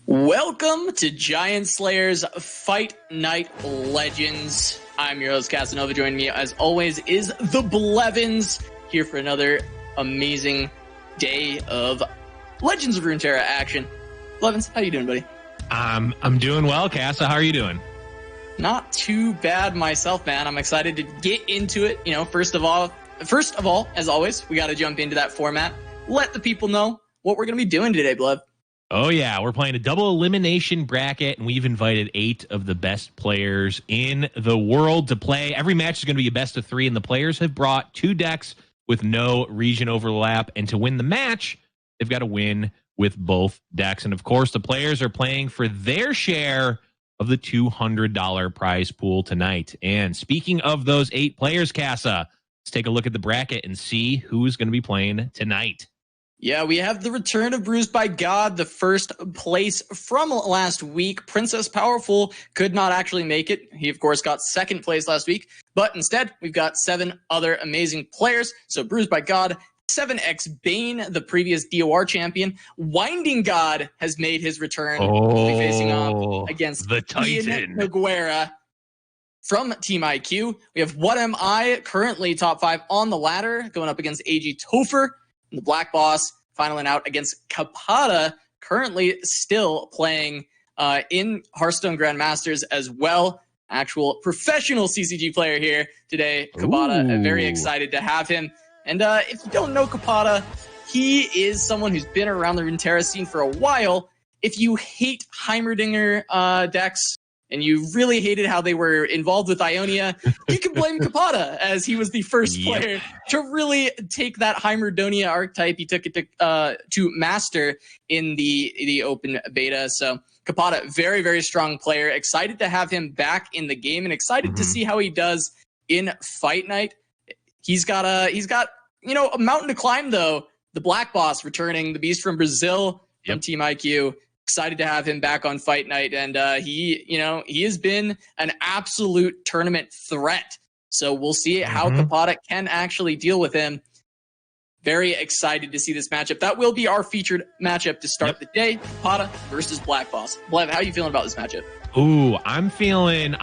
Welcome to Giant Slayer's Fight Night Legends. I'm your host, Casanova. Joining me, as always, is the Blevins, here for another amazing day of Legends of Runeterra action. Blevins, how you doing, buddy? I'm doing well, Casa. How are you doing? Not too bad myself, man. I'm excited to get into it. You know, first of all, as always, we got to jump into that format. Let the people know what we're going to be doing today, Blev. Oh, yeah. We're playing a double elimination bracket, and we've invited 8 of the best players in the world to play. Every match is going to be a best of 3, and the players have brought 2 decks with no region overlap. And to win the match, they've got to win with both decks. And, of course, the players are playing for their share of the $200 prize pool tonight. And speaking of those 8 players, Casa, let's take a look at the bracket and see who's going to be playing tonight. Yeah, we have the return of BruisedByGod, the first place from last week. Princess Powerful could not actually make it. He, of course, got second place last week. But instead, we've got 7 other amazing players. So BruisedByGod, 7X Bane, the previous DOR champion. Winding God has made his return. He'll be facing off against the Titan. Iannogueira. from Team IQ. We have What Am I, currently top 5 on the ladder, going up against AG Topher, and TheBlackBoss finaling out against Capada, currently still playing in Hearthstone Grandmasters as well. Actual professional CCG player here today, Capada. Very excited to have him. And if you don't know Capada, he is someone who's been around the Runeterra scene for a while. If you hate Heimerdinger decks, and you really hated how they were involved with Ionia, you can blame Capada, as he was the first player to really take that Heimerdonia archetype. He took it to master in the open beta. So Capada, very, very strong player. Excited to have him back in the game, and excited to see how he does in Fight Night. He's got a mountain to climb though. TheBlackBoss returning, the beast from Brazil from Team IQ. Excited to have him back on Fight Night, and he has been an absolute tournament threat. So we'll see how Capada can actually deal with him. Very excited to see this matchup. That will be our featured matchup to start the day. Capada versus BlackBoss. Blev, how are you feeling about this matchup? Ooh, I'm feeling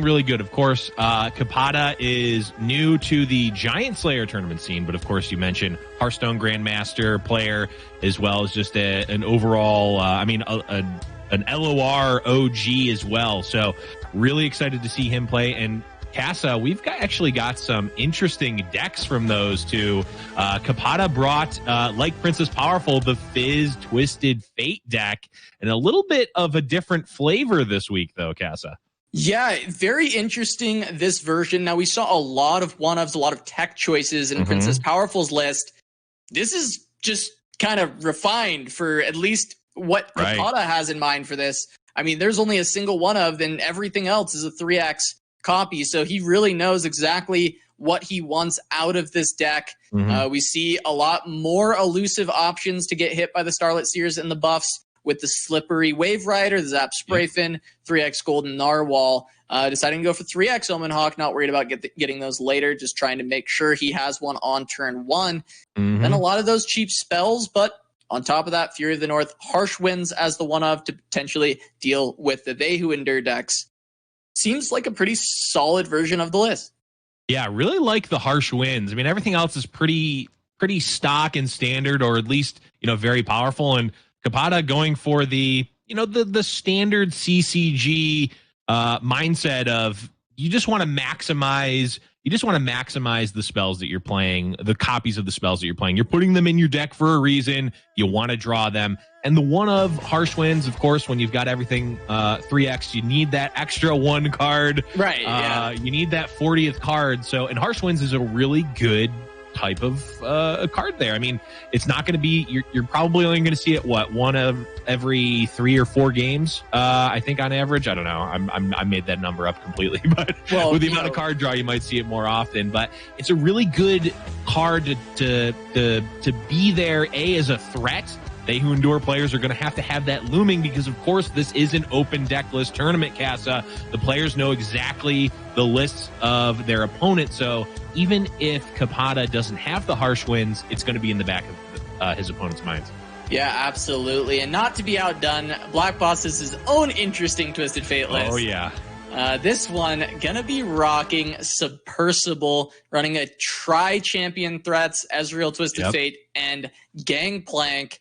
really good. Of course, Capada is new to the GiantSlayer tournament scene, but of course you mentioned Hearthstone Grandmaster player, as well as just an overall, an LOR OG as well. So really excited to see him play. And Casa, we've actually got some interesting decks from those two. Capada brought, like Princess Powerful, the Fizz Twisted Fate deck, and a little bit of a different flavor this week, though, Casa. Yeah, very interesting, this version. Now, we saw a lot of one-ofs, a lot of tech choices in Princess Powerful's list. This is just kind of refined for at least what Capada has in mind for this. I mean, there's only a single one-of, and everything else is a 3x copy, so he really knows exactly what he wants out of this deck. We see a lot more elusive options to get hit by the Starlit Seers and the buffs, with the Slippery Wave Rider, the Zap Sprayfin, 3x Golden Narwhal, deciding to go for 3x Omen Hawk, not worried about getting those later, just trying to make sure he has one on turn 1. Then a lot of those cheap spells, but on top of that, Fury of the North, Harsh Winds as the one-of to potentially deal with the They Who Endure decks. Seems like a pretty solid version of the list. Yeah, I really like the Harsh Winds. I mean, everything else is pretty stock and standard, or at least, very powerful. And Capada going for the standard CCG mindset of you just want to maximize the spells that you're playing, the copies of the spells that you're playing. You're putting them in your deck for a reason. You want to draw them. And the one of Harsh Winds, of course, when you've got everything 3x, you need that extra one card. Right. You need that 40th card. So, and Harsh Winds is a really good type of card there. I mean, it's not going to be, you're probably only going to see it, one of every 3 or 4 games, I think, on average. I don't know. I made that number up completely, but with the amount of card draw, you might see it more often. But it's a really good card to be there, as a threat. They Who Endure players are going to have that looming, because, of course, this is an open deck list tournament, Casa. The players know exactly the lists of their opponent, so even if Capada doesn't have the Harsh Winds, it's going to be in the back of his opponent's minds. Yeah, absolutely. And not to be outdone, BlackBoss has his own interesting Twisted Fate list. Oh, yeah. This one gonna be rocking Submersible, running a tri-champion threats, Ezreal, Twisted Fate, and Gangplank.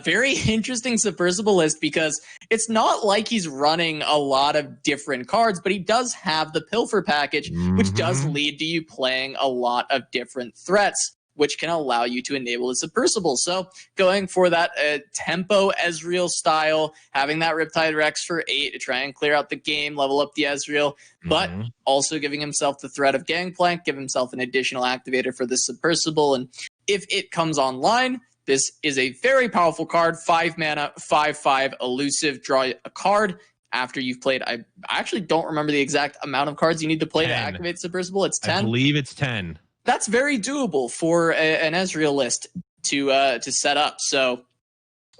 Very interesting Submersible list, because it's not like he's running a lot of different cards, but he does have the Pilfer package, which does lead to you playing a lot of different threats, which can allow you to enable the Submersible. So going for that tempo Ezreal style, having that Riptide Rex for 8 to try and clear out the game, level up the Ezreal, but also giving himself the threat of Gangplank, give himself an additional activator for the Submersible. And if it comes online, this is a very powerful card, 5 mana, 5/5 elusive, draw a card after you've played. I actually don't remember the exact amount of cards you need to play 10. to activate Submersible. It's 10. I believe it's 10. That's very doable for an Ezreal list to set up. So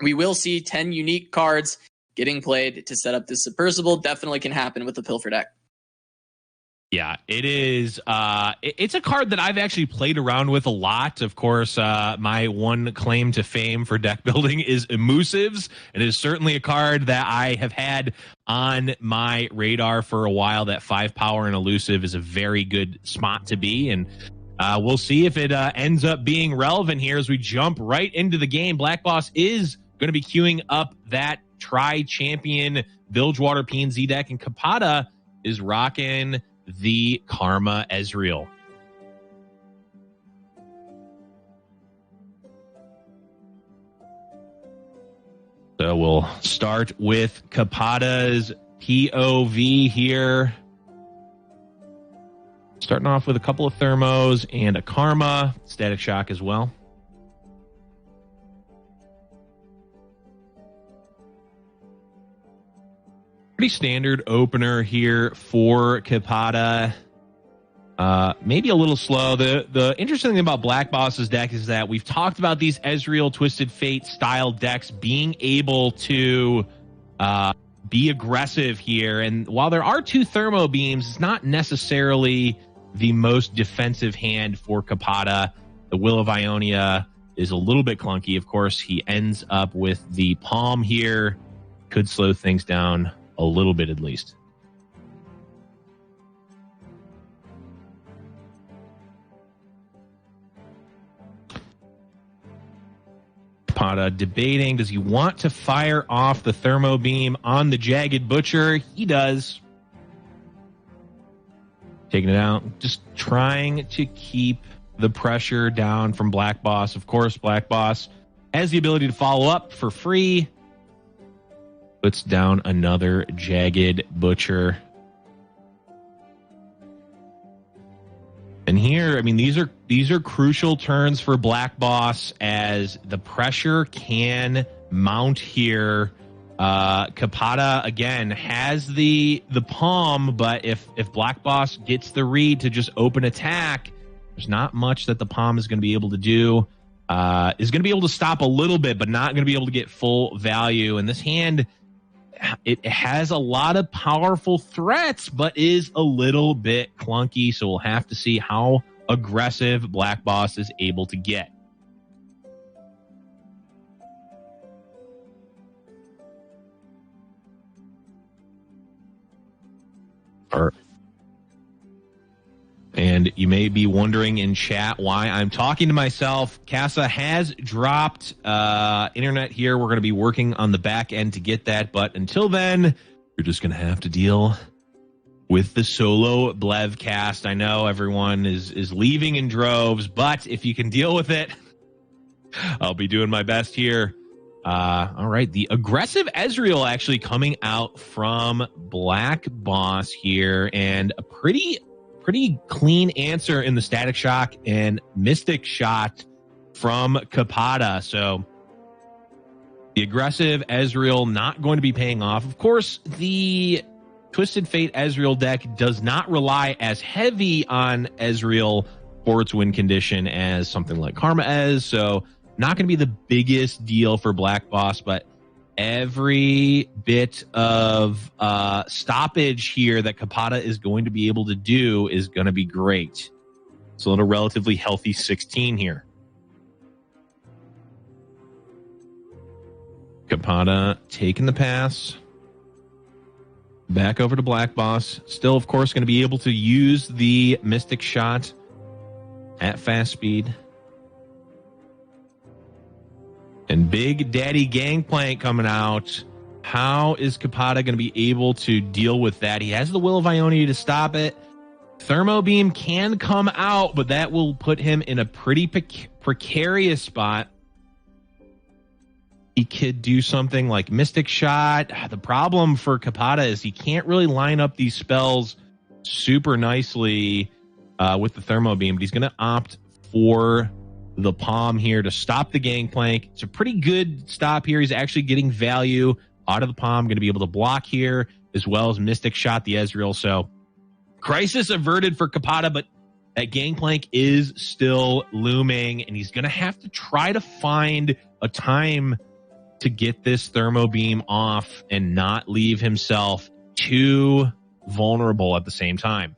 we will see 10 unique cards getting played to set up this Submersible. Definitely can happen with the Pilfer deck. Yeah, it is. It's a card that I've actually played around with a lot. Of course, my one claim to fame for deck building is elusives. It is certainly a card that I have had on my radar for a while. That 5 power and elusive is a very good spot to be. And we'll see if it ends up being relevant here as we jump right into the game. BlackBoss is going to be queuing up that tri-champion Bilgewater PNZ deck, and Kapata is rocking the Karma Ezreal. So we'll start with Kapata's POV here. Starting off with a couple of thermos and a Karma, Static Shock as well. Pretty standard opener here for Kapata. Maybe a little slow. The interesting thing about BlackBoss's deck is that we've talked about these Ezreal Twisted Fate style decks being able to be aggressive here. And while there are 2 thermo beams, it's not necessarily the most defensive hand for Kapata. The Will of Ionia is a little bit clunky. Of course, he ends up with the Palm here. Could slow things down a little bit at least. Kapata debating, does he want to fire off the thermo beam on the Jagged Butcher? He does. Taking it out, just trying to keep the pressure down from BlackBoss. Of course, BlackBoss has the ability to follow up for free. Puts down another Jagged Butcher. And here, I mean, these are crucial turns for BlackBoss as the pressure can mount here. Kapata again has the palm, but if BlackBoss gets the read to just open attack, there's not much that the palm is going to be able to do. Is going to be able to stop a little bit, but not going to be able to get full value. And this hand, it has a lot of powerful threats, but is a little bit clunky. So we'll have to see how aggressive BlackBoss is able to get. And you may be wondering in chat why I'm talking to myself. Casa has dropped internet here. We're going to be working on the back end to get that. But until then, you're just going to have to deal with the solo Blev cast. I know everyone is leaving in droves, but if you can deal with it, I'll be doing my best here. All right, the aggressive Ezreal actually coming out from BlackBoss here, and a pretty clean answer in the Static Shock and Mystic Shot from Kapata. So the aggressive Ezreal not going to be paying off. Of course, the Twisted Fate Ezreal deck does not rely as heavy on Ezreal for its win condition as something like Karma Ez. So not going to be the biggest deal for BlackBoss, but every bit of stoppage here that Kapata is going to be able to do is going to be great. So a relatively healthy 16 here. Kapata taking the pass. Back over to BlackBoss. Still, of course, going to be able to use the Mystic Shot at fast speed. And Big Daddy Gangplank coming out. How is Kapata going to be able to deal with that? He has the Will of Ionia to stop it. Thermo Beam can come out, but that will put him in a pretty precarious spot. He could do something like Mystic Shot. The problem for Kapata is he can't really line up these spells super nicely with the Thermo Beam, but he's going to opt for the Palm here to stop the Gangplank. It's a pretty good stop here. He's actually getting value out of the Palm. Going to be able to block here as well as Mystic Shot the Ezreal. So crisis averted for Kapata, but that Gangplank is still looming, and he's going to have to try to find a time to get this Thermo Beam off and not leave himself too vulnerable at the same time.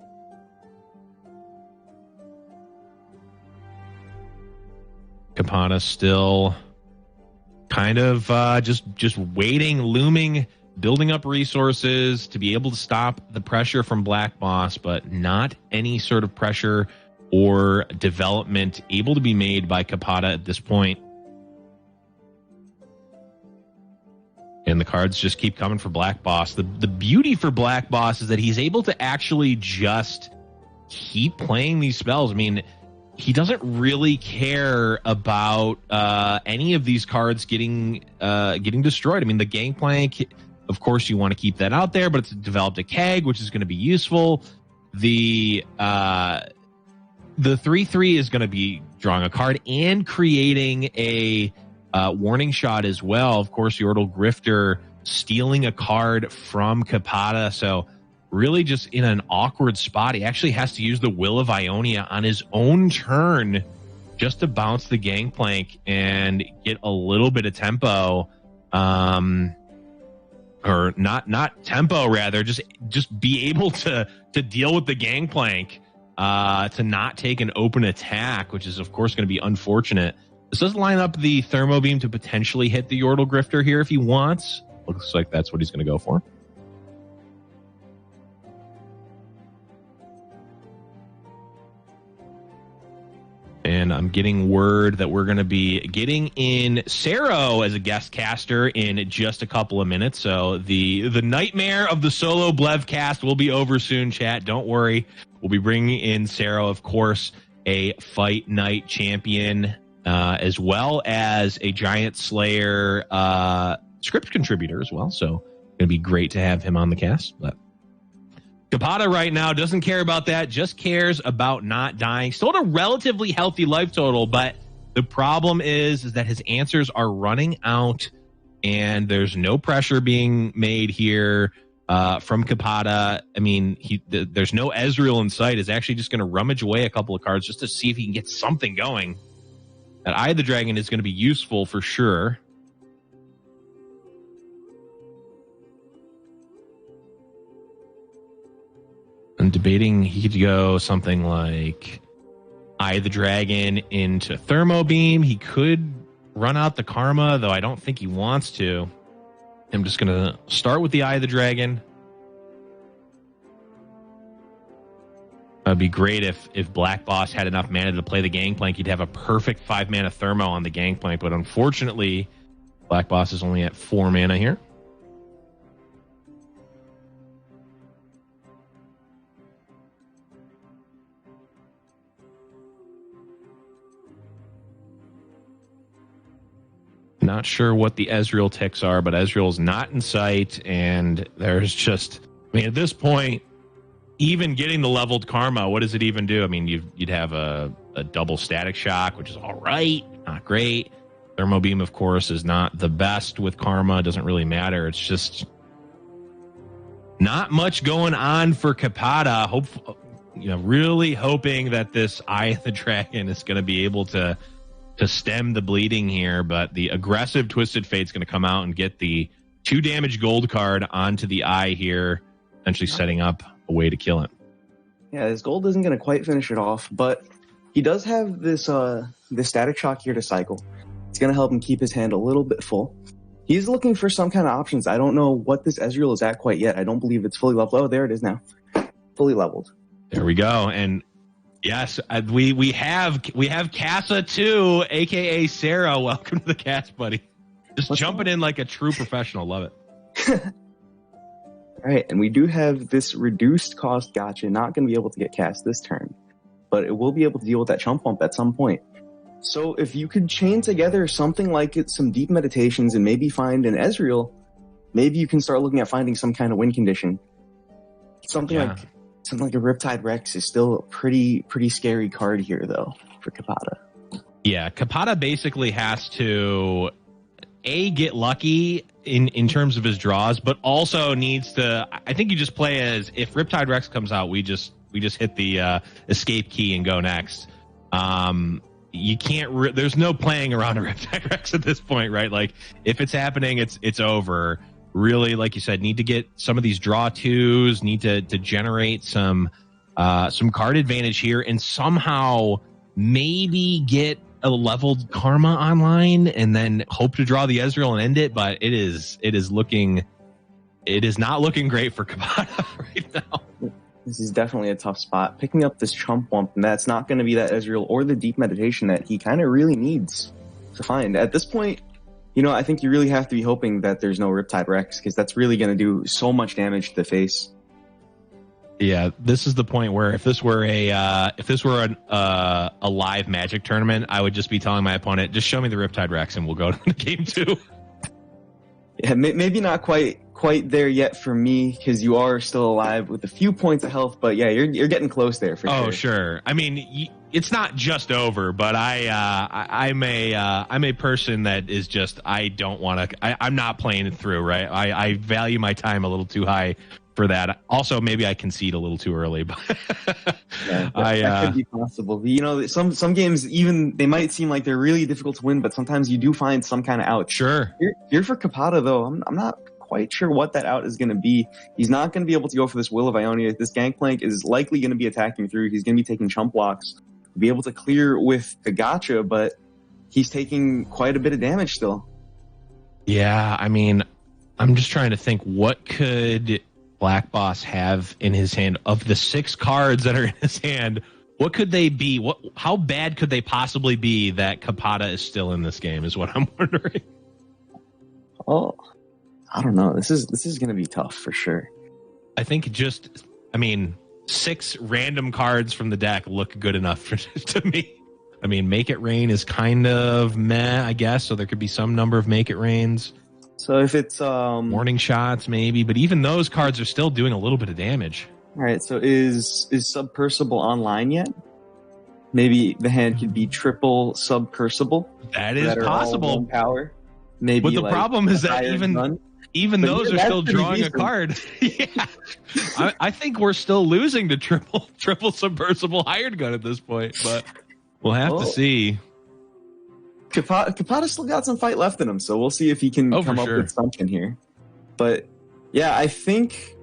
Capata still kind of just waiting, looming, building up resources to be able to stop the pressure from BlackBoss, but not any sort of pressure or development able to be made by Capata at this point. And the cards just keep coming for BlackBoss. The beauty for BlackBoss is that he's able to actually just keep playing these spells. I mean, he doesn't really care about any of these cards getting destroyed. I mean, the Gangplank, of course, you want to keep that out there, but it's developed a keg, which is going to be useful. The 3/3 is going to be drawing a card and creating a warning shot as well. Of course, Yordle Grifter stealing a card from Capata. So really just in an awkward spot. He actually has to use the Will of Ionia on his own turn just to bounce the Gangplank and get a little bit of tempo. Or not tempo, rather, just be able to deal with the Gangplank, to not take an open attack, which is, of course, going to be unfortunate. This does line up the Thermo Beam to potentially hit the Yordle Grifter here if he wants. Looks like that's what he's going to go for. And I'm getting word that we're going to be getting in Sero as a guest caster in just a couple of minutes. So the nightmare of the solo Blev cast will be over soon, chat. Don't worry. We'll be bringing in Sero, of course, a Fight Night champion, as well as a Giant Slayer script contributor as well. So it's going to be great to have him on the cast. But Capata right now doesn't care about that, just cares about not dying. Still at a relatively healthy life total, but the problem is that his answers are running out, and there's no pressure being made here from Capata. I mean, there's no Ezreal in sight. Is actually just going to rummage away a couple of cards just to see if he can get something going. That Eye of the Dragon is going to be useful for sure. I'm debating he could go something like Eye of the Dragon into Thermo Beam. He could run out the Karma, though I don't think he wants to. I'm just going to start with the Eye of the Dragon. It'd be great if BlackBoss had enough mana to play the Gangplank. He'd have a perfect 5 mana Thermo on the Gangplank, but unfortunately, BlackBoss is only at 4 mana here. Not sure what the Ezreal ticks are, but Ezreal's not in sight, and there's just, I mean, at this point, even getting the leveled Karma, what does it even do? I mean, you'd have a double Static Shock, which is all right, not great. Thermo Beam, of course, is not the best with Karma. It doesn't really matter. It's just not much going on for Capata. Really hoping that this Eye of the Dragon is going to be able to stem the bleeding here, but the aggressive Twisted Fate's going to come out and get the 2 damage gold card onto the Eye here, essentially setting up a way to kill it. Yeah, his gold isn't going to quite finish it off, but he does have this Static Shock here to cycle. It's going to help him keep his hand a little bit full. He's looking for some kind of options. I don't know what this Ezreal is at quite yet. I don't believe it's fully leveled. Oh, there it is now. Fully leveled. There we go. And yes, we have Casa too, aka Sarah. Welcome to the cast, buddy. Just jumping in like a true professional. Love it. All right, and we do have this reduced cost gotcha. Not going to be able to get cast this turn, but it will be able to deal with that chump bump at some point. So if you could chain together something like some deep meditations and maybe find an Ezreal, maybe you can start looking at finding some kind of win condition. Something like a Riptide Rex is still a pretty scary card here, though, for Capata. Yeah, Capata basically has to get lucky in terms of his draws, but also needs to. I think you just play as, if Riptide Rex comes out, we just hit the escape key and go next. You can't. There's no playing around a Riptide Rex at this point, right? Like, if it's happening, it's over. Really, like you said, need to get some of these draw twos, need to generate some card advantage here, and somehow maybe get a leveled Karma online and then hope to draw the Ezreal and end it, but it is not looking great for Kapata right now. This is definitely a tough spot. Picking up this Chump Wump, and that's not going to be that Ezreal or the deep meditation that he kind of really needs to find. At this point, I think you really have to be hoping that there's no Riptide Rex, because that's really going to do so much damage to the face. Yeah, this is the point where if this were a live Magic tournament, I would just be telling my opponent, just show me the Riptide Rex and we'll go to game 2. Yeah, maybe not quite there yet for me, because you are still alive with a few points of health, but yeah, you're getting close there for sure. Oh, sure. I mean, it's not just over, but I'm a person that is just, I don't want to, I'm not playing it through, right? I value my time a little too high for that. Also, maybe I concede a little too early, but yeah, that could be possible. Some games, even they might seem like they're really difficult to win, but sometimes you do find some kind of out. Sure. Here for Kapata, though, I'm not quite sure what that out is going to be. He's not going to be able to go for this Will of Ionia. This Gangplank is likely going to be attacking through. He's going to be taking chump blocks, be able to clear with the gotcha, but he's taking quite a bit of damage still. Yeah, I mean, I'm just trying to think, what could BlackBoss have in his hand? Of the 6 cards that are in his hand, what could they be? How bad could they possibly be that Kapata is still in this game, is what I'm wondering. Oh, I don't know. This is going to be tough for sure. I think 6 random cards from the deck look good enough to me. I mean, Make It Rain is kind of meh, I guess, so there could be some number of Make It Rains. So if it's Warning Shots, maybe, but even those cards are still doing a little bit of damage. All right, so is Subpercible online yet? Maybe the hand could be triple Subpercible. That is possible. Power. Maybe. But the problem is that even those are still drawing a card. Yeah, I think we're still losing to triple Submersible Hired Gun at this point, but we'll have to see. Kapata still got some fight left in him, so we'll see if he can come up with something here. But yeah, I think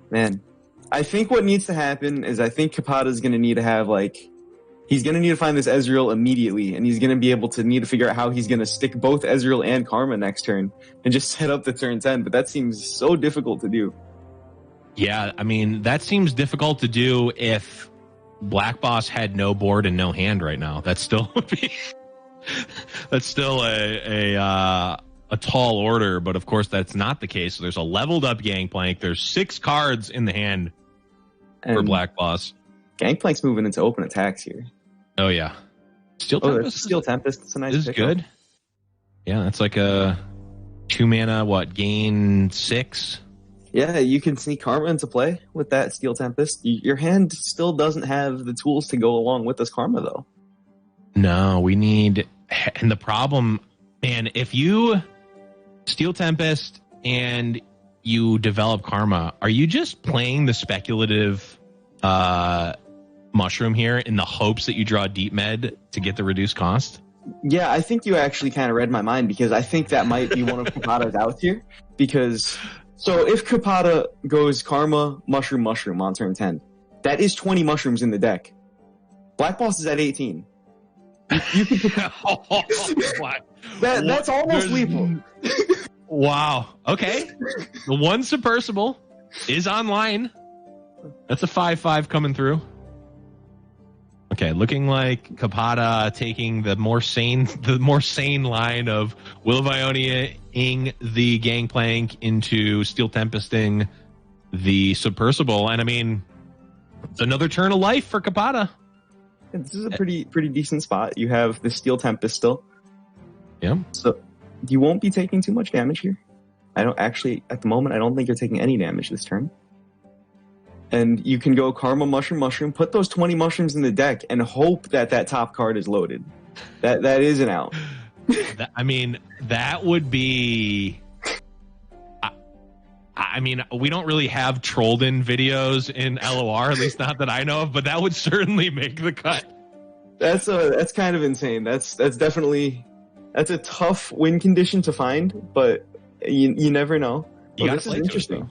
what needs to happen is I think Kapata's going to need to have he's going to need to find this Ezreal immediately, and he's going to be able to need to figure out how he's going to stick both Ezreal and Karma next turn and just set up the turn 10. But that seems so difficult to do. Yeah, I mean, that seems difficult to do if BlackBoss had no board and no hand right now. That still would be that's still a tall order, but of course that's not the case. So there's a leveled up Gangplank. There's 6 cards in the hand for BlackBoss. Gangplank's moving into open attacks here. Oh yeah, Steel Tempest. Steel Tempest. It's a nice. This is good. Yeah, that's like a 2 mana. Gain 6. Yeah, you can sneak Karma into play with that Steel Tempest. Your hand still doesn't have the tools to go along with this Karma, though. No, we need. And the problem, man, if you Steel Tempest and you develop Karma, are you just playing the speculative mushroom here in the hopes that you draw deep med to get the reduced cost? Yeah, I think you actually kind of read my mind, because I think that might be one of Kapata's outs here. Because, so if Kapata goes Karma, Mushroom on turn 10, that is 20 mushrooms in the deck. BlackBoss is at 18. You could that's almost lethal. Wow. Okay. The one Submersible is online. That's a 5/5 coming through. Okay, looking like Kapata taking the more sane line of Will of Ionia-ing the Gangplank into Steel Tempesting the Submersible, and I mean, it's another turn of life for Kapata. This is a pretty decent spot. You have the Steel Tempest still. Yeah. So you won't be taking too much damage here. I don't actually, at the moment, I don't think you're taking any damage this turn. And you can go Karma, Mushroom, put those 20 mushrooms in the deck and hope that top card is loaded. That is an out. I mean, that would be... I mean, we don't really have trolled-in videos in LOR, at least not that I know of, but that would certainly make the cut. That's kind of insane. That's definitely... That's a tough win condition to find, but you never know. This is interesting.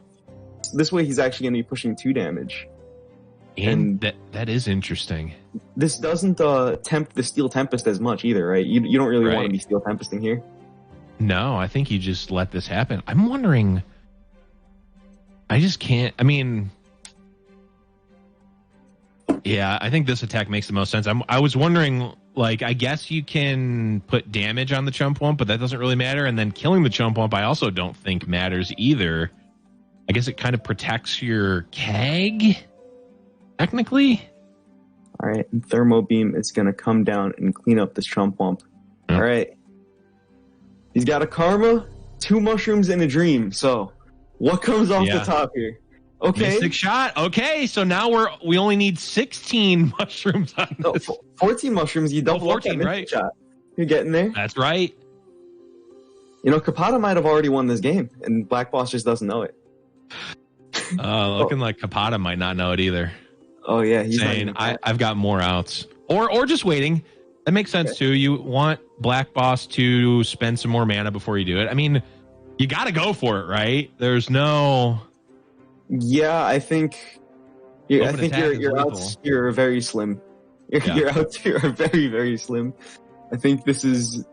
This way he's actually going to be pushing 2 damage. And that is interesting. This doesn't tempt the Steel Tempest as much either, right? You don't really want to be Steel Tempesting here. No, I think you just let this happen. I'm wondering. I just can't. I mean, yeah, I think this attack makes the most sense. I was wondering, like, I guess you can put damage on the Chumpwump, but that doesn't really matter. And then killing the Chumpwump, I also don't think matters either. I guess it kind of protects your Keg, technically. All right, and Thermo Beam is going to come down and clean up this Chumpwump. All right. He's got a Karma, 2 Mushrooms, and a Dream. So, what comes off the top here? Okay. Mystic Shot. Okay, so now we only need 16 mushrooms on this. 14 mushrooms. You double 14, up that Mystic Shot. You're getting there. That's right. You know, Capata might have already won this game, and BlackBoss just doesn't know it. Looking like Capata might not know it either. Oh, yeah. He's saying, I've got more outs. Or just waiting. That makes sense, too. You want BlackBoss to spend some more mana before you do it. I mean, you got to go for it, right? There's no... Yeah, I think your outs here are very slim. Your outs here are very, very slim. I think this is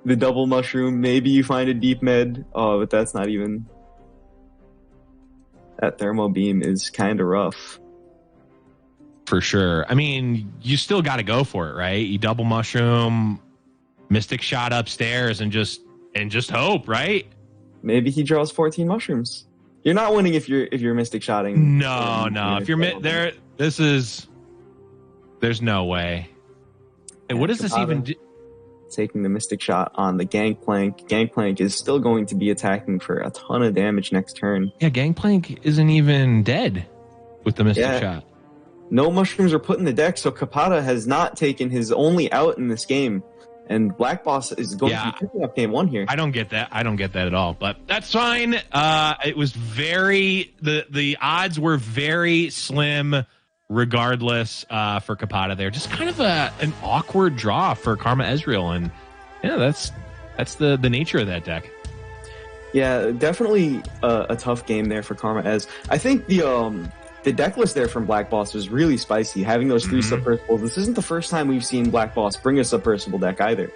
the double mushroom. Maybe you find a deep med. Oh, but that's not even... That Thermo Beam is kind of rough. For sure. I mean, you still got to go for it, right? You double mushroom, Mystic Shot upstairs, and just hope, right? Maybe he draws 14 mushrooms. You're not winning if you're Mystic Shotting. No. If you're there, there's no way. And what does this even do? Taking the Mystic Shot on the Gangplank. Gangplank is still going to be attacking for a ton of damage next turn. Yeah, Gangplank isn't even dead with the Mystic Shot. No mushrooms are put in the deck, so Capata has not taken his only out in this game. And BlackBoss is going to be picking up game 1 here. I don't get that. I don't get that at all. But that's fine. It was the odds were very slim regardless for Capata there. Just kind of an awkward draw for Karma Ezreal. And yeah, that's the nature of that deck. Yeah, definitely a tough game there for Karma Ez. I think the deck list there from BlackBoss was really spicy, having those 3 subversibles. This isn't the first time we've seen BlackBoss bring a subversible deck either.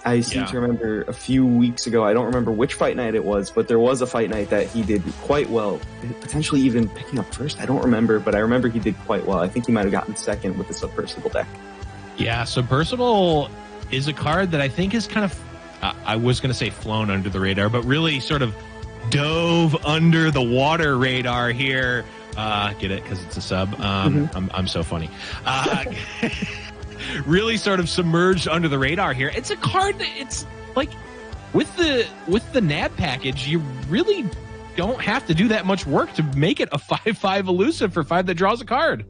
I seem to remember a few weeks ago, I don't remember which fight night it was, but there was a fight night that he did quite well, potentially even picking up first. I don't remember, but I remember he did quite well. I think he might have gotten second with the subversible deck. Yeah, subversible is a card that I think is kind of, I was going to say flown under the radar, but really sort of dove under the water radar here. Get it? Because it's a sub. I'm so funny. Really sort of submerged under the radar here. It's a card that it's like with the NAB package, you really don't have to do that much work to make it a 5/5 elusive for 5 that draws a card.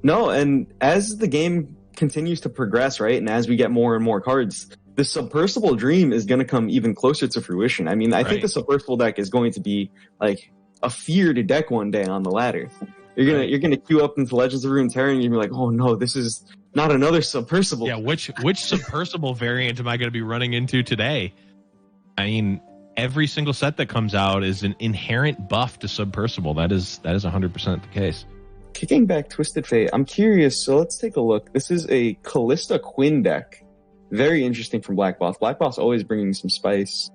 No, and as the game continues to progress, right, and as we get more and more cards, the Submersible Dream is going to come even closer to fruition. I mean, I think the Submersible deck is going to be like a fear to deck one day on the ladder. You're gonna queue up into Legends of Runeterra and you're gonna be like, oh no, this is not another Submersible. Yeah, which Submersible variant am I going to be running into today? I mean, every single set that comes out is an inherent buff to Submersible. That is 100% the case. Kicking back Twisted Fate, I'm curious, so let's take a look. This is a Callista Quinn deck. Very interesting from BlackBoss. BlackBoss always bringing some spice.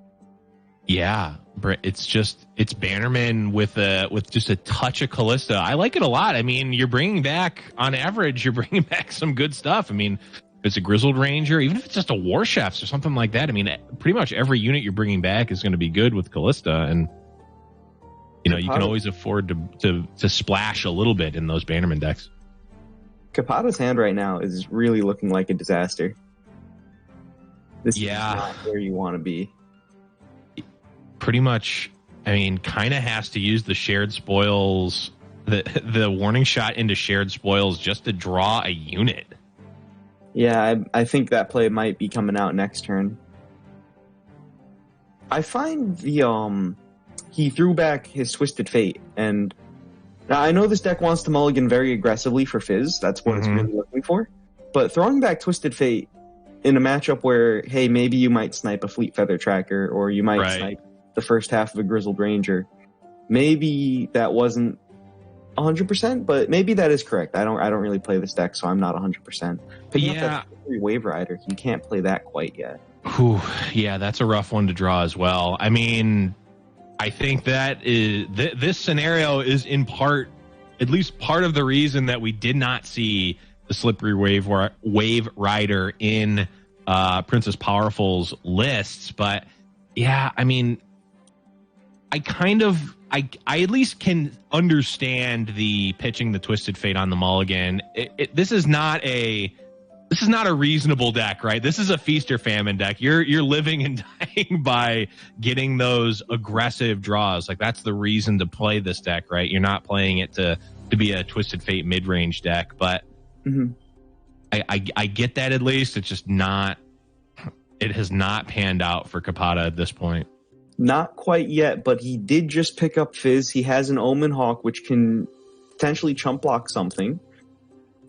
Yeah, it's Bannerman with just a touch of Callista. I like it a lot. I mean, you're bringing back, on average, some good stuff. I mean, if it's a Grizzled Ranger, even if it's just a War Chefs or something like that, I mean, pretty much every unit you're bringing back is going to be good with Callista, and you know, you can always afford to splash a little bit in those Bannerman decks. Capata's hand right now is really looking like a disaster. This is not where you want to be. Pretty much, I mean, kind of has to use the shared spoils, the warning shot into shared spoils just to draw a unit. Yeah, I think that play might be coming out next turn. I find he threw back his Twisted Fate, and now I know this deck wants to mulligan very aggressively for Fizz. That's what it's really looking for. But throwing back Twisted Fate in a matchup where, hey, maybe you might snipe a Fleet Feather Tracker, or you might snipe the first half of a Grizzled Ranger. Maybe that wasn't 100%, but maybe that is correct. I don't really play this deck, so I'm not 100%. Picking up that Wave Rider, you can't play that quite yet. Whew, yeah, that's a rough one to draw as well. I mean, I think that is this scenario is in part, at least part of the reason that we did not see the Slippery Wave Rider in Princess Powerful's lists. But yeah, I mean, I at least can understand the pitching the Twisted Fate on the mulligan. This is not a reasonable deck, right? This is a feast or famine deck. You're living and dying by getting those aggressive draws. Like, that's the reason to play this deck, right? You're not playing it to be a Twisted Fate mid-range deck, but I get that. At least it's just not. It has not panned out for Capata at this point. Not quite yet, but he did just pick up Fizz. He has an Omen Hawk, which can potentially chump block something.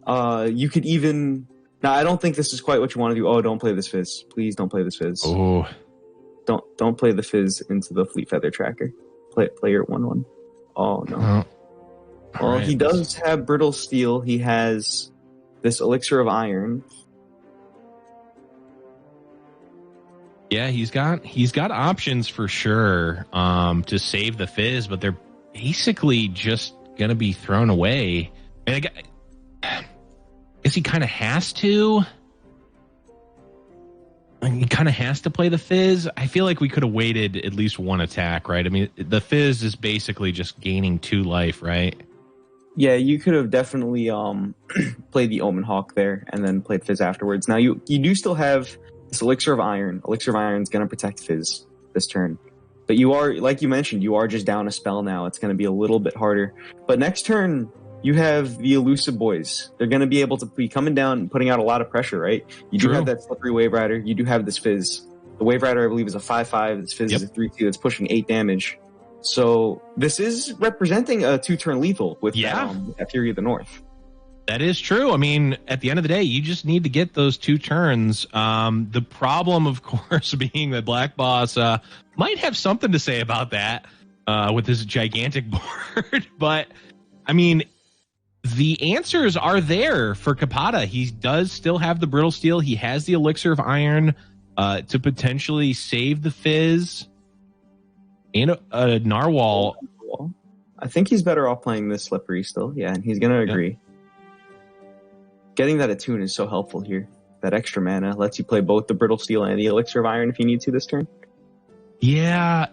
You could even... Now, I don't think this is quite what you want to do. Oh, don't play this Fizz. Please don't play this Fizz. Oh. Don't play the Fizz into the Fleet Feather Tracker. Play your 1/1. Oh, no. Well, right. He does have Brittle Steel. He has this Elixir of Iron. Yeah, he's got options for sure to save the Fizz, but they're basically just going to be thrown away. And I guess he kind of has to. He kind of has to play the Fizz. I feel like we could have waited at least one attack, right? I mean, the Fizz is basically just gaining 2 life, right? Yeah, you could have definitely played the Omen Hawk there and then played Fizz afterwards. Now, you do still have this Elixir of Iron. Elixir of Iron is going to protect Fizz this turn. But you are, like you mentioned, you are just down a spell now. It's going to be a little bit harder. But next turn, you have the Elusive Boys. They're going to be able to be coming down and putting out a lot of pressure, right? You do have that Slippery Wave Rider. You do have this Fizz. The Wave Rider, I believe, is a 5/5. This Fizz is a 3/2 that's pushing 8 damage. So this is representing a 2-turn lethal with that Fury of the North. That is true. I mean, at the end of the day, you just need to get those 2 turns. The problem, of course, being that BlackBoss might have something to say about that with his gigantic board. But, I mean, the answers are there for Capata. He does still have the Brittle Steel. He has the Elixir of Iron to potentially save the Fizz. And a Narwhal. I think he's better off playing this Slippery still. Yeah, and he's going to agree. Getting that attune is so helpful here. That extra mana lets you play both the Brittle Steel and the Elixir of Iron if you need to this turn. Yeah,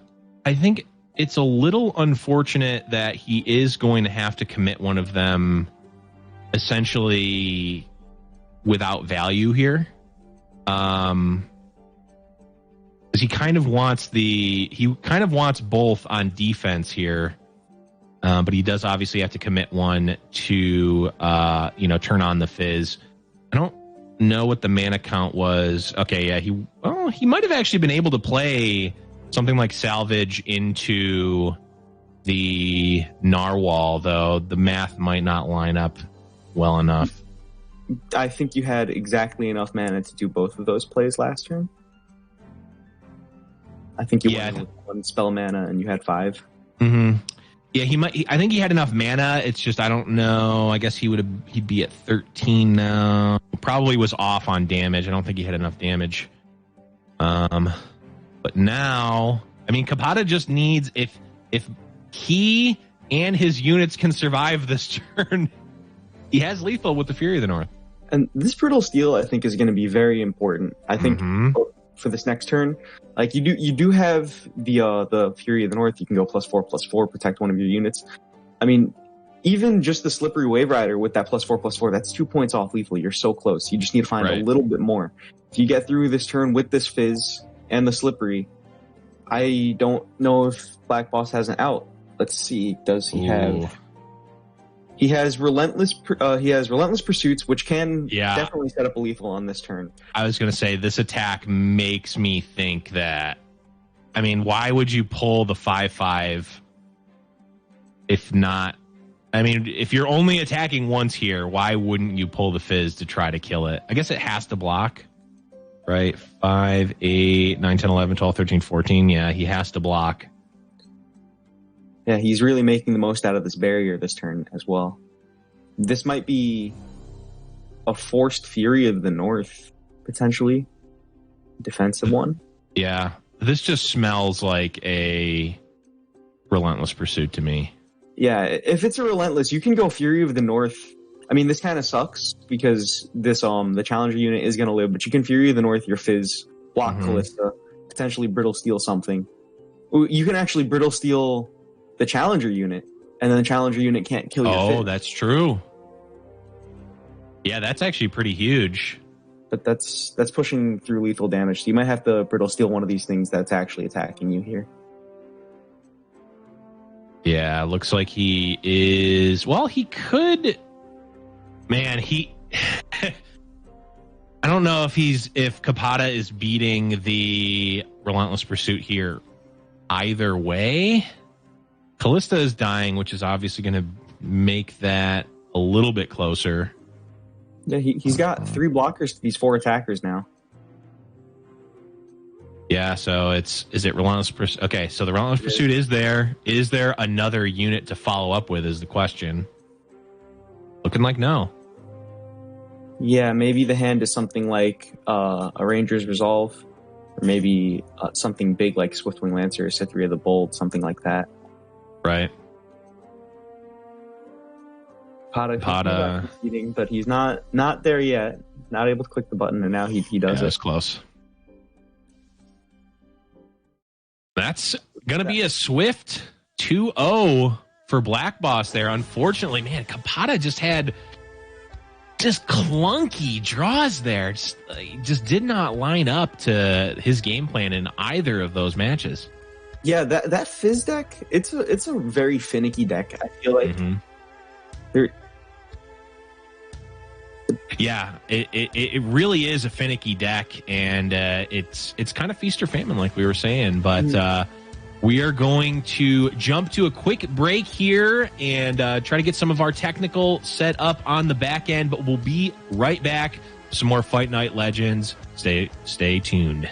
I think it's a little unfortunate that he is going to have to commit one of them essentially without value here. Because he kind of wants both on defense here. But he does obviously have to commit one to, turn on the Fizz. I don't know what the mana count was. Okay, yeah, he might have actually been able to play something like Salvage into the Narwhal, though the math might not line up well enough. I think you had exactly enough mana to do both of those plays last turn. I think you went with 1 spell mana and you had 5. Mm-hmm. Yeah, I think he had enough mana. It's just I don't know. I guess he'd be at 13 now. Probably was off on damage. I don't think he had enough damage. But now, I mean, Capata just needs if he and his units can survive this turn, he has lethal with the Fury of the North. And this Brittle Steel, I think, is going to be very important. I think for this next turn, like you do have the Fury of the North. You can go +4/+4, protect one of your units. I mean, even just the Slippery Wave Rider with that +4/+4, that's 2 points off lethal. You're so close. You just need to find a little bit more. If you get through this turn with this Fizz and the Slippery, I don't know if BlackBoss has an out. Let's see. Does he have? He has relentless pursuits, which can definitely set up a lethal on this turn. I was going to say this attack makes me think that. I mean, why would you pull the 5/5 if not? I mean, if you're only attacking once here, why wouldn't you pull the Fizz to try to kill it? I guess it has to block, right? 5, 8, 9, 10, 11, 12, 13, 14. Yeah, he has to block. Yeah, he's really making the most out of this barrier this turn as well. This might be a forced Fury of the North, potentially. Defensive one. Yeah, this just smells like a Relentless Pursuit to me. Yeah, if it's a Relentless, you can go Fury of the North. I mean, this kind of sucks because this the Challenger unit is going to live, but you can Fury of the North your Fizz, block Callista, potentially Brittle Steel something. You can actually Brittle Steel the Challenger unit, and then the Challenger unit can't kill your Fizz. Oh, that's true. Yeah, that's actually pretty huge. But that's pushing through lethal damage. So you might have to Brittle Steel one of these things that's actually attacking you here. Yeah, looks like he is. Well, he could. Man, he. I don't know if Capata is beating the Relentless Pursuit here. Either way, Callista is dying, which is obviously going to make that a little bit closer. Yeah, he's got 3 blockers to these 4 attackers now. Yeah, so is it Relentless Pursuit? Okay, so the Relentless Pursuit is there. Is there another unit to follow up with is the question. Looking like no. Yeah, maybe the hand is something like a Ranger's Resolve, or maybe something big like Swiftwing Lancer or Cytherea the Bold, something like that. Right. Pada succeeding, but he's not there yet. Not able to click the button, and now he does it. That's close. That's gonna be a swift 2-0 for BlackBoss there. Unfortunately, man, Capata just had clunky draws there. Just did not line up to his game plan in either of those matches. Yeah, that Fizz deck, it's a very finicky deck. I feel like yeah, it really is a finicky deck, and it's kind of feast or famine, like we were saying. But we are going to jump to a quick break here and try to get some of our technical set up on the back end. But we'll be right back. Some more Fight Night Legends. Stay tuned.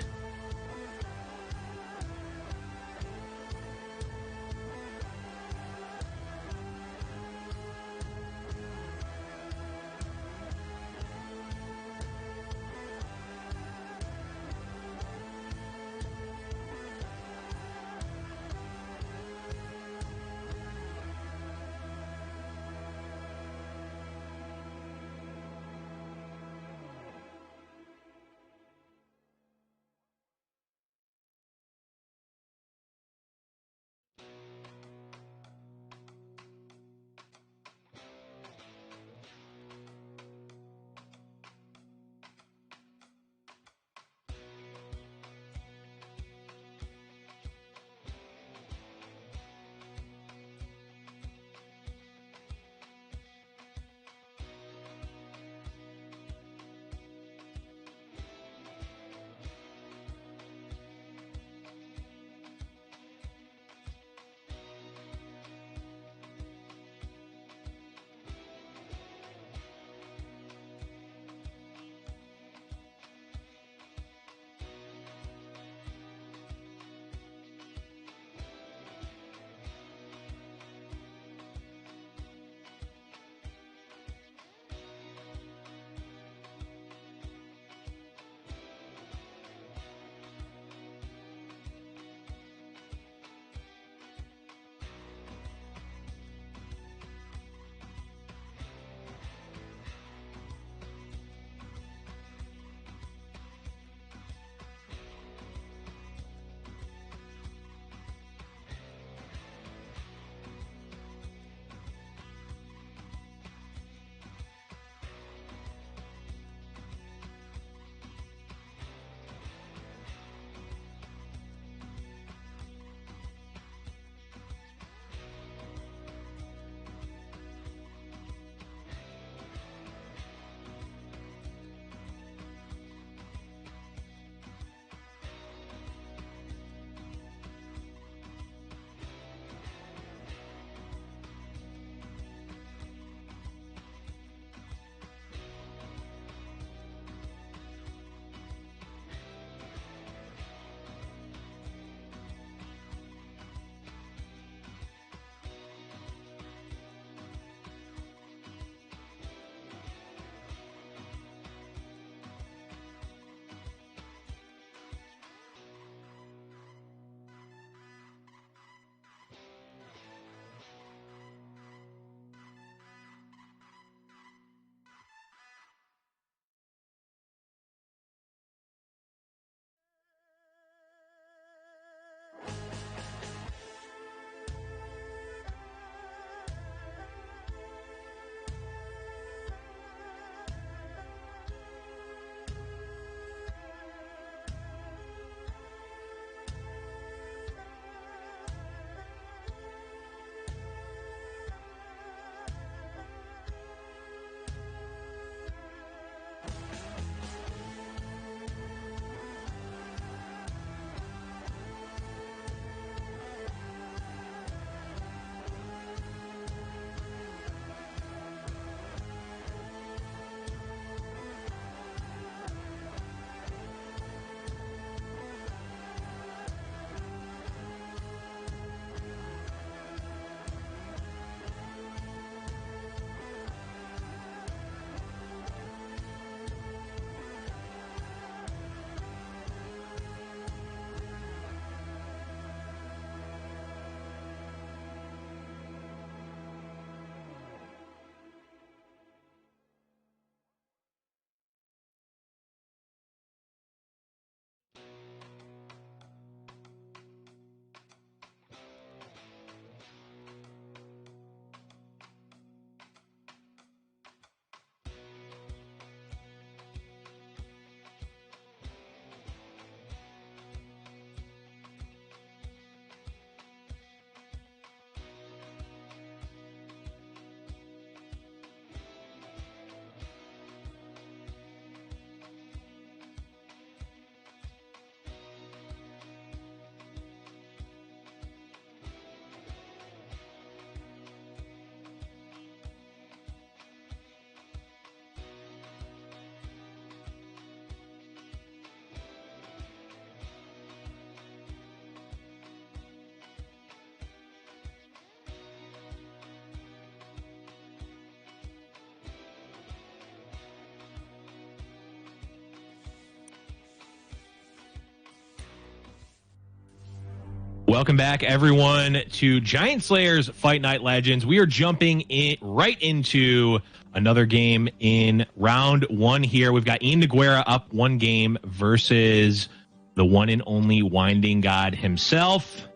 Welcome back, everyone, to Giant Slayer's Fight Night Legends. We are jumping right into another game in round one here. We've got Ian Nogueira up 1 game versus the one and only Winding God himself.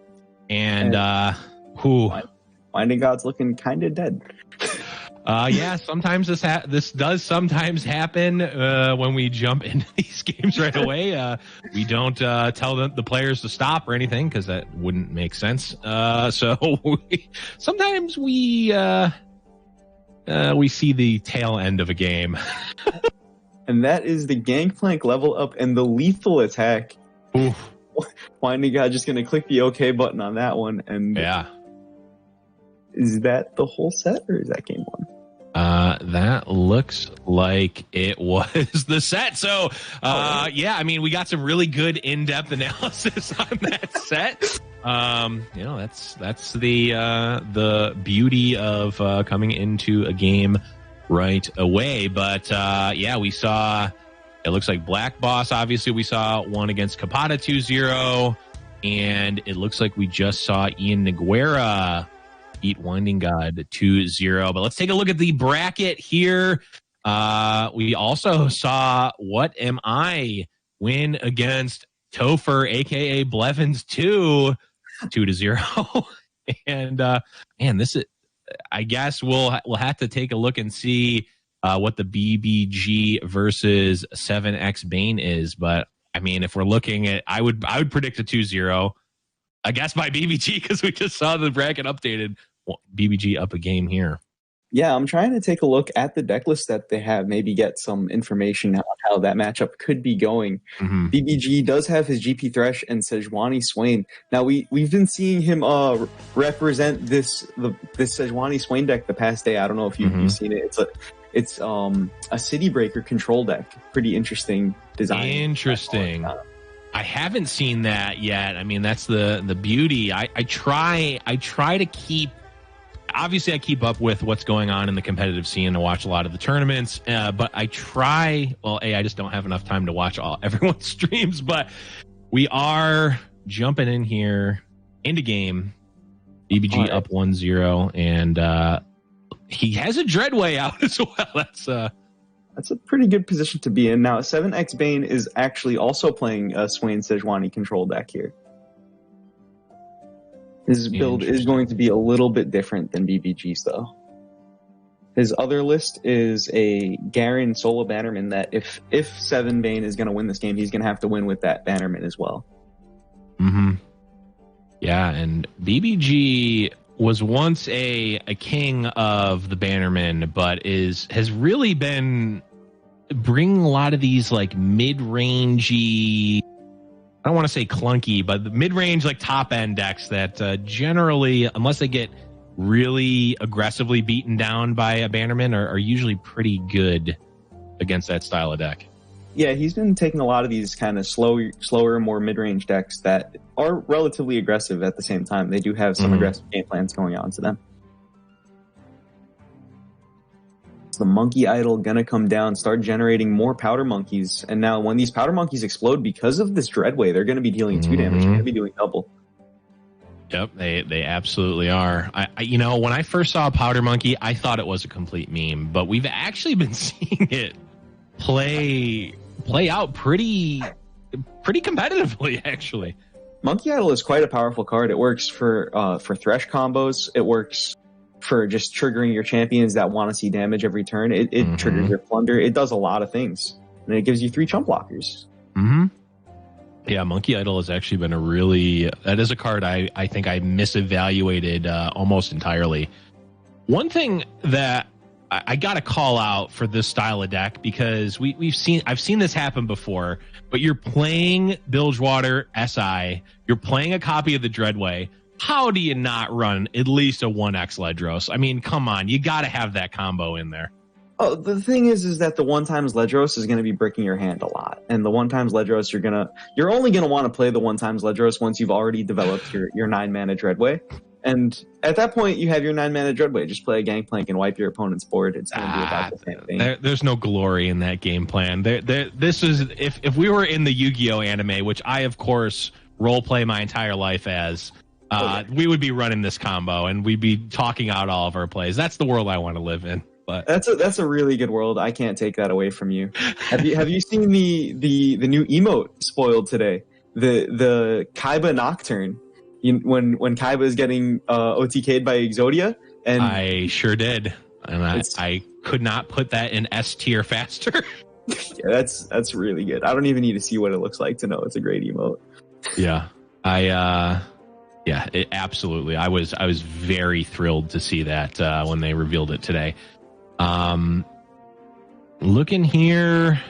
And Winding God's looking kind of dead. Yeah, sometimes this does sometimes happen when we jump into these games right away. We don't tell the players to stop or anything because that wouldn't make sense. So sometimes we see the tail end of a game. And that is the Gangplank level up and the lethal attack. Oof. Winding God just going to click the OK button on that one. And yeah. Is that the whole set or is that game one? That looks like it was the set. So, yeah, I mean, we got some really good in-depth analysis on that set. You know, that's the beauty of coming into a game right away. But yeah, we saw. It looks like BlackBoss. Obviously, we saw one against Capata 2-0, and it looks like we just saw Ian Nogueira beat Winding God 2-0. But let's take a look at the bracket here. We also saw What Am I win against Topher, aka Blevins 2-0. And man, this is. I guess we'll have to take a look and see what the BBG versus 7X Bane is. But I mean, if we're looking at, I would predict a 2-0. I guess by BBG because we just saw the bracket updated. BBG up a game here. Yeah, I'm trying to take a look at the deck list that they have, maybe get some information on how that matchup could be going. Mm-hmm. BBG does have his GP Thresh and Sejuani Swain. Now we've been seeing him represent this Sejuani Swain deck the past day. I don't know if you've seen it. It's a City Breaker control deck. Pretty interesting design. Interesting. I haven't seen that yet. I mean, that's the beauty. I try to keep. Obviously, I keep up with what's going on in the competitive scene and watch a lot of the tournaments. But I try. Well, I just don't have enough time to watch everyone's streams. But we are jumping in here into game. BBG up 1-0, and he has a Dreadway out as well. That's a pretty good position to be in. Now, 7X Bane is actually also playing a Swain Sejuani control deck here. His build is going to be a little bit different than BBG's, though. His other list is a Garen solo Bannerman that if 7 Bane is going to win this game, he's going to have to win with that Bannerman as well. Mm-hmm. Yeah, and BBG was once a king of the Bannerman, but has really been bringing a lot of these like mid-rangey, I don't want to say clunky, but the mid-range like top-end decks that generally, unless they get really aggressively beaten down by a Bannerman, are usually pretty good against that style of deck. Yeah, he's been taking a lot of these kind of slower, more mid-range decks that are relatively aggressive at the same time. They do have some aggressive game plans going on to them. Is the Monkey Idol gonna come down, start generating more Powder Monkeys? And now when these Powder Monkeys explode because of this Dreadway, they're gonna be dealing 2 damage. They're gonna be doing double. Yep, they absolutely are. I you know, when I first saw Powder Monkey, I thought it was a complete meme, but we've actually been seeing it play out pretty competitively, actually. Monkey Idol is quite a powerful card. It works for Thresh combos. It works for just triggering your champions that want to see damage every turn. It triggers your Plunder. It does a lot of things. And it gives you 3 chump blockers. Mm-hmm. Yeah, Monkey Idol has actually been that is a card I think I misevaluated almost entirely. One thing that I got to call out for this style of deck, because I've seen this happen before, but you're playing Bilgewater SI, you're playing a copy of the Dreadway. How do you not run at least a 1X Ledros? I mean, come on, you got to have that combo in there. Oh, the thing is that the 1x Ledros is going to be breaking your hand a lot, and the 1x Ledros you're only going to want to play the 1x Ledros once you've already developed your 9-mana Dreadway. And at that point, you have your 9-mana Dreadway. Just play a Gangplank and wipe your opponent's board. It's going to be about the same thing. There's no glory in that game plan. This is if we were in the Yu-Gi-Oh anime, which I of course role play my entire life as. we would be running this combo and we'd be talking out all of our plays. That's the world I want to live in. But that's a really good world. I can't take that away from you. Have you seen the new emote spoiled today? The Kaiba Nocturne. When Kaiba is getting OTK'd by Exodia, and I sure did, and I could not put that in S tier faster. Yeah, that's really good. I don't even need to see what it looks like to know it's a great emote. Yeah, absolutely. I was very thrilled to see that when they revealed it today. Looking here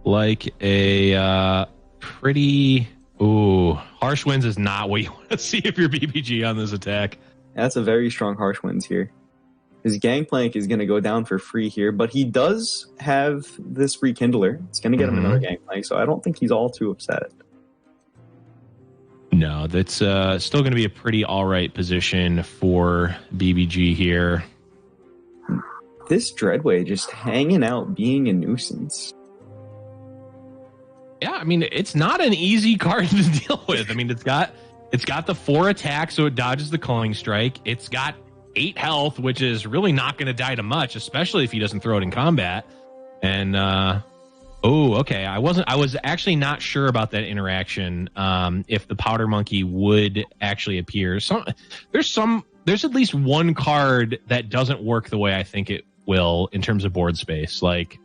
like a pretty harsh winds is not what you want to see if you're BBG on this attack. That's a very strong harsh winds here. His Gangplank is going to go down for free here, but he does have this Rekindler. It's going to get him another Gangplank, so I don't think he's all too upset. No, that's still going to be a pretty all right position for BBG here. This Dreadway just hanging out, being a nuisance. Yeah, I mean, it's not an easy card to deal with. I mean, it's got the 4 attack, so it dodges the Culling Strike. It's got 8 health, which is really not going to die to much, especially if he doesn't throw it in combat. And okay, I was actually not sure about that interaction. If the Powder Monkey would actually appear. There's at least one card that doesn't work the way I think it will in terms of board space. Like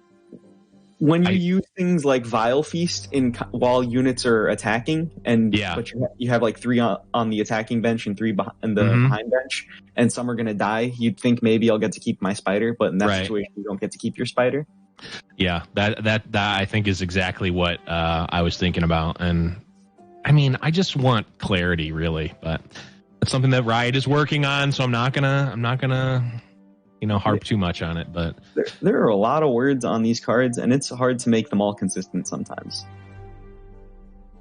when you use things like Vile Feast while units are attacking, but you have like 3 on the attacking bench and 3 behind the behind bench, and some are going to die. You'd think maybe I'll get to keep my spider, but in that situation, you don't get to keep your spider. Yeah, that I think is exactly what I was thinking about, and I mean, I just want clarity, really, but it's something that Riot is working on, so I'm not gonna harp too much on it. But there are a lot of words on these cards, and it's hard to make them all consistent sometimes.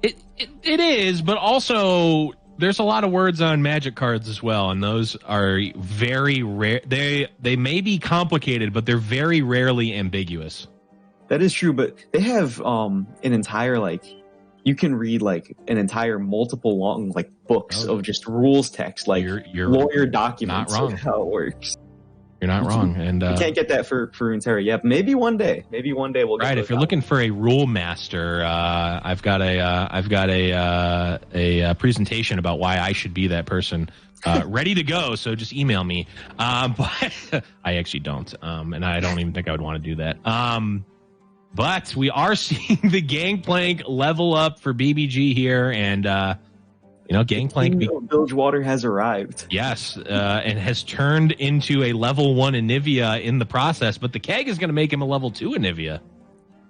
It is, but also there's a lot of words on Magic cards as well, and those are very rare. They may be complicated, but they're very rarely ambiguous. That is true, but they have an entire you can read an entire multiple long books of just rules text, you're lawyer documents. Not wrong. Of how it works. You're not wrong, and you can't get that for Runeterra. Yeah, maybe one day we'll get right. If you're looking for a rule master, I've got a presentation about why I should be that person, ready to go. So just email me. But I actually don't, and I don't even think I would want to do that. But we are seeing the Gangplank level up for BBG here, and Gangplank Bilgewater has arrived. Yes, and has turned into a level 1 Anivia in the process, but the Keg is going to make him a level 2 Anivia.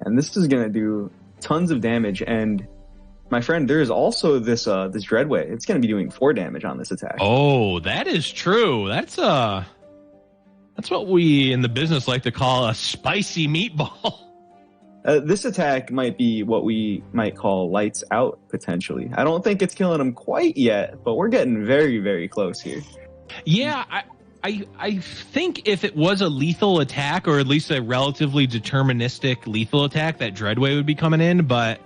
And this is going to do tons of damage. And my friend, there is also this Dreadway. It's going to be doing 4 damage on this attack. Oh, that is true. That's what we in the business like to call a spicy meatball. This attack might be what we might call lights out, potentially. I don't think it's killing him quite yet, but we're getting very, very close here. Yeah, I think if it was a lethal attack, or at least a relatively deterministic lethal attack, that Dreadway would be coming in, but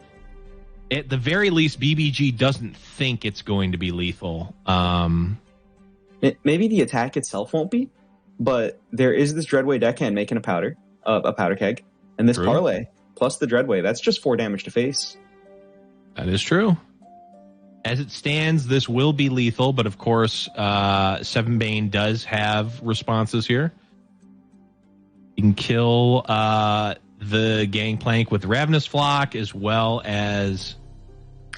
at the very least, BBG doesn't think it's going to be lethal. Maybe the attack itself won't be, but there is this Dreadway deckhand making a powder keg, and this parlay plus the Dreadway, that's just 4 damage to face. That is true. As it stands, this will be lethal, but of course, 7bane does have responses here. You can kill the Gangplank with Ravenous Flock, as well as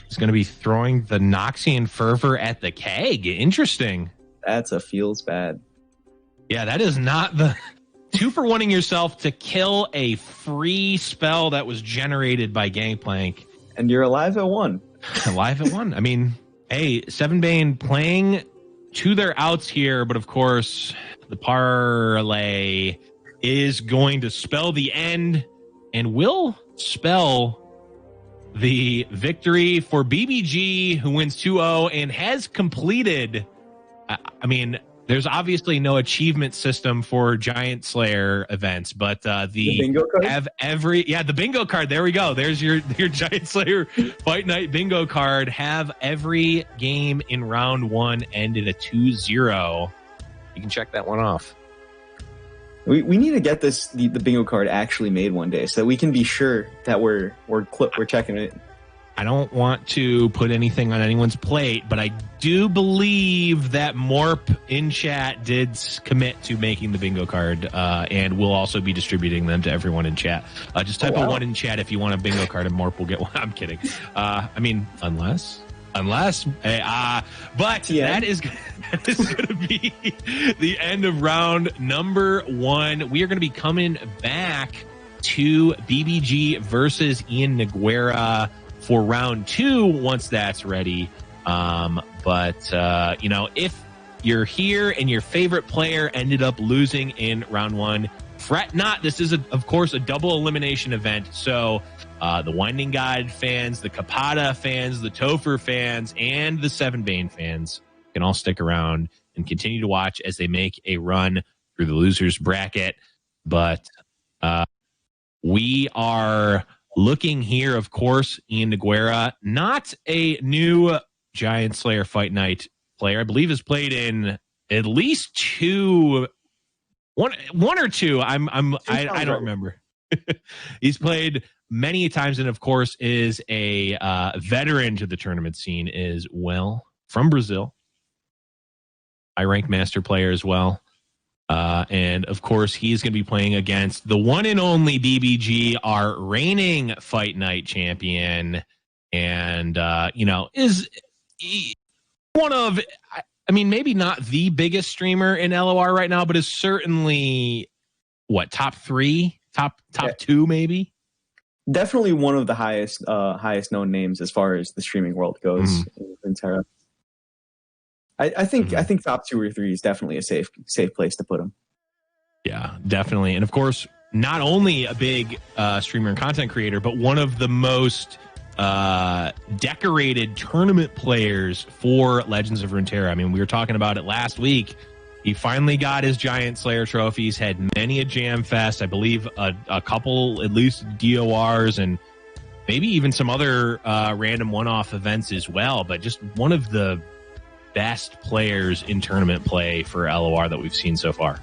he's going to be throwing the Noxian Fervor at the Keg. Interesting. That's a feels bad. Yeah, that is not the... 2 for 1ing yourself to kill a free spell that was generated by Gangplank. And you're alive at 1. Alive at 1. I mean, hey, 7bane playing to their outs here, but of course, the parlay is going to spell the end and will spell the victory for BBG, who wins 2-0 and has completed. I mean, There's obviously no achievement system for Giant Slayer events, but the bingo card? Have the bingo card. There we go. There's your Giant Slayer Fight Night bingo card. Have every game in round 1 end in a 2-0. You can check that one off. We need to get the bingo card actually made one day so that we can be sure that we're checking it. I don't want to put anything on anyone's plate, but I do believe that Morp in chat did commit to making the bingo card, and we'll also be distributing them to everyone in chat. Just type a 1 in chat if you want a bingo card, and Morp will get one. I'm kidding. I mean, unless, but that is going to be the end of round number 1. We are going to be coming back to BBG versus iannogueira for round 2 once that's ready. If you're here and your favorite player ended up losing in round 1, fret not. This is, of course, a double elimination event. So the Winding God fans, the Capada fans, the Topher fans, and the Sevenbane fans can all stick around and continue to watch as they make a run through the losers bracket. But we are looking here, of course, iannogueira, not a new Giant Slayer Fight Night player. I believe has played in at least one or two. I don't remember. He's played many times, and of course is a veteran to the tournament scene as well, from Brazil. High ranked master player as well. And of course, he's going to be playing against the one and only BBG, our reigning Fight Night champion, and is one of, I mean, maybe not the biggest streamer in LOR right now, but is certainly top 3, top 2, maybe. Definitely one of the highest known names as far as the streaming world goes in Runeterra. I think top 2 or 3 is definitely a safe place to put him. Yeah, definitely. And of course, not only a big streamer and content creator, but one of the most decorated tournament players for Legends of Runeterra. I mean, we were talking about it last week. He finally got his Giant Slayer trophies, had many a Jam Fest, I believe a couple, at least DORs, and maybe even some other random one-off events as well. But just one of the best players in tournament play for LOR that we've seen so far.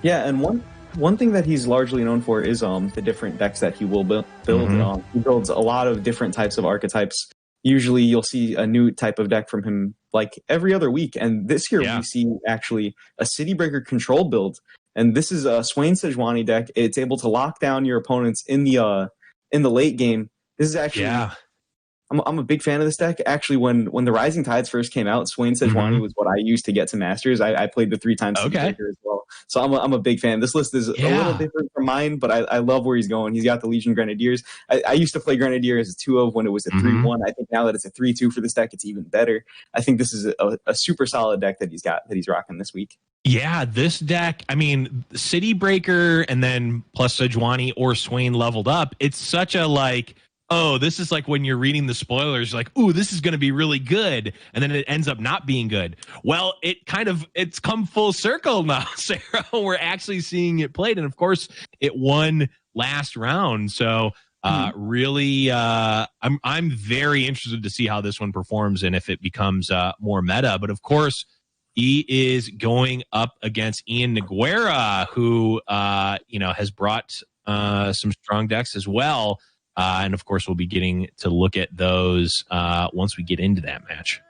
Yeah, and one thing that he's largely known for is the different decks that he will build. He builds a lot of different types of archetypes. Usually you'll see a new type of deck from him like every other week, and this year we see actually a City Breaker control build, and this is a Swain Sejuani deck. It's able to lock down your opponents in the late game. This is actually I'm a big fan of this deck. Actually, when the Rising Tides first came out, Swain Sejuani was what I used to get to Masters. I played the 3 times as well. So I'm a big fan. This list is a little different from mine, but I love where he's going. He's got the Legion Grenadiers. I used to play Grenadier as a 2-of when it was a 3-1. I think now that it's a 3-2 for this deck, it's even better. I think this is a super solid deck that he's rocking this week. Yeah, this deck, I mean, City Breaker and then plus Sejuani or Swain leveled up. It's such a oh, this is like when you're reading the spoilers, like, ooh, this is going to be really good. And then it ends up not being good. Well, it's come full circle now, Sarah. We're actually seeing it played. And of course, it won last round. So really, I'm very interested to see how this one performs and if it becomes more meta. But of course, he is going up against iannogueira, who, has brought some strong decks as well. And of course, we'll be getting to look at those once we get into that match.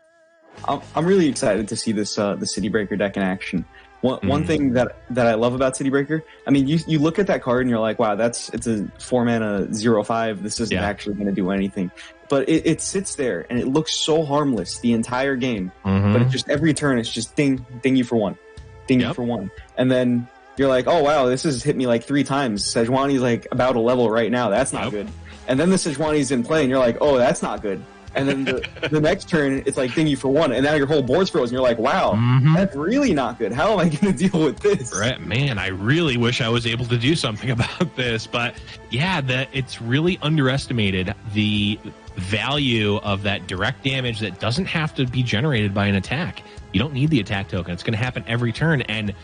I'm really excited to see this the City Breaker deck in action. One thing that I love about City Breaker, I mean, you look at that card and you're like, wow, it's a 4-mana 0/5. This isn't actually going to do anything. But it sits there and it looks so harmless the entire game. But it just every turn it's just ding you for 1, ding you for 1, and then you're like, oh wow, this has hit me like 3 times. Sejuani's like about a level right now. That's not good. And then the Sejuani's in play, and you're like, oh, that's not good. And then the next turn, it's like ding you for 1, and now your whole board's frozen. You're like, wow, that's really not good. How am I going to deal with this? Right, man, I really wish I was able to do something about this. But yeah, it's really underestimated the value of that direct damage that doesn't have to be generated by an attack. You don't need the attack token. It's going to happen every turn, and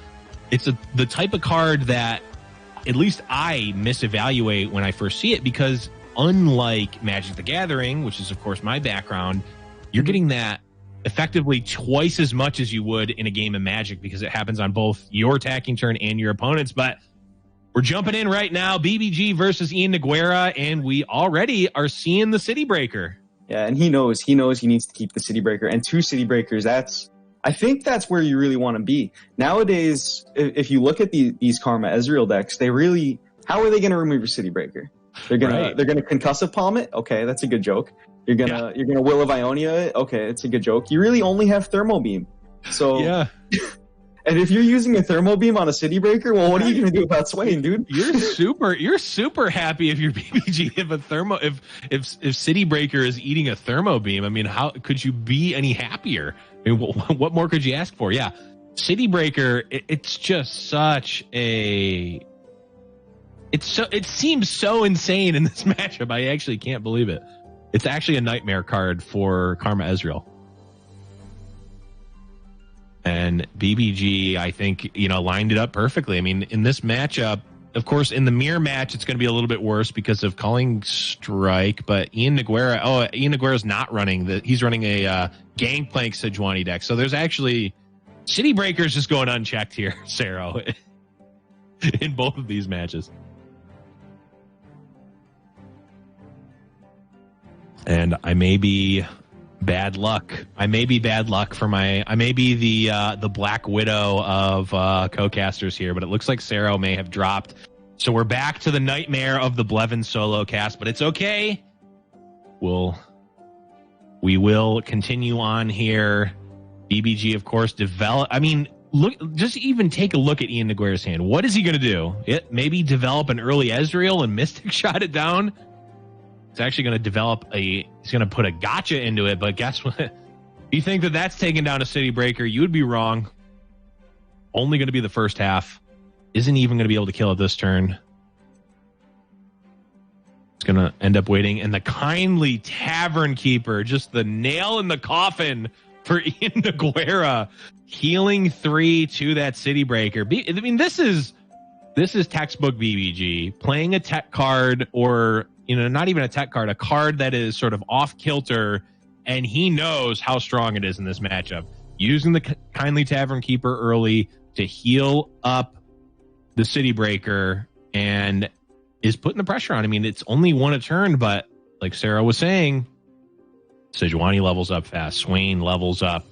it's the type of card that at least I misevaluate when I first see it, because unlike Magic the Gathering, which is of course my background, you're getting that effectively twice as much as you would in a game of Magic, because it happens on both your attacking turn and your opponent's. But we're jumping in right now, BBG versus Ian Nogueira, and we already are seeing the City Breaker. Yeah, and he knows he needs to keep the City Breaker, and 2 City Breakers, I think that's where you really want to be. Nowadays, if you look at these Karma Ezreal decks, how are they going to remove your City Breaker? They're gonna concussive palm it. Okay, that's a good joke. You're gonna Will of Ionia it. Okay, it's a good joke. You really only have Thermo Beam. So yeah. And if you're using a Thermo Beam on a City Breaker, well, what are you gonna do about Swain, dude? You're super happy if your BBG if City Breaker is eating a Thermo Beam. I mean, how could you be any happier? I mean, what more could you ask for? Yeah, City Breaker. It's just such a. It seems so insane in this matchup. I actually can't believe it. It's actually a nightmare card for Karma Ezreal. And BBG, I think, lined it up perfectly. I mean, in this matchup, of course, in the mirror match, it's going to be a little bit worse because of Calling Strike. But Ian Nogueira's not running he's running a Gangplank Sejuani deck. So there's actually City Breakers just going unchecked here, Saro, in both of these matches. And I may be bad luck. I may be the Black Widow of co-casters here, but it looks like Saro may have dropped. So we're back to the nightmare of the Blevins solo cast, but it's okay. We will continue on here. BBG, of course, just even take a look at Ian Nogueira's hand. What is he going to do? Maybe develop an early Ezreal and Mystic Shot it down? It's actually going to he's going to put a gotcha into it, but guess what? If you think that that's taking down a City Breaker, you would be wrong. Only going to be the first half. Isn't even going to be able to kill it this turn. It's going to end up waiting. And the Kindly Tavern Keeper, just the nail in the coffin for Ian Nogueira. Healing 3 to that City Breaker. I mean, this is textbook BBG. Playing a tech card, or not even a tech card, a card that is sort of off kilter, and he knows how strong it is in this matchup. Using the Kindly Tavern Keeper early to heal up the City Breaker, and is putting the pressure on. I mean, it's only 1 a turn, but like Sarah was saying, Sejuani levels up fast. Swain levels up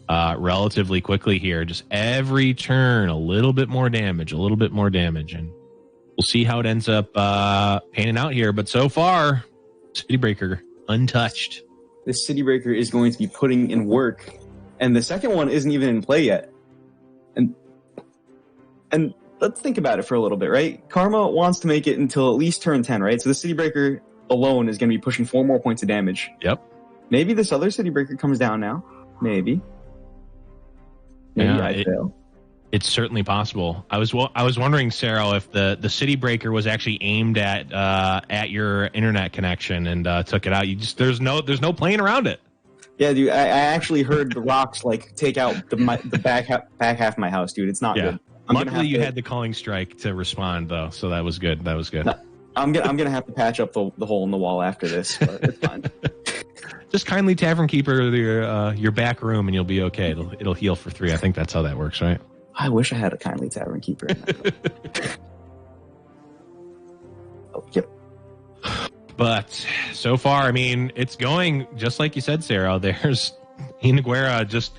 relatively quickly here. Just every turn, a little bit more damage, and we'll see how it ends up panning out here. But so far, City Breaker untouched. This City Breaker is going to be putting in work, and the second one isn't even in play yet. And let's think about it for a little bit, right? Karma wants to make it until at least turn 10, right? So the City Breaker alone is going to be pushing 4 more points of damage. Yep. Maybe this other City Breaker comes down now. Maybe I fail. It's certainly possible. I was wondering, Sarah, if the City Breaker was actually aimed at your internet connection and took it out. There's no playing around it. Yeah, dude. I actually heard the rocks take out the back half of my house, dude. It's not good. Luckily, you had the Calling Strike to respond, though, so that was good. No, I'm gonna have to patch up the hole in the wall after this, but it's fine. Just Kindly Tavern Keeper your back room, and you'll be okay. It'll heal for 3. I think that's how that works, right? I wish I had a Kindly Tavern Keeper. Oh, yep. But so far, I mean, it's going just like you said, Sarah. There's Ian Nogueira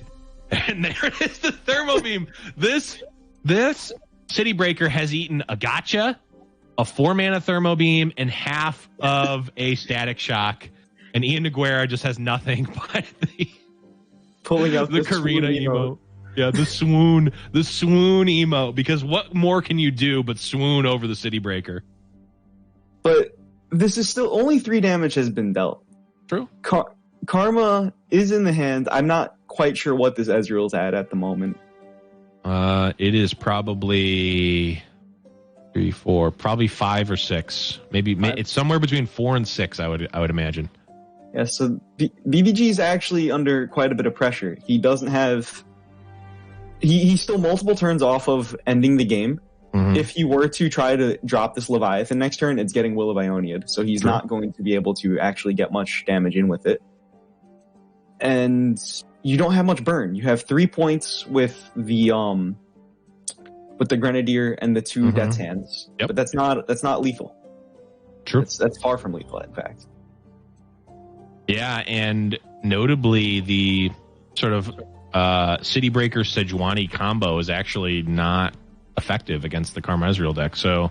and there it is, the Thermo Beam. This City Breaker has eaten a gotcha, a 4-mana Thermo Beam, and half of a Static Shock. And Ian Nogueira just has nothing but pulling out the Karina emote. Yeah, the swoon emote. Because what more can you do but swoon over the City Breaker? But this is still only 3 damage has been dealt. True. Karma is in the hand. I'm not quite sure what this Ezreal's at the moment. It is probably 3, 4, probably 5 or 6. Maybe 5. It's somewhere between 4 and 6. I would imagine. Yeah, so BBG is actually under quite a bit of pressure. He doesn't have... He's still multiple turns off of ending the game. Mhm. If he were to try to drop this Leviathan next turn, it's getting Will of Ioniad, so he's Sure. not going to be able to actually get much damage in with it. And you don't have much burn. You have 3 points with the Grenadier and the 2 Mhm. Death's Hands. Yep. But that's not lethal. True. That's far from lethal, in fact. Yeah, and notably, the sort of City Breaker Sejuani combo is actually not effective against the Karma Ezreal deck. So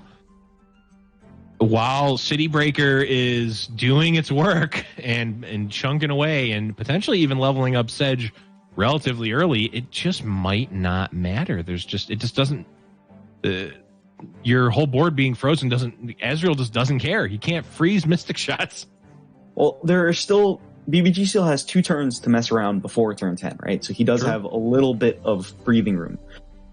while City Breaker is doing its work and chunking away and potentially even leveling up Sedge relatively early, it just might not matter. It just doesn't. Your whole board being frozen doesn't. Ezreal just doesn't care. He can't freeze Mystic Shots. Well, BBG still has 2 turns to mess around before turn 10, right? So he does Sure. have a little bit of breathing room.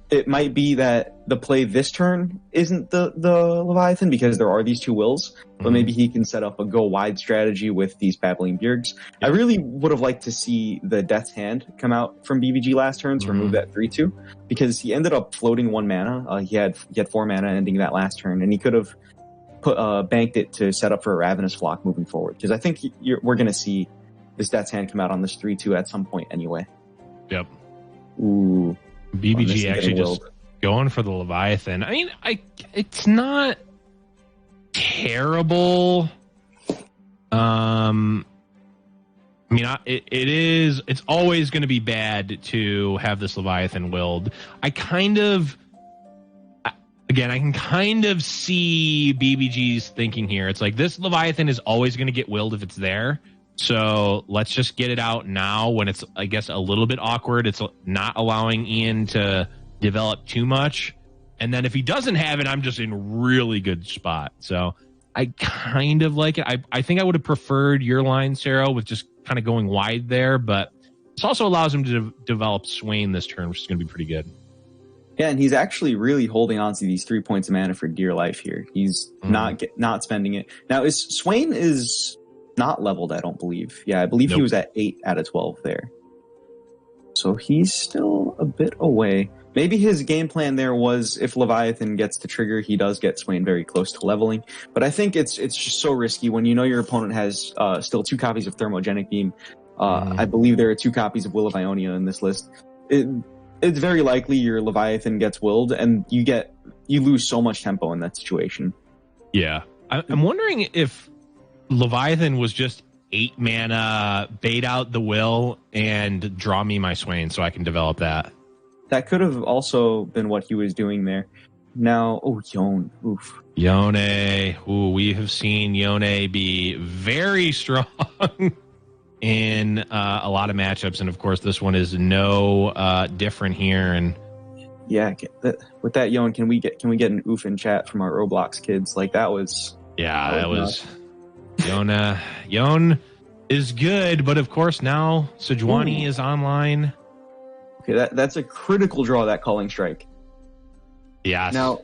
It might be that the play this turn isn't the Leviathan because there are these 2 wills, but Mhm. maybe he can set up a go wide strategy with these Babbling Bjergs. I really would have liked to see the Death's Hand come out from BBG last turn to remove that 3/2 because he ended up floating 1 mana. He had 4 mana ending that last turn, and he could have banked it to set up for a Ravenous Flock moving forward because I think we're going to see this Death's Hand come out on this 3/2 at some point anyway. Yep. Ooh. BBG actually just willed. going for the Leviathan. I mean, it's not terrible. It's always going to be bad to have this Leviathan willed. I can kind of see BBG's thinking here. It's like this Leviathan is always going to get willed if it's there. So let's just get it out now when it's, I guess, a little bit awkward. It's not allowing Ian to develop too much. And then if he doesn't have it, I'm just in a really good spot. So I kind of like it. I think I would have preferred your line, Sarah, with just kind of going wide there. But this also allows him to develop Swain this turn, which is going to be pretty good. Yeah, and he's actually really holding on to these 3 points of mana for dear life here. He's not spending it. Now, Swain is not leveled, I don't believe. Yeah, I believe Nope. he was at 8 out of 12 there. So he's still a bit away. Maybe his game plan there was if Leviathan gets to trigger, he does get Swain very close to leveling. But I think it's just so risky when you know your opponent has still 2 copies of Thermogenic Beam. I believe there are 2 copies of Will of Ionia in this list. It's very likely your Leviathan gets willed, and you lose so much tempo in that situation. Yeah. I'm wondering if Leviathan was just 8 mana, bait out the will, and draw me my Swain so I can develop that. That could have also been what he was doing there. Now, Yone. Oof. Yone. Ooh, we have seen Yone be very strong in a lot of matchups, and of course this one is no different here. And yeah, with that Yone, can we get an oof in chat from our Roblox kids? Like that was Yone. Yone is good, but of course now Sejuani is online. Okay, that's a critical draw, that Calling Strike. Yes. Now,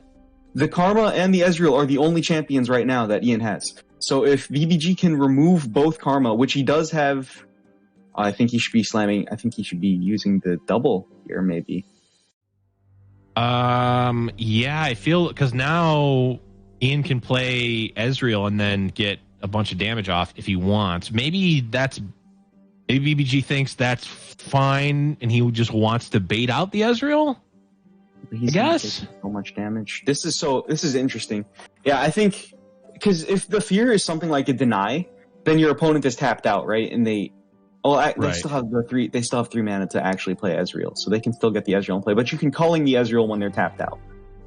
the Karma and the Ezreal are the only champions right now that Ian has. So if BBG can remove both Karma, which he does have, I think he should be slamming. I think he should be using the double here, maybe. Yeah, I feel because now Ian can play Ezreal and then get a bunch of damage off if he wants. Maybe BBG thinks that's fine and he just wants to bait out the Ezreal. He's I guess taking so much damage. This is interesting. Yeah, I think because if the fear is something like a deny, then your opponent is tapped out, right? And they still have They still have 3 mana to actually play Ezreal, so they can still get the Ezreal in play. But you can calling the Ezreal when they're tapped out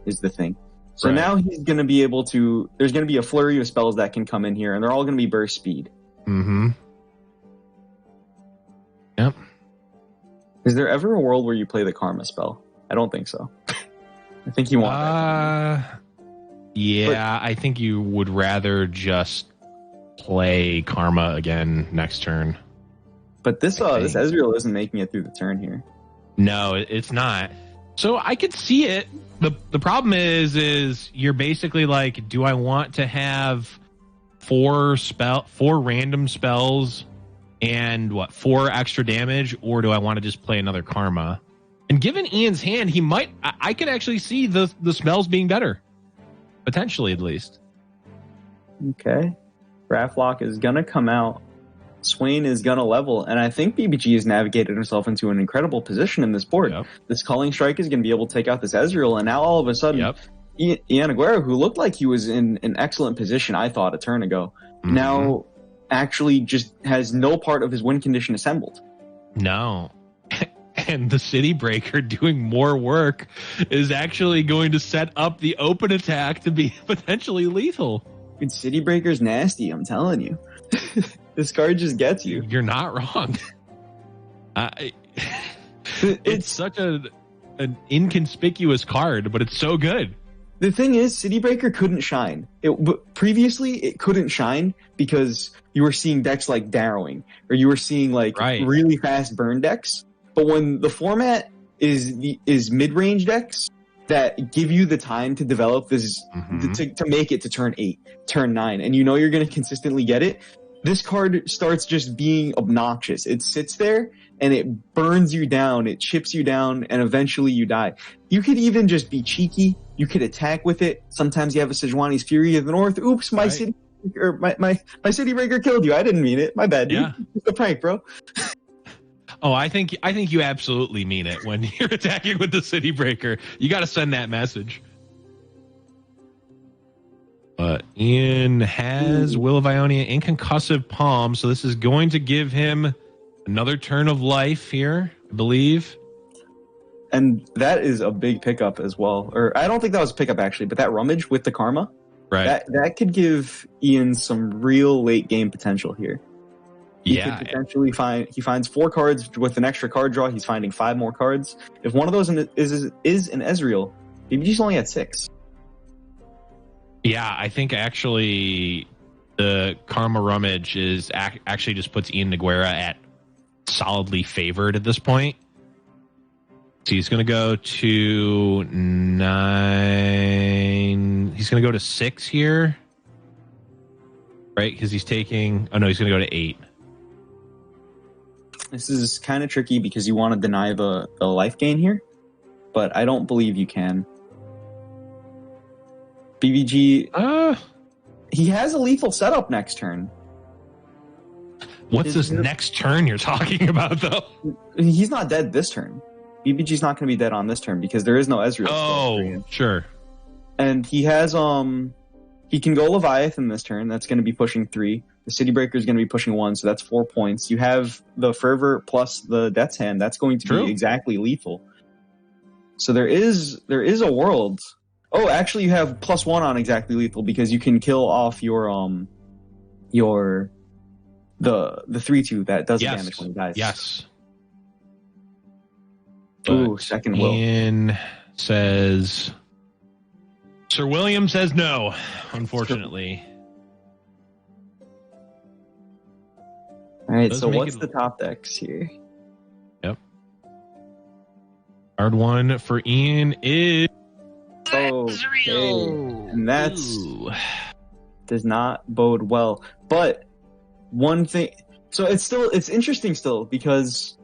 is the thing. So now he's going to be able to. There's going to be a flurry of spells that can come in here, and they're all going to be burst speed. Mm-hmm. Yep. Is there ever a world where you play the Karma spell? I don't think so. I think you want that. Yeah, I think you would rather just play Karma again next turn. But this Ezreal isn't making it through the turn here. No, it's not. So I could see it. The problem is you're basically like, do I want to have 4 random spells and 4 extra damage, or do I want to just play another Karma? And given Ian's hand, he might. I could actually see the smells being better, potentially at least. Okay, Rafflock is gonna come out. Swain is gonna level, and I think BBG has navigated himself into an incredible position in this board. Yep. This Culling Strike is gonna be able to take out this Ezreal, and now all of a sudden, iannogueira, who looked like he was in an excellent position, I thought a turn ago, now actually just has no part of his win condition assembled. No. And the City Breaker doing more work is actually going to set up the open attack to be potentially lethal. Dude, City Breaker's nasty, I'm telling you. This card just gets you. You're not wrong. It's such an inconspicuous card, but it's so good. The thing is, City Breaker couldn't shine. Previously, it couldn't shine because you were seeing decks like Darrowing, or you were seeing really fast burn decks. But when the format is mid-range decks that give you the time to develop this, to make it to turn 8, turn 9, and you know you're going to consistently get it, this card starts just being obnoxious. It sits there and it burns you down, it chips you down, and eventually you die. You could even just be cheeky. You could attack with it. Sometimes you have a Sejuani's Fury of the North. Oops, my City Breaker killed you. I didn't mean it. My bad, dude. Yeah. It's a prank, bro. Oh, I think you absolutely mean it when you're attacking with the City Breaker. You got to send that message. But Ian has Will of Ionia and Concussive Palm, so this is going to give him another turn of life here, I believe. And that is a big pickup as well. Or I don't think that was a pickup actually, but that Rummage with the Karma, right? That could give Ian some real late game potential here. He could potentially he finds 4 cards with an extra card draw. He's finding 5 more cards. If one of those is an Ezreal, BBG's only at 6. Yeah, I think actually the Karma Rummage is actually just puts iannogueira at solidly favored at this point. So he's going to go to 9. He's going to go to 6 here, right? Because he's taking. Oh no, he's going to go to 8. This is kind of tricky because you want to deny the life gain here, but I don't believe you can. BBG, he has a lethal setup next turn. What's this next turn you're talking about, though? He's not dead this turn. BBG's not going to be dead on this turn because there is no Ezreal. Oh, sure. And he has he can go Leviathan this turn. That's going to be pushing 3. The City Breaker is going to be pushing 1, so that's 4 points. You have the Fervor plus the Death's Hand. That's going to be exactly lethal. So there is a world. Oh, actually, you have +1 on exactly lethal because you can kill off your the 3/2 that does damage when he dies. Yes. Ooh, second will. Ian says. Sir William says no, unfortunately. All right, so what's the top decks here? Yep. Hard one for Ian is Ezreal. And that's does not bode well. But one thing, so it's interesting still because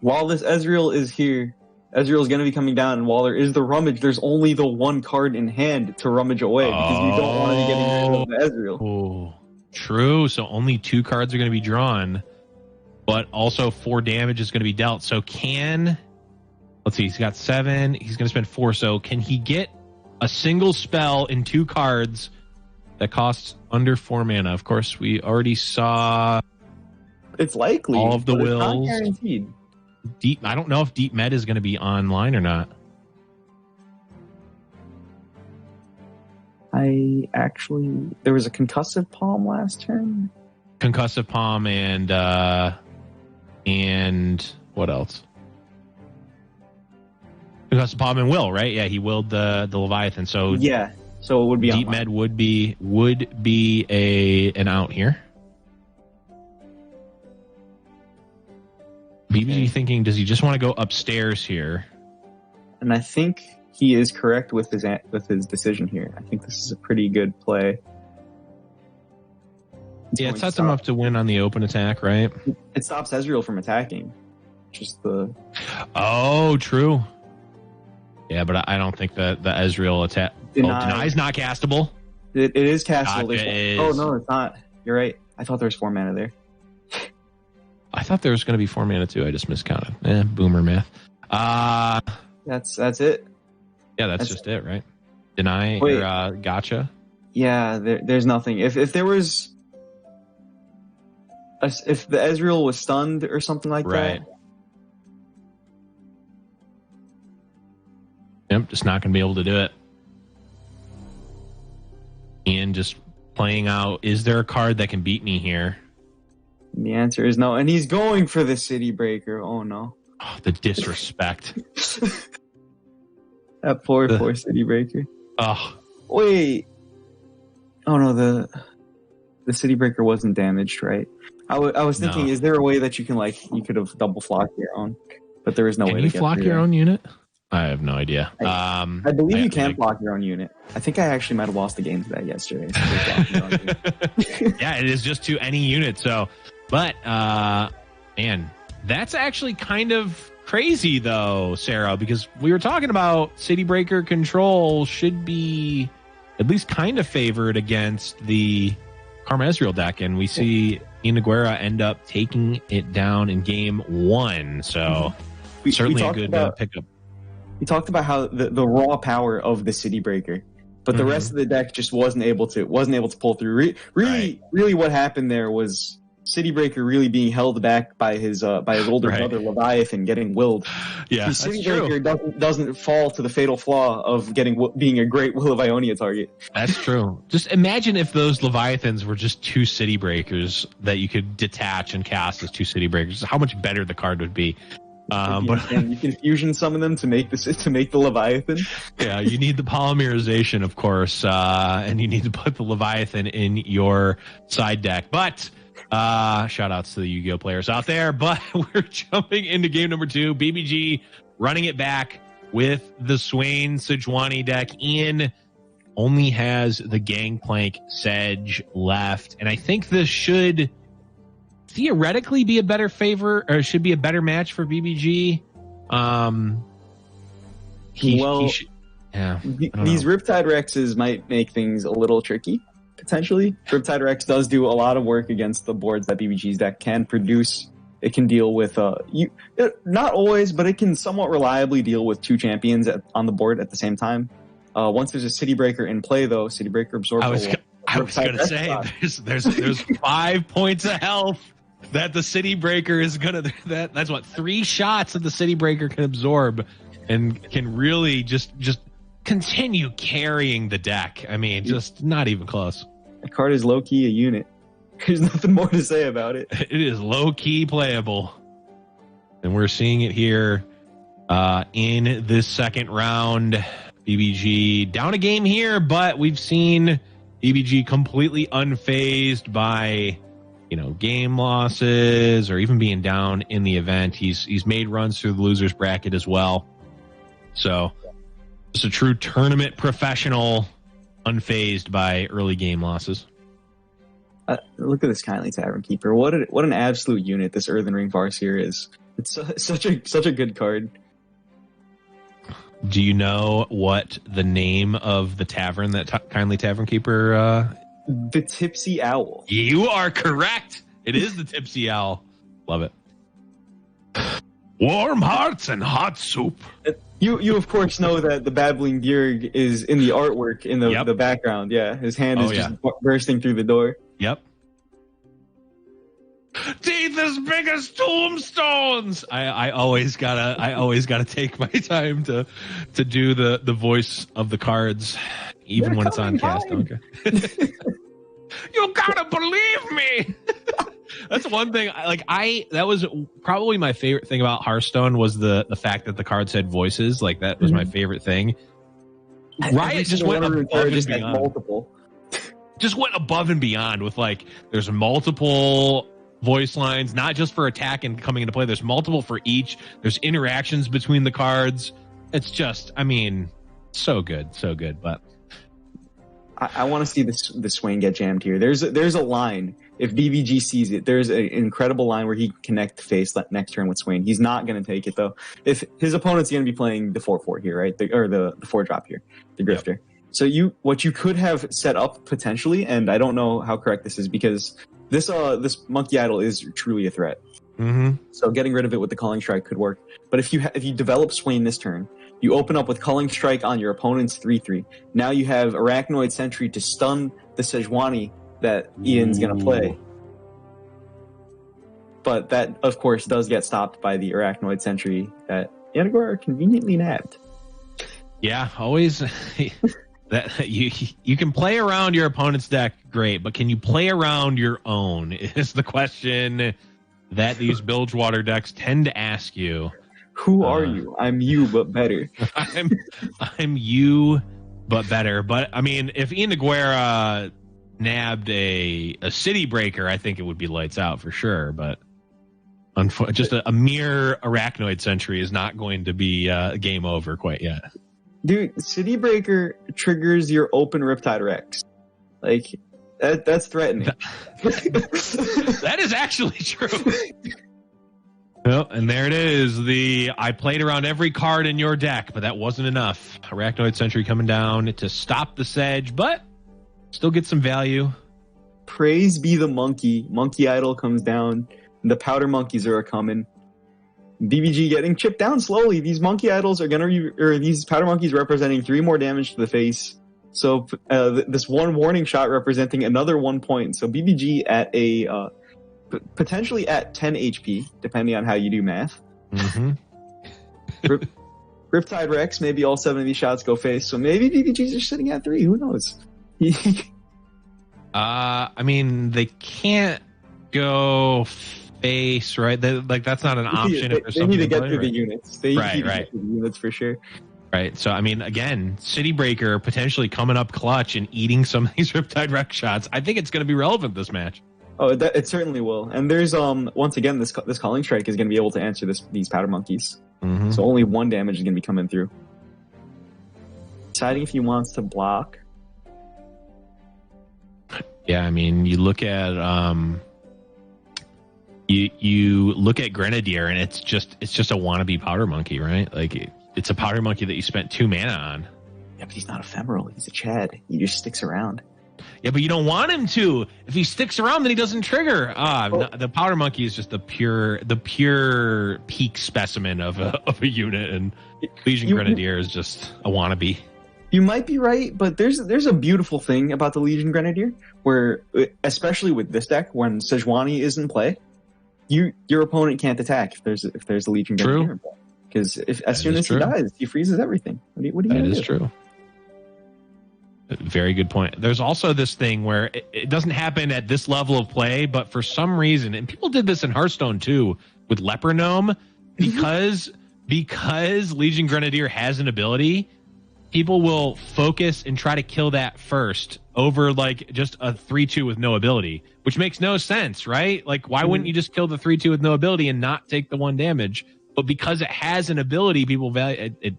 while this Ezreal is here, Ezreal is going to be coming down, and while there is the Rummage, there's only the 1 card in hand to rummage away because you don't want to be getting rid of the Ezreal. Oh, true. So only 2 cards are going to be drawn, but also 4 damage is going to be dealt. So let's see, he's got 7. He's going to spend 4. So can he get a single spell in 2 cards that costs under 4 mana? Of course, we already saw. It's likely all of the wills. Not guaranteed. I don't know if Deep Med is going to be online or not. There was a Concussive Palm last turn. Concussive Palm and what else? Concussive Palm and Will, right? Yeah, he willed the Leviathan. So yeah, so it would be Deep Med would be an out here. BBG thinking, does he just want to go upstairs here? And I think he is correct with his decision here. I think this is a pretty good play. Yeah, it sets him up to win on the open attack, right? It stops Ezreal from attacking. Just the... Oh, true. Yeah, but I don't think the Ezreal attack... Deny's not castable. It is castable. Is... Oh, no, it's not. You're right. I thought there was 4 mana there. I thought there was going to be 4 mana too. I just miscounted. Boomer math. That's it. Yeah, that's just it, right? Deny or gotcha. Yeah, there's nothing. If there was, if the Ezreal was stunned or something like that. Yep, just not going to be able to do it. And just playing out, is there a card that can beat me here? And the answer is no. And he's going for the City Breaker. Oh, no. Oh, the disrespect. That poor City Breaker. Oh. Wait. Oh, no, the City Breaker wasn't damaged, right? I was thinking, is there a way that you could have double flocked your own? But there is no way to Can you flock your own unit? I have no idea. I believe you can block your own unit. I think I actually might have lost the game to that yesterday. Yeah, it is just to any unit. So, but man, that's actually kind of crazy though, Sarah, because we were talking about City Breaker control should be at least kind of favored against the Karma Ezreal deck, and we see Ian Nogueira end up taking it down in game 1. So certainly a good pickup. We talked about how the raw power of the City Breaker, but the rest of the deck just wasn't able to pull through. Really, what happened there was City Breaker really being held back by his older brother Leviathan getting willed. Yeah, City Breaker doesn't fall to the fatal flaw of being a great Will of Ionia target. That's true. Just imagine if those Leviathans were just 2 City Breakers that you could detach and cast as 2 City Breakers. How much better the card would be. But you can fusion summon them to make the Leviathan. Yeah, you need the polymerization, of course, and you need to put the Leviathan in your side deck. But shout outs to the Yu-Gi-Oh players out there. But we're jumping into game number 2. BBG running it back with the Swain Sejuani deck. Ian only has the Gangplank Sedge left, and I think this should theoretically be a better favor, or should be a better match for BBG. These Riptide Rexes might make things a little tricky, potentially. Riptide Rex does do a lot of work against the boards that BBG's deck can produce. It can deal with, not always, but it can somewhat reliably deal with 2 champions on the board at the same time. Once there's a City Breaker in play, though, City Breaker absorbs. I was going to say, there's 5 points of health that the City Breaker is gonna. That's what 3 shots that the City Breaker can absorb, and can really just continue carrying the deck. I mean, just not even close. The card is low key a unit. There's nothing more to say about it. It is low key playable, and we're seeing it here in this second round. BBG down a game here, but we've seen BBG completely unfazed by game losses or even being down in the event. He's made runs through the losers bracket as well. So just a true tournament professional, unfazed by early game losses. Look at this Kindly Tavern Keeper. What an absolute unit this Earthen Ring Farseer is. It's such a good card. Do you know what the name of the tavern that Kindly Tavern Keeper The Tipsy Owl. You are correct. It is the Tipsy Owl. Love it. Warm hearts and hot soup. You of course know that the babbling Bjerg is in the artwork in the background. Yeah, his hand is just bursting through the door. Yep. Teeth as big as tombstones. I always gotta take my time to do the voice of the cards, even when it's on cast. Okay. You gotta believe me. That's one thing. That was probably my favorite thing about Hearthstone was the fact that the cards had voices. Like that was my favorite thing. Riot just went above and beyond. Multiple. Just went above and beyond with there's multiple voice lines, not just for attack and coming into play. There's multiple for each. There's interactions between the cards. It's just, so good. But I want to see the Swain get jammed here. There's a line. if BBG sees it, there's an incredible line where he can connect face next turn with Swain. He's not going to take it though. If his opponent's going to be playing the 4/4 here, right? Or the 4-drop here, the Grifter. Yep. So what you could have set up potentially, and I don't know how correct this is because this Monkey Idol is truly a threat. Mm-hmm. So getting rid of it with the Culling Strike could work. But if you develop Swain this turn, you open up with Culling Strike on your opponent's 3/3. Now you have Arachnoid Sentry to stun the Sejuani that Ian's going to play. But that, of course, does get stopped by the Arachnoid Sentry that iannogueira conveniently nabbed. Yeah, always. That you can play around your opponent's deck, great, but can you play around your own is the question that these Bilgewater decks tend to ask you. Who are you? I'm you, but better. I'm you, but better. But I mean, if iannogueira nabbed a City Breaker, I think it would be lights out for sure. But just a mere Arachnoid Sentry is not going to be game over quite yet. Dude, City Breaker triggers your open Riptide Rex. Like, that's threatening. That is actually true. Well, and there it is. I played around every card in your deck, but that wasn't enough. Arachnoid Sentry coming down to stop the Sedge, but still get some value. Praise be the monkey. Monkey Idol comes down. The Powder Monkeys are coming. BBG getting chipped down slowly. These Monkey Idols are these Powder Monkeys representing 3 more damage to the face. So this one warning shot representing another 1 point. So BBG at a potentially at 10 HP, depending on how you do math. Mm-hmm. Riptide Rex, maybe all 7 of these shots go face. So maybe BBG's just sitting at 3. Who knows? I mean, they can't go face, right? That's not an option. They need to get through the units. They right. Get through the units for sure. Right. So, I mean, again, City Breaker potentially coming up clutch and eating some of these Riptide Rex shots. I think it's going to be relevant this match. Oh, it certainly will. And there's once again this Culling Strike is going to be able to answer these Powder Monkeys. Mm-hmm. So only 1 damage is going to be coming through. Deciding if he wants to block. Yeah, I mean, you look at you look at Grenadier, and it's just a wannabe Powder Monkey, right? Like it's a Powder Monkey that you spent 2 mana on. Yeah, but he's not ephemeral. He's a Chad. He just sticks around. Yeah, but you don't want him to. If he sticks around, then he doesn't trigger. No, the Powder Monkey is just the pure peak specimen of a unit, and Legion Grenadier is just a wannabe. You might be right, but there's a beautiful thing about the Legion Grenadier, where especially with this deck, when Sejuani is in play, your opponent can't attack if there's a Legion Grenadier in play. Because as soon as he dies, he freezes everything. What do you That is true. Very good point. There's also this thing where it doesn't happen at this level of play, but for some reason, and people did this in Hearthstone too with Leper Gnome, because Legion Grenadier has an ability, people will focus and try to kill that first over like just a 3/2 with no ability, which makes no sense, right? Like, why wouldn't you just kill the 3/2 with no ability and not take the 1 damage? But because it has an ability, people value it.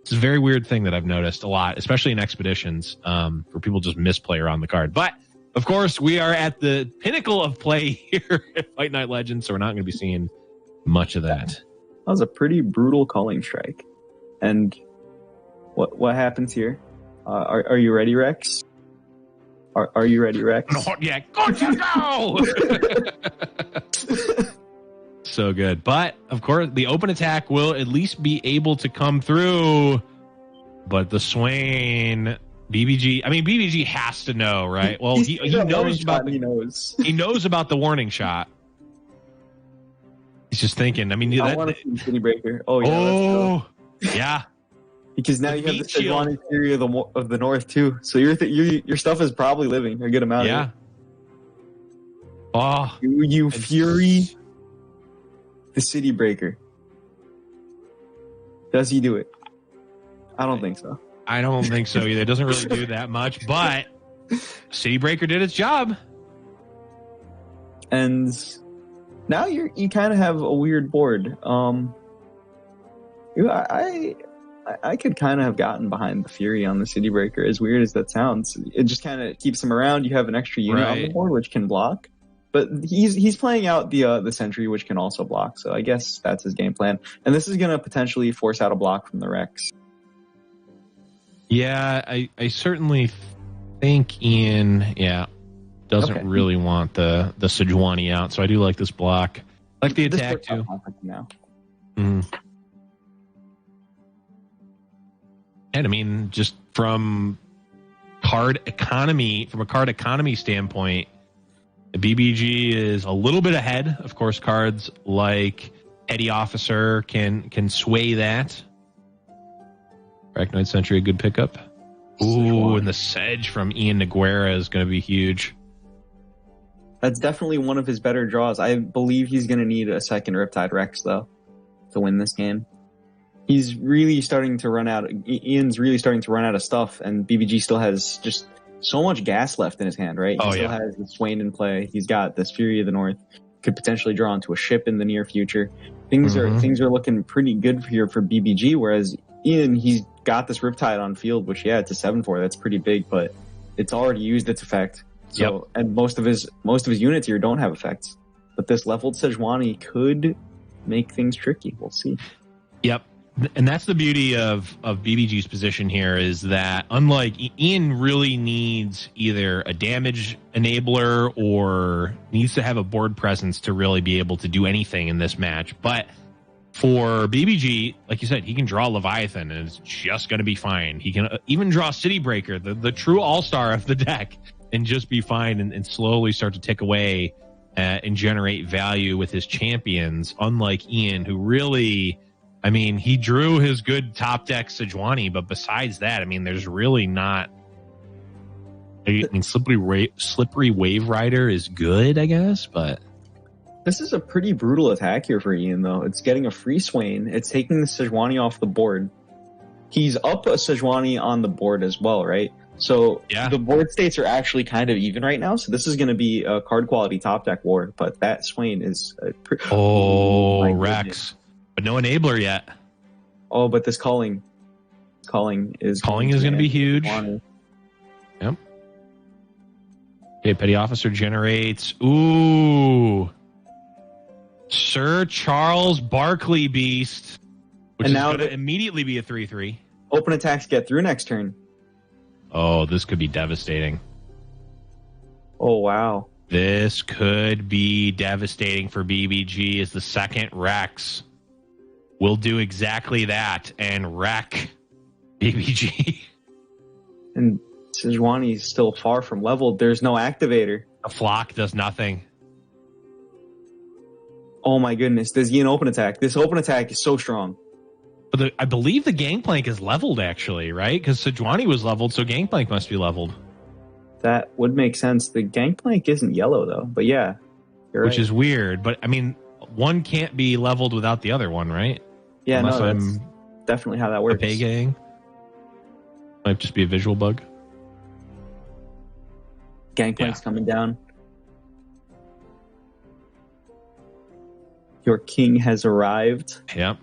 It's a very weird thing that I've noticed a lot, especially in expeditions, where people just misplay around the card. But of course, we are at the pinnacle of play here at Fight Night Legends, so we're not going to be seeing much of that. That was a pretty brutal Culling Strike. And what happens here? Are you ready, Rex? Are you ready, Rex? No, yeah, go! So good. But of course, the open attack will at least be able to come through. But the Swain, BBG has to know, right? Well, he knows about he knows. He knows about the warning shot. He's just thinking. I mean, I want to see City Breaker. Oh yeah. Yeah. Because now you have the Sejuani Fury of the North too. So your stuff is probably living a good amount. Yeah. Oh, you Fury. The City Breaker. Does he do it? I don't think so. I don't think so either. It doesn't really do that much, but City Breaker did its job. And now you kind of have a weird board. I could kind of have gotten behind the Fury on the City Breaker, as weird as that sounds. It just kind of keeps him around. You have an extra unit on the board which can block. But he's playing out the Sentry, which can also block. So I guess that's his game plan. And this is going to potentially force out a block from the Rex. Yeah, I certainly think Ian, doesn't really want the Sejuani out. So I do like this block. I like the attack too. Now. And I mean, just from a card economy standpoint, the BBG is a little bit ahead. Of course, cards like Petty Officer can sway that. Arachnoid Sentry, a good pickup. Ooh, and the Sedge from iannogueira is going to be huge. That's definitely one of his better draws. I believe he's going to need a second Riptide Rex, though, to win this game. He's really starting to run out. Ian's really starting to run out of stuff, and BBG still has just so much gas left in his hand, right? He still has the Swain in play. He's got this Fury of the North. Could potentially draw into a ship in the near future. Things are looking pretty good here for BBG, whereas Ian, he's got this Riptide on field, which it's a 7/4. That's pretty big, but it's already used its effect. So and most of his units here don't have effects. But this leveled Sejuani could make things tricky. We'll see. Yep. And that's the beauty of BBG's position here, is that unlike Ian really needs either a damage enabler or needs to have a board presence to really be able to do anything in this match. But for BBG, like you said, he can draw Leviathan and it's just going to be fine. He can even draw City Breaker, the true all-star of the deck, and just be fine and slowly start to tick away and generate value with his champions, unlike Ian, who really... I mean, he drew his good top deck Sejuani, but besides that, I mean, there's really not... I mean, Slippery Wave Rider is good, I guess, but... This is a pretty brutal attack here for Ian, though. It's getting a free Swain. It's taking the Sejuani off the board. He's up a Sejuani on the board as well, right? So the board states are actually kind of even right now. So this is going to be a card quality top deck war, but that Swain is... Rex. But no enabler yet. Oh, but this calling is going to be huge. Yep. Okay, Petty Officer generates. Ooh. Sir Charles Barkley Beast. Which is going to immediately be a 3/3. Open attacks get through next turn. Oh, this could be devastating. Oh, wow. This could be devastating for BBG as the second Rex will do exactly that and wreck BBG. And Sejuani is still far from leveled. There's no activator. A flock does nothing. Oh my goodness. Does Ian open attack? This open attack is so strong. But I believe the Gangplank is leveled, actually, right? Because Sejuani was leveled, so Gangplank must be leveled. That would make sense. The Gangplank isn't yellow, though. But yeah, which is weird. But, I mean, one can't be leveled without the other one, right? Yeah, unless that's definitely how that works. A pay gang. Might just be a visual bug. Gangplank's coming down. Your king has arrived. Yep.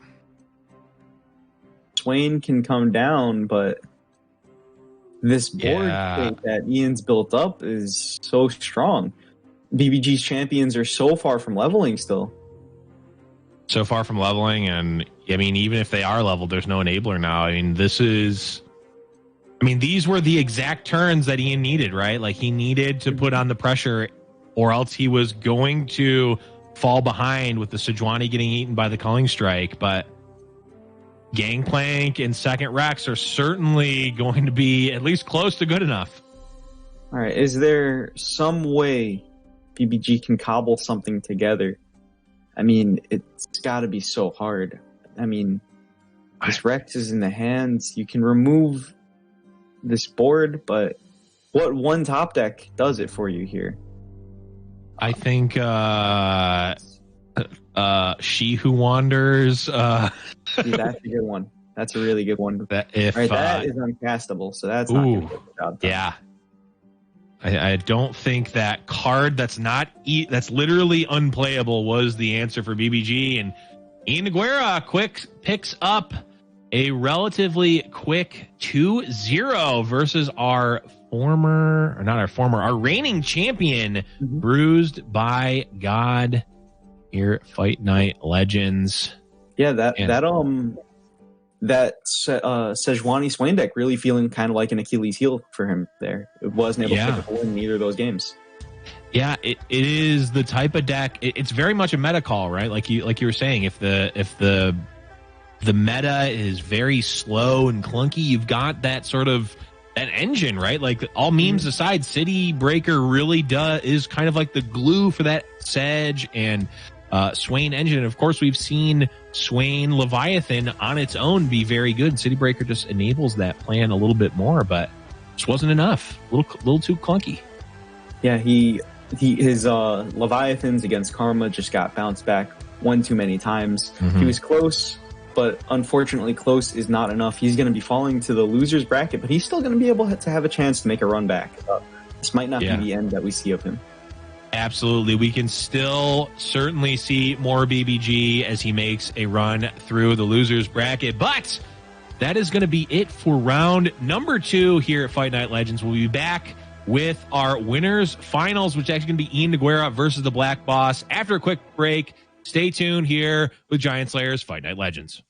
Swain can come down, but this board state that Ian's built up is so strong. BBG's champions are so far from leveling still. So far from leveling, and I mean, even if they are leveled, there's no enabler now. I mean, these were the exact turns that Ian needed, right? Like, he needed to put on the pressure, or else he was going to fall behind with the Sejuani getting eaten by the Culling Strike. But Gangplank and second Rex are certainly going to be at least close to good enough. All right, is there some way BBG can cobble something together? I mean, it's got to be so hard. I mean, this Rex is in the hands. You can remove this board, but what one top deck does it for you here? I think She Who Wanders. See, that's a good one. That's a really good one. That is uncastable, so that's not going to get the job done. Yeah. I don't think that card that's that's literally unplayable was the answer for BBG. And iannogueira picks up a relatively quick 2-0 versus our our reigning champion, Bruised by God, here at Fight Night Legends. Yeah, that Sejuani Swain deck really feeling kind of like an Achilles heel for him there. It wasn't able to pick up a win in either of those games. Yeah, it is the type of deck. It's very much a meta call, right? Like you were saying, if the meta is very slow and clunky, you've got that sort of an engine, right? Like all memes aside, City Breaker really is kind of like the glue for that Sedge and Swain engine. And of course, we've seen Swain Leviathan on its own be very good. City Breaker just enables that plan a little bit more, but just wasn't enough. A little too clunky. Yeah, his Leviathans against Karma just got bounced back one too many times. He was close, but unfortunately close is not enough. He's going to be falling to the loser's bracket, but he's still going to be able to have a chance to make a run back. This might not be the end that we see of him. Absolutely. We can still certainly see more BBG as he makes a run through the loser's bracket, but that is going to be it for round number 2 here at Fight Night Legends. We'll be back with our winners finals, which is actually going to be Ian Nogueira versus the Black Boss. After a quick break, stay tuned here with Giant Slayer's Fight Night Legends.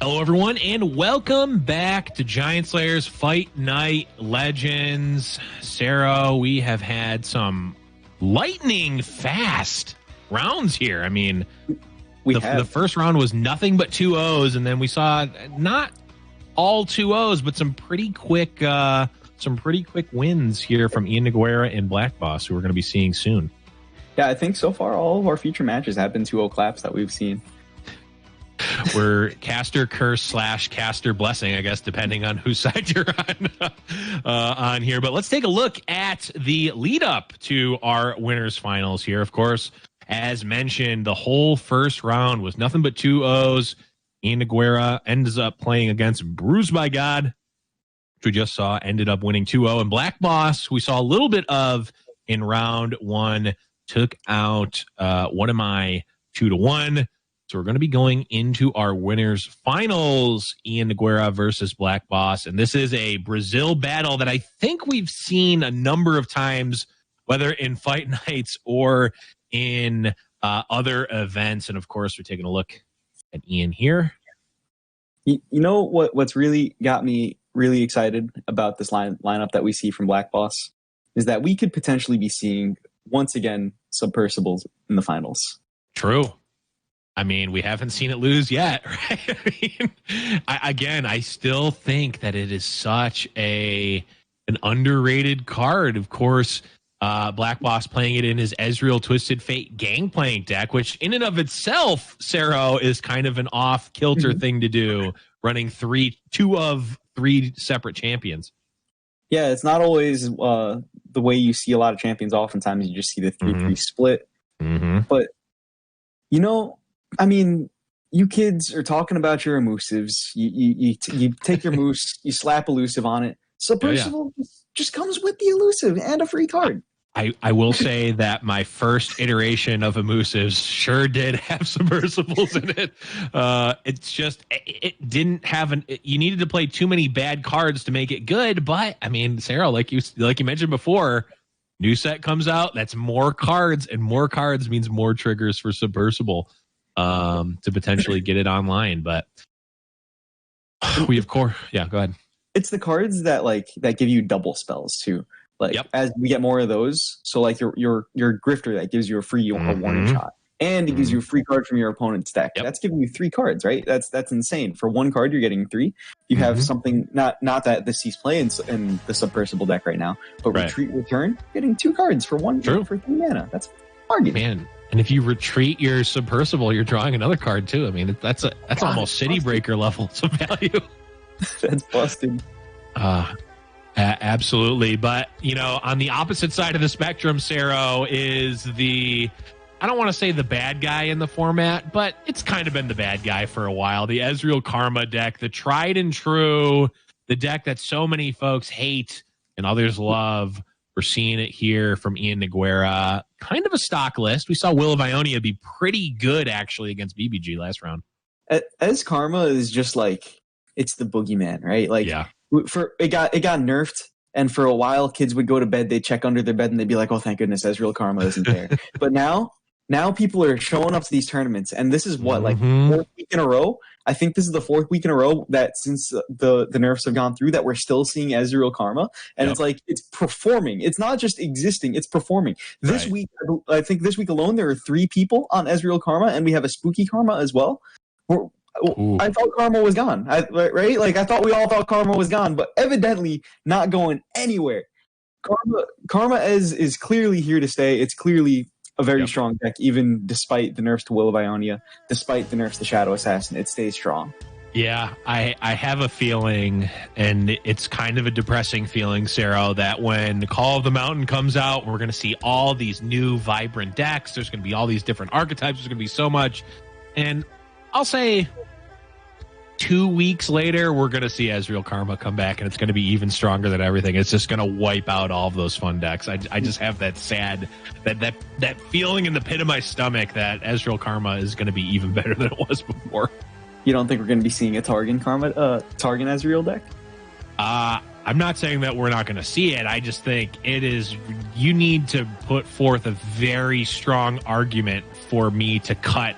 Hello, everyone, and welcome back to Giant Slayer's Fight Night Legends. Sarah, we have had some lightning fast rounds here. I mean, the first round was nothing but 2-0s, and then we saw not all 2-0s, but some pretty quick wins here from iannogueira and BlackBoss, who we're going to be seeing soon. Yeah, I think so far all of our feature matches have been 2-0 claps that we've seen. We're caster curse / caster blessing, I guess, depending on whose side you're on here. But let's take a look at the lead up to our winners finals here. Of course, as mentioned, the whole first round was nothing but 2-0s. iannogueira ends up playing against BruisedByGod, which we just saw ended up winning 2-0. And BlackBoss, we saw a little bit of in round one, took out one of my 2-1. So we're going to be going into our winners finals, iannogueira versus BlackBoss. And this is a Brazil battle that I think we've seen a number of times, whether in fight nights or in other events. And of course, we're taking a look at Ian here. You know what's really got me really excited about this lineup that we see from BlackBoss is that we could potentially be seeing, once again, Submersibles in the finals. True. I mean, we haven't seen it lose yet, right? I still think that it is such an underrated card. Of course, BlackBoss playing it in his Ezreal Twisted Fate Gangplank deck, which in and of itself, Sarah, is kind of an off-kilter thing to do, running two of three separate champions. Yeah, it's not always the way you see a lot of champions. Oftentimes, you just see the 3-3 split. But, you know, I mean, you kids are talking about your elusives. You take your moose, you slap elusive on it. Submersible just comes with the elusive and a free card. I will say that my first iteration of elusives sure did have submersibles in it. It's just it didn't have you needed to play too many bad cards to make it good. But I mean, Sarah, like you mentioned before, new set comes out. That's more cards, and more cards means more triggers for submersible. To potentially get it online, but we of course, go ahead. It's the cards that give you double spells too. As we get more of those, so like your Grifter that gives you a free a warning shot, and it gives you a free card from your opponent's deck. That's giving you 3 cards, right? That's insane. For 1 card, you're getting 3. You have something not that this sees play in the Submersible deck right now, but retreat return, getting 2 cards for 3 mana. That's bargain, man. And if you retreat your Submersible, you're drawing another card too. I mean, that's almost City Breaker levels of value. That's busted. Absolutely. But, you know, on the opposite side of the spectrum, Sarah, is I don't want to say the bad guy in the format, but it's kind of been the bad guy for a while. The Ezreal Karma deck, the tried and true, the deck that so many folks hate and others love. We're seeing it here from iannogueira. Kind of a stock list. We saw Will of Ionia be pretty good, actually, against BBG last round. As Karma is just it's the boogeyman, right? It got nerfed, and for a while, kids would go to bed, they'd check under their bed, and they'd be like, oh, thank goodness, Ezreal Karma isn't there. But now people are showing up to these tournaments, and this is what, 4th week in a row? I think this is the 4th week in a row that since the nerfs have gone through that we're still seeing Ezreal Karma, and it's performing. It's not just existing; it's performing. This week, I think this week alone, there are 3 people on Ezreal Karma, and we have a Spooky Karma as well. I thought Karma was gone, right? I thought we all thought Karma was gone, but evidently not going anywhere. Karma is clearly here to stay. It's clearly a very strong deck, even despite the nerfs to Will of Ionia, despite the nerfs to Shadow Assassin. It stays strong. Yeah, I have a feeling, and it's kind of a depressing feeling, Sarah, that when Call of the Mountain comes out, we're going to see all these new vibrant decks. There's going to be all these different archetypes. There's going to be so much. And I'll say 2 weeks later, we're going to see Ezreal Karma come back, and it's going to be even stronger than everything. It's just going to wipe out all of those fun decks. I just have that sad, that feeling in the pit of my stomach that Ezreal Karma is going to be even better than it was before. You don't think we're going to be seeing a Targon Ezreal deck? I'm not saying that we're not going to see it. I just think you need to put forth a very strong argument for me to cut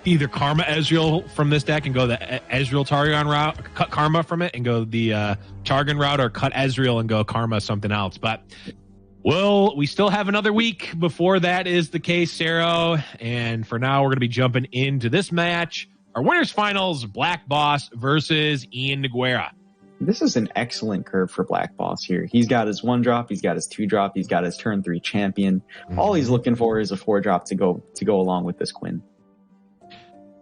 either Karma Ezreal from this deck and go the Ezreal Targon route, cut Karma from it and go the Targon route, or cut Ezreal and go Karma something else. But we still have another week before that is the case, Sarah. And for now, we're going to be jumping into this match. Our winners finals, BlackBoss versus iannogueira. This is an excellent curve for BlackBoss here. He's got his 1-drop, he's got his 2-drop, he's got his turn 3 champion. All he's looking for is a 4-drop to go along with this Quinn.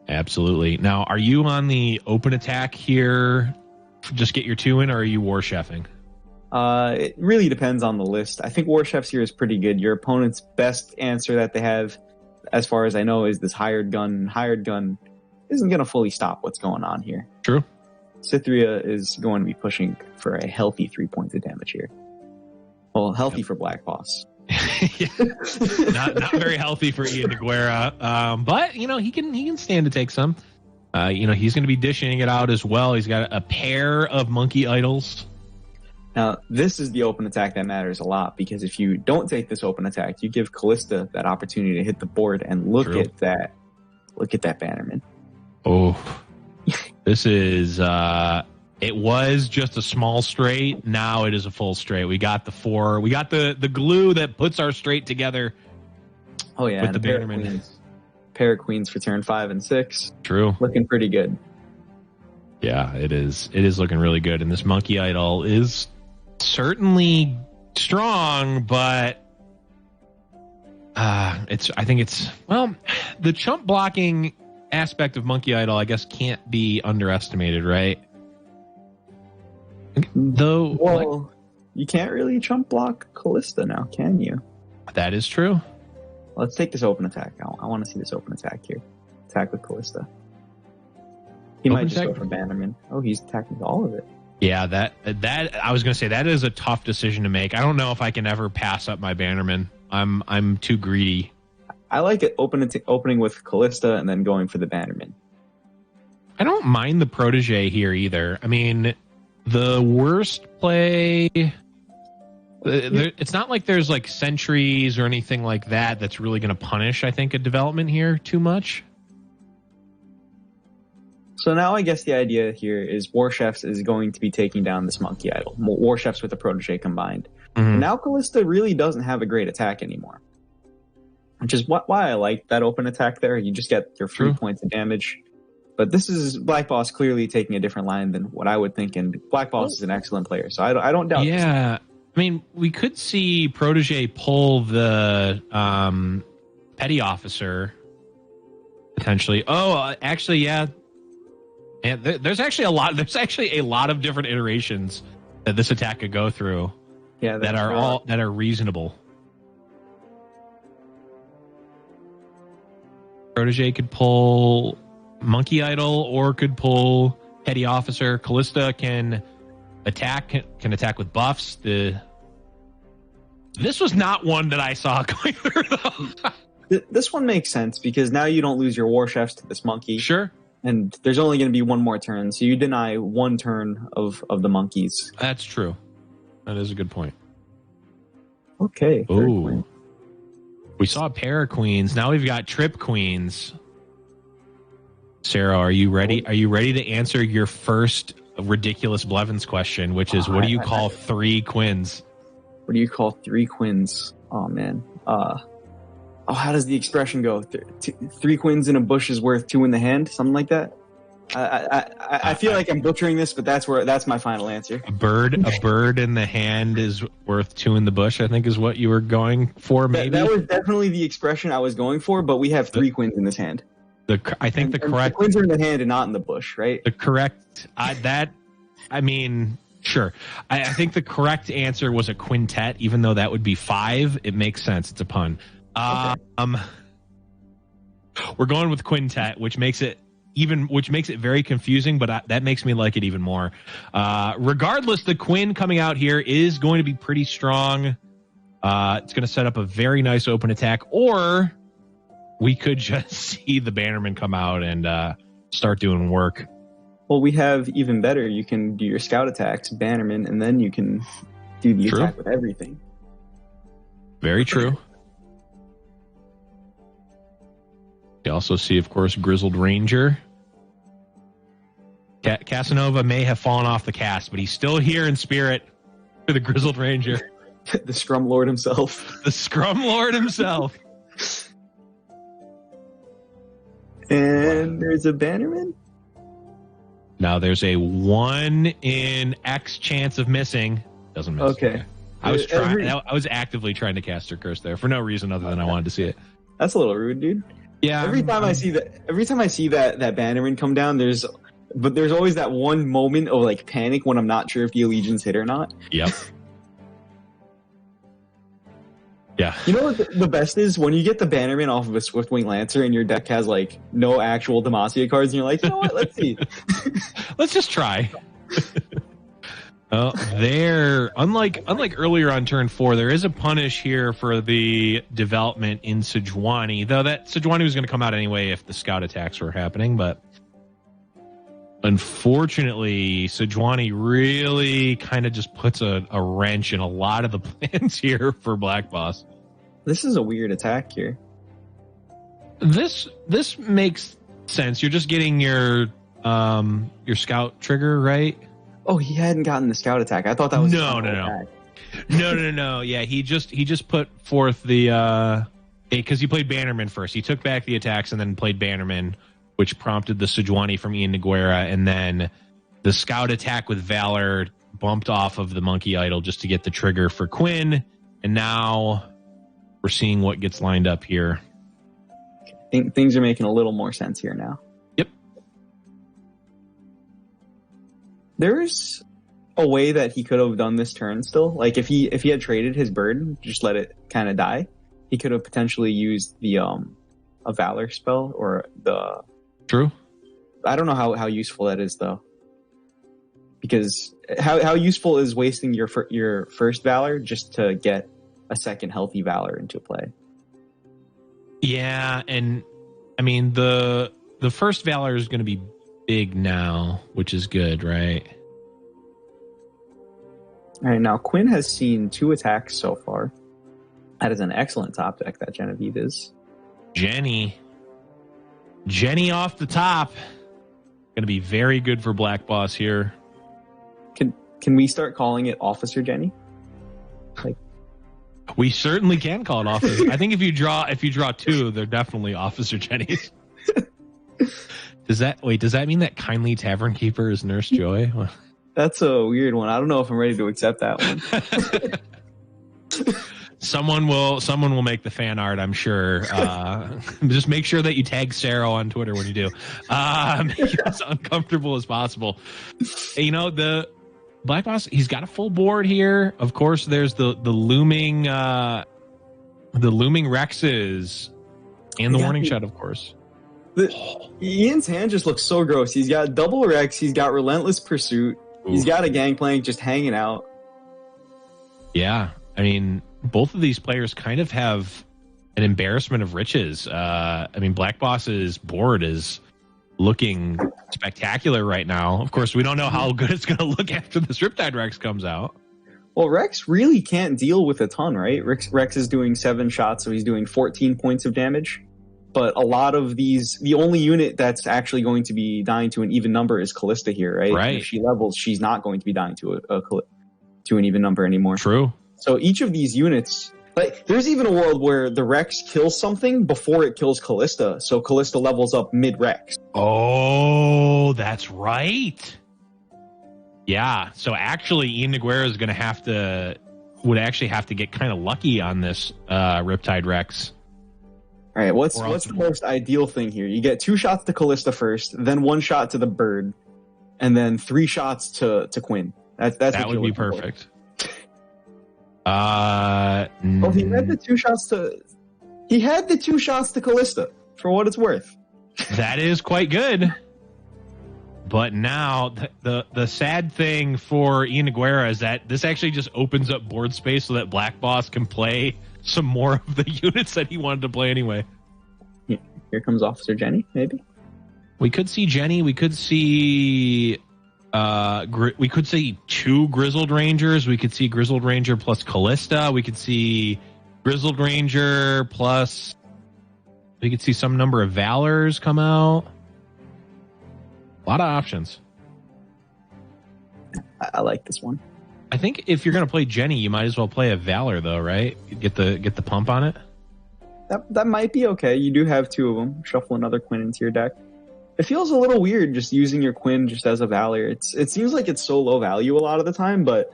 Absolutely. Now, are you on the open attack here? Just get your 2 in, or are you war chefing? It really depends on the list. I think War Chefs here is pretty good. Your opponent's best answer that they have, as far as I know, is this hired gun. Hired gun isn't going to fully stop what's going on here. True. Cytherea is going to be pushing for a healthy 3 points of damage here. Well, healthy for BlackBoss. not very healthy for iannogueira. But he can stand to take some. He's going to be dishing it out as well. He's got a pair of monkey idols. Now, this is the open attack that matters a lot, because if you don't take this open attack, you give Callista that opportunity to hit the board, and look at that. Look at that Bannerman. Oh, this is it was just a small straight. Now it is a full straight. We got the 4. We got the glue that puts our straight together. Oh yeah, with the Bannerman. Pair of queens for turn 5 and 6. True. Looking pretty good. Yeah, it is. It is looking really good. And this monkey idol is certainly strong, but I think it's the chump blocking aspect of monkey idol, I guess, can't be underestimated, right? Though, you can't really chump block Callista now, can you? That is true. Let's take this open attack. I want to see this open attack here. Attack with Callista. He might just go for Bannerman. Oh, he's attacking with all of it. Yeah, that I was going to say that is a tough decision to make. I don't know if I can ever pass up my Bannerman. I'm too greedy. I like it opening with Callista and then going for the Bannerman. I don't mind the Protege here either. I mean, the worst play... It's not like there's like sentries or anything like that that's really going to punish, I think, a development here too much. So now I guess the idea here is War Chefs is going to be taking down this monkey idol. War Chefs with the Protege combined. Mm-hmm. Now Callista really doesn't have a great attack anymore. Which is why I like that open attack there. You just get your 3 points of damage. But this is BlackBoss clearly taking a different line than what I would think. And BlackBoss is an excellent player, so I don't doubt this. Yeah. I mean, we could see Protege pull the petty officer potentially. Oh, actually, yeah. And there's actually a lot. There's actually a lot of different iterations that this attack could go through. Yeah, that are reasonable. Protege could pull monkey idol or could pull petty officer. Callista can attack with buffs. This was not one that I saw going through though. This one makes sense because now you don't lose your War Chefs to this monkey. Sure. And there's only going to be one more turn, so you deny one turn of the monkeys. That's true. That is a good point. Okay. Oh, we saw a pair of queens. Now we've got trip queens. Sarah, are you ready? Are you ready to answer your first ridiculous Blevins question, which is, what do you call 3 quins? What do you call 3 quins? Oh man. How does the expression go? 3 quins in a bush is worth 2 in the hand, something like that. I feel like I'm butchering this, but that's my final answer. A bird in the hand is worth 2 in the bush, I think is what you were going for. Maybe that was definitely the expression I was going for, but we have 3 quins in this hand. I think the correct quins are in the hand and not in the bush, right? The correct sure. I think the correct answer was a quintet, even though that would be 5. It makes sense. It's a pun. Okay. We're going with quintet, which makes it very confusing, but that makes me like it even more. Regardless, the Quinn coming out here is going to be pretty strong. It's going to set up a very nice open attack, or we could just see the Bannerman come out and start doing work. Well, we have even better. You can do your scout attacks, Bannerman, and then you can do the attack with everything. Very true. You also see, of course, Grizzled Ranger. Casanova may have fallen off the cast, but he's still here in spirit for the Grizzled Ranger. The Scrum Lord himself. The Scrum Lord himself. And there's a Bannerman? Now there's a 1 in X chance of missing. Doesn't miss. Okay. I was actively trying to cast her curse there for no reason other than I wanted to see it. That's a little rude, dude. Yeah. Every time I see that Bannerman come down, there's always that one moment of like panic when I'm not sure if the Allegiance hit or not. Yep. Yeah. You know what the best is? When you get the Bannerman off of a Swiftwing Lancer and your deck has like no actual Demacia cards and you're like, you know what, let's see. Let's just try. There, unlike earlier on turn 4, there is a punish here for the development in Sejuani, though that Sejuani was going to come out anyway if the scout attacks were happening, but unfortunately, Sejuani really kind of just puts a wrench in a lot of the plans here for BlackBoss. This is a weird attack here. This makes sense. You're just getting your scout trigger, right? Oh, he hadn't gotten the scout attack. I thought that was no. Yeah, he just put forth the because he played Bannerman first. He took back the attacks and then played Bannerman, which prompted the Sejuani from Ian Nogueira, and then the scout attack with Valor bumped off of the Monkey Idol just to get the trigger for Quinn, and now we're seeing what gets lined up here. Things are making a little more sense here now. Yep. There's a way that he could have done this turn still. Like if he had traded his bird, just let it kind of die, he could have potentially used the a Valor spell or the... True. I don't know how useful that is though. Because how useful is wasting your first Valor just to get a second healthy Valor into play? Yeah, and I mean the first Valor is going to be big now, which is good, right? All right, now Quinn has seen 2 attacks so far. That is an excellent top deck that Genevieve is. Jenny off the top. Going to be very good for BlackBoss here. Can we start calling it Officer Jenny? Like, we certainly can call it Officer. I think if you draw 2, they're definitely Officer Jennies. Does that mean that Kindly Tavern Keeper is Nurse Joy? That's a weird one. I don't know if I'm ready to accept that one. Someone will make the fan art, I'm sure. Just make sure that you tag Sarah on Twitter when you do. Make it as uncomfortable as possible. You know, the BlackBoss, he's got a full board here. Of course, there's the looming Rexes and the Warning Shot, of course. Ian's hand just looks so gross. He's got double Rex. He's got Relentless Pursuit. Ooh. He's got a Gangplank just hanging out. Yeah, I mean, both of these players kind of have an embarrassment of riches. I mean, BlackBoss's board is looking spectacular right now. Of course, we don't know how good it's going to look after this Riptide Rex comes out. Well, Rex really can't deal with a ton, right? Rex is doing 7 shots, so he's doing 14 points of damage. But a lot of these, the only unit that's actually going to be dying to an even number is Callista here, right? Right. If she levels, she's not going to be dying to an even number anymore. True. So each of these units, like, there's even a world where the Rex kills something before it kills Callista, so Callista levels up mid-Rex. Oh, that's right. Yeah, so actually Ian Nogueira is going to would actually have to get kind of lucky on this Riptide Rex. All right, what's the most ideal thing here? You get 2 shots to Callista first, then 1 shot to the bird, and then 3 shots to Quinn. That would be perfect. He had the 2 shots to... He had the 2 shots to Callista, for what it's worth. That is quite good. But now, the sad thing for Ian Nogueira is that this actually just opens up board space so that BlackBoss can play some more of the units that he wanted to play anyway. Here comes Officer Jenny, maybe? We could see Jenny. We could see... we could see 2 Grizzled Rangers. We could see Grizzled Ranger plus Callista. We could see Grizzled Ranger plus We could see some number of Valors come out. A lot of options. I like this one. I think if you're going to play Jenny, you might as well play a Valor, though, right? Get the pump on it. That might be okay. You do have 2 of them. Shuffle another Quinn into your deck. It feels a little weird just using your Quinn just as a Valor. It seems like it's so low value a lot of the time, but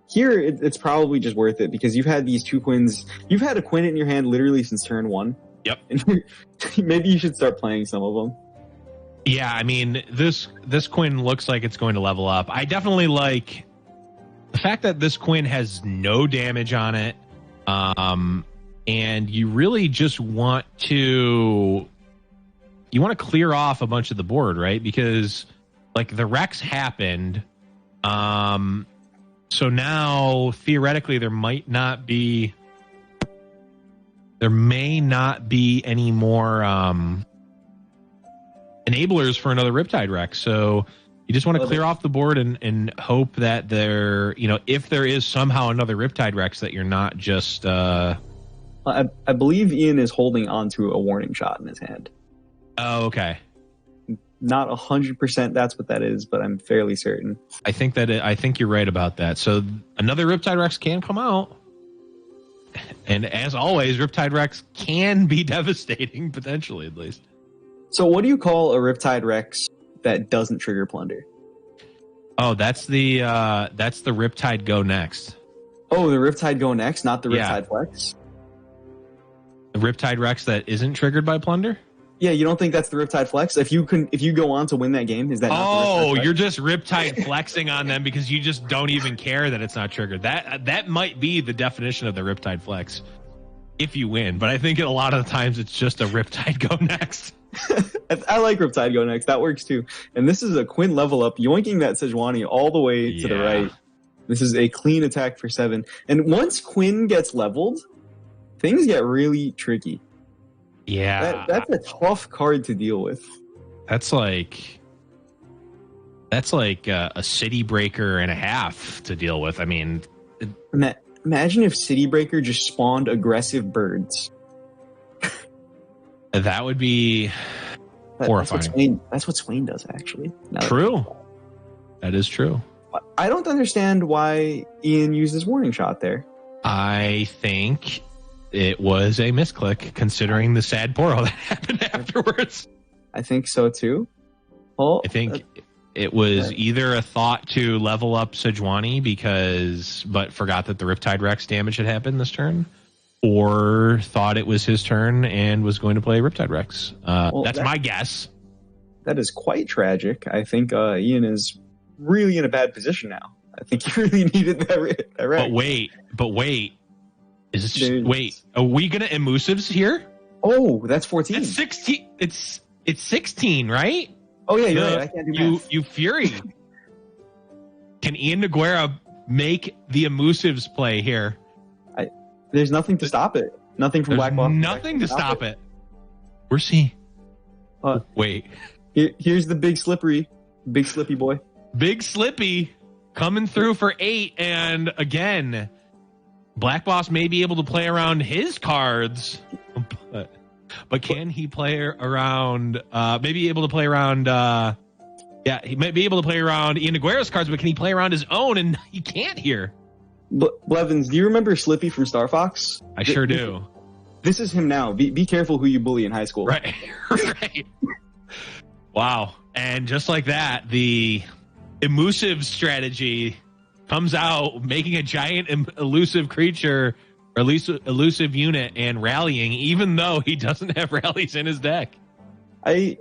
here it's probably just worth it because you've had these 2 Quins. You've had a Quinn in your hand literally since turn 1. Yep. And maybe you should start playing some of them. Yeah, I mean, this Quinn looks like it's going to level up. I definitely like the fact that this Quinn has no damage on it, and you really just want to clear off a bunch of the board, right? Because like the Rex happened, so now theoretically there may not be any more enablers for another Riptide Rex. So you just want to clear off the board and hope that there, if there is somehow another Riptide Rex, that you're not just. I believe Ian is holding onto a warning shot in his hand. Oh, okay. Not 100% that's what that is, but I'm fairly certain. I think you're right about that. So another Riptide Rex can come out. And as always, Riptide Rex can be devastating, potentially at least. So what do you call a Riptide Rex that doesn't trigger Plunder? Oh, that's the Riptide Go Next. Oh, the Riptide Go Next, not the Riptide Flex? The Riptide Rex that isn't triggered by Plunder? Yeah, you don't think that's the Riptide Flex? If you go on to win that game, is that not the Riptide Flex? You're just Riptide flexing on them because you just don't even care that it's not triggered. That might be the definition of the Riptide Flex if you win, but I think a lot of the times it's just a Riptide Go Next. I like Riptide Go Next. That works too. And this is a Quinn level up, yoinking that Sejuani all the way to the right. This is a clean attack for 7. And once Quinn gets leveled, things get really tricky. Yeah. That's a tough card to deal with. That's like a City Breaker and a half to deal with. I mean, imagine if City Breaker just spawned aggressive birds. That would be horrifying. That's what Swain does, actually. True. That is true. I don't understand why Ian used his warning shot there. I think it was a misclick, considering the sad Poro that happened afterwards. I think so, too. Well, I think it was either a thought to level up Sejuani but forgot that the Riptide Rex damage had happened this turn, or thought it was his turn and was going to play Riptide Rex. That's my guess. That is quite tragic. I think Ian is really in a bad position now. I think he really needed that Rex. But wait. Are we going to emusives here? Oh, that's 14. It's 16. It's 16, right? Oh, yeah, you're right. I can't do math. You Fury. Can Ian Nogueira make the emusives play here? There's nothing to stop it. Nothing from BlackBoss. Nothing to stop it. Where's he? Wait. Here's the big slippy boy. Big Slippy coming through for 8, and again, BlackBoss may be able to play around his cards, but can he play around? Maybe able to play around. He might be able to play around Ian Nogueira's cards, but can he play around his own? And he can't here. Blevins, do you remember Slippy from Star Fox? I sure do. This is him now. Be careful who you bully in high school. Right. Right. Wow. And just like that, the elusive strategy comes out, making a giant elusive creature or elusive unit and rallying, even though he doesn't have rallies in his deck. That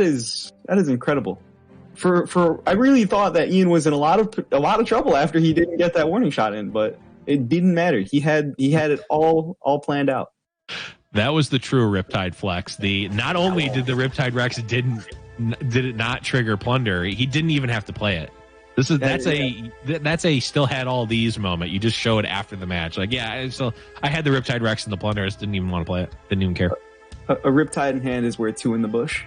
is incredible. I really thought that Ian was in a lot of trouble after he didn't get that warning shot in, but it didn't matter. He had it all planned out. That was the true Riptide flex. Not only did the Riptide Rex did it not trigger Plunder, he didn't even have to play it. That's a still had all these moment. You just show it after the match. Like, yeah, so I had the Riptide Rex and the Plunder. I just didn't even want to play it. Didn't even care. A Riptide in hand is worth 2 in the bush.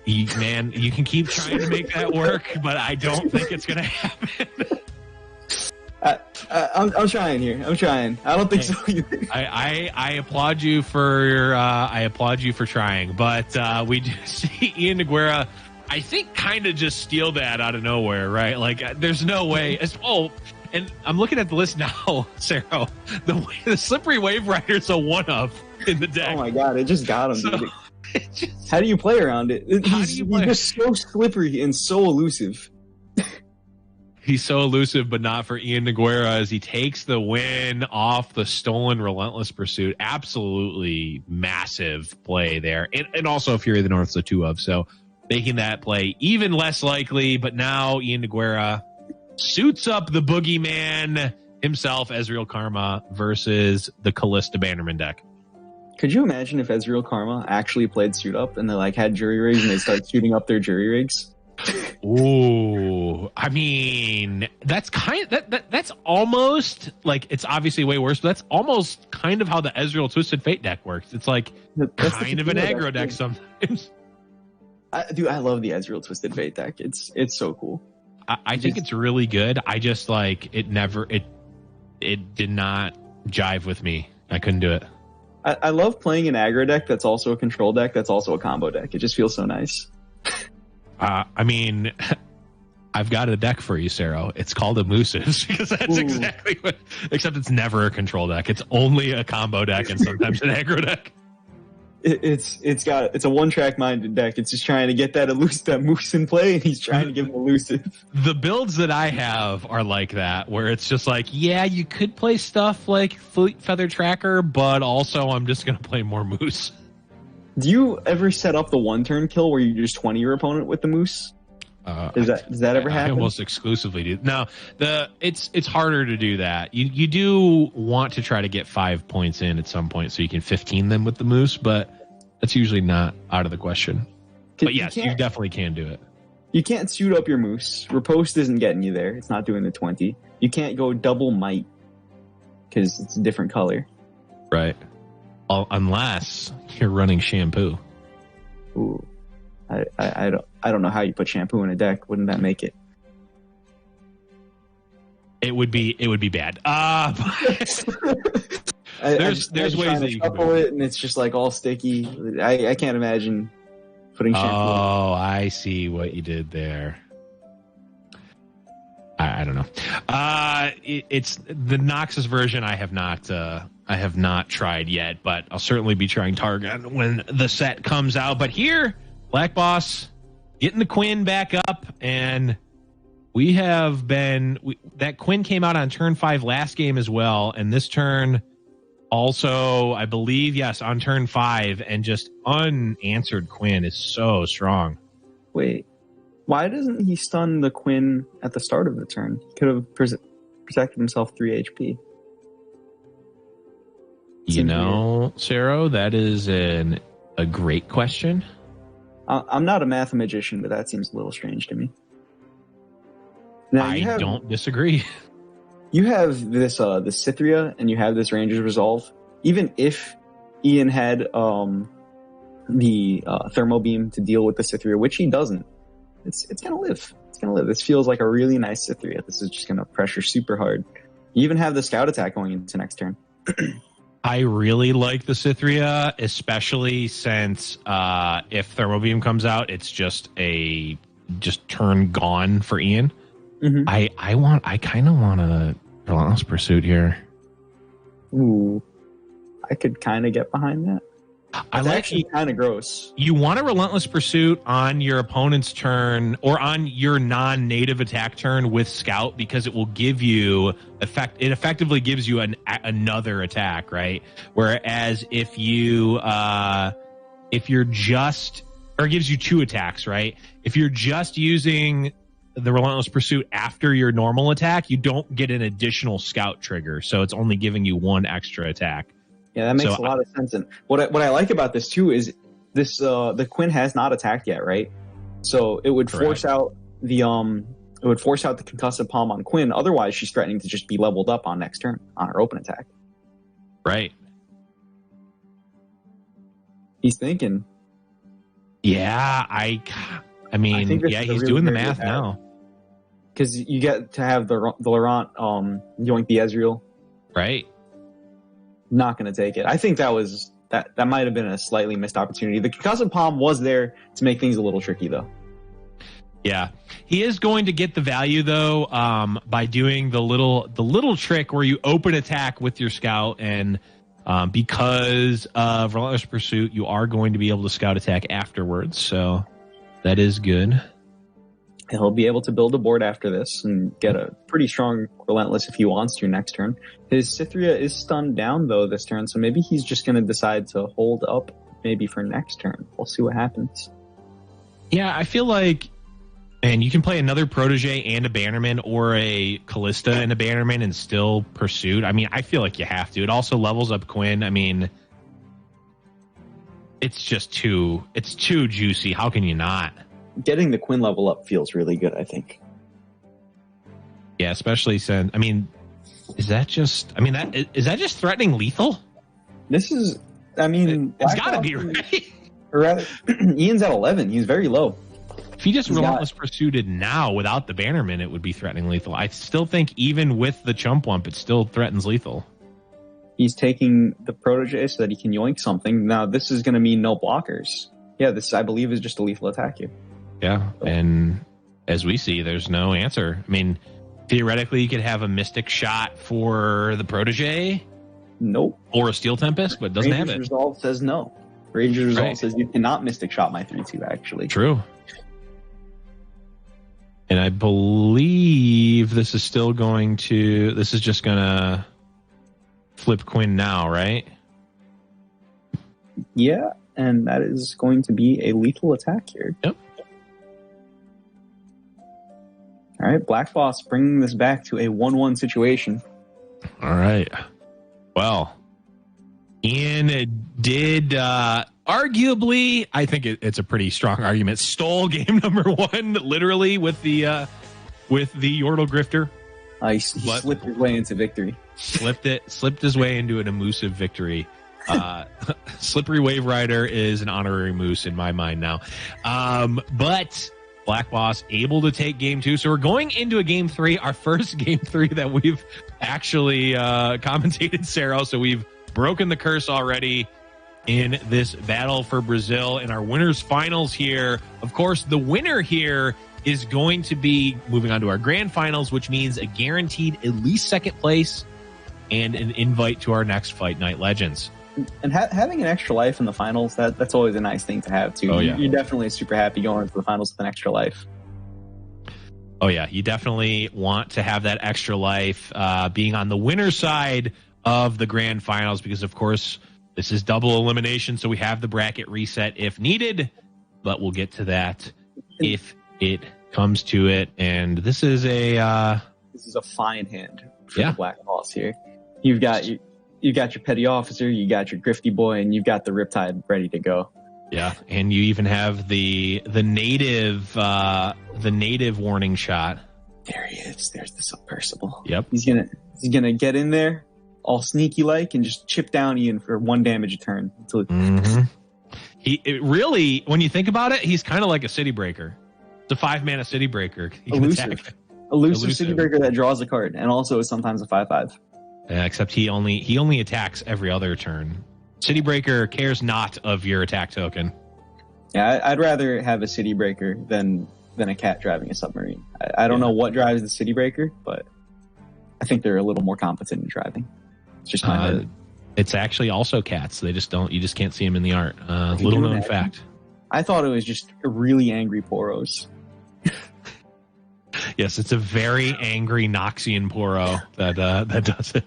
You can keep trying to make that work, but I don't think it's going to happen. I'm trying here. I'm trying. I don't think so either. I applaud you for trying, but we do see Ian Nogueira, I think, kind of just steal that out of nowhere, right? Like, there's no way. And I'm looking at the list now, Sarah. The Slippery Wave Rider's a one-of in the deck. Oh my god, it just got him, dude. How do you play around it? He's just so slippery and so elusive. He's so elusive, but not for Ian Nogueira, as he takes the win off the stolen Relentless Pursuit. Absolutely massive play there. And also Fury of the North's a 2-of, so making that play even less likely. But now Ian Nogueira suits up the boogeyman himself, Ezreal Karma, versus the Callista Bannerman deck. Could you imagine if Ezreal Karma actually played suit up and they like had jury rigs and they start shooting up their jury rigs? Ooh, I mean, that's that's almost like, it's obviously way worse, but that's almost kind of how the Ezreal Twisted Fate deck works. It's like kind of an aggro deck sometimes. I love the Ezreal Twisted Fate deck. It's so cool. I think it's really good. I just like it did not jive with me. I couldn't do it. I love playing an aggro deck that's also a control deck that's also a combo deck. It just feels so nice. I mean, I've got a deck for you, Sarah. It's called Elusives, because that's exactly what, except it's never a control deck. It's only a combo deck and sometimes an aggro deck. It's a one-track minded deck. It's just trying to get that moose in play, and he's trying to give him elusive. The builds that I have are like that, where it's just like, yeah, you could play stuff like Fleet Feather Tracker, but also I'm just going to play more moose. Do you ever set up the one-turn kill where you just 20 your opponent with the moose? Does that ever happen? I almost exclusively do. No, it's harder to do that. You do want to try to get 5 points in at some point so you can 15 them with the moose, but that's usually not out of the question. But yes, you definitely can do it. You can't suit up your moose. Riposte isn't getting you there. It's not doing the 20. You can't go double might because it's a different color. Right. Unless you're running shampoo. Ooh. I don't know how you put shampoo in a deck. Wouldn't that make it? It would be bad. There's ways that you can do it, and it's just like all sticky. I can't imagine putting shampoo. Oh, I see what you did there. I don't know. It's the Noxus version. I have not tried yet, but I'll certainly be trying Targon when the set comes out. But here, BlackBoss getting the Quinn back up, and we have been that Quinn came out on turn 5 last game as well, and this turn also, I believe, yes, on turn 5, and just unanswered Quinn is so strong. Wait, why doesn't he stun the Quinn at the start of the turn? He could have protected himself 3 HP. You know, Sarah, that is a great question. I'm not a math magician, but that seems a little strange to me. Now, I don't disagree. You have this Cythria, and you have this Ranger's Resolve. Even if Ian had the Thermo Beam to deal with the Cythria, which he doesn't, it's gonna live. It's gonna live. This feels like a really nice Cythria. This is just gonna pressure super hard. You even have the Scout attack going into next turn. I really like the Cythria, especially since if Thermo Beam comes out, it's just turn gone for Ian. Mm-hmm. I kind of want a Relentless Pursuit here. Ooh, I could kind of get behind that. It's actually kind of gross. You want a Relentless Pursuit on your opponent's turn or on your non-native attack turn with Scout, because it will give you it effectively gives you another attack, right? Whereas if you're just, or it gives you 2 attacks, right? If you're just using the Relentless Pursuit after your normal attack, you don't get an additional Scout trigger, so it's only giving you 1 extra attack. Yeah, that makes a lot of sense. And what I like about this too is this the Quinn has not attacked yet, right? So it would force out the concussive palm on Quinn. Otherwise, she's threatening to just be leveled up on next turn on her open attack. Right. He's thinking. Yeah, I mean, yeah, he's doing the math now. because you get to have the Laurent yoink the Ezreal. Right. Not going to take it. I think that might have been a slightly missed opportunity. The concussive palm was there to make things a little tricky, though. Yeah, he is going to get the value though by doing the little trick where you open attack with your scout, and because of Relentless Pursuit, you are going to be able to scout attack afterwards. So that is good. He'll be able to build a board after this and get a pretty strong Relentless if he wants to next turn. His Cytheria is stunned down though this turn, so maybe he's just going to decide to hold up maybe for next turn. We'll see what happens. Yeah, I feel like, and you can play another Protege and a Bannerman, or a Callista and a Bannerman, and still Pursuit. I mean, I feel like you have to. It also levels up Quinn. I mean, it's too juicy. How can you not? Getting the Quinn level up feels really good, I think. Yeah, especially since, I mean, is that just threatening lethal? This is, I mean, it's got to be, right? Or rather, Ian's at 11. He's very low. If he just Relentless Pursuited now without the Bannerman, it would be threatening lethal. I still think even with the Chump Wump, it still threatens lethal. He's taking the Protege so that he can yoink something. Now, this is going to mean no blockers. Yeah, this, I believe, is just a lethal attack here. Yeah, and as we see, there's no answer. I mean, theoretically, you could have a Mystic Shot for the Protege. Nope. Or a Steel Tempest, but it doesn't have it. Ranger's Resolve says no. Ranger's Resolve says you cannot Mystic Shot my 3-2, actually. True. And I believe this is still going to... This is just going to flip Quinn now, right? Yeah, and that is going to be a lethal attack here. Yep. All right, BlackBoss bringing this back to a 1-1 situation. All right. Well, Ian did arguably, I think it's a pretty strong argument, stole game number 1 literally with the Yordle Grifter. He slipped his way into victory. Slipped his way into an elusive victory. Slippery Wave Rider is an honorary moose in my mind now. But BlackBoss able to take game 2. So we're going into a game 3, our first game 3 that we've actually commentated, Sarah. So we've broken the curse already in this battle for Brazil in our winners finals here. Of course, the winner here is going to be moving on to our grand finals, which means a guaranteed at least second place and an invite to our next Fight Night Legends. And having an extra life in the finals, that's always a nice thing to have, too. Oh, yeah. You're definitely super happy going into the finals with an extra life. Oh, yeah. You definitely want to have that extra life being on the winner's side of the grand finals because, of course, this is double elimination, so we have the bracket reset if needed, but we'll get to that if it comes to it. And this is a fine hand for the BlackBoss here. You've got your petty officer, you got your grifty boy, and you've got the Riptide ready to go. Yeah, and you even have the native warning shot. There he is. There's the submersible. Yep. He's gonna get in there all sneaky like and just chip down Ian for 1 damage a turn. Until It really, when you think about it, he's kind of like a City Breaker. It's a 5-mana City Breaker. He can attack. Elusive City Breaker that draws a card and also is sometimes a 5/5. Except he only attacks every other turn. City Breaker cares not of your attack token. Yeah, I'd rather have a City Breaker than a cat driving a submarine. I don't know what drives the City Breaker, but I think they're a little more competent in driving. It's just my It's actually also cats. They just don't. You just can't see them in the art. Little known fact. I thought it was just a really angry Poros. Yes, it's a very angry Noxian Poro that does it.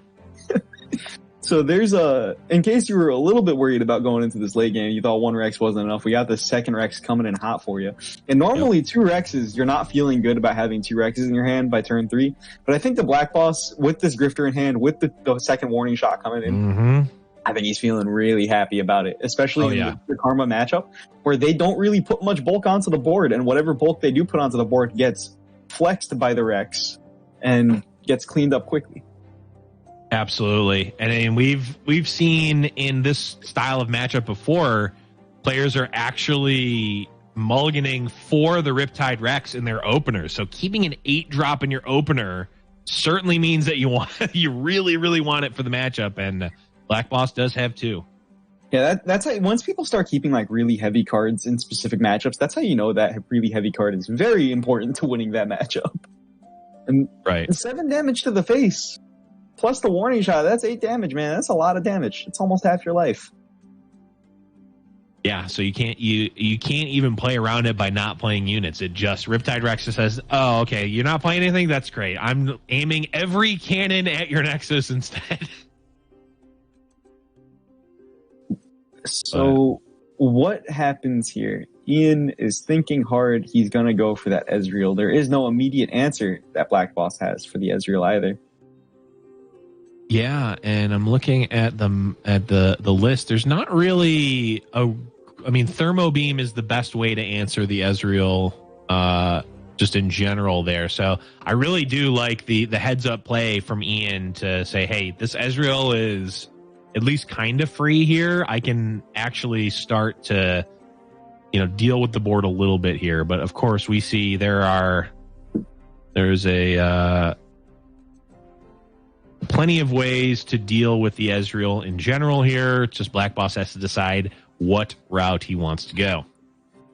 So there's in case you were a little bit worried about going into this late game, you thought 1 Rex wasn't enough, we got the second Rex coming in hot for you. And normally 2 Rexes, you're not feeling good about having 2 Rexes in your hand by turn 3. But I think the BlackBoss, with this Grifter in hand, with the second warning shot coming in, I think he's feeling really happy about it, especially in the Karma matchup, where they don't really put much bulk onto the board, and whatever bulk they do put onto the board gets flexed by the Rex and gets cleaned up quickly. Absolutely. And I mean, we've seen in this style of matchup before, players are actually mulliganing for the Riptide Rex in their opener. So keeping an 8-drop in your opener certainly means that you really, really want it for the matchup. And BlackBoss does have 2. Yeah, that's how, once people start keeping like really heavy cards in specific matchups, that's how you know that really heavy card is very important to winning that matchup. And right, 7 damage to the face, plus the warning shot. That's 8 damage, man. That's a lot of damage. It's almost half your life. Yeah, so you can't even play around it by not playing units. It just Riptide Rex says, "Oh, okay, you're not playing anything. That's great. I'm aiming every cannon at your Nexus instead." So what happens here? Ian is thinking hard. He's going to go for that Ezreal. There is no immediate answer that BlackBoss has for the Ezreal either. Yeah, and I'm looking at the list. There's not really Thermo Beam is the best way to answer the Ezreal just in general there. So I really do like the heads up play from Ian to say, hey, this Ezreal is at least kind of free here. I can actually start to, deal with the board a little bit here. But of course, we see there's plenty of ways to deal with the Ezreal in general here. It's just BlackBoss has to decide what route he wants to go.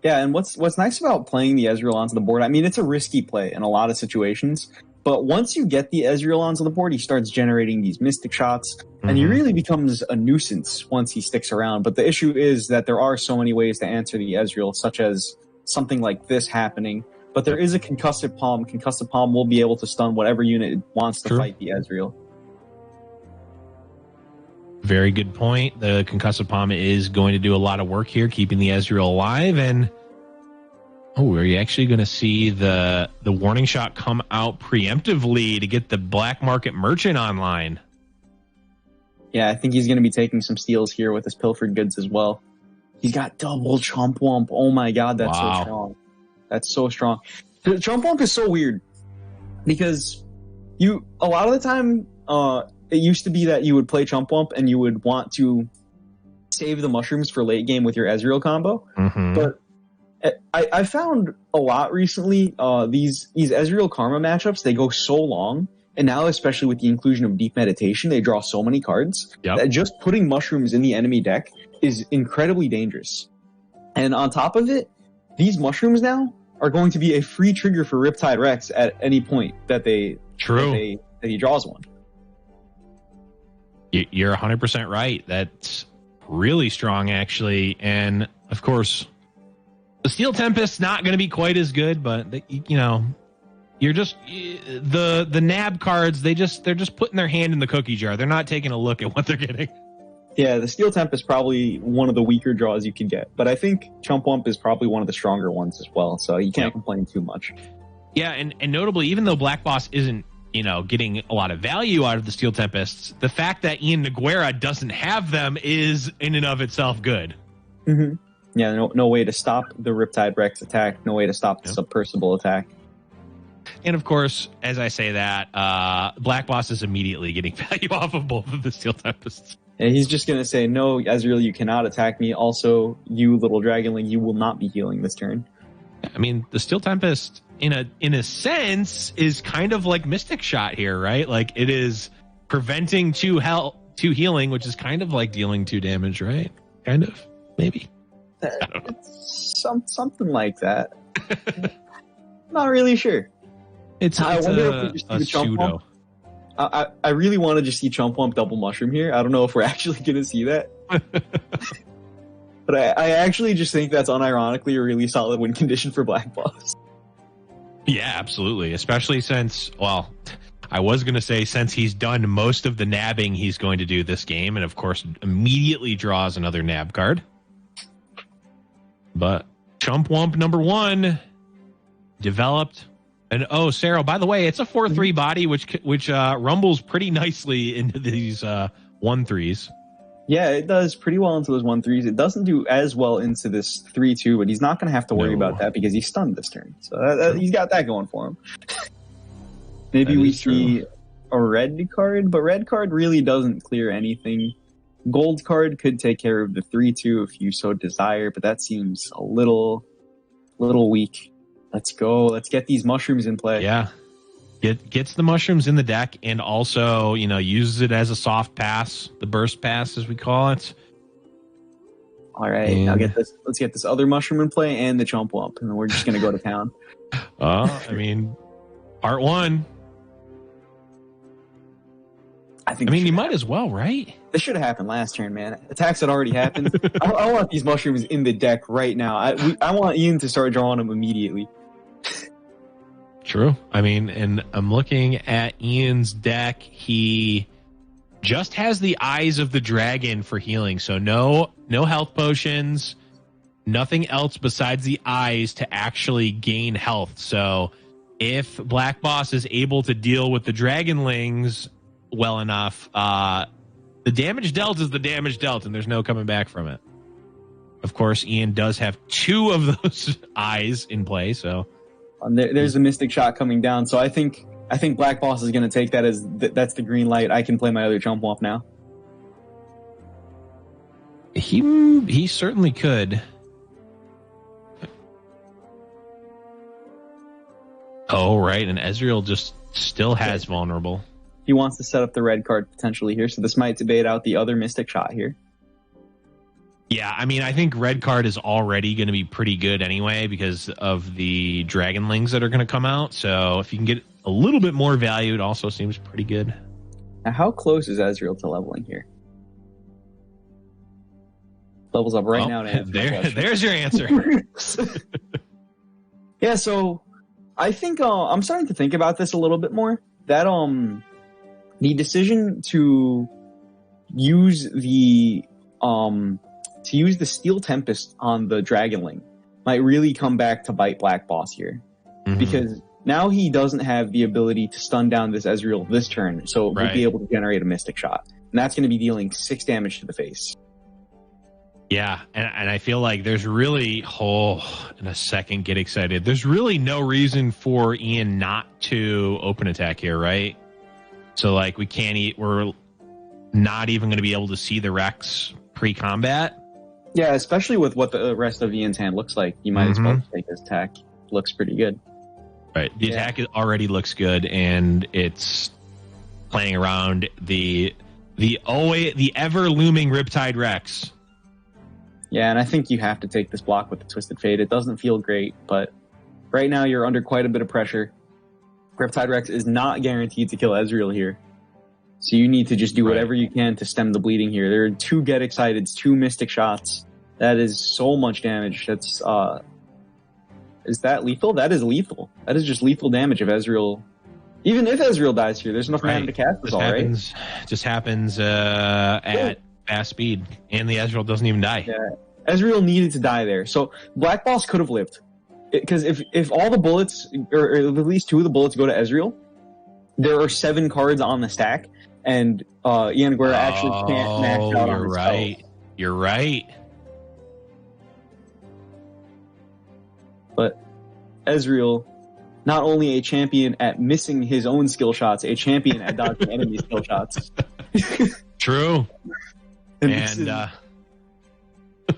Yeah, and what's nice about playing the Ezreal onto the board, I mean, it's a risky play in a lot of situations, but once you get the Ezreal onto the board, he starts generating these mystic shots, and he really becomes a nuisance once he sticks around. But the issue is that there are so many ways to answer the Ezreal, such as something like this happening, but there is a Concussive Palm. Concussive Palm will be able to stun whatever unit wants to fight the Ezreal. Very good point. The Concussive Palm is going to do a lot of work here, keeping the Ezreal alive. And are you actually going to see the warning shot come out preemptively to get the black market merchant online? Yeah, I think he's going to be taking some steals here with his pilfered goods as well. He's got double Chomp Womp. Oh my god, that's so strong. That's so strong. The Chomp Womp is so weird because a lot of the time, it used to be that you would play Chomp Womp and you would want to save the mushrooms for late game with your Ezreal combo. But I found a lot recently, these Ezreal Karma matchups, they go so long. And now, especially with the inclusion of Deep Meditation, they draw so many cards that just putting mushrooms in the enemy deck is incredibly dangerous. And on top of it, these mushrooms now are going to be a free trigger for Riptide Rex at any point that he draws one. You're 100% right. That's really strong, actually. And of course, the Steel Tempest's not going to be quite as good, but you're just the nab cards. They're just putting their hand in the cookie jar. They're not taking a look at what they're getting. Yeah, the Steel Tempest is probably one of the weaker draws you can get, but I think Chump Wump is probably one of the stronger ones as well. So you can't complain too much. Yeah, and notably, even though BlackBoss isn't getting a lot of value out of the Steel Tempests, the fact that iannogueira doesn't have them is in and of itself good. Yeah, no way to stop the Riptide Rex attack, no way to stop the Submersible attack. And of course, as I say that, BlackBoss is immediately getting value off of both of the Steel Tempests. And he's just going to say, no, Ezreal, you cannot attack me. Also, you little Dragonling, you will not be healing this turn. I mean, the Steel Tempest, in a sense, is kind of like Mystic Shot here, right? Like, it is preventing 2 healing, which is kind of like dealing 2 damage, right? Kind of, maybe. I don't know. Something like that. Not really sure. I wonder if we just see the pseudo. I really want to just see Chump Wump double mushroom here. I don't know if we're actually going to see that. But I actually just think that's unironically a really solid win condition for BlackBoss. Yeah, absolutely. Especially since, I was going to say since he's done most of the nabbing he's going to do this game, and of course immediately draws another nab card. But Chump Wump number 1 developed. And Sarah, by the way, it's a 4/3 body, which rumbles pretty nicely into these 1/3s. Yeah, it does pretty well into those 1/3s. It doesn't do as well into this 3/2, but he's not going to have to worry about that because he's stunned this turn. So he's got that going for him. Maybe we see a red card, but red card really doesn't clear anything. Gold card could take care of the 3/2 if you so desire, but that seems a little little weak. Let's go. Let's get these mushrooms in play. Yeah. Gets the mushrooms in the deck and also, uses it as a soft pass, the burst pass as we call it. All right, now let's get this other mushroom in play and the chump wump, and then we're just gonna go to town. Part one. You might as well, right? This should have happened last turn, man. Attacks had already happened. I want these mushrooms in the deck right now. I want Ian to start drawing them immediately. True. And I'm looking at Ian's deck. He just has the Eyes of the Dragon for healing. So no health potions, nothing else besides the eyes to actually gain health. So if BlackBoss is able to deal with the Dragonlings well enough, the damage dealt is the damage dealt, and there's no coming back from it. Of course, Ian does have 2 of those eyes in play, so... There's a Mystic Shot coming down, so I think BlackBoss is going to take that as that's the green light. I can play my other Chump Wump now. He certainly could. Oh, right, and Ezreal just still has vulnerable. He wants to set up the red card potentially here, so this might debate out the other Mystic Shot here. Yeah, I think red card is already going to be pretty good anyway because of the Dragonlings that are going to come out. So if you can get a little bit more value, it also seems pretty good. Now, how close is Ezreal to leveling here? Levels up right now. There's your answer. Yeah, so I think I'm starting to think about this a little bit more. That the decision to use the Steel Tempest on the Dragonling might really come back to bite BlackBoss here. Mm-hmm. Because now he doesn't have the ability to stun down this Ezreal this turn, so he'll be able to generate a Mystic Shot. And that's going to be dealing 6 damage to the face. Yeah, and I feel like there's really, in a second, get excited. There's really no reason for Ian not to open attack here, right? So, we're not even going to be able to see the Rex pre-combat. Yeah, especially with what the rest of Ian's hand looks like. You might as well take this attack. Looks pretty good. Right. The attack already looks good, and it's playing around the ever-looming Riptide Rex. Yeah, and I think you have to take this block with the Twisted Fate. It doesn't feel great, but right now you're under quite a bit of pressure. Riptide Rex is not guaranteed to kill Ezreal here. So you need to just do whatever you can to stem the bleeding here. There are 2 Get Exciteds, 2 Mystic Shots. That is so much damage. That's is that lethal? That is lethal. That is just lethal damage if Ezreal... Even if Ezreal dies here, there's enough mana to cast this all, right? Just happens at fast speed, and the Ezreal doesn't even die. Yeah, Ezreal needed to die there. So BlackBoss could have lived. Because if all the bullets, or at least 2 of the bullets go to Ezreal, there are 7 cards on the stack, and Ian Guerra actually can't max out on his spells. You're right. But Ezreal, not only a champion at missing his own skill shots, a champion at dodging enemy skill shots. True. And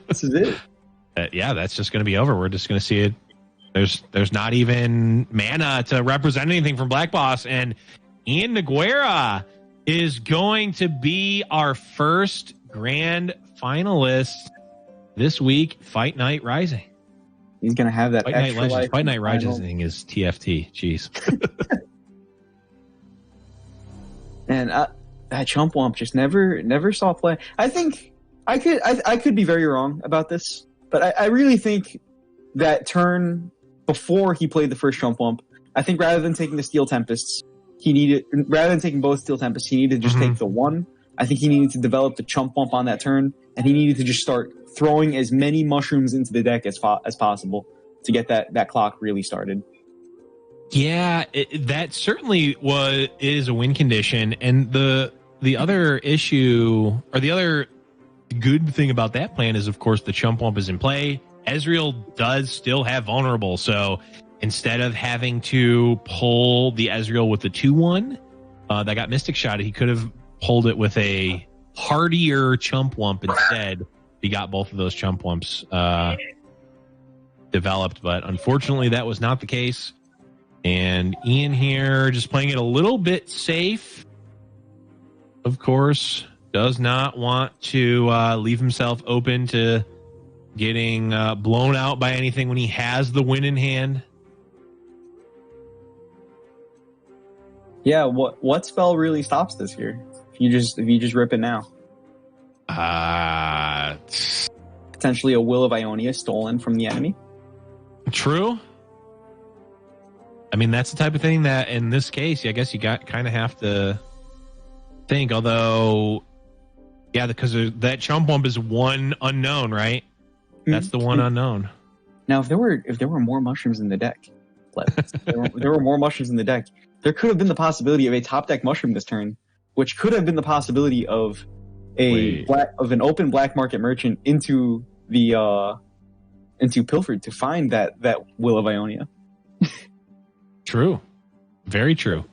this is it. Yeah, that's just going to be over. We're just going to see it. There's not even mana to represent anything from BlackBoss, and iannogueira is going to be our first grand finalist this week. Fight Night Rising. He's going to have that extra life. Fight Night Rising is TFT. Jeez. And that Chump Wump just never saw play. I think I could be very wrong about this, but I really think that turn before he played the first Chump Wump, I think rather than taking the Steel Tempests, rather than taking both Steel Tempests, he needed to just take the one. I think he needed to develop the Chump Wump on that turn, and he needed to just start throwing as many mushrooms into the deck as possible to get that clock really started. Yeah, that certainly is a win condition, and the other issue, or the other good thing about that plan is, of course, the Chump Wump is in play. Ezreal does still have vulnerable, so instead of having to pull the Ezreal with the 2-1 that got Mystic Shot, he could have pulled it with a hardier Chump Wump instead. He got both of those Chump Wumps. developed, but unfortunately that was not the case. And Ian here just playing it a little bit safe. Of course, does not want to leave himself open to getting blown out by anything when he has the win in hand. Yeah, what spell really stops this here? If you just rip it now. Potentially a Will of Ionia stolen from the enemy. True. I mean, that's the type of thing that in this case, I guess you kind of have to think. Although, yeah, because that chump bump is one unknown, right? That's the one unknown. Now, if there were more mushrooms in the deck, there were more mushrooms in the deck, there could have been the possibility of a top deck mushroom this turn, which could have been the possibility of an open black market merchant into Pilfered to find that Will of Ionia. True, very true.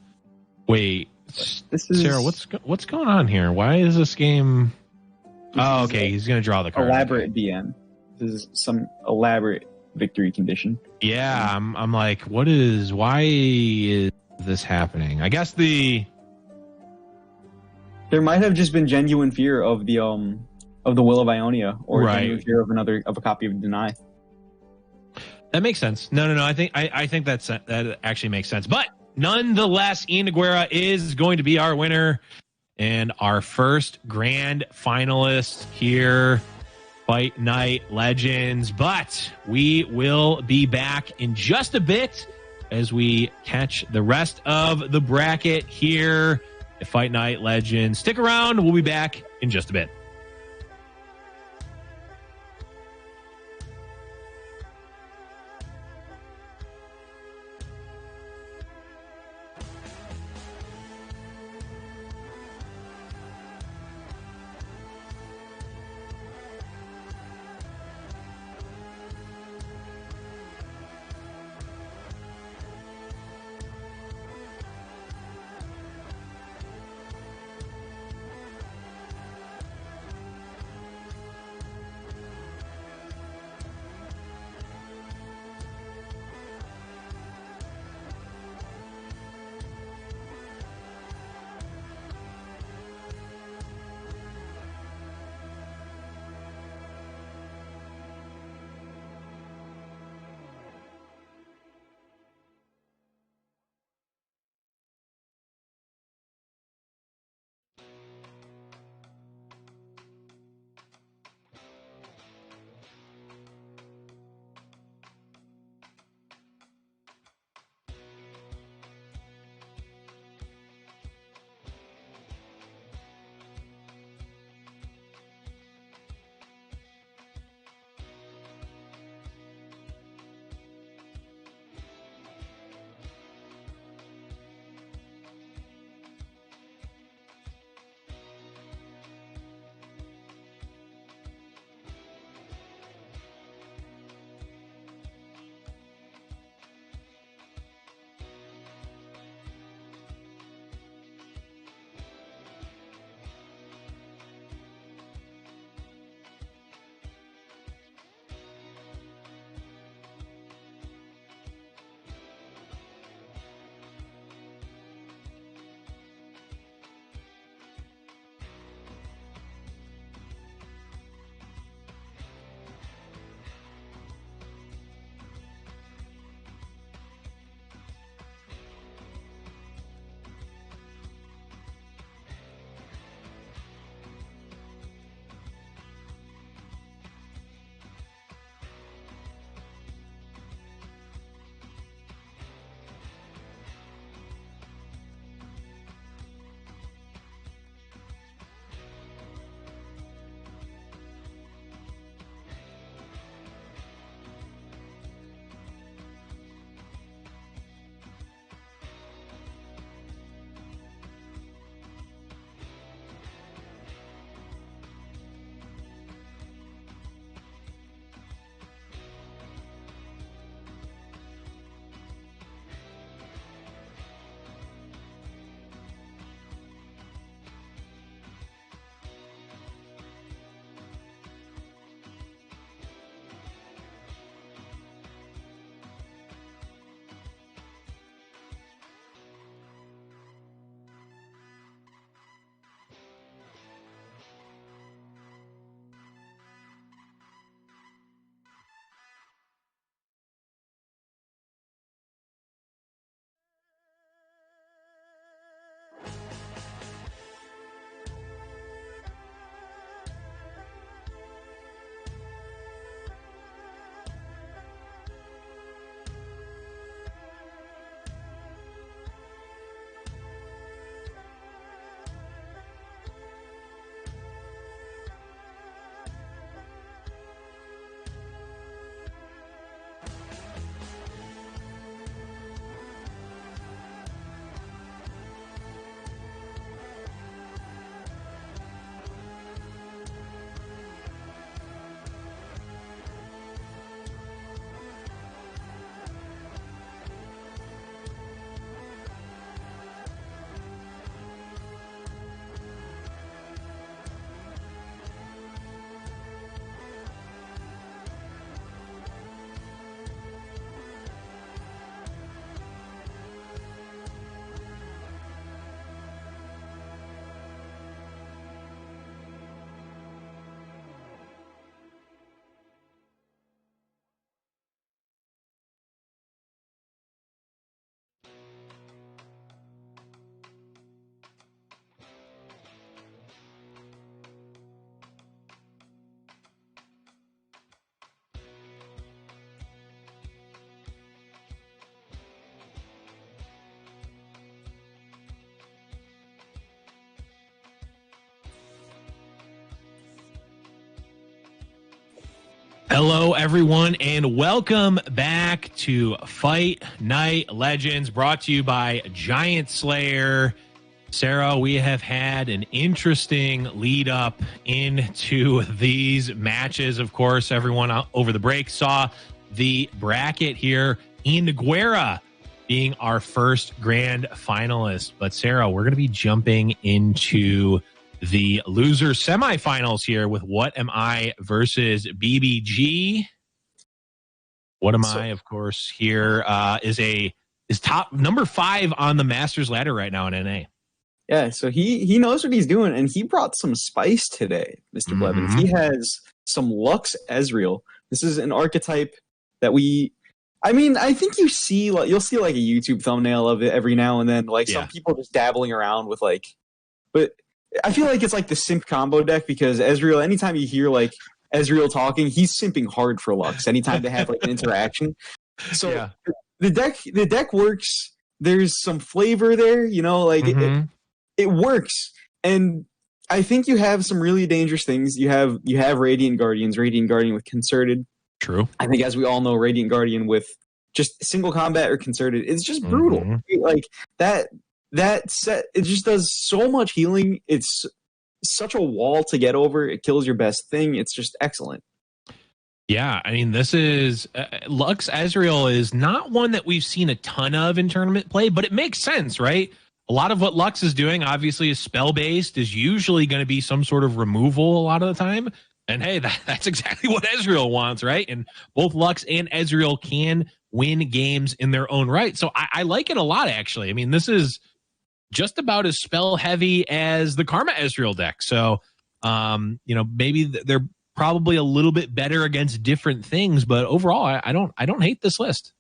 Wait, this is Sarah. What's going on here? Why is this game? Oh, okay. He's gonna draw the card. Elaborate BN. This is some elaborate victory condition. Yeah, I'm like, why is this happening? I guess there might have just been genuine fear of the Will of Ionia, or genuine fear of a copy of Deny. That makes sense. No. I think that actually makes sense. But nonetheless, Ian Nogueira is going to be our winner and our first grand finalist here. Fight Night Legends. But we will be back in just a bit as we catch the rest of the bracket here at Fight Night Legends. Stick around. We'll be back in just a bit. Hello, everyone, and welcome back to Fight Night Legends, brought to you by Giant Slayer. Sarah, we have had an interesting lead up into these matches. Of course, everyone over the break saw the bracket here. Iannogueira being our first grand finalist. But Sarah, we're going to be jumping into the loser semifinals here with What Am I versus BBG. What Am I, of course, here is top number 5 on the Masters ladder right now in NA. Yeah, so he knows what he's doing, and he brought some spice today, Mr. Blevins. He has some Lux Ezreal. This is an archetype that I think you'll see like a YouTube thumbnail of it every now and then, some people just dabbling around with but I feel like it's like the simp combo deck, because Ezreal, anytime you hear Ezreal talking, he's simping hard for Lux anytime they have an interaction. So the deck works. There's some flavor there, it works. And I think you have some really dangerous things. You have Radiant Guardian with Concerted. True. I think, as we all know, Radiant Guardian with just single combat or Concerted, it's just brutal. That set, it just does so much healing. It's such a wall to get over. It kills your best thing. It's just excellent. Yeah, I mean, this is Lux Ezreal is not one that we've seen a ton of in tournament play, but it makes sense, right? A lot of what Lux is doing, obviously, is spell-based, is usually going to be some sort of removal a lot of the time. And hey, that's exactly what Ezreal wants, right? And both Lux and Ezreal can win games in their own right. So I like it a lot, actually. I mean, this is just about as spell heavy as the Karma Ezreal deck. So, maybe they're probably a little bit better against different things, but overall, I don't hate this list.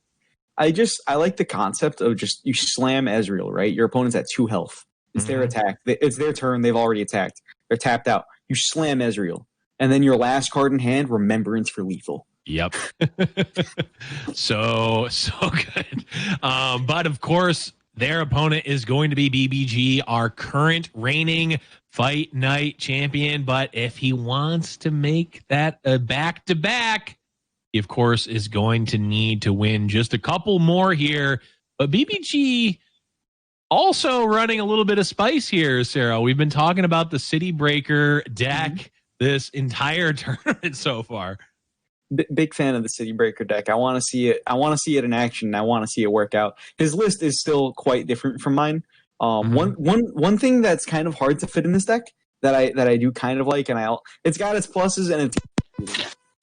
I like the concept of just you slam Ezreal, right? Your opponent's at 2 health. It's their attack. It's their turn. They've already attacked. They're tapped out. You slam Ezreal. And then your last card in hand, Remembrance for lethal. Yep. so good. But of course, their opponent is going to be BBG, our current reigning Fight Night champion. But if he wants to make that a back-to-back, he, of course, is going to need to win just a couple more here. But BBG also running a little bit of spice here, Sarah. We've been talking about the City Breaker deck this entire tournament so far. Big fan of the City Breaker deck. I want to see it. I want to see it in action. I want to see it work out. His list is still quite different from mine. One thing that's kind of hard to fit in this deck that I do kind of like, and it's got its pluses and its.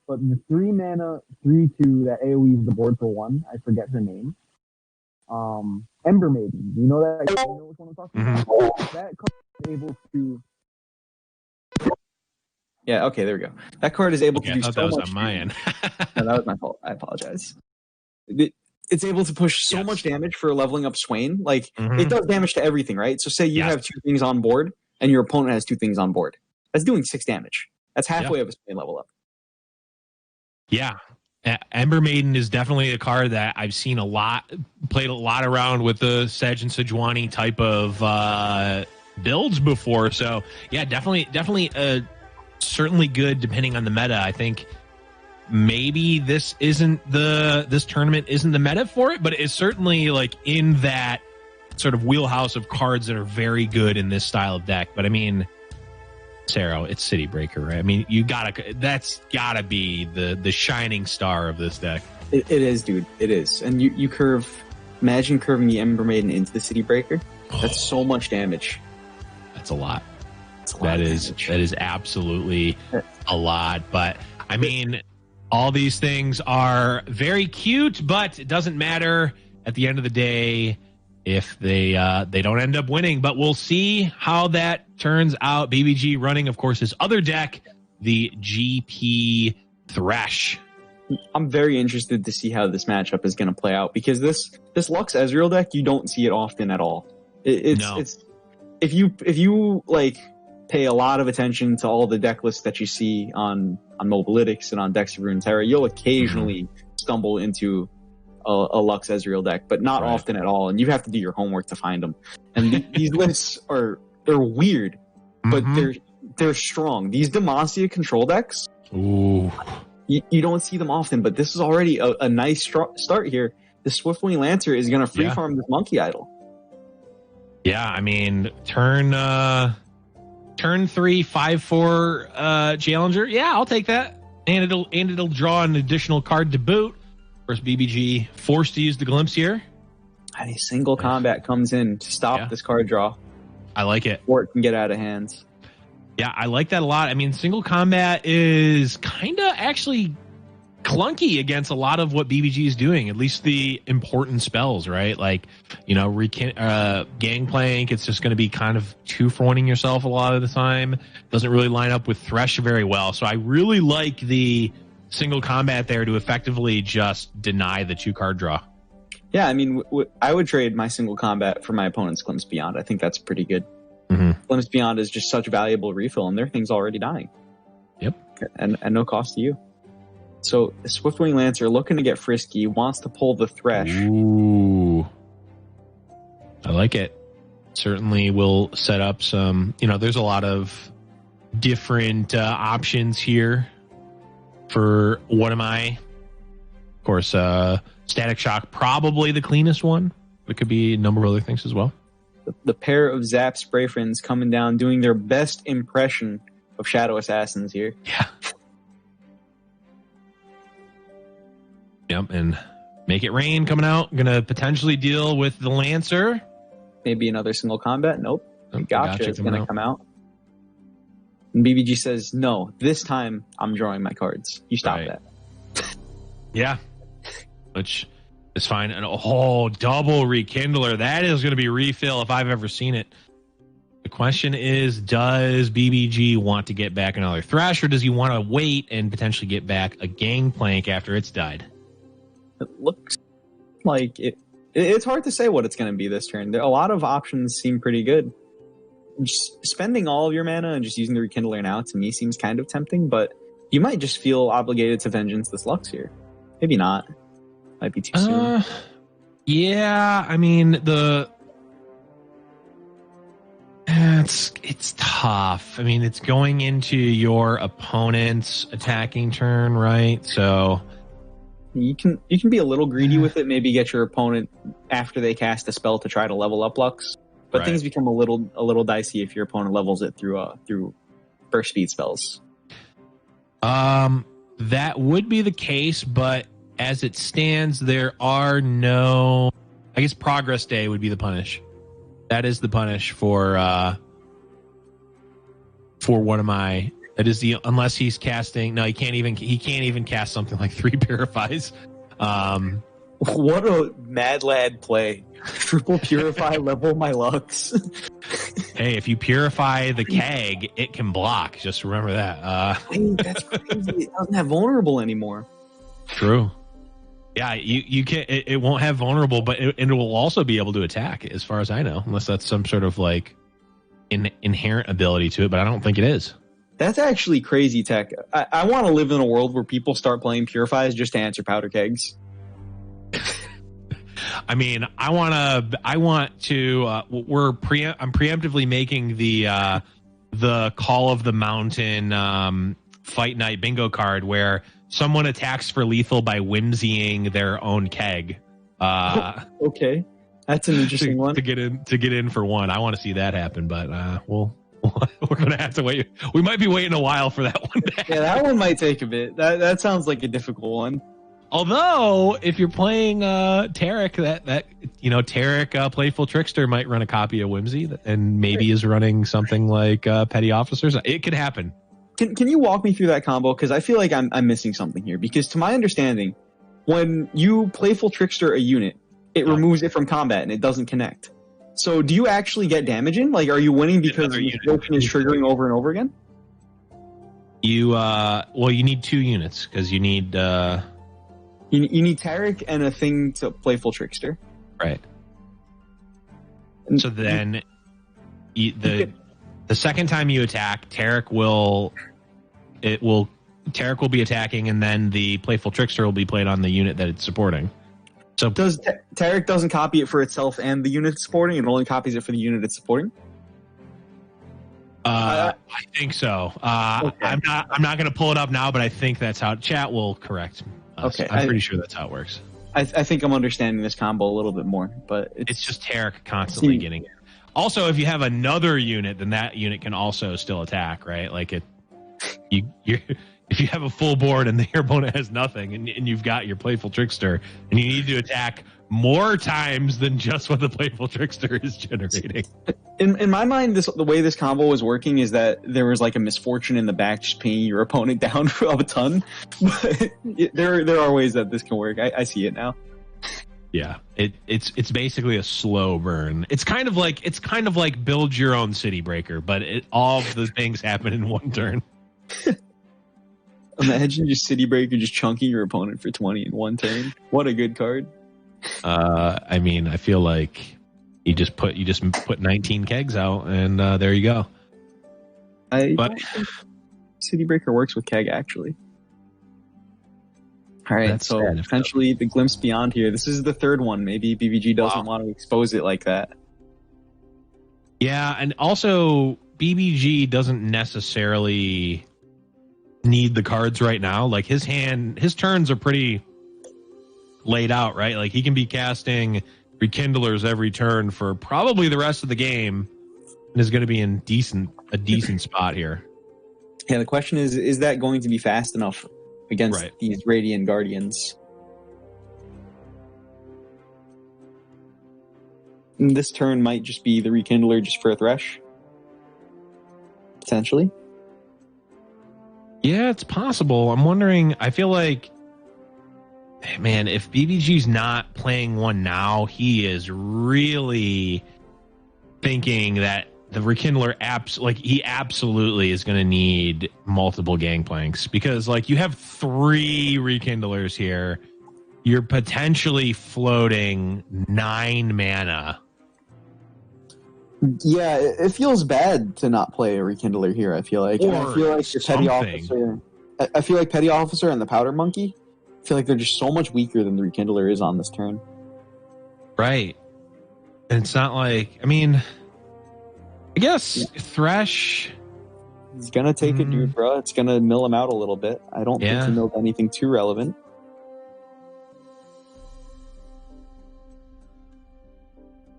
But the 3-mana 3/2 that AoEs the board for 1. I forget her name. Ember Maiden. Do you know that? You know which one I'm talking about? That card is able to. Yeah, okay, there we go. That card is able to do so much. That was on my end. No, that was my fault. I apologize. It's able to push so much damage for leveling up Swain. It does damage to everything, right? So say you have 2 things on board, and your opponent has 2 things on board. That's doing 6 damage. That's halfway of a Swain level up. Yeah. Ember Maiden is definitely a card that I've seen played a lot around with the Sedge and Sejuani type of builds before. So, yeah, definitely certainly good depending on the meta. I think maybe this tournament isn't the meta for it, but it's certainly in that sort of wheelhouse of cards that are very good in this style of deck. But I mean, Sarah, it's City Breaker, right? I mean, that's gotta be the shining star of this deck. It is, dude. It is. And you imagine curving the Ember Maiden into the City Breaker. That's so much damage. That's a lot. That is absolutely a lot. But I mean, all these things are very cute, but it doesn't matter at the end of the day if they don't end up winning. But we'll see how that turns out. BBG running, of course, his other deck, the GP Thresh. I'm very interested to see how this matchup is going to play out, because this Lux Ezreal deck, you don't see it often at all. It's if you pay a lot of attention to all the deck lists that you see on Mobalytics and on decks of Runeterra, you'll occasionally stumble into a Lux Ezreal deck, but not often at all. And you have to do your homework to find them. And these lists they're weird, but they're strong. These Demacia control decks. Ooh. You don't see them often, but this is already a nice start here. The Swiftwing Lancer is going to free farm this Monkey Idol. Yeah, I mean, turn 3, 5-4 Challenger. Yeah, I'll take that. And it'll draw an additional card to boot. Of course, BBG forced to use the Glimpse here. And a single combat comes in to stop this card draw. I like it. Or it can get out of hands. Yeah, I like that a lot. I mean, single combat is kind of actually clunky against a lot of what BBG is doing, at least the important spells, right? Like, Gangplank, it's just going to be kind of 2-for-1ing yourself a lot of the time. Doesn't really line up with Thresh very well. So I really like the single combat there to effectively just deny the 2-card draw. Yeah, I mean, I would trade my single combat for my opponent's Glimpse Beyond. I think that's pretty good. Glimpse Beyond is just such valuable refill, and their thing's already dying. Yep. And no cost to you. So the Swiftwing Lancer looking to get frisky, wants to pull the Thresh. Ooh. I like it. Certainly will set up some, there's a lot of different options here for what am I? Of course, Static Shock, probably the cleanest one. It could be a number of other things as well. The pair of Zap Spray Friends coming down, doing their best impression of Shadow Assassins here. Yeah. Yep, and Make It Rain coming out. Gonna potentially deal with the Lancer. Maybe another single combat. Nope. Gotcha is gonna come out. And BBG says, no, this time I'm drawing my cards. You stop that. Yeah. Which is fine. And double Rekindler. That is going to be refill if I've ever seen it. The question is, does BBG want to get back another Thresh, or does he want to wait and potentially get back a Gangplank after it's died? It looks like it's hard to say what it's going to be this turn. A lot of options seem pretty good. Just spending all of your mana and just using the Rekindler now, to me, seems kind of tempting, but you might just feel obligated to Vengeance this Lux here. Maybe not. Might be too soon. Yeah, I mean, it's tough. I mean, it's going into your opponent's attacking turn, right? So you can be a little greedy with it. Maybe get your opponent after they cast a spell to try to level up Lux. But things become a little dicey if your opponent levels it through burst speed spells. That would be the case, but as it stands, there are no. I guess Progress Day would be the punish. That is the punish for one of my. That is the unless he's casting. No, he can't even cast something like 3 Purifies. What a mad lad play! Triple Purify, level my Lux. Hey, if you purify the keg, it can block. Just remember that. Wait, that's crazy. It doesn't have vulnerable anymore. True. Yeah, you can. It won't have vulnerable, but it will also be able to attack, as far as I know, unless that's some sort of like inherent ability to it. But I don't think it is. That's actually crazy tech. I want to live in a world where people start playing Purifies just to answer powder kegs. I mean, I want to. I'm preemptively making the Call of the Mountain Fight Night bingo card where someone attacks for lethal by whimsying their own keg. Okay, that's an interesting one to get in for one. I want to see that happen, but we're gonna have to wait. We might be waiting a while for that one. Yeah, that one might take a bit. That sounds like a difficult one. Although, if you're playing Tarek, Tarek Playful Trickster might run a copy of Whimsy and maybe is running something like Petty Officers. It could happen. Can you walk me through that combo? Because I feel like I'm missing something here. Because to my understanding, when you Playful Trickster a unit, it removes it from combat and it doesn't connect. So do you actually get damage in? Like, are you winning because the potion is triggering over and over again? You need 2 units because you need... You need Tarek and a thing to Playful Trickster. Right. So then the second time you attack, Tarek will be attacking, and then the Playful Trickster will be played on the unit that it's supporting. So does Tarek doesn't copy it for itself and the unit it's supporting, it only copies it for the unit it's supporting? I think so. Okay. I'm not going to pull it up now, but I think that's how chat will correct us. Okay, I'm pretty sure that's how it works. I think I'm understanding this combo a little bit more, but It's just Tarek constantly getting it. Also, if you have another unit, then that unit can also still attack, right? Like if you have a full board and the opponent has nothing, and you've got your Playful Trickster, and you need to attack more times than just what the Playful Trickster is generating. In my mind, the way this combo was working is that there was like a misfortune in the back, just pinging your opponent down a ton. But there are ways that this can work. I see it now. Yeah, it's basically a slow burn. It's kind of like build your own city breaker, but all of the things happen in one turn. Imagine just City Breaker just chunking your opponent for 20 in one turn. What a good card. I mean, I feel like you just put 19 kegs out, and there you go. But City Breaker works with keg actually. All right, so potentially the Glimpse Beyond here. This is the third one. Maybe BBG doesn't want to expose it like that. Yeah, and also BBG doesn't necessarily need the cards right now. Like his turns are pretty laid out, right? Like he can be casting Rekindlers every turn for probably the rest of the game, and is going to be in a decent spot here. Yeah, the question is that going to be fast enough against these Radiant Guardians? And this turn might just be the Rekindler just for a Thresh. Potentially. Yeah, it's possible. I'm wondering, I feel like, man, if BBG's not playing one now, he is really thinking that the Rekindler he absolutely is going to need multiple Gangplanks, because like you have 3 Rekindlers here. You're potentially floating 9 mana. Yeah, it feels bad to not play a Rekindler here. I feel like your Petty Officer. I feel like Petty Officer and the Powder Monkey. I feel like they're just so much weaker than the Rekindler is on this turn. Right, and it's not like, I mean, I guess Thresh. He's gonna take a dude, bro. It's gonna mill him out a little bit. I don't think he milled anything too relevant.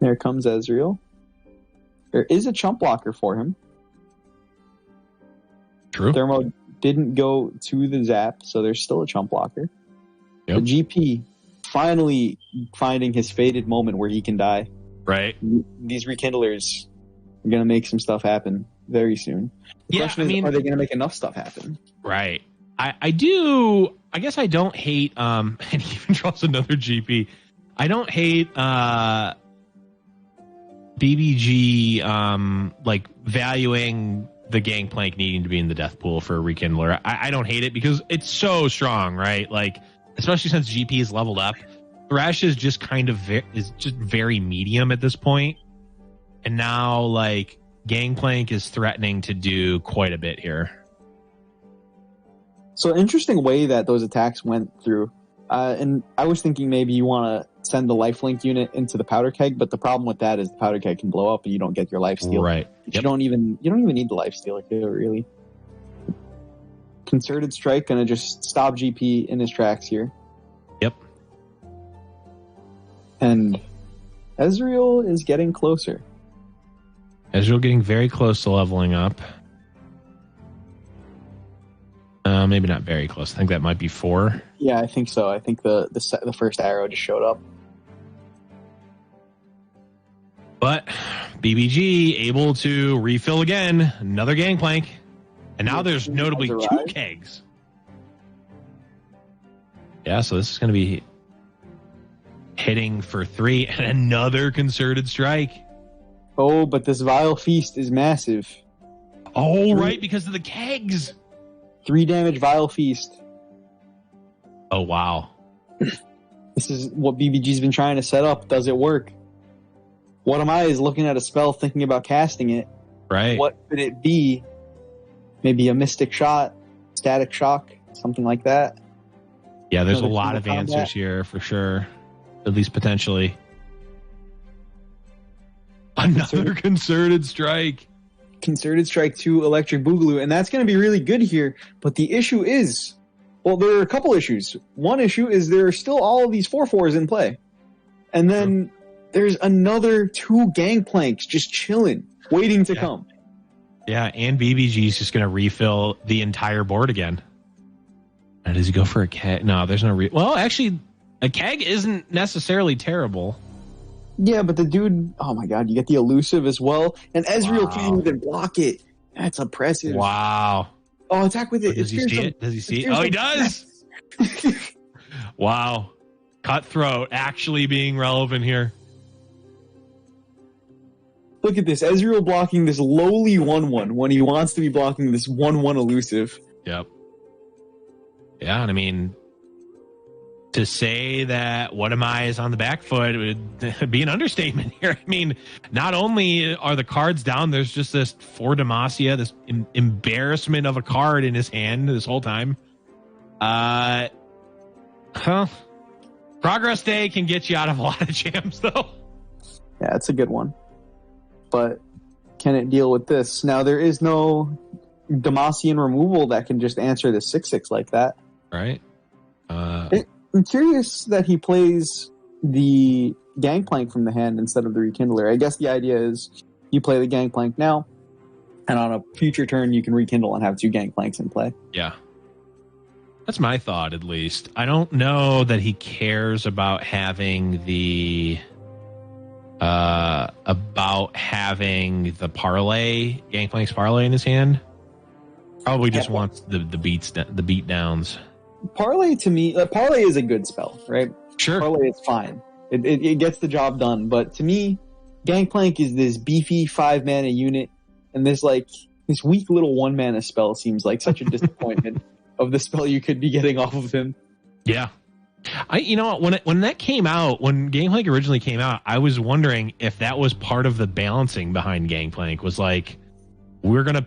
There comes Ezreal. There is a chump blocker for him. True. Thermo didn't go to the zap, so there's still a chump blocker. Yep. The GP finally finding his fated moment where he can die. Right. These Rekindlers are going to make some stuff happen very soon. The question is, are they going to make enough stuff happen? Right. I guess I don't hate, and he even draws another GP. I don't hate, BBG like valuing the Gangplank needing to be in the death pool for a Rekindler. I don't hate it because it's so strong, right? Like, especially since GP is leveled up, Thresh is just kind of very medium at this point, and now like Gangplank is threatening to do quite a bit here. So interesting way that those attacks went through. And I was thinking maybe you want to send the lifelink unit into the powder keg, but the problem with that is the powder keg can blow up and you don't get your lifesteal. Right. Yep. You don't even need the lifesteal here, really. Concerted Strike gonna just stop GP in his tracks here. Yep. And Ezreal is getting closer. Ezreal getting very close to leveling up. Maybe not very close. I think that might be 4. Yeah, I think so. I think the first arrow just showed up. But BBG able to refill again, another Gangplank, and now there's notably 2 kegs. Yeah, so this is going to be hitting for 3 and another Concerted Strike. Oh, but this Vile Feast is massive. Oh, right, because of the kegs. 3 damage Vile Feast. Oh, wow. This is what BBG's been trying to set up. Does it work? What am I is looking at a spell, thinking about casting it. Right. What could it be? Maybe a Mystic Shot, Static Shock, something like that. Yeah, there's a lot of answers here for sure. At least potentially. Another Concerted Strike. Concerted Strike 2 Electric Boogaloo, and that's going to be really good here. But the issue is, well, there are a couple issues. One issue is there are still all of these 4/4s in play. And then there's another 2 Gangplanks just chilling, waiting to come. Yeah, and BBG is just going to refill the entire board again. Now, does he go for a keg? No, there's no well, actually, a keg isn't necessarily terrible. Yeah, but the dude, oh my god, you get the elusive as well. And Ezreal can't even block it. That's impressive. Wow. Oh, attack with it. Does he see it? Does he see it? Oh, he does. Wow. Cutthroat actually being relevant here. Look at this. Ezreal blocking this lowly 1/1 when he wants to be blocking this 1/1 elusive. Yep. Yeah, and I mean, to say that What Am I is on the back foot would be an understatement here. I mean, not only are the cards down, there's just this for Demacia, this embarrassment of a card in his hand this whole time. Progress Day can get you out of a lot of champs, though. Yeah, it's a good one. But can it deal with this? Now, there is no Demacian removal that can just answer the 6/6 like that. Right. I'm curious that he plays the Gangplank from the hand instead of the Rekindler. I guess the idea is you play the Gangplank now, and on a future turn you can rekindle and have 2 Gangplanks in play. Yeah. That's my thought, at least. I don't know that he cares about having the parlay, Gangplank's parlay in his hand. Probably just wants the beat downs. Parlay to me, Parlay is a good spell, right? Sure. Parlay is fine. It gets the job done. But to me, Gangplank is this beefy 5-mana unit, and this weak little 1-mana spell seems like such a disappointment of the spell you could be getting off of him. Yeah. When that came out, when Gangplank originally came out, I was wondering if that was part of the balancing behind Gangplank. Was like, we're gonna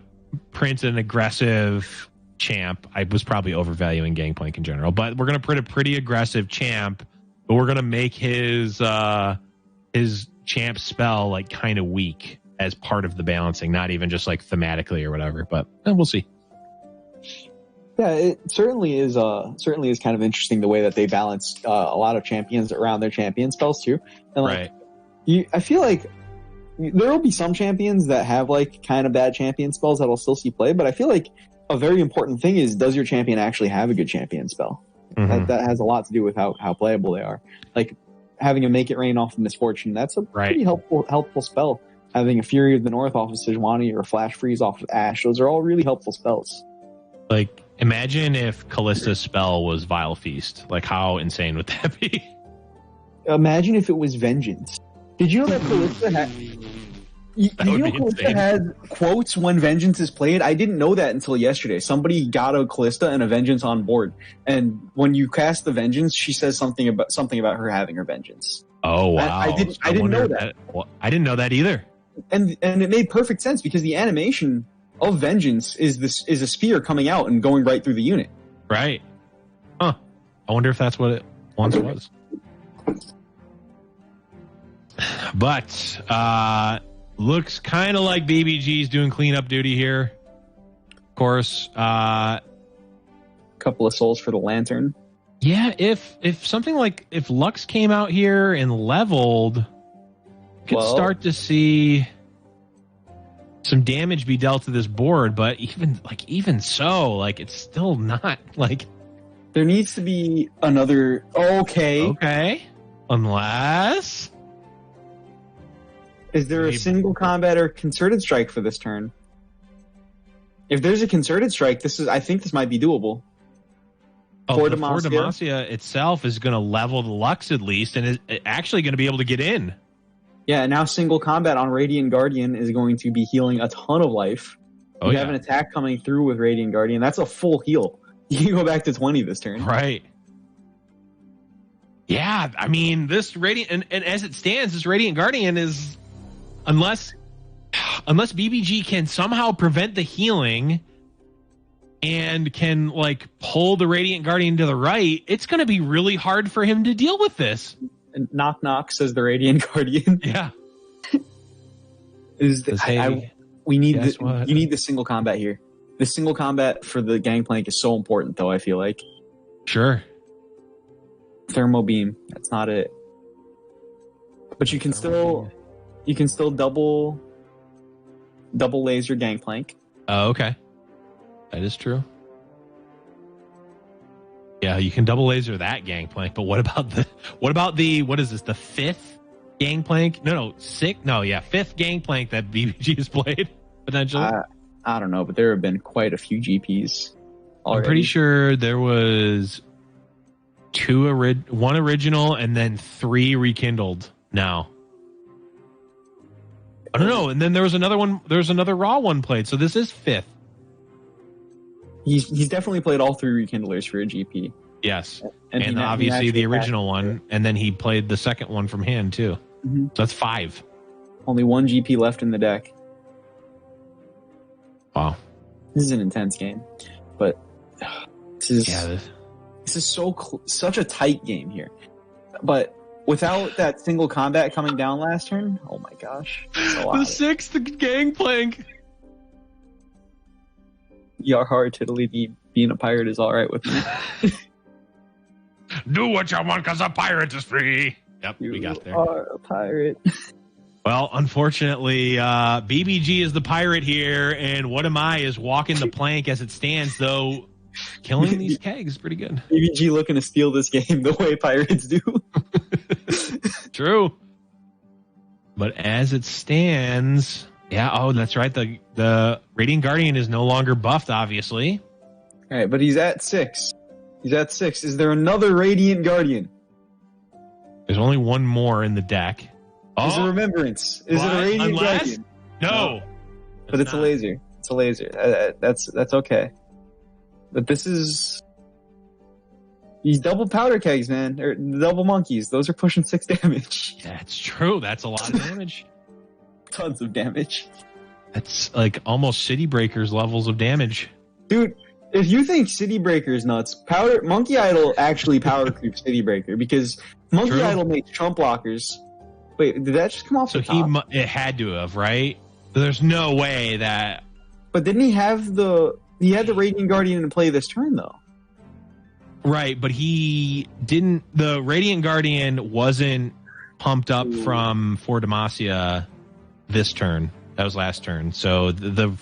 print an aggressive champ. I was probably overvaluing Gangplank in general, but we're gonna print a pretty aggressive champ, but we're gonna make his champ spell like kind of weak as part of the balancing, not even just like thematically or whatever. But we'll see. Yeah, it certainly is kind of interesting the way that they balance a lot of champions around their champion spells too. And right. I feel like there will be some champions that have like kind of bad champion spells that'll still see play, but I feel like a very important thing is, does your champion actually have a good champion spell? Mm-hmm. That has a lot to do with how playable they are. Like having a Make It Rain off of Misfortune, that's a pretty helpful spell. Having a Fury of the North off of Sejuani or a Flash Freeze off of Ashe, those are all really helpful spells. Like, imagine if Callista's spell was Vile Feast. Like, how insane would that be? Imagine if it was Vengeance. Did you know that Callista had... Callista had quotes when Vengeance is played? I didn't know that until yesterday. Somebody got a Callista and a Vengeance on board, and when you cast the Vengeance, she says something about her having her Vengeance. Oh wow! I didn't know that. Well, I didn't know that either. And it made perfect sense because the animation of Vengeance is a spear coming out and going right through the unit. Right. Huh. I wonder if that's what it once was. But looks kind of like BBG's doing cleanup duty here. Of course. Couple of souls for the Lantern. Yeah, if something like if Lux came out here and leveled, you could start to see some damage be dealt to this board, but even so, it's still not like there needs to be another okay. Unless is there a single combat or concerted strike for this turn? If there's a concerted strike, I think this might be doable. For Demacia itself is going to level the Lux at least, and is actually going to be able to get in. Yeah, now single combat on Radiant Guardian is going to be healing a ton of life. You have an attack coming through with Radiant Guardian. That's a full heal. You can go back to 20 this turn. Right. Yeah, I mean, this Radiant... And as it stands, this Radiant Guardian is... Unless BBG can somehow prevent the healing and can, pull the Radiant Guardian to the right, it's going to be really hard for him to deal with this. And knock knock, says the Radiant Guardian. Yeah. We need Guess what? you need the single combat here. The single combat for the Gangplank is so important, though. I feel like Sure. thermal beam. That's not it. But you can still double laser Gangplank. Oh, okay. That is true. Yeah, you can double laser that Gangplank, but what about the what is this, the fifth Gangplank? Fifth Gangplank that BBG has played, potentially? I don't know, but there have been quite a few GPs already. I'm pretty sure there was one original and then 3 rekindled now. I don't know. And then there was another one. There's another raw one played. So this is 5th. He's definitely played all 3 rekindlers for a GP. Yes. And And he obviously actually the original one. And then he played the second one from hand too. Mhm. So that's 5. Only 1 GP left in the deck. Wow. This is an intense game, but this is Yeah. this is such a tight game here. But without that single combat coming down last turn, oh my gosh, it's a lot. The 6th Gangplank. Yar hard tiddly being a pirate is all right with me. Do what you want because a pirate is free. Yep, we got there. You are a pirate. Well, unfortunately, BBG is the pirate here, and What Am I is walking the plank as it stands, though killing these kegs is pretty good. BBG looking to steal this game the way pirates do. True. But as it stands, yeah, oh, that's right. The Radiant Guardian is no longer buffed, obviously. All right, but he's at 6. He's at 6. Is there another Radiant Guardian? There's only one more in the deck. Is it Remembrance? Is it a Radiant Guardian? No. But it's a laser. It's a laser. That's okay. But this is these double powder kegs, man, or double monkeys. Those are pushing 6 damage. That's true. That's a lot of damage. Tons of damage, That's like almost City Breakers levels of damage. dude. If you think City Breaker is nuts, Monkey Idol actually power creep City Breaker because Monkey True. Idol makes trump blockers. Wait, did that just come off So the top? it had to have, right? There's no way that. But didn't he have the Radiant Guardian in play this turn though? Right, but he didn't. The Radiant Guardian wasn't pumped up from For Demacia this turn. That was last turn. So the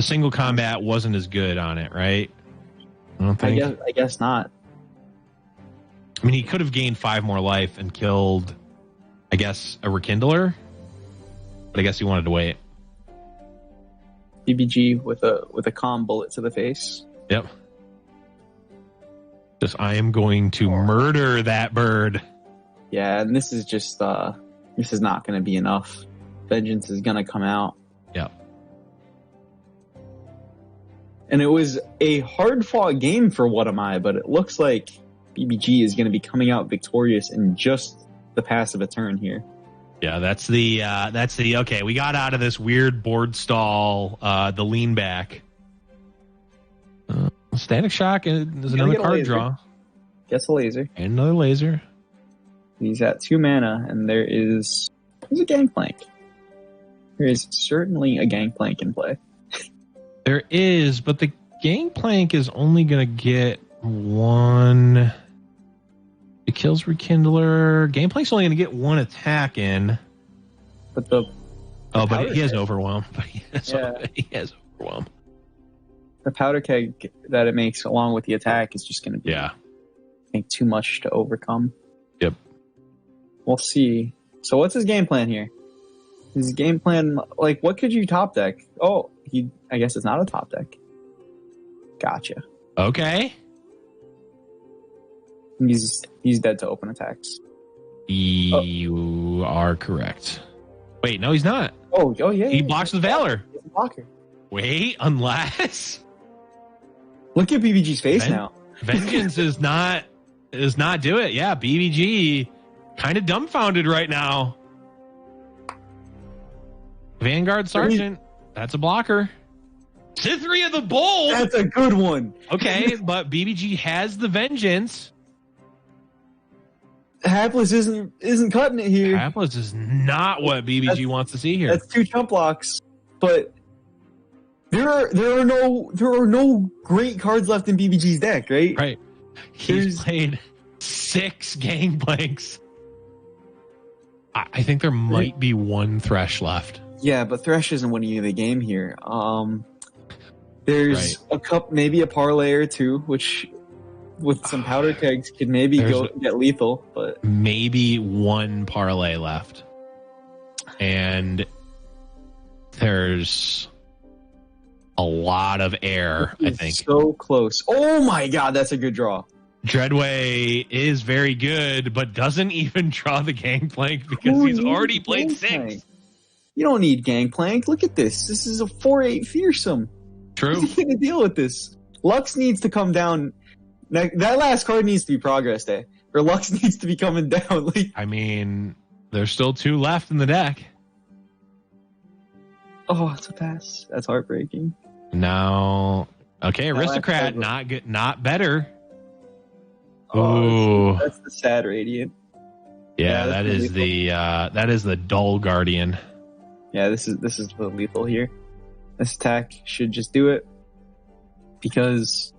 single combat wasn't as good on it, right? I don't think. I guess not. I mean, he could have gained 5 more life and killed, I guess, a Rekindler. But I guess he wanted to wait. BBG with a calm bullet to the face. Yep. Just, I am going to murder that bird. Yeah, and this is just this is not going to be enough. Vengeance is going to come out. Yep. And it was a hard fought game for What Am I, but it looks like BBG is going to be coming out victorious in just the pass of a turn here. Yeah, that's the okay. We got out of this weird board stall, the lean back. Static Shock is another card draw. Gets a laser. And another laser. He's at 2 mana, and there's a Gangplank. There is certainly a Gangplank in play. There is, but the Gangplank is only going to get 1. It kills Rekindler. Gameplank's only going to get 1 attack in. But but he has Overwhelm. But he has Overwhelm. The powder keg that it makes along with the attack is just going to be I think too much to overcome. Yep. We'll see. So what's his game plan here? His game plan, like, what could you top deck? Oh, I guess it's not a top deck. Gotcha. Okay. He's dead to open attacks. You are correct. Wait, no, he's not. Oh yeah. He blocks with Valor. He's a blocker. Wait, unless Look at BBG's face now. Vengeance is not do it. Yeah, BBG kind of dumbfounded right now. Vanguard Sergeant, that's a blocker. Sithri of the Bold. That's a good one. Okay, but BBG has the Vengeance. Hapless isn't cutting it here. Hapless is not what BBG wants to see here. That's 2 chump blocks, but there are no great cards left in BBG's deck, right? Right. He's played 6 Gangplanks. I think there might be 1 Thresh left. Yeah, but Thresh isn't winning you the game here. There's maybe a parlay or 2, which with some powder kegs could maybe go get lethal, but maybe 1 parlay left. And there's a lot of air, I think. So close. Oh my god, that's a good draw. Dreadway is very good, but doesn't even draw the Gangplank because he's already played 6. You don't need Gangplank. Look at this. This is a 4/8 fearsome. True. He's going to deal with this. Lux needs to come down. That last card needs to be Progress Day. Or Lux needs to be coming down. I mean, there's still 2 left in the deck. Oh, it's a pass. That's heartbreaking. Now, okay, Aristocrat, not good, not better. Oh, that's the sad Radiant. Yeah, that is the dull Guardian. Yeah, this is the lethal here. This attack should just do it because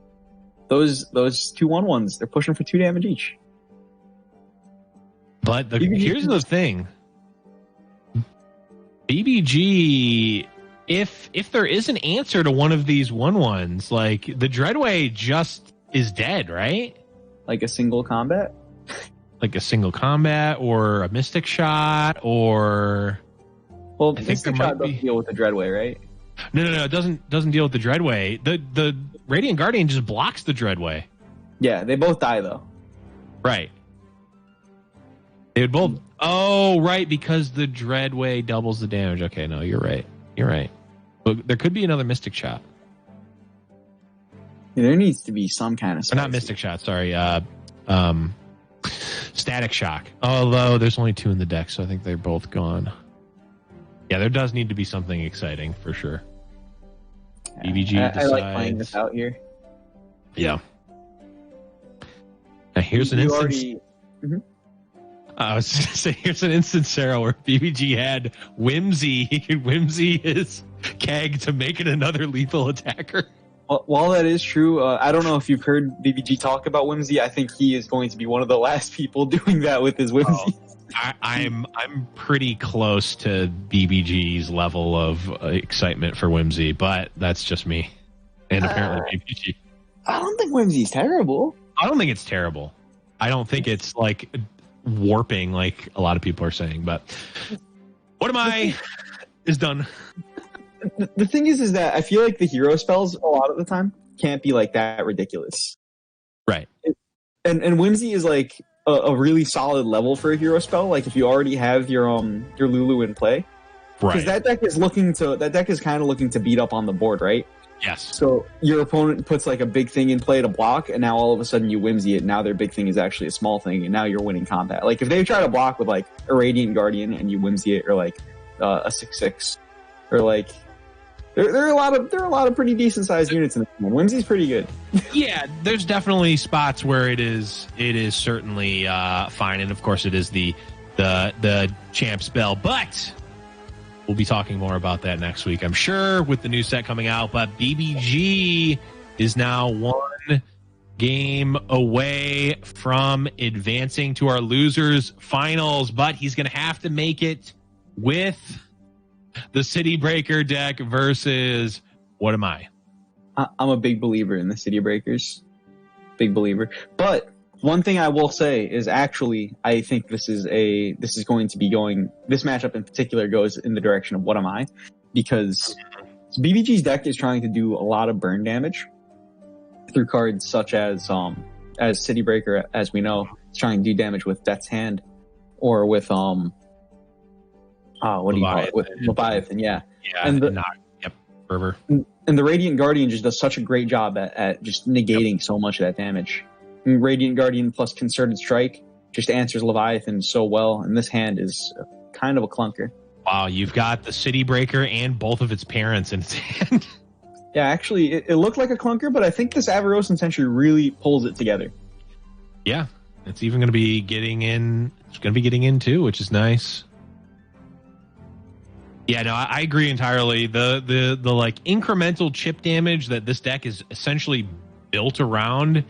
those 2/1/1s, they're pushing for 2 damage each. But here's the thing. BBG, if there is an answer to one of these 1/1s, like the Dreadway just is dead, right? Like a single combat? Like a single combat or a Mystic Shot or... Well, I think Mystic Shot doesn't deal with the Dreadway, right? No, it doesn't deal with the Dreadway. The Radiant Guardian just blocks the Dreadway. Yeah, they both die though. Right. They would both... Oh, right, because the Dreadway doubles the damage. Okay, no, you're right. You're right. But there could be another Mystic Shot. Yeah, there needs to be some kind of... Or not Mystic Shot, sorry. Static Shock. Although there's only 2 in the deck, so I think they're both gone. Yeah, there does need to be something exciting, for sure. Yeah, BBG decides... I like playing this out here. Yeah. Now here's an instance... I was going to say, here's an instance, Sarah, where BBG had Whimsy. Whimsy is Keg to make it another lethal attacker. While that is true, I don't know if you've heard BBG talk about Whimsy. I think he is going to be one of the last people doing that with his Whimsy. I'm pretty close to BBG's level of excitement for Whimsy, but that's just me. And apparently BBG. I don't think Whimsy's terrible. I don't think it's terrible. I don't think it's like warping like a lot of people are saying, but what am I is done. The thing is that I feel like the hero spells a lot of the time can't be like that ridiculous. Right. And Whimsy is like a really solid level for a hero spell. Like if you already have your Lulu in play. Right. Because that deck is kind of looking to beat up on the board, right? Yes. So your opponent puts like a big thing in play to block, and now all of a sudden you Whimsy it. Now their big thing is actually a small thing, and now you're winning combat. Like if they try to block with like a Radiant Guardian and you Whimsy it, or like a 6/6, or like there are a lot of pretty decent sized units in this one. Whimsy's pretty good. Yeah, there's definitely spots where it is certainly fine, and of course it is the champ spell, but. We'll be talking more about that next week, I'm sure, with the new set coming out. But BBG is now 1 game away from advancing to our losers finals, but he's going to have to make it with the City Breaker deck versus what am I? I'm a big believer in the City Breakers. Big believer. But one thing I will say is actually, I think this matchup in particular goes in the direction of what am I? Because BBG's deck is trying to do a lot of burn damage through cards such as City Breaker, as we know, it's trying to do damage with Death's Hand or with what do you call it? With Leviathan, yeah. Yeah, and River. And the Radiant Guardian just does such a great job at just negating so much of that damage. Radiant Guardian plus Concerted Strike just answers Leviathan so well, and this hand is kind of a clunker. Wow, you've got the City Breaker and both of its parents in its hand. Yeah, actually, it looked like a clunker, but I think this Avarosan Sentry really pulls it together. Yeah, It's even going to be getting in. It's going to be getting in too, which is nice. Yeah, no, I agree entirely. The like incremental chip damage that this deck is essentially built around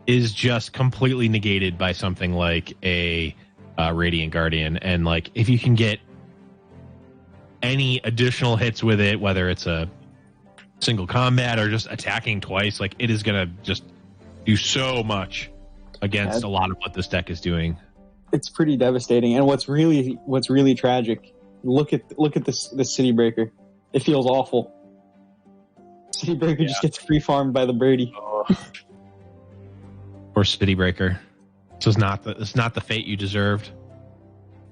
is just completely negated by something like a Radiant Guardian. And like, if you can get any additional hits with it, whether it's a single combat or just attacking twice, like it is going to just do so much against a lot of what this deck is doing. It's pretty devastating. And what's really tragic, look at this City Breaker. It feels awful. City Breaker just gets free farmed by the Brady. Or City Breaker. This is not the fate you deserved.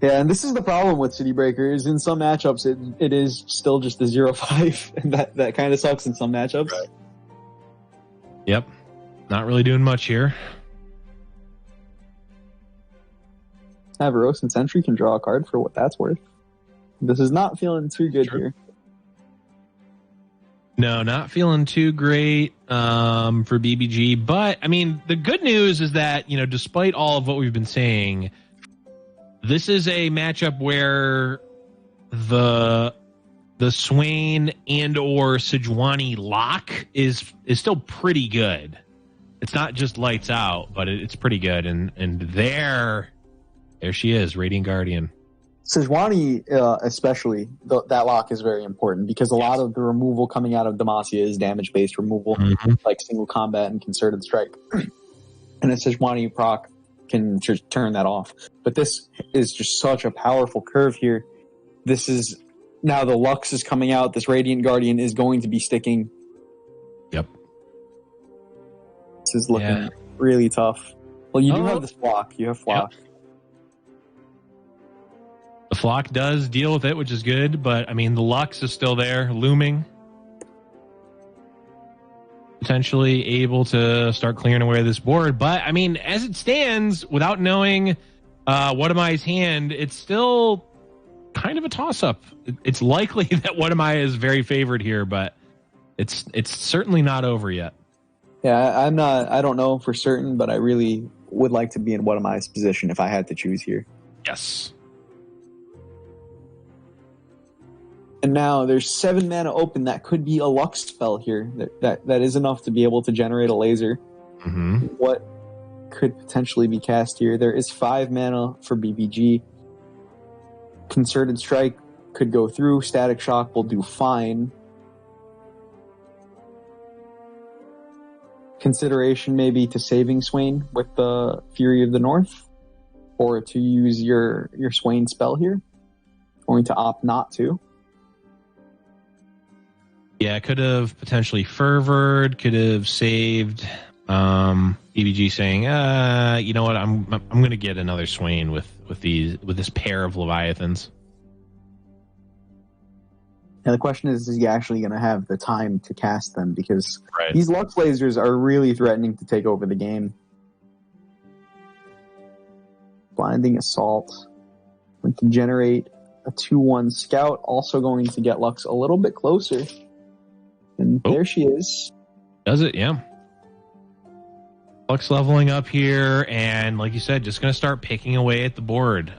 Yeah, and this is the problem with City Breaker, is in some matchups it is still just a 0-5, and that kind of sucks in some matchups. Right. Yep. Not really doing much here. Navarro and Sentry can draw a card for what that's worth. This is not feeling too good here. No, not feeling too great for BBG. But, I mean, the good news is that, despite all of what we've been saying, this is a matchup where the Swain and or Sejuani lock is still pretty good. It's not just lights out, but it's pretty good. And there she is, Radiant Guardian. Sejuani, especially, that lock is very important because a lot of the removal coming out of Demacia is damage-based removal, like single combat and concerted strike. And a Sejuani proc can just turn that off. But this is just such a powerful curve here. This is, now the Lux is coming out. This Radiant Guardian is going to be sticking. Yep. This is looking really tough. Well, you do have this flock. You have flock. Yep. The flock does deal with it, which is good, but I mean, the Lux is still there, looming. Potentially able to start clearing away this board. But I mean, as it stands, without knowing What Am I's hand, it's still kind of a toss-up. It's likely that What Am I is very favored here, but it's certainly not over yet. Yeah, I don't know for certain, but I really would like to be in What Am I's position if I had to choose here. Yes. And now there's 7 mana open. That could be a Lux spell here. That is enough to be able to generate a laser. Mm-hmm. What could potentially be cast here? There is 5 mana for BBG. Concerted Strike could go through. Static Shock will do fine. Consideration maybe to saving Swain with the Fury of the North, or to use your Swain spell here. Going to opt not to. Yeah, could have potentially fervored, could have saved. BBG saying, you know what, I'm going to get another Swain with this pair of Leviathans. And the question is he actually going to have the time to cast them? Because these Lux lasers are really threatening to take over the game. Blinding Assault. Going to generate a 2/1 Scout. Also going to get Lux a little bit closer. And there she is. Does it? Yeah. Lux leveling up here, and like you said, just going to start picking away at the board.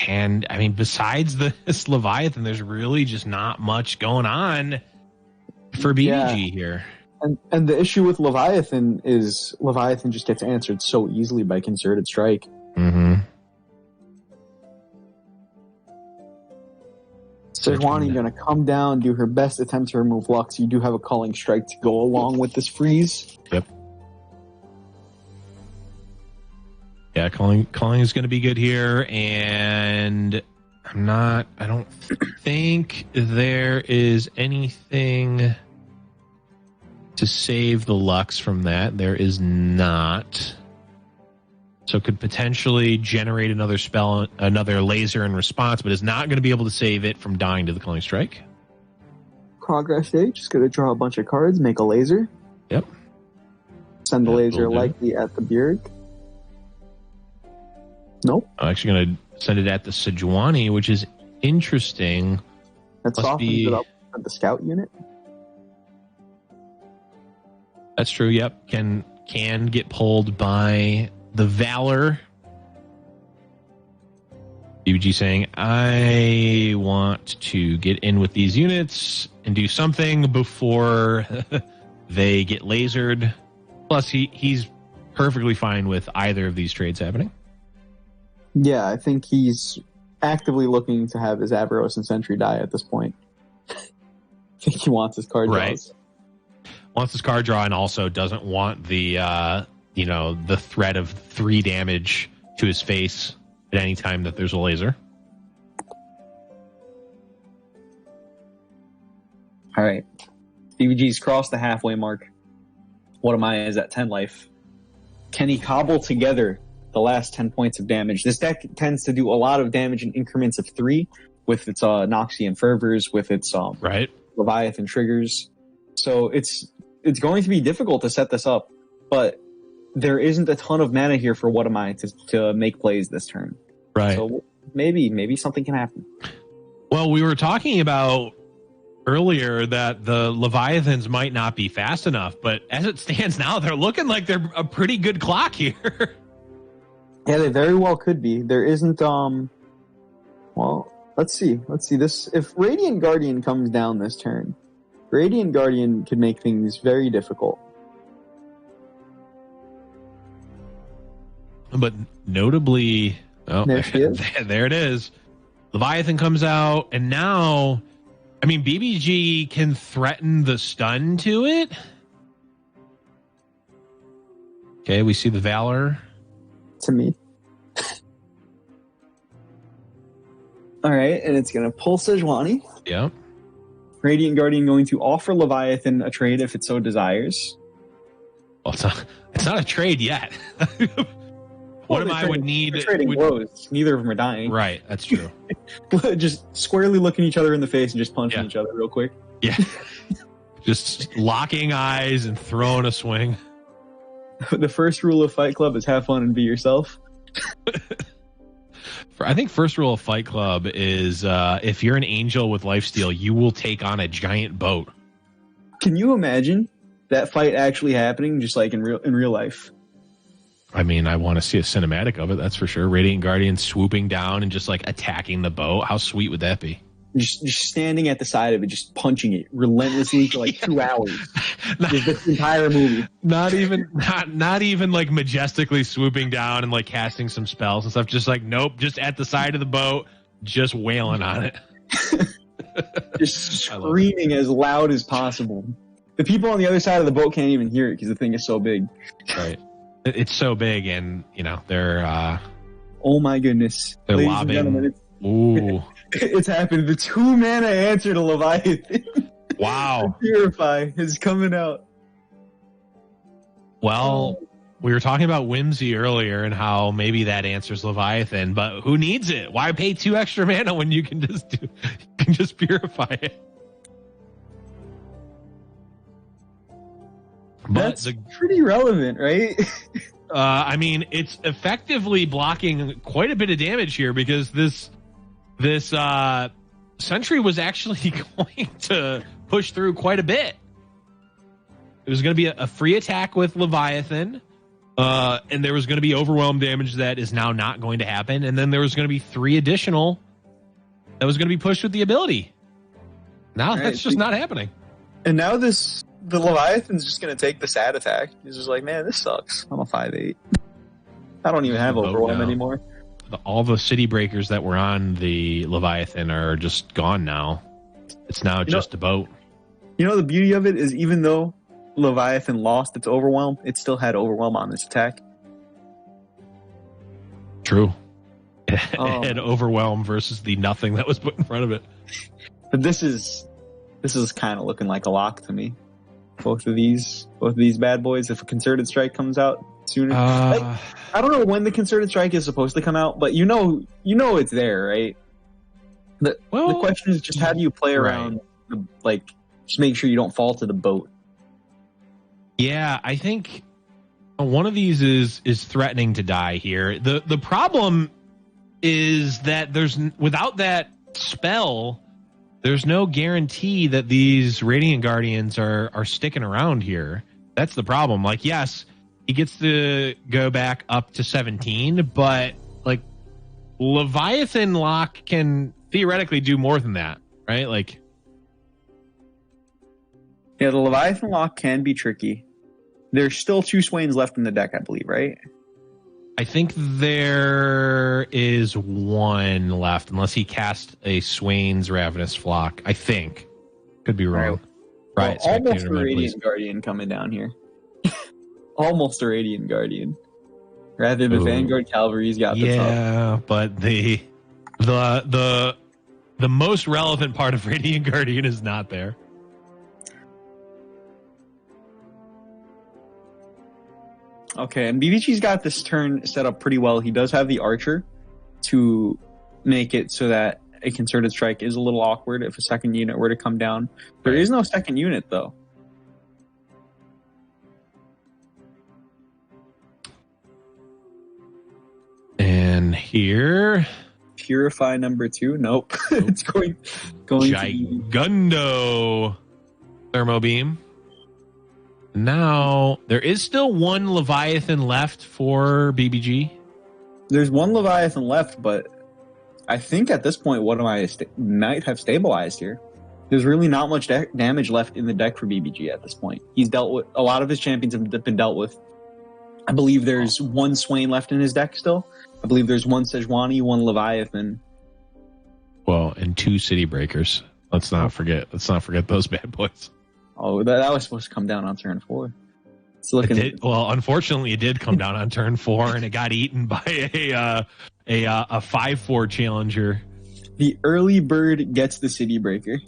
And I mean, besides this Leviathan, there's really just not much going on for BBG here. And the issue with Leviathan is Leviathan just gets answered so easily by Concerted Strike. Mm-hmm. Sejuani going to come down, do her best attempt to remove Lux. You do have a Culling Strike to go along with this freeze. Yep. Yeah, Culling is going to be good here, and I don't think there is anything to save the Lux from that. There is not. So could potentially generate another spell, another laser in response, but is not going to be able to save it from dying to the Culling Strike. Progress stage, just going to draw a bunch of cards, make a laser. Yep. Send the laser likely at the Bjerg. Nope. I'm actually going to send it at the Sejuani, which is interesting. That softens it up at the Scout unit. That's true, yep. Can can get pulled by the Valor. BBG saying, I want to get in with these units and do something before they get lasered. Plus, he's perfectly fine with either of these trades happening. Yeah, I think he's actively looking to have his Aberos and Sentry die at this point. I think he wants his card draws. Wants his card draw and also doesn't want the the threat of 3 damage to his face at any time that there's a laser. All right. BBG's crossed the halfway mark. What am I is at 10 life. Can he cobble together the last 10 points of damage? This deck tends to do a lot of damage in increments of 3 with its Noxian Fervors, with its Leviathan triggers. So it's going to be difficult to set this up, but there isn't a ton of mana here for What Am I to make plays this turn. Right. So maybe something can happen. Well, we were talking about earlier that the Leviathans might not be fast enough, but as it stands now, they're looking like they're a pretty good clock here. Yeah, they very well could be. There isn't well, let's see this. If Radiant Guardian comes down this turn, Radiant Guardian could make things very difficult. But notably, there she is. There it is. Leviathan comes out, and now, I mean, BBG can threaten the stun to it. Okay, we see the Valor. To me. All right, and it's going to pull Sejuani. Yeah. Radiant Guardian going to offer Leviathan a trade if it so desires. Well, it's not a trade yet. What am I would need? They're trading blows. Neither of them are dying. Right, that's true. Just squarely looking each other in the face and just punching each other real quick. Yeah. Just locking eyes and throwing a swing. The first rule of Fight Club is have fun and be yourself. I think first rule of Fight Club is if you're an angel with lifesteal, you will take on a giant boat. Can you imagine that fight actually happening, just like in real life? I mean, I want to see a cinematic of it, that's for sure. Radiant Guardian swooping down and just like attacking the boat. How sweet would that be? Just standing at the side of it, just punching it relentlessly for like 2 hours. Just this entire movie. Not even like majestically swooping down and like casting some spells and stuff. Just like, nope, just at the side of the boat, just wailing on it. Just screaming as loud as possible. The people on the other side of the boat can't even hear it because the thing is so big. Right. It's so big, and they're oh my goodness. They're Ladies lobbing. And gentlemen, Ooh. It's happened. The 2 mana answer to Leviathan. Wow. Purify is coming out. Well, we were talking about Whimsy earlier and how maybe that answers Leviathan, but who needs it? Why pay 2 extra mana when you can just purify it? That's pretty relevant, right? I mean, it's effectively blocking quite a bit of damage here because this Sentry was actually going to push through quite a bit. It was going to be a free attack with Leviathan, and there was going to be overwhelm damage that is now not going to happen, and then there was going to be 3 additional that was going to be pushed with the ability. Now that's just not happening. And now the Leviathan's just going to take the sad attack. He's just like, man, this sucks. I'm a 5/8. I don't even have overwhelm anymore. All the city breakers that were on the Leviathan are just gone now. It's now just a boat. You know, the beauty of it is even though Leviathan lost its overwhelm, it still had overwhelm on this attack. True. It had overwhelm versus the nothing that was put in front of it. But this is kind of looking like a lock to me. Both of these bad boys. If a concerted strike comes out sooner, I don't know when the concerted strike is supposed to come out, but you know it's there, right? The question is just how do you play around, just make sure you don't fall to the boat. Yeah, I think one of these is threatening to die here. The problem is that without that spell, there's no guarantee that these Radiant Guardians are sticking around here. That's the problem. Like, yes, he gets to go back up to 17, but like Leviathan lock can theoretically do more than that, right? Like, yeah, the Leviathan lock can be tricky. There's still 2 Swains left in the deck, I believe, right? I think there is 1 left, unless he cast a Swain's Ravenous Flock. I think. Could be wrong. Right. Well, almost a Radiant Guardian coming down here. Almost a Radiant Guardian. Rather, the Vanguard Cavalry's got the top. Yeah, but the most relevant part of Radiant Guardian is not there. Okay, and BBG's got this turn set up pretty well. He does have the Archer to make it so that a concerted strike is a little awkward if a second unit were to come down. There is no second unit, though. And here... Purify number 2? Nope. It's going Gigundo Thermo Beam. Now, there is still 1 Leviathan left for BBG. There's 1 Leviathan left, but I think at this point, what am I might have stabilized here. There's really not much damage left in the deck for BBG at this point. He's dealt with a lot of his champions have been dealt with. I believe there's 1 Swain left in his deck still. I believe there's 1 Sejuani, 1 Leviathan. Well, and 2 City Breakers. Let's not forget those bad boys. Oh, that was supposed to come down on turn 4. It's looking. Well, unfortunately, it did come down on turn 4, and it got eaten by a 5/4 challenger. The early bird gets the City Breaker.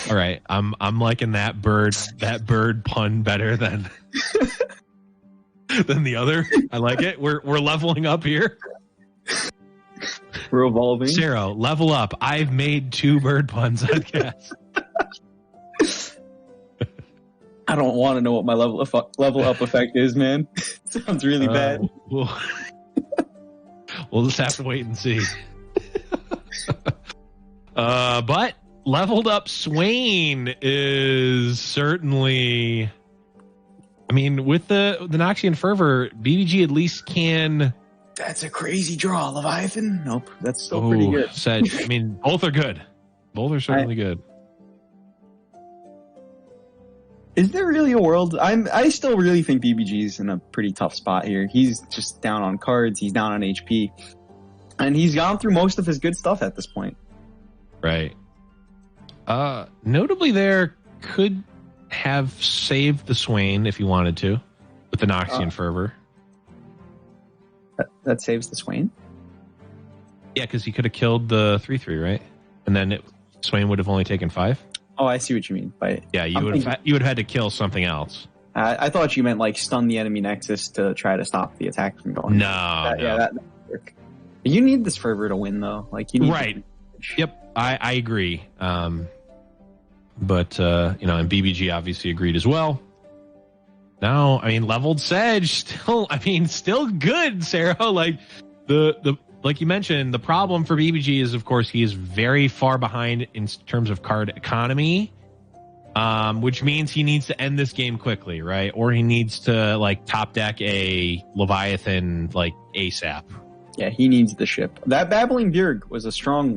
All right, I'm liking that bird pun better than than the other. I like it. We're leveling up here. We're evolving. Sarah, level up. I've made 2 bird puns, I guess. I don't want to know what my level up effect is, man. Sounds really bad. We'll just have to wait and see. But leveled up Swain is certainly... I mean, with the Noxian Fervor, BBG at least can... That's a crazy draw, Leviathan. Nope, that's still pretty good. Sedge. I mean, both are good. Both are certainly good. Is there really a world? I still really think BBG's in a pretty tough spot here. He's just down on cards. He's down on HP. And he's gone through most of his good stuff at this point. Right. Notably, there could have saved the Swain if he wanted to with the Noxian Fervor. That saves the Swain? Yeah, because he could have killed the 3/3, right? And then Swain would have only taken 5. Oh, I see what you mean. You would have had to kill something else. I thought you meant like stun the enemy Nexus to try to stop the attack from going. No, Yeah, that doesn't work. You need this Fervor to win, though. Like you need. Right. Yep, I agree. But and BBG obviously agreed as well. Now, I mean, leveled Sedge still good, Sarah. Like like you mentioned, the problem for BBG is, of course, he is very far behind in terms of card economy, which means he needs to end this game quickly, right? Or he needs to like top deck a Leviathan like ASAP. Yeah, he needs the ship. That Babbling Bjerg was a strong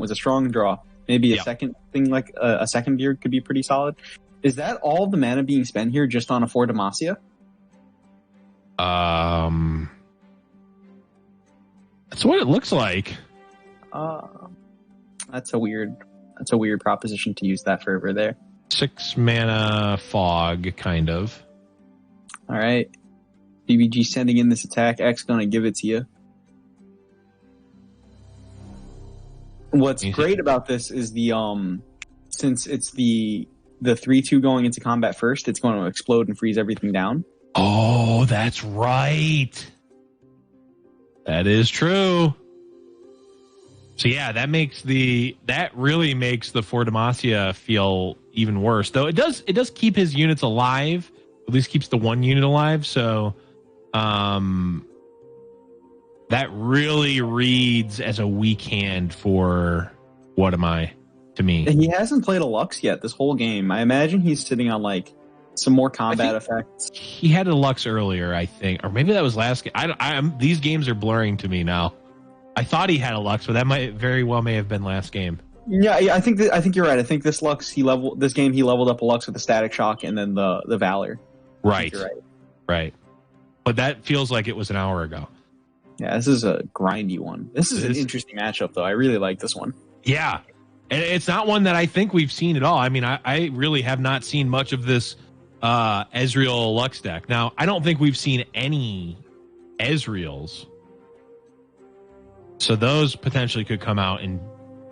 draw. Maybe a second thing, like a second Bjerg could be pretty solid. Is that all the mana being spent here just on a 4 Demacia? That's what it looks like. That's a weird proposition to use that Fervor there. 6 mana fog, kind of. All right. BBG sending in this attack. X gonna give it to you. What's great about this is the since it's the 3/2 going into combat first, it's going to explode and freeze everything down. Oh, that's right. That is true. So yeah, that really makes the 4 Demacia feel even worse. Though it does keep his units alive. At least keeps the 1 unit alive. So that really reads as a weak hand for What Am I to me. He hasn't played a Lux yet this whole game. I imagine he's sitting on like some more combat effects. He had a Lux earlier, I think, or maybe that was last game. These games are blurring to me now. I thought he had a Lux, but that might very well may have been last game. Yeah, I think you're right. I think this game he leveled up a Lux with the Static Shock and then the Valor. Right. Right. But that feels like it was an hour ago. Yeah, this is a grindy one. This is an interesting matchup, though. I really like this one. Yeah. And it's not one that I think we've seen at all. I mean, I really have not seen much of this Ezreal Lux deck. Now, I don't think we've seen any Ezreals. So those potentially could come out and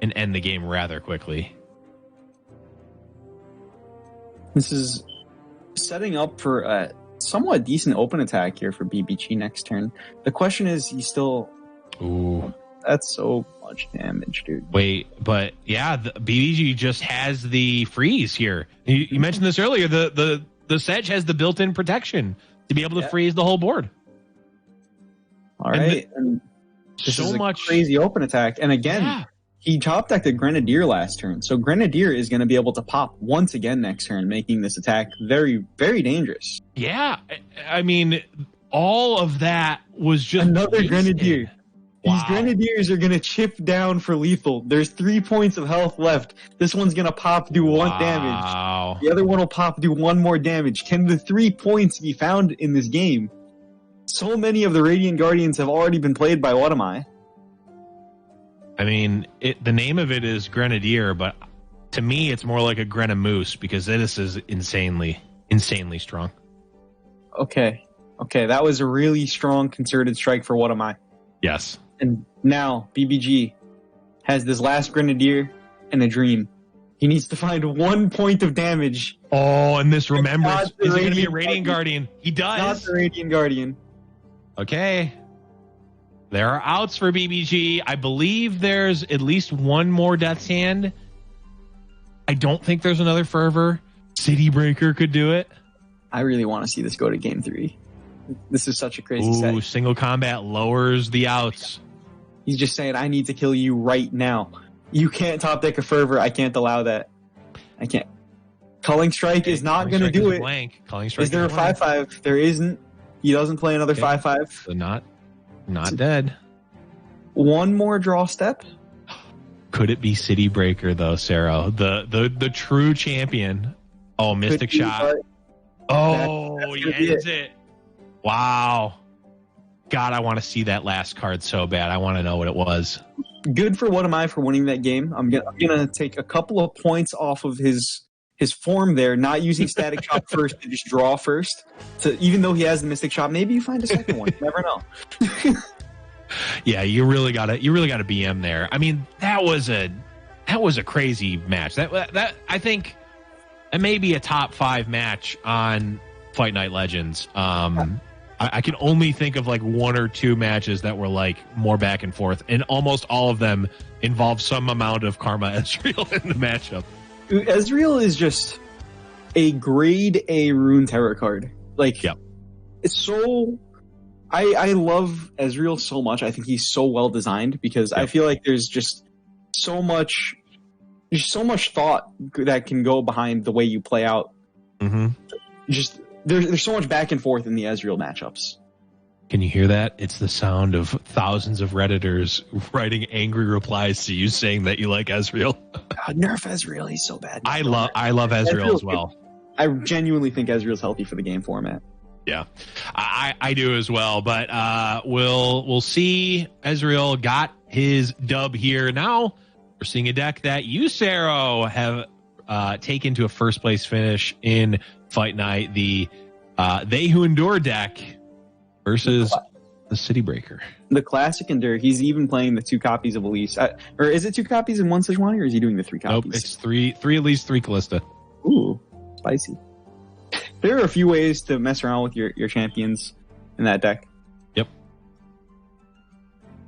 end the game rather quickly. This is setting up for a somewhat decent open attack here for BBG next turn. The question is, he's still... Ooh. That's so much damage, dude. Wait, but yeah, the BBG just has the freeze here. You mentioned this earlier. The Sedge has the built-in protection to be able to freeze the whole board. All right. And this is a crazy open attack. And again, he top decked a Grenadier last turn. So Grenadier is going to be able to pop once again next turn, making this attack very, very dangerous. Yeah. I mean, all of that was just another wasted. Grenadier. Wow. These Grenadiers are going to chip down for lethal. There's 3 points of health left. This one's going to pop, do 1 damage. The other one will pop, do 1 more damage. Can the 3 points be found in this game? So many of the Radiant Guardians have already been played by What Am I? I mean, the name of it is Grenadier, but to me, it's more like a Grenamoose because this is insanely strong. Okay, that was a really strong concerted strike for What Am I? Yes. And now BBG has this last Grenadier and a Dream. He needs to find 1 point of damage. Oh, and this remembrance. Is it going to be a Radiant Guardian? He does. Not the Radiant Guardian. Okay. There are outs for BBG. I believe there's at least one more Death's Hand. I don't think there's another Fervor. City Breaker could do it. I really want to see this go to game 3. This is such a crazy set. Single combat lowers the outs. He's just saying, I need to kill you right now. You can't top deck a Fervor. I can't allow that. I can't. Culling Strike is not going to do it. Blank. Culling Strike is there a 5/5? There isn't. He doesn't play another 5/5. So not dead. One more draw step. Could it be City Breaker though, Sarah? The true champion. Oh, Mystic Shot. Oh, he ends it. Wow. God, I want to see that last card so bad. I want to know what it was. Good for What Am I for winning that game. I'm gonna take a couple of points off of his form there, not using Static Shock first to just draw first. Even though he has the Mystic Shot, maybe you find a second one. You never know. Yeah, you really got to BM there. I mean, that was a crazy match. That I think it may be a top 5 match on Fight Night Legends. I can only think of like 1 or 2 matches that were like more back and forth, and almost all of them involve some amount of Karma Ezreal in the matchup. Ezreal is just a grade A Runeterra card. Like, it's so... I love Ezreal so much. I think he's so well designed because I feel like there's just so much thought that can go behind the way you play out. Mm-hmm. Just there's so much back and forth in the Ezreal matchups. Can you hear that? It's the sound of thousands of Redditors writing angry replies to you saying that you like Ezreal. God, nerf Ezreal, he's so bad. I love Ezreal as well. I genuinely think Ezreal's healthy for the game format. Yeah, I do as well. But we'll see. Ezreal got his dub here. Now we're seeing a deck that you, Sarah, have taken to a first place finish in Fight Night. The They Who Endure deck versus the City Breaker. The classic Endure. He's even playing the 2 copies of Elise. Or is it 2 copies and 1 Sejuani, or is he doing the 3 copies? Nope, it's three Elise, 3 Callista. Ooh, spicy. There are a few ways to mess around with your champions in that deck. Yep.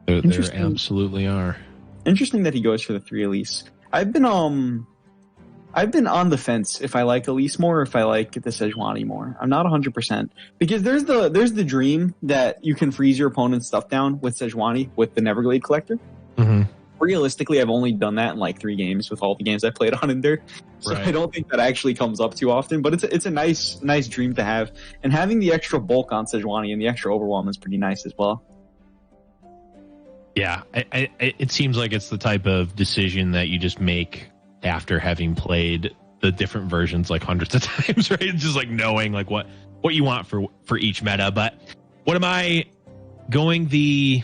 There absolutely are. Interesting that he goes for the 3 Elise. I've been on the fence if I like Elise more or if I like the Sejuani more. I'm not 100% because there's the dream that you can freeze your opponent's stuff down with Sejuani with the Neverglade Collector. Mm-hmm. realistically, I've only done that in like 3 games with all the games I played on Ender. So Right. I don't think that actually comes up too often, but it's a nice dream to have. And having the extra bulk on Sejuani and the extra overwhelm is pretty nice as well. Yeah, it seems like it's the type of decision that you just make after having played the different versions like hundreds of times, right? Just like knowing like what you want for each meta. But what am I going the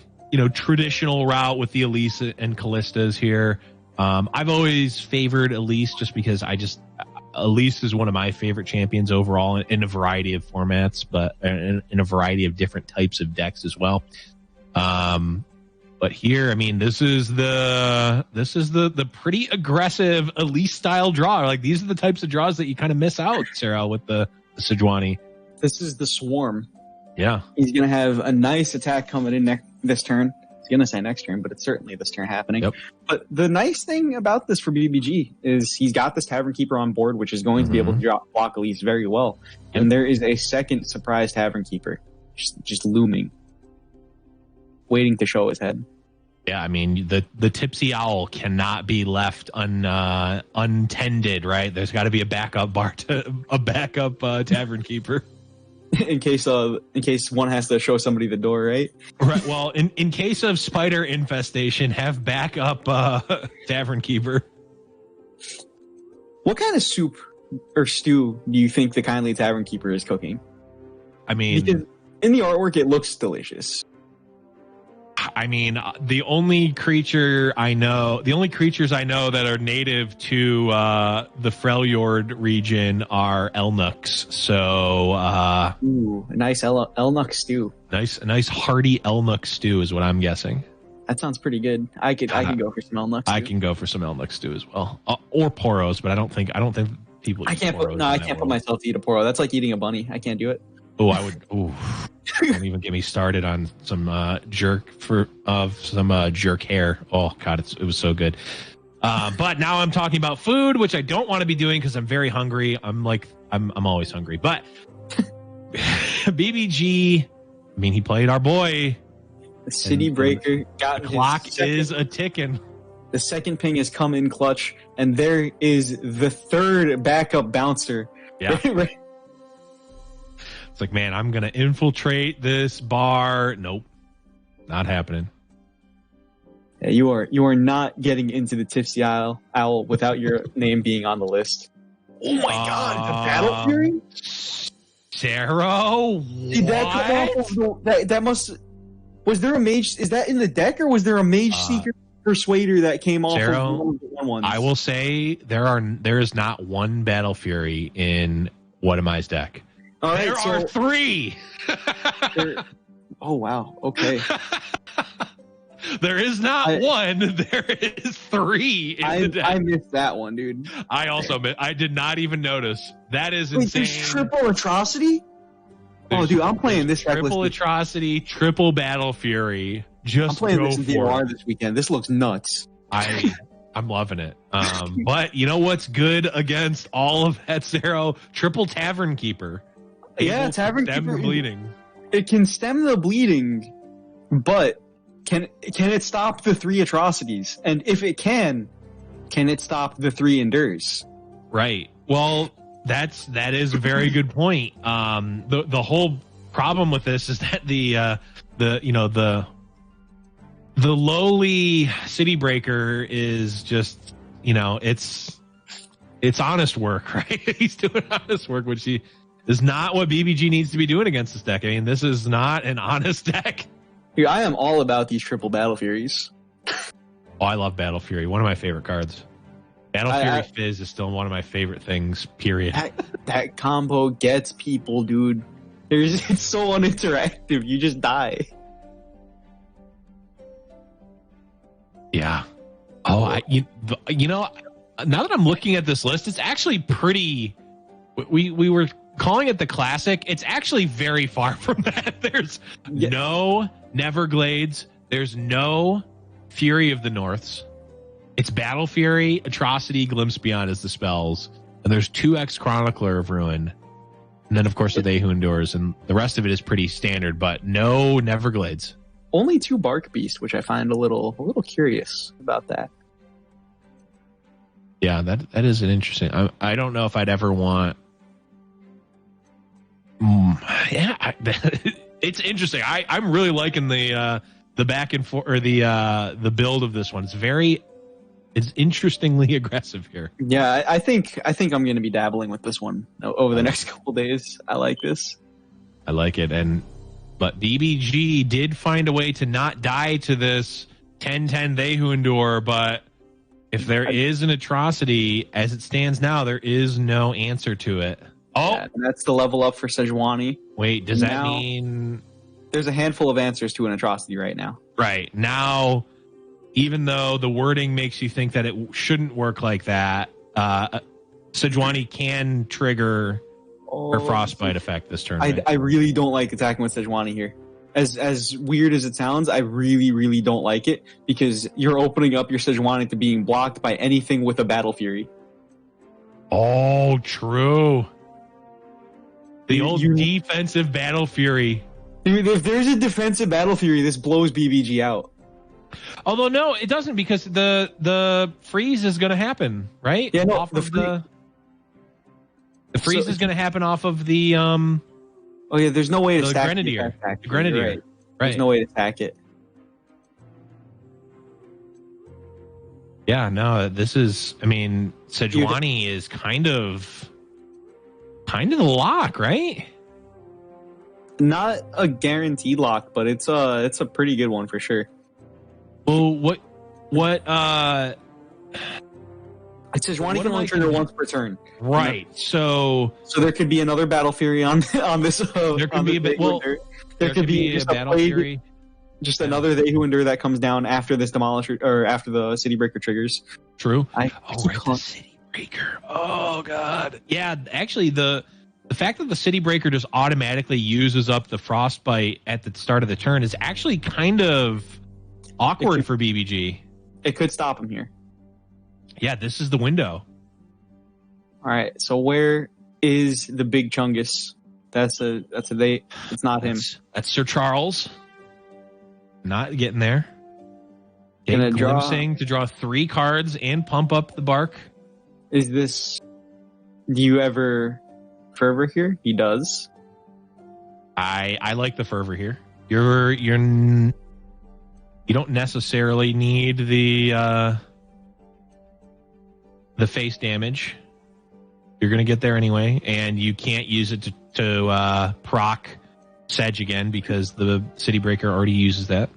traditional route with the Elise and Callistas here? I've always favored Elise just because Elise is one of my favorite champions overall in a variety of formats, but in a variety of different types of decks as well. But here, I mean, this is the pretty aggressive Elise style draw. Like these are the types of draws that you kind of miss out, Sarah, with the Sejuani. This is the Swarm. Yeah, he's gonna have a nice attack coming in this turn. He's gonna say next turn, but it's certainly this turn happening. Yep. But the nice thing about this for BBG is he's got this Tavern Keeper on board, which is going to be able to block Elise very well. Yep. And there is a second surprise Tavern Keeper just looming, waiting to show his head. Yeah, I mean the tipsy owl cannot be left untended, right? There's got to be a backup tavern keeper, in case one has to show somebody the door, right? Right. Well, in case of spider infestation, have backup tavern keeper. What kind of soup or stew do you think the kindly Tavern Keeper is cooking? I mean, because in the artwork it looks delicious. I mean, the only creatures I know that are native to the Freljord region are Elnuks. So, ooh, a nice Elnuk stew. A nice hearty Elnuk stew is what I'm guessing. That sounds pretty good. I could go for some Elnuk stew. I can go for some Elnuk stew as well, or Poros, but I don't think people. I can't put myself to eat a Poro. That's like eating a bunny. I can't do it. Oh, I would. Ooh, don't even get me started on some jerk hair. Oh God, it was so good. But now I'm talking about food, which I don't want to be doing because I'm very hungry. I'm always hungry. But BBG, I mean, he played our boy. The City Breaker got the clock is a ticking. The second ping has come in clutch, and there is the third backup bouncer. Yeah. Right. It's like, man, I'm going to infiltrate this bar. Nope. Not happening. Yeah, you are not getting into the Tipsy Owl without your name being on the list. Oh my God, the Battle Fury? Sarah, did that come off of that must... Was there a mage... Is that in the deck, or was there a Mage Seeker Persuader that came off Sarah, of one of the ones? I will say there is not one Battle Fury in What Am I's deck. All right, there are 3. Oh, wow. Okay. There is not one. There is 3 in the deck. I missed that one, dude. I did not even notice. That is insane. There's triple Atrocity? Dude, I'm playing this deck. Triple Atrocity, triple Battle Fury. I'm playing this in DOR this weekend. This looks nuts. I'm loving it. But you know what's good against all of that, Zero? Triple Tavern Keeper. Yeah, Tavern Keeper. Bleeding. It can stem the bleeding, but can it stop the 3 atrocities? And if it can it stop the 3 endures? Right. Well, that is a very good point. The whole problem with this is that the lowly City Breaker is just, it's honest work, right? He's doing honest work, which is not what BBG needs to be doing against this deck. I mean, this is not an honest deck. Dude, I am all about these triple Battle Furies. Oh, I love Battle Fury. One of my favorite cards. Battle Fury Fizz is still one of my favorite things, period. That combo gets people, dude. It's so uninteractive. You just die. Yeah. Oh, now that I'm looking at this list, it's actually pretty... We were calling it the classic. It's actually very far from that. There's no Neverglades. There's no Fury of the Norths. It's Battle Fury, Atrocity, Glimpse Beyond as the spells. And there's 2x Chronicler of Ruin. And then, of course, the They Who Endures. And the rest of it is pretty standard, but no Neverglades. only 2 Bark Beast, which I find a little curious about that. Yeah, that is an interesting. I don't know if I'd ever want. It's interesting. I'm really liking the back and forth or the build of this one. It's interestingly aggressive here. Yeah, I think I'm going to be dabbling with this one over the next couple days. I like this. I like it, but BBG did find a way to not die to this 10-10 They Who Endure, but if there is an atrocity as it stands now, there is no answer to it. Oh, yeah, that's the level up for Sejuani. Wait, does that mean there's a handful of answers to an atrocity right now? Right. Now, even though the wording makes you think that it shouldn't work like that, Sejuani can trigger her frostbite effect this turn. I really don't like attacking with Sejuani here. As weird as it sounds, I really, really don't like it because you're opening up your Sejuani to being blocked by anything with a Battle Fury. Oh, true. The old defensive Battle Fury. Dude, if there's a defensive Battle Fury, this blows BBG out. Although, no, it doesn't because the freeze is going to happen, right? Yeah, no, the freeze is going to happen off of the... oh, yeah, there's no way to stack Grenadier. The Grenadier. Right. There's no way to attack it. Yeah, no, this is... I mean, Sejuani is kind of the lock, right? Not a guaranteed lock, but it's a pretty good one for sure. Well, what it says Sejuani can only trigger once per turn. Right. So there could be another Battle Fury on this. There could be there could be a Battle Fury. Just another They Who Endure that comes down after this Demolisher or after the City Breaker triggers. True. The City Breaker. Oh god. Yeah, actually the fact that the City Breaker just automatically uses up the Frostbite at the start of the turn is actually kind of awkward for BBG. It could stop him here. Yeah, this is the window. All right, so where is the big Chungus? That's a they. It's not him. That's Sir Charles. Not getting there. Glimpsing to draw 3 cards and pump up the bark. Is this? Do you ever fervor here? He does. I like the fervor here. You don't necessarily need the face damage. You're going to get there anyway, and you can't use it to proc Sedge again because the City Breaker already uses that.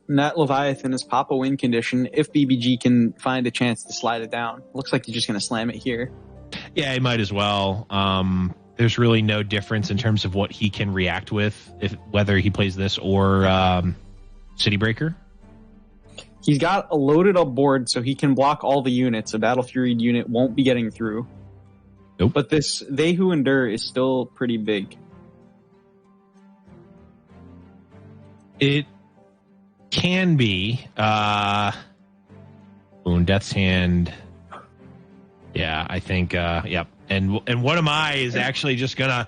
And that Leviathan is pop a win condition if BBG can find a chance to slide it down. Looks like you're just going to slam it here. Yeah, he might as well. There's really no difference in terms of what he can react with, whether he plays this or City Breaker. He's got a loaded up board, so he can block all the units. A Battle Fury unit won't be getting through. Nope. But this They Who Endure is still pretty big. It can be. Boon, Death's Hand. Yeah, I think. Yep. And What Am I is actually just gonna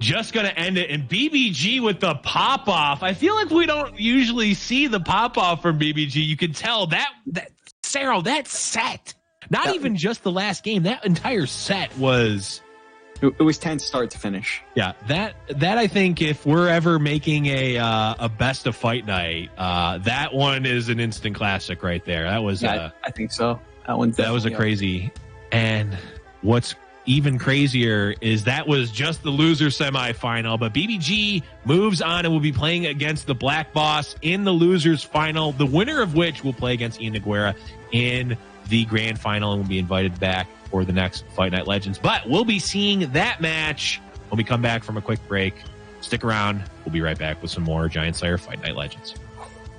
end it. And BBG with the pop off. I feel like we don't usually see the pop off from BBG. You can tell that Sarah, that set. Not even just the last game. That entire set was. It was tense start to finish. Yeah, that I think if we're ever making a best of fight night, that one is an instant classic right there. That was. I think so. That was a crazy. And what's even crazier is that was just the loser semifinal, but BBG moves on and will be playing against the TheBlackBoss in the losers final, the winner of which will play against Ian Nogueira in the grand final and will be invited back for the next Fight Night Legends. But we'll be seeing that match when we come back from a quick break. Stick around. We'll be right back with some more Giant Slayer Fight Night Legends.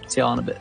See y'all in a bit.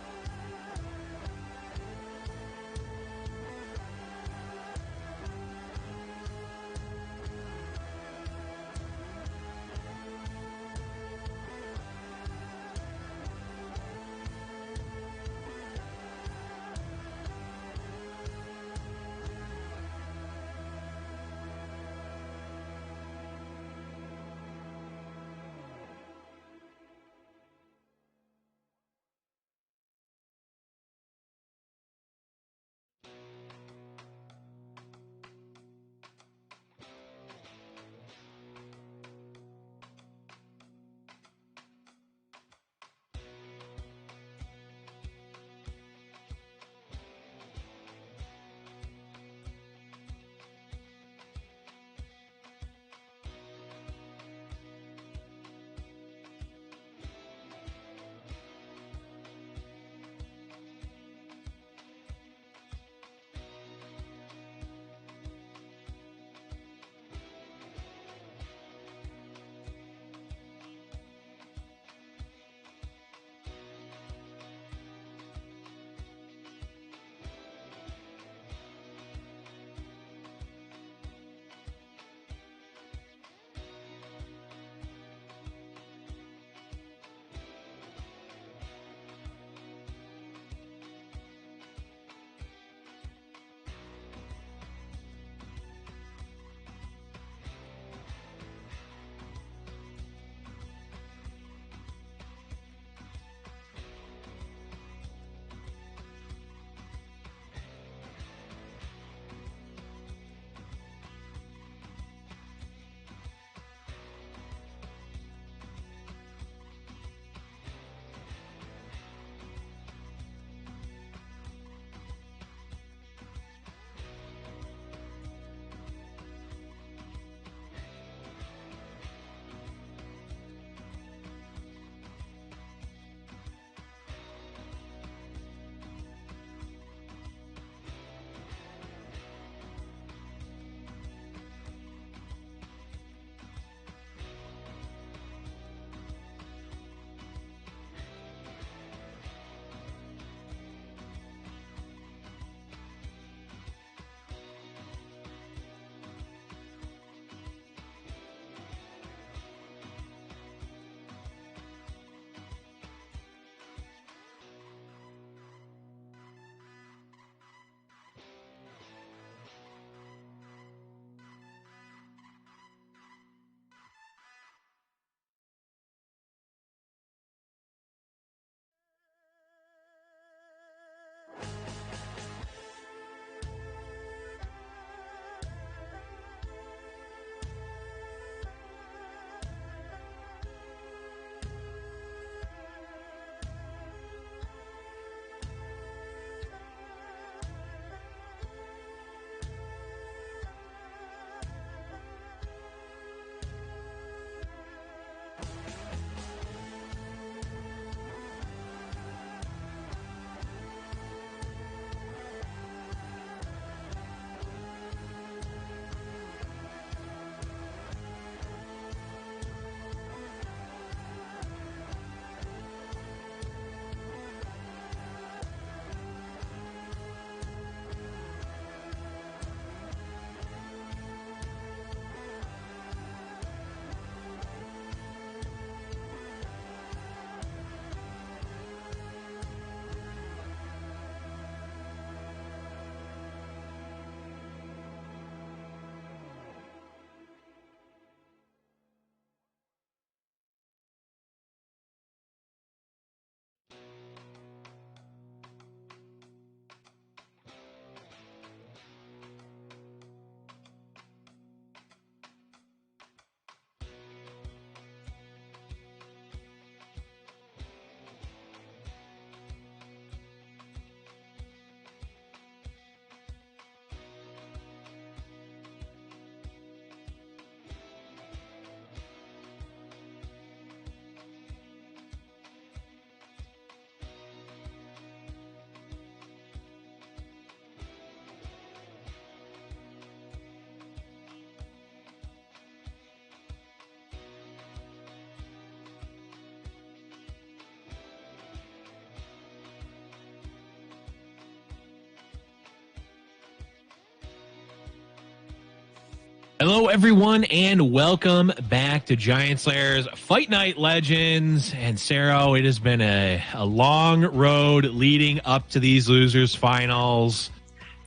Hello, everyone, and welcome back to Giant Slayer's Fight Night Legends. And Sarah, it has been a long road leading up to these losers finals,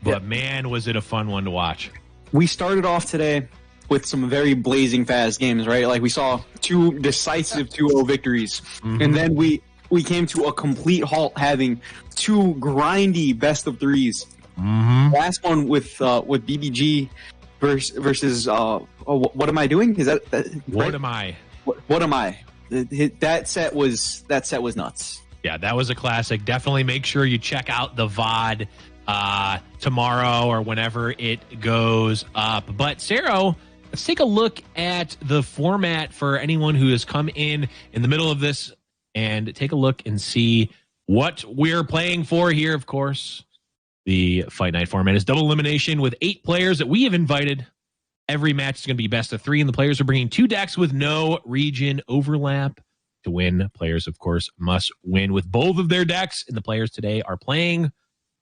but man, was it a fun one to watch. We started off today with some very blazing fast games, right? Like we saw 2 decisive 2-0 victories, and then we came to a complete halt, having 2 grindy best of 3s. Last one with BBG versus what am I doing? Is that What right? am I? What am I? That set was nuts. Yeah, that was a classic. Definitely make sure you check out the VOD tomorrow or whenever it goes up. But Sarah, let's take a look at the format for anyone who has come in the middle of this and take a look and see what we're playing for here. Of course, the Fight Night format is double elimination with 8 players that we have invited. Every match is going to be best of 3, and the players are bringing 2 decks with no region overlap. To win, players, of course, must win with both of their decks, and the players today are playing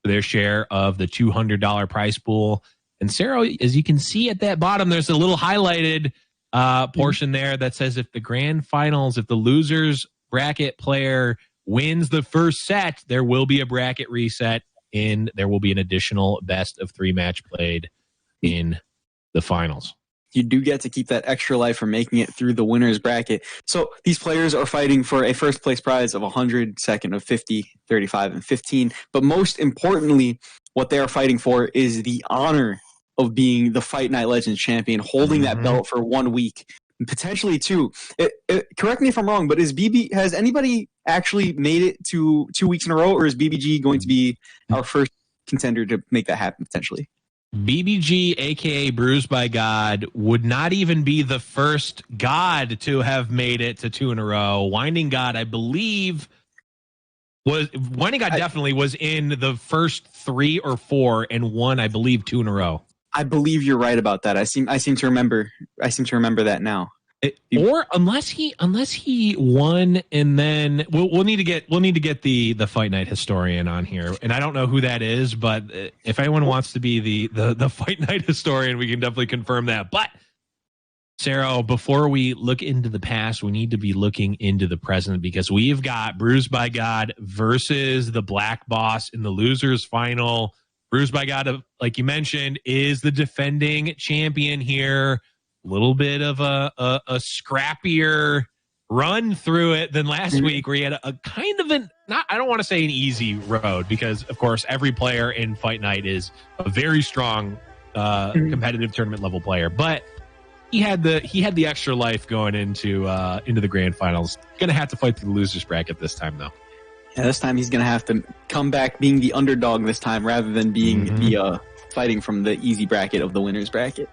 for their share of the $200 prize pool. And Sarah, as you can see at that bottom, there's a little highlighted portion there that says if the grand finals, if the losers bracket player wins the first set, there will be a bracket reset, and there will be an additional best of 3 match played in the finals. You do get to keep that extra life for making it through the winner's bracket. So these players are fighting for a first place prize of 100, second of 50, 35, and 15. But most importantly, what they are fighting for is the honor of being the Fight Night Legends champion, holding that belt for 1 week, potentially 2. Correct me if I'm wrong, but has anybody actually made it to 2 weeks in a row, or is BBG going to be our first contender to make that happen potentially? BBG, aka BruisedByGod, would not even be the first god to have made it to 2 in a row. Winding God, I believe, definitely was in the first 3 or 4 and won, I believe, 2 in a row. I believe you're right about that. I seem to remember that now. Or unless he won, and then we'll need to get the Fight Night historian on here, and I don't know who that is, but if anyone wants to be the Fight Night historian, we can definitely confirm that. But Sarah, before we look into the past, we need to be looking into the present, because we've got BruisedByGod versus TheBlackBoss in the losers final. BruisedByGod, like you mentioned, is the defending champion here. A little bit of a scrappier run through it than last week, where he had a kind of I don't want to say an easy road, because of course every player in Fight Night is a very strong competitive tournament level player, but he had the extra life going into the grand finals. Gonna have to fight through the losers bracket this time, though. Yeah, this time he's gonna have to come back being the underdog this time, rather than being the fighting from the easy bracket of the winner's bracket.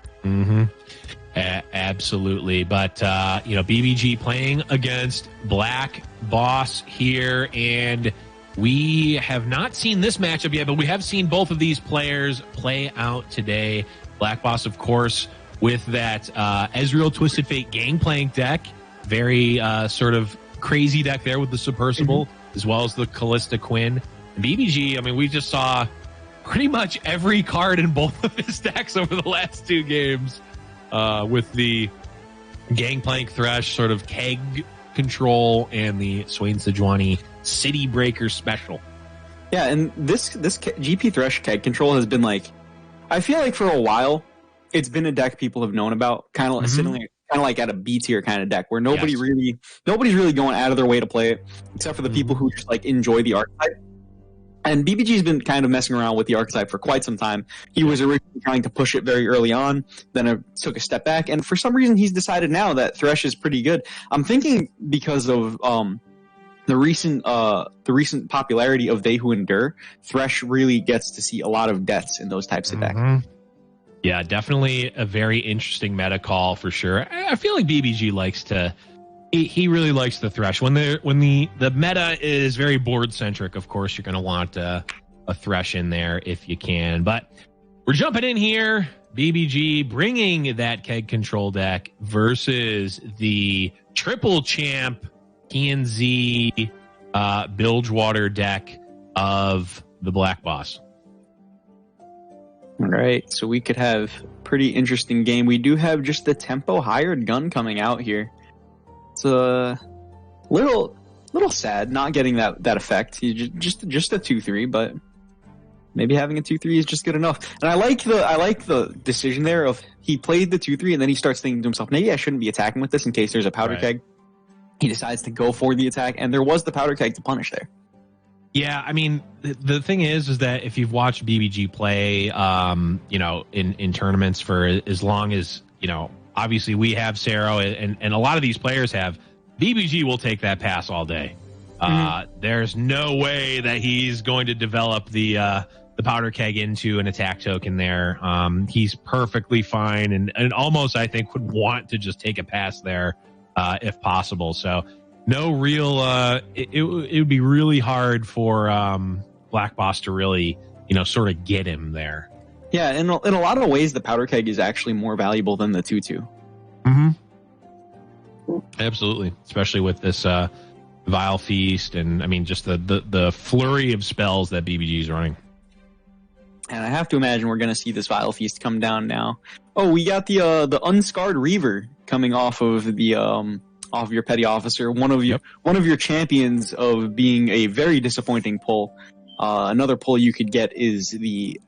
Absolutely. But BBG playing against BlackBoss here, and we have not seen this matchup yet, but we have seen both of these players play out today. BlackBoss, of course, with that Ezreal Twisted Fate Gangplank deck, very sort of crazy deck there with the Submersible, as well as the Callista Quinn. And BBG, I mean, we just saw pretty much every card in both of his decks over the last 2 games. With the Gangplank Thresh sort of keg control and the Swain Sejuani City Breaker special. Yeah, and this GP Thresh keg control has been like, I feel like for a while, it's been a deck people have known about, kind of sitting like at a B tier kind of deck, where nobody's really going out of their way to play it, except for the people who just like enjoy the archetype. And BBG's been kind of messing around with the archetype for quite some time. He was originally trying to push it very early on, then it took a step back, and for some reason he's decided now that Thresh is pretty good. I'm thinking because of the recent popularity of They Who Endure, Thresh really gets to see a lot of deaths in those types of decks. Yeah, definitely a very interesting meta call for sure. I feel like BBG likes to... He really likes the Thresh. When the meta is very board centric, of course, you're going to want a Thresh in there if you can. But we're jumping in here. BBG bringing that keg control deck versus the triple champ TNZ Bilgewater deck of TheBlackBoss. All right, so we could have pretty interesting game. We do have just the tempo hired gun coming out here. It's a little sad not getting that effect. Just a 2-3, but maybe having a 2-3 is just good enough. And I like the decision there of he played the 2-3 and then he starts thinking to himself, maybe I shouldn't be attacking with this in case there's a powder keg. He decides to go for the attack, and there was the powder keg to punish there. Yeah, I mean, the thing is that if you've watched BBG play, in tournaments for as long as, obviously we have Cero and a lot of these players have, BBG will take that pass all day. There's no way that he's going to develop the powder keg into an attack token there. He's perfectly fine and almost, I think, would want to just take a pass there if possible. So no real, it would be really hard for BlackBoss to really, sort of get him there. Yeah, in a lot of ways, the powder keg is actually more valuable than the 2-2. Absolutely, especially with this Vile Feast and, I mean, just the flurry of spells that BBG is running. And I have to imagine we're going to see this Vile Feast come down now. Oh, we got the Unscarred Reaver coming off of your petty officer, one of your champions of being a very disappointing pull. Another pull you could get is the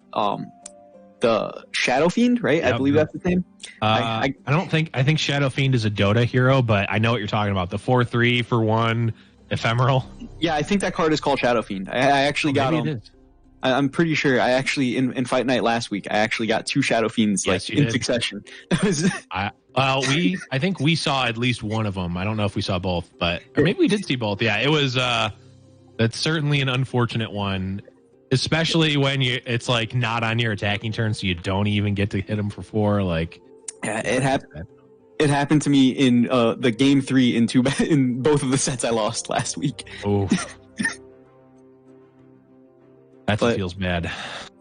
Shadow Fiend, right? Yep. I believe that's the name. I think Shadow Fiend is a Dota hero, but I know what you're talking about. The 4/3 for 1 ephemeral. Yeah, I think that card is called Shadow Fiend. I actually got him. I'm pretty sure I actually in Fight Night last week I actually got 2 Shadow Fiends in succession. I think we saw at least one of them. I don't know if we saw both, or maybe we did see both. Yeah, it was that's certainly an unfortunate one, especially when it's like not on your attacking turn, so you don't even get to hit him for 4. Like, yeah, it happened. It happened to me in the game 3 in both of the sets I lost last week. Oh. That feels bad.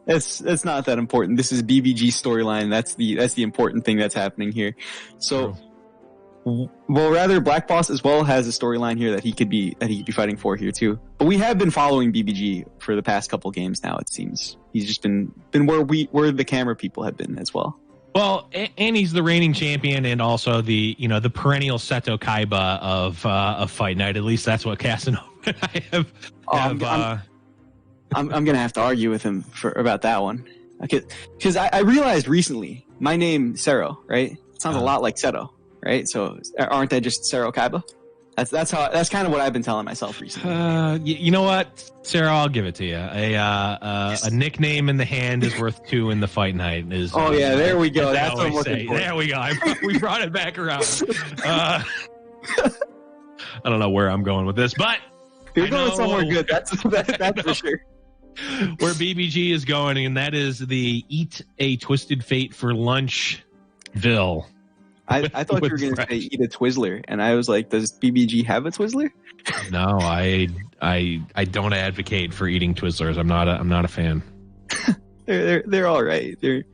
It's not that important. This is BBG storyline. That's the important thing that's happening here. So, well, rather BlackBoss as well has a storyline here that he could be fighting for here too. But we have been following BBG for the past couple games now. It seems he's just been where the camera people have been as well. Well, and he's the reigning champion and also the perennial Seto Kaiba of Fight Night. At least that's what Casanova and I have. I'm gonna have to argue with him about that one, because I realized recently my name Cero, right? It sounds a lot like Seto, right? So aren't I just Cero Kaiba? That's kind of what I've been telling myself recently. You know what, Cero? I'll give it to you. A nickname in the hand is worth 2 in the Fight Night. There we go. That's what I'm looking for. There we go. We brought it back around. I don't know where I'm going with this, but you're going somewhere good. That's for sure. Where BBG is going, and that is the Eat a Twisted Fate for Lunchville. I thought you were going to say eat a Twizzler, and I was like, does BBG have a Twizzler? No, I don't advocate for eating Twizzlers. I'm not a fan. They're all right. They're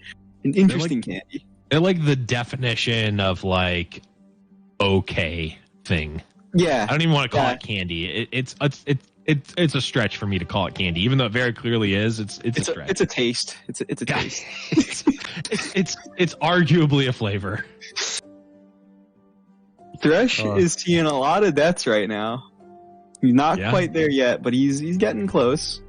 an interesting candy. They're like the definition of like okay thing. Yeah, I don't even want to call it candy. It's a stretch for me to call it candy, even though it very clearly is. It's a stretch. It's a taste. It's a taste. it's arguably a flavor. Thresh is seeing a lot of deaths right now. He's not quite there yet, but he's getting close.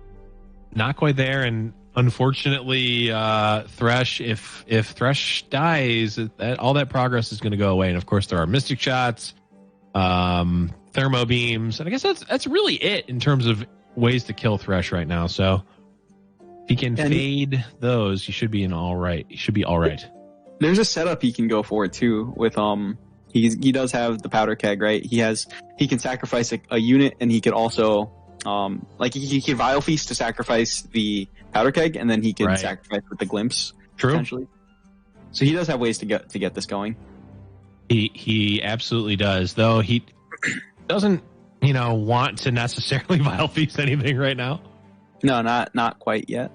Not quite there, and unfortunately, Thresh. If Thresh dies, all that progress is going to go away. And of course, there are Mystic Shots. Thermo beams, and I guess that's really it in terms of ways to kill Thresh right now. So if he can fade those, he should be all right. He should be all right. There's a setup he can go for too. With he does have the powder keg, right? He can sacrifice a unit, and he could also he can Vile Feast to sacrifice the powder keg, and then he can sacrifice with the glimpse. True. Potentially. So he does have ways to get this going. He absolutely does, though he doesn't, want to necessarily Vile Feast anything right now. No, not quite yet.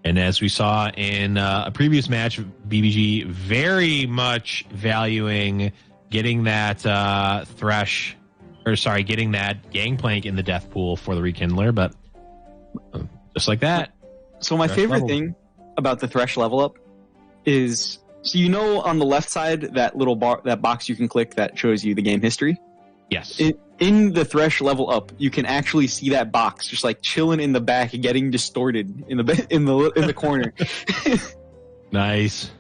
And as we saw in a previous match, BBG very much valuing getting that getting that Gangplank in the death pool for the Rekindler, but just like that, So my Thresh favorite level. thing about the Thresh level up is, so you know on the left side, that little bar, that box you can click that shows you the game history? Yes. In the Thresh level up, you can actually see that box just like chilling in the back, getting distorted in the corner. Nice.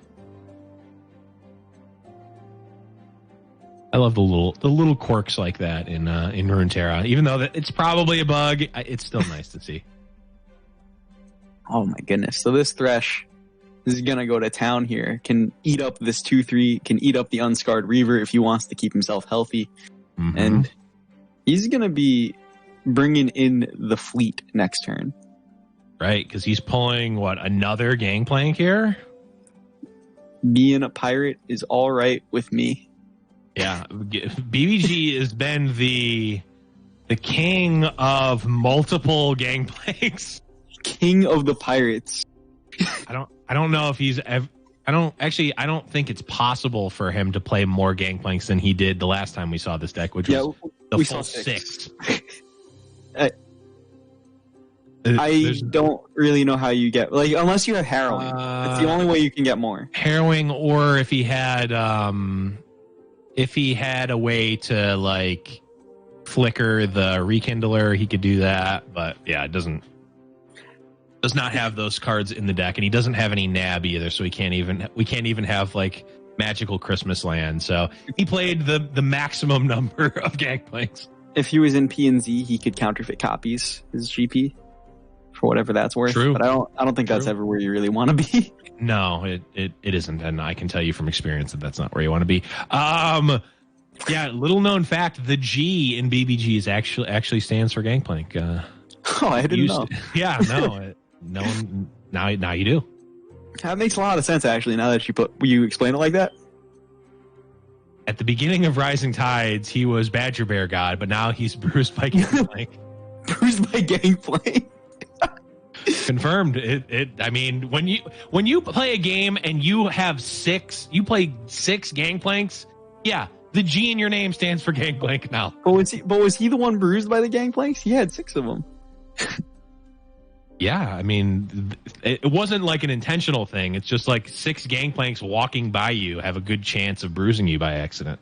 I love the little quirks like that in Runeterra. Even though it's probably a bug, it's still nice to see. Oh my goodness! So this Thresh is gonna go to town here. Can eat up this 2/3. Can eat up the Unscarred Reaver if he wants to keep himself healthy, and he's gonna be bringing in the fleet next turn. Right, because he's pulling what, another Gangplank here? Being a pirate is all right with me. Yeah, BBG has been the king of multiple Gangplanks. King of the pirates. I don't know if he's I don't think it's possible for him to play more Gangplanks than he did the last time we saw this deck, which was the full 6. I don't really know how you get, like, unless you have harrowing. It's the only way you can get more. Harrowing, or if he had a way to like flicker the rekindler, he could do that. But yeah, it does not have those cards in the deck, and he doesn't have any nab either, so we can't even have like magical Christmas land. So he played the maximum number of Gangplanks. If he was in P&Z, he could counterfeit copies his GP for whatever that's worth. True. But I don't think that's ever where you really want to be. No, it isn't, and I can tell you from experience that that's not where you want to be. Yeah, little known fact: the G in BBG is actually stands for Gangplank. Oh, I didn't know. Yeah, no one. Now you do. That makes a lot of sense, actually. Now that you explain it like that. At the beginning of Rising Tides, he was Badger Bear God, but now he's Bruised by Gangplank. Bruised by Gangplank. Confirmed. I mean, when you play a game and you play 6 Gangplanks, yeah, the G in your name stands for Gangplank now. But was he the one bruised by the Gangplanks? He had 6 of them. Yeah, I mean, it wasn't like an intentional thing. It's just like 6 Gangplanks walking by you have a good chance of bruising you by accident.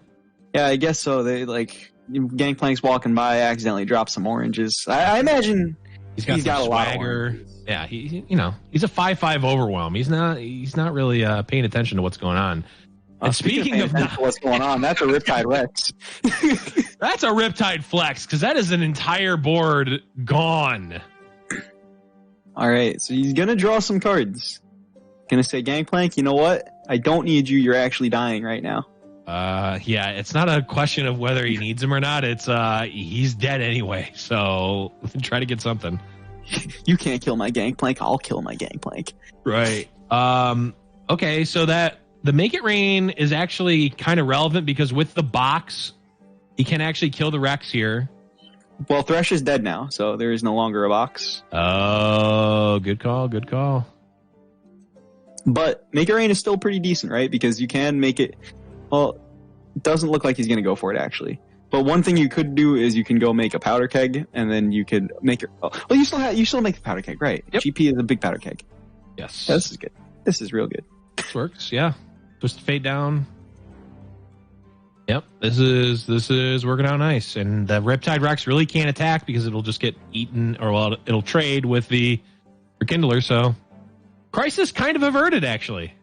Yeah, I guess so. They like Gangplanks walking by accidentally drop some oranges. I imagine he's got a lot of oranges. Yeah, he's a 5/5 overwhelm. He's not really paying attention to what's going on. And speaking of what's going on, that's a Riptide Rex. That's a Riptide flex, because that is an entire board gone. All right, so he's gonna draw some cards. Gonna say, Gangplank, you know what? I don't need you. You're actually dying right now. Yeah, it's not a question of whether he needs him or not. It's he's dead anyway. So try to get something. You can't kill my Gangplank. I'll kill my Gangplank. Right. Okay, so that the Make It Rain is actually kind of relevant, because with the box, he can actually kill the Rex here. Well, Thresh is dead now, so there is no longer a box. Oh, good call, good call. But Make It Rain is still pretty decent, right? Because you can make it... Well, it doesn't look like he's going to go for it, actually. But one thing you could do is you can go make a powder keg, and then you could make it... Oh, well, you still make the powder keg, right? Yep. GP is a big powder keg. Yes. Yeah, this is good. This is real good. This works, yeah. Just fade down. Yep, this is working out nice. And the Riptide Rex really can't attack because it'll just get eaten, or well, it'll trade with the Rekindler, so crisis kind of averted, actually.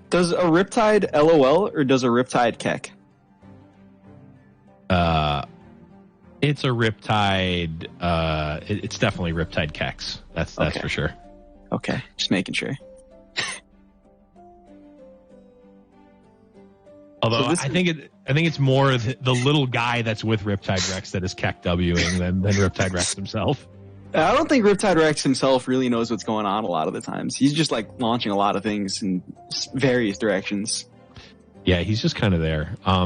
Does a Riptide LOL or does a Riptide Keck? It's a Riptide, it's definitely Riptide Kex. That's Okay. for sure. Okay, just making sure. Although So I think it's more the little guy that's with Riptide Rex that is Keck Wing than Riptide Rex himself. I don't think Riptide Rex himself really knows what's going on a lot of the times. He's just like launching a lot of things in various directions. Yeah, he's just kind of there. How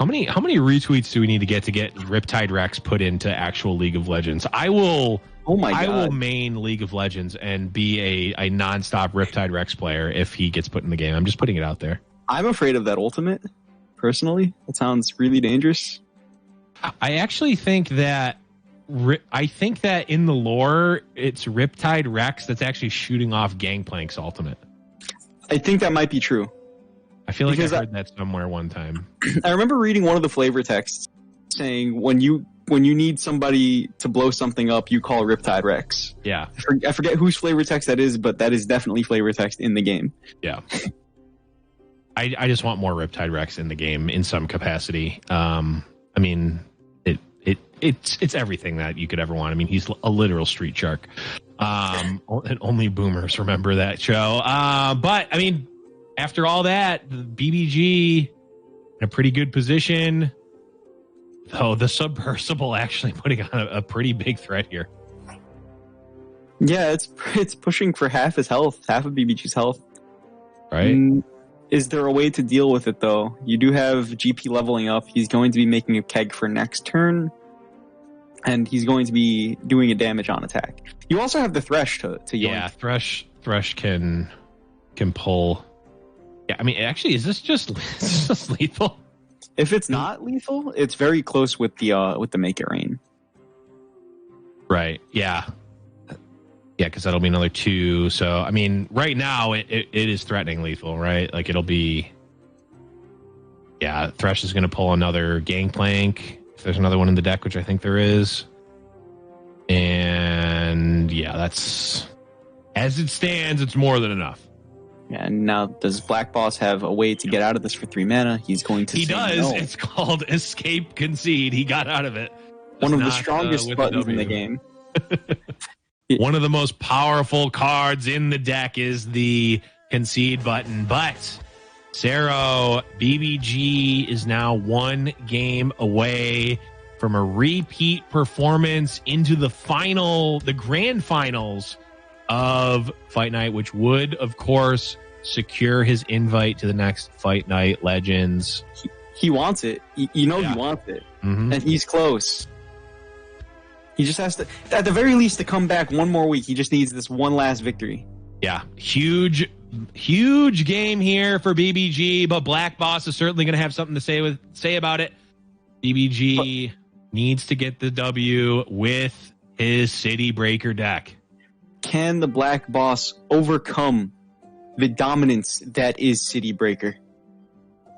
many retweets do we need to get Riptide Rex put into actual League of Legends? I will main League of Legends and be a nonstop Riptide Rex player if he gets put in the game. I'm just putting it out there. I'm afraid of that ultimate, personally. It sounds really dangerous. I actually think that I think that in the lore, it's Riptide Rex that's actually shooting off Gangplank's ultimate. I think that might be true. I feel like Because I heard that somewhere one time. I remember reading one of the flavor texts saying when you need somebody to blow something up, you call Riptide Rex. Yeah. I forget whose flavor text that is, but that is definitely flavor text in the game. Yeah. I just want more Riptide Rex in the game in some capacity. I mean, it's everything that you could ever want. I mean, he's a literal street shark. And only boomers remember that show. But I mean, after all that, the BBG in a pretty good position. Though the Submersible actually putting on a pretty big threat here. Yeah, it's pushing for half his health, half of BBG's health. Right. Is there a way to deal with it, though? You do have GP leveling up. He's going to be making a keg for next turn. And he's going to be doing a damage on attack. You also have the Thresh to yoink. Yeah, Thresh can pull. Yeah, I mean, actually, is this just lethal? If it's not lethal, it's very close with the Make It Rain. Right. Yeah. Yeah, because that'll be another 2. So, I mean, right now it is threatening lethal, right? Like it'll be. Yeah, Thresh is going to pull another Gangplank. If there's another one in the deck, which I think there is. And yeah, that's as it stands, it's more than enough. Yeah, and now does BlackBoss have a way to get out of this for 3 mana? He's going to. He does. No. It's called Escape Concede. He got out of it. One of the strongest buttons in the game. One of the most powerful cards in the deck is the Concede button, but Zero BBG is now 1 game away from a repeat performance into the grand finals of Fight Night, which would, of course, secure his invite to the next Fight Night Legends. He wants it. He wants it. Mm-hmm. And he's close. He just has to, at the very least, to come back one more week. He just needs this one last victory. Yeah, huge game here for BBG, but BlackBoss is certainly going to have something to say about it. BBG needs to get the W with his City Breaker deck. Can the BlackBoss overcome the dominance that is City Breaker?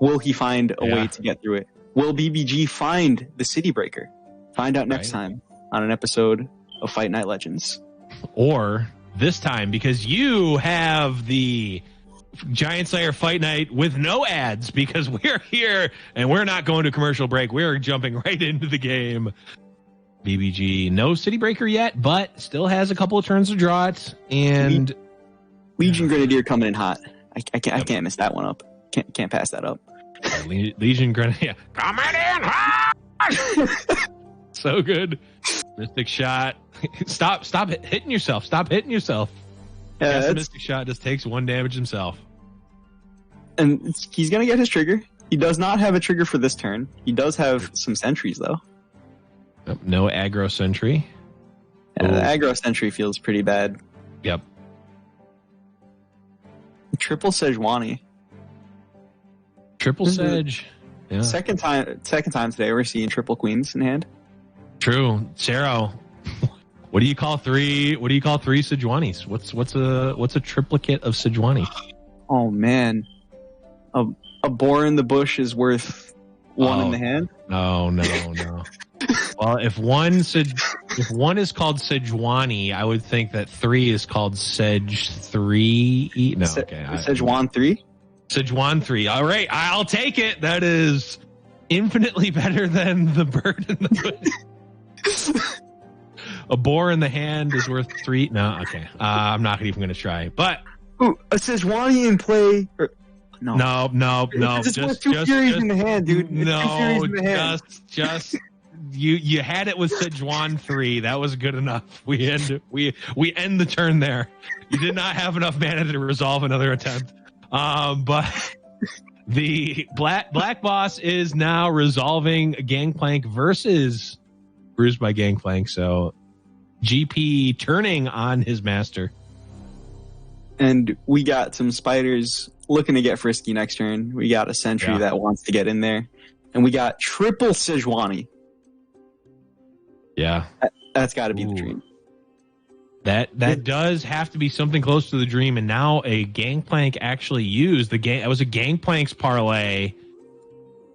Will he find a way to get through it? Will BBG find the City Breaker? Find out next time on an episode of Fight Night Legends. Or this time, because you have the Giant Slayer Fight Night with no ads, because we're here and we're not going to commercial break. We're jumping right into the game. BBG, no City Breaker yet, but still has a couple of turns to draw it. And Legion Grenadier coming in hot. I can't miss that one up. Can't pass that up. Legion Grenadier coming in hot. So good. Mystic Shot. Stop hitting yourself. Stop hitting yourself. Yeah, Mystic Shot just takes 1 damage himself. And he's going to get his trigger. He does not have a trigger for this turn. He does have some sentries, though. No aggro sentry. Yeah, the aggro sentry feels pretty bad. Yep. Triple Sejuani. Triple Sedge. Yeah. Second time today we're seeing triple queens in hand. True. Cero. What do you call 3 Sejuanis? What's a triplicate of Sejuani? Oh man. A boar in the bush is worth 1 in the hand? No. Well, if one is called Sejuani, I would think that 3 is called Sedge 3. No, okay. Sejuan 3? Sejuan 3. All right, I'll take it. That is infinitely better than the bird in the bush. A boar in the hand is worth 3. No, okay. I'm not even going to try. But a Sejuani in play. No. Just Furies in the hand, dude. No, just you had it with Sejuan 3. That was good enough. We end the turn there. You did not have enough mana to resolve another attempt. But the BlackBoss is now resolving Gangplank versus Bruised by Gangplank. So GP turning on his master. And we got some spiders looking to get frisky next turn. We got a sentry that wants to get in there. And we got triple Sejuani. Yeah. That's got to be the Ooh. dream. That does have to be something close to the dream, and now a Gangplank actually used the gang. That was a Gangplank's parlay.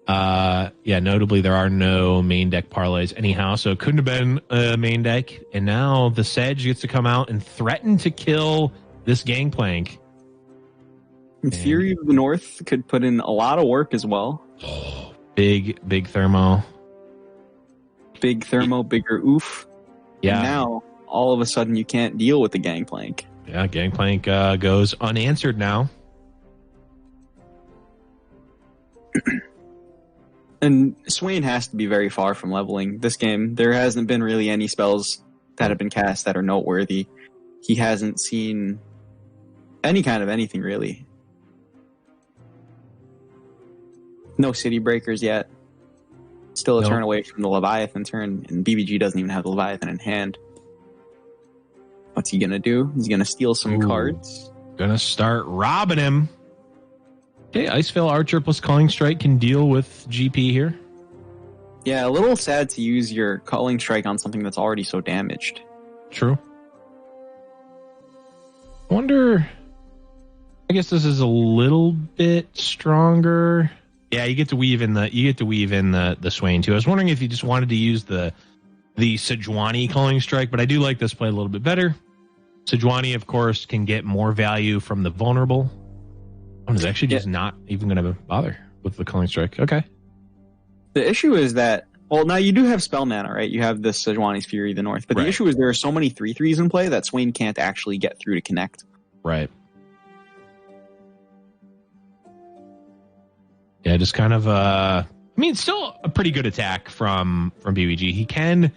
Notably there are no main deck parlays anyhow, so it couldn't have been a main deck. And now the Sedge gets to come out and threaten to kill this Gangplank. And Fury of the North could put in a lot of work as well. Big thermo. Big thermo, bigger oof. Yeah. And now all of a sudden you can't deal with the Gangplank. Yeah, Gangplank goes unanswered now. And Swain has to be very far from leveling this game. There hasn't been really any spells that have been cast that are noteworthy. He hasn't seen any kind of anything, really. No City Breakers yet. Still a turn away from the Leviathan turn, and BBG doesn't even have the Leviathan in hand. What's he going to do? He's going to steal some cards. Gonna start robbing him. Okay, Iceveil Archer plus Calling Strike can deal with GP here. Yeah, a little sad to use your Calling Strike on something that's already so damaged. True. I wonder. I guess this is a little bit stronger. Yeah, you get to weave in the Swain too. I was wondering if you just wanted to use the Sejuani Calling Strike, but I do like this play a little bit better. Sejuani, of course, can get more value from the vulnerable. I was actually just not even going to bother with the Calling Strike. Okay. The issue is that, well, now you do have spell mana, right? You have this Sejuani's Fury of the North, but the issue is there are so many 3/3s in play that Swain can't actually get through to connect. Right. Yeah, just kind of still a pretty good attack from BBG. He can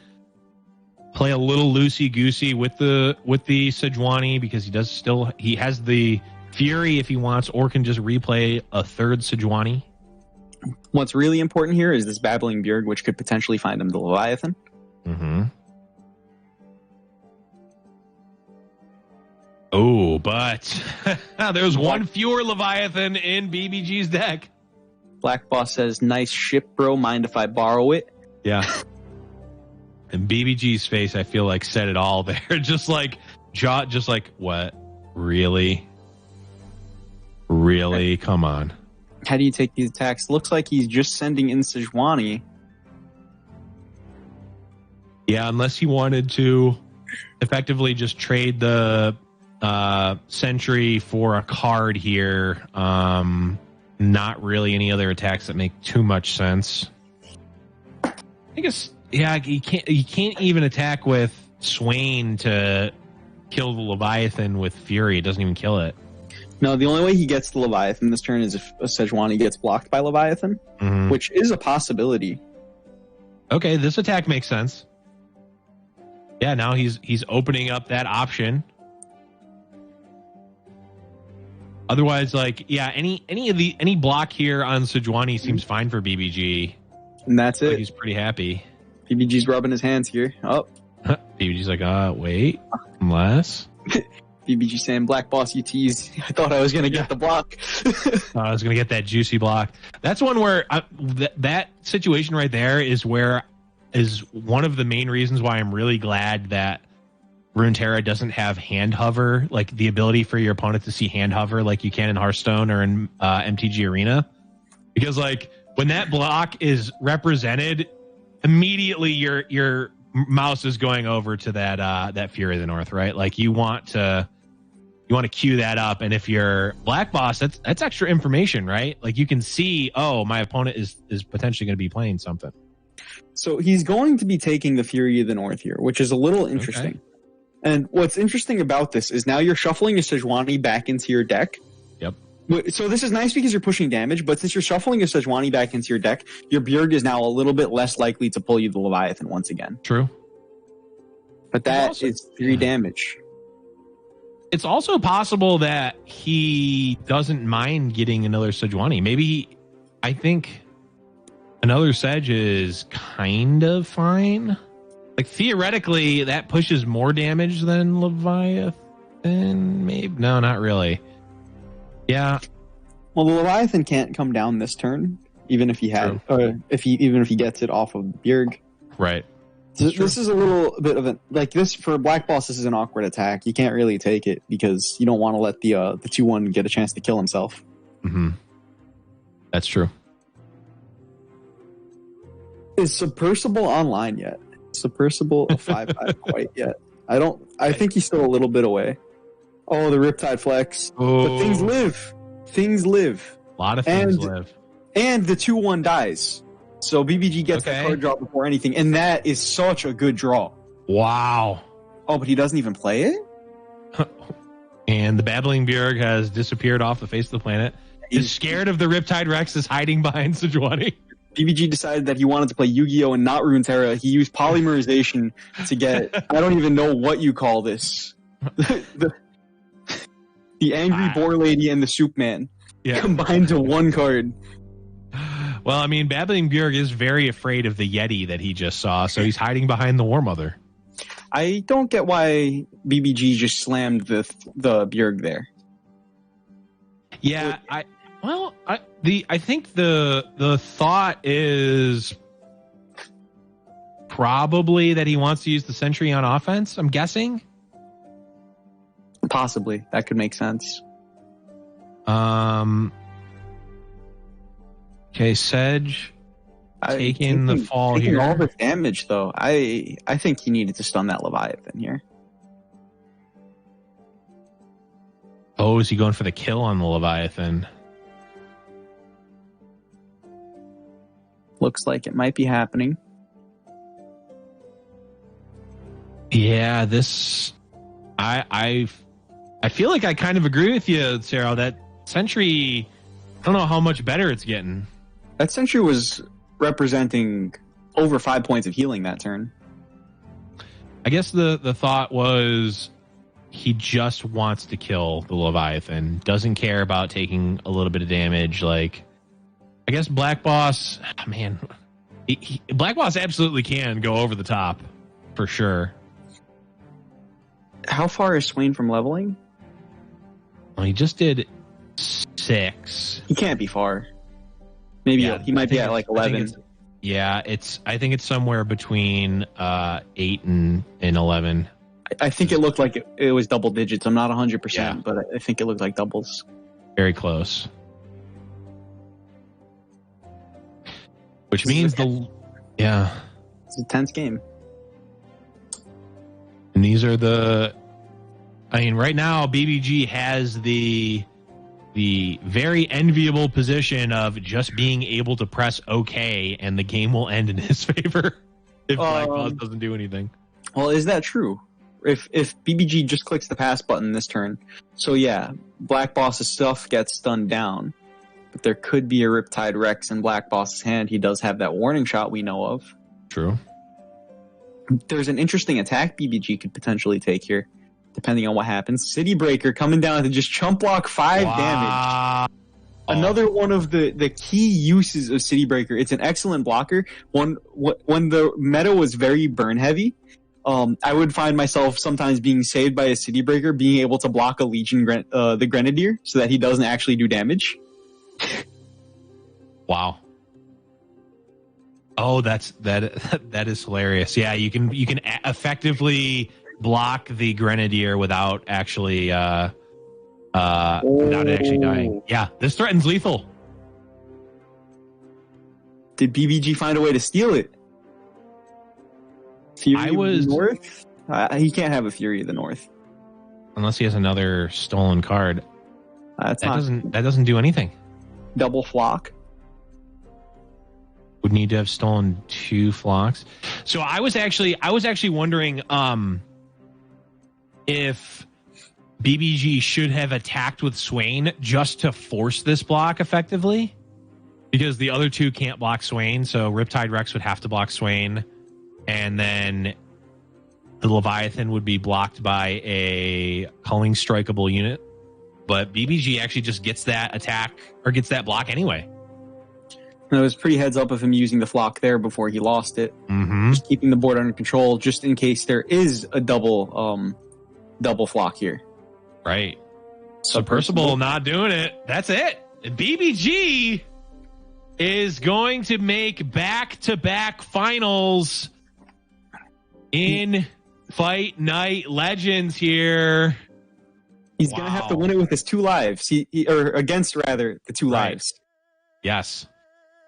play a little loosey-goosey with the Sejuani because he has the Fury if he wants, or can just replay a third Sejuani. What's really important here is this Babbling Bjerg, which could potentially find him the Leviathan. Mm-hmm. Oh, but there's one fewer Leviathan in BBG's deck. BlackBoss says, "Nice ship, bro. Mind if I borrow it?" Yeah. And BBG's face, I feel like, said it all there. just like, what? Really? Really? Come on. How do you take these attacks? Looks like he's just sending in Sejuani. Yeah, unless he wanted to effectively just trade the Sentry for a card here. Not really any other attacks that make too much sense. I guess, yeah, you can't even attack with Swain to kill the Leviathan with Fury. It doesn't even kill it. No, the only way he gets the Leviathan this turn is if a Sejuani gets blocked by Leviathan, which is a possibility. Okay, this attack makes sense. Yeah, now he's opening up that option. Otherwise, like, yeah, any block here on Sejuani seems fine for BBG. And that's it. Like he's pretty happy. BBG's rubbing his hands here. Oh. BBG's like, wait, unless. BBG saying, "BlackBoss, you tease. I thought I was going to get the block." I was going to get that juicy block. That's one where that situation right there is one of the main reasons why I'm really glad that Runeterra doesn't have hand hover, like the ability for your opponent to see hand hover like you can in Hearthstone or in MTG Arena. Because like when that block is represented, immediately your mouse is going over to that Fury of the North, right? Like you want to queue that up, and if you're BlackBoss, that's extra information, right? Like you can see, oh, my opponent is potentially going to be playing something. So he's going to be taking the Fury of the North here, which is a little interesting. Okay. And what's interesting about this is now you're shuffling a Sejuani back into your deck. Yep. So this is nice because you're pushing damage, but since you're shuffling a Sejuani back into your deck, your Bjerg is now a little bit less likely to pull you the Leviathan once again. True. But that is 3 damage. It's also possible that he doesn't mind getting another Sejuani. Maybe, I think another Sedge is kind of fine. Like, theoretically, that pushes more damage than Leviathan, maybe? No, not really. Yeah. Well, the Leviathan can't come down this turn, even if he had, even if he gets it off of Bjerg. Right. This is a little bit of a like this for Black Boss. This is an awkward attack. You can't really take it because you don't want to let the 2-1 get a chance to kill himself. Mm-hmm. That's true. Is Submersible online yet? Submersible a 5-5 quite yet? I think he's still a little bit away. Oh, the Riptide Flex. Oh. But things live. Things live. A lot of things live. And the 2-1 dies. So BBG gets the card draw before anything, and that is such a good draw. Wow. Oh, but he doesn't even play it? And the Babbling Bjerg has disappeared off the face of the planet. He's scared of the Riptide Rex is hiding behind Sejuani. BBG decided that he wanted to play Yu-Gi-Oh! And not Runeterra. He used polymerization to get, I don't even know what you call this. The Angry Boar Lady and the Soup Man combined to one card. Well, I mean, Babbling Bjerg is very afraid of the Yeti that he just saw, so he's hiding behind the War Mother. I don't get why BBG just slammed the Bjerg there. Yeah, I think the thought is probably that he wants to use the Sentry on offense, I'm guessing. Possibly. That could make sense. Okay, Sedge taking the fall here. All the damage, though. I think he needed to stun that Leviathan here. Oh, is he going for the kill on the Leviathan? Looks like it might be happening. Yeah, this... I feel like I kind of agree with you, Sarah. That Sentry, I don't know how much better it's getting. That Sentry was representing over 5 points of healing that turn. I guess the thought was he just wants to kill the Leviathan. Doesn't care about taking a little bit of damage. Like, I guess Black Boss, man, Black Boss absolutely can go over the top for sure. How far is Swain from leveling? Well, he just did 6. He can't be far. Maybe he might be at like 11. I think it's somewhere between 8 and 11. I think it looked like it was double digits. I'm not 100%, but I think it looked like doubles. Very close. Which means it's a tense game. And these are right now BBG has the very enviable position of just being able to press OK and the game will end in his favor if Black Boss doesn't do anything. Well, is that true? If BBG just clicks the pass button this turn, so yeah, Black Boss's stuff gets stunned down, but there could be a Riptide Rex in Black Boss's hand. He does have that warning shot we know of. True. There's an interesting attack BBG could potentially take here, depending on what happens. City Breaker coming down to just chump block 5 damage. Another one of the key uses of City Breaker. It's an excellent blocker. When the meta was very burn heavy, I would find myself sometimes being saved by a City Breaker, being able to block a Legion the Grenadier so that he doesn't actually do damage. Wow. Oh, that is hilarious. Yeah, you can effectively block the Grenadier without actually dying. Yeah, this threatens lethal. Did BBG find a way to steal it? Fury of the North? He can't have a Fury of the North unless he has another stolen card. That doesn't do anything. Double flock. Would need to have stolen 2 flocks. So I was actually wondering if BBG should have attacked with Swain just to force this block effectively, because the other 2 can't block Swain, so Riptide Rex would have to block Swain, and then the Leviathan would be blocked by a Culling strikeable unit. But BBG actually just gets that attack or gets that block anyway. It was pretty heads up of him using the flock there before he lost it. Mm-hmm. Just keeping the board under control, just in case there is a double flock here. Right. So Percival not doing it. That's it. BBG is going to make back-to-back finals in Fight Night Legends here. He's going to have to win it with his 2 lives. Or against, rather, the 2 lives. Yes.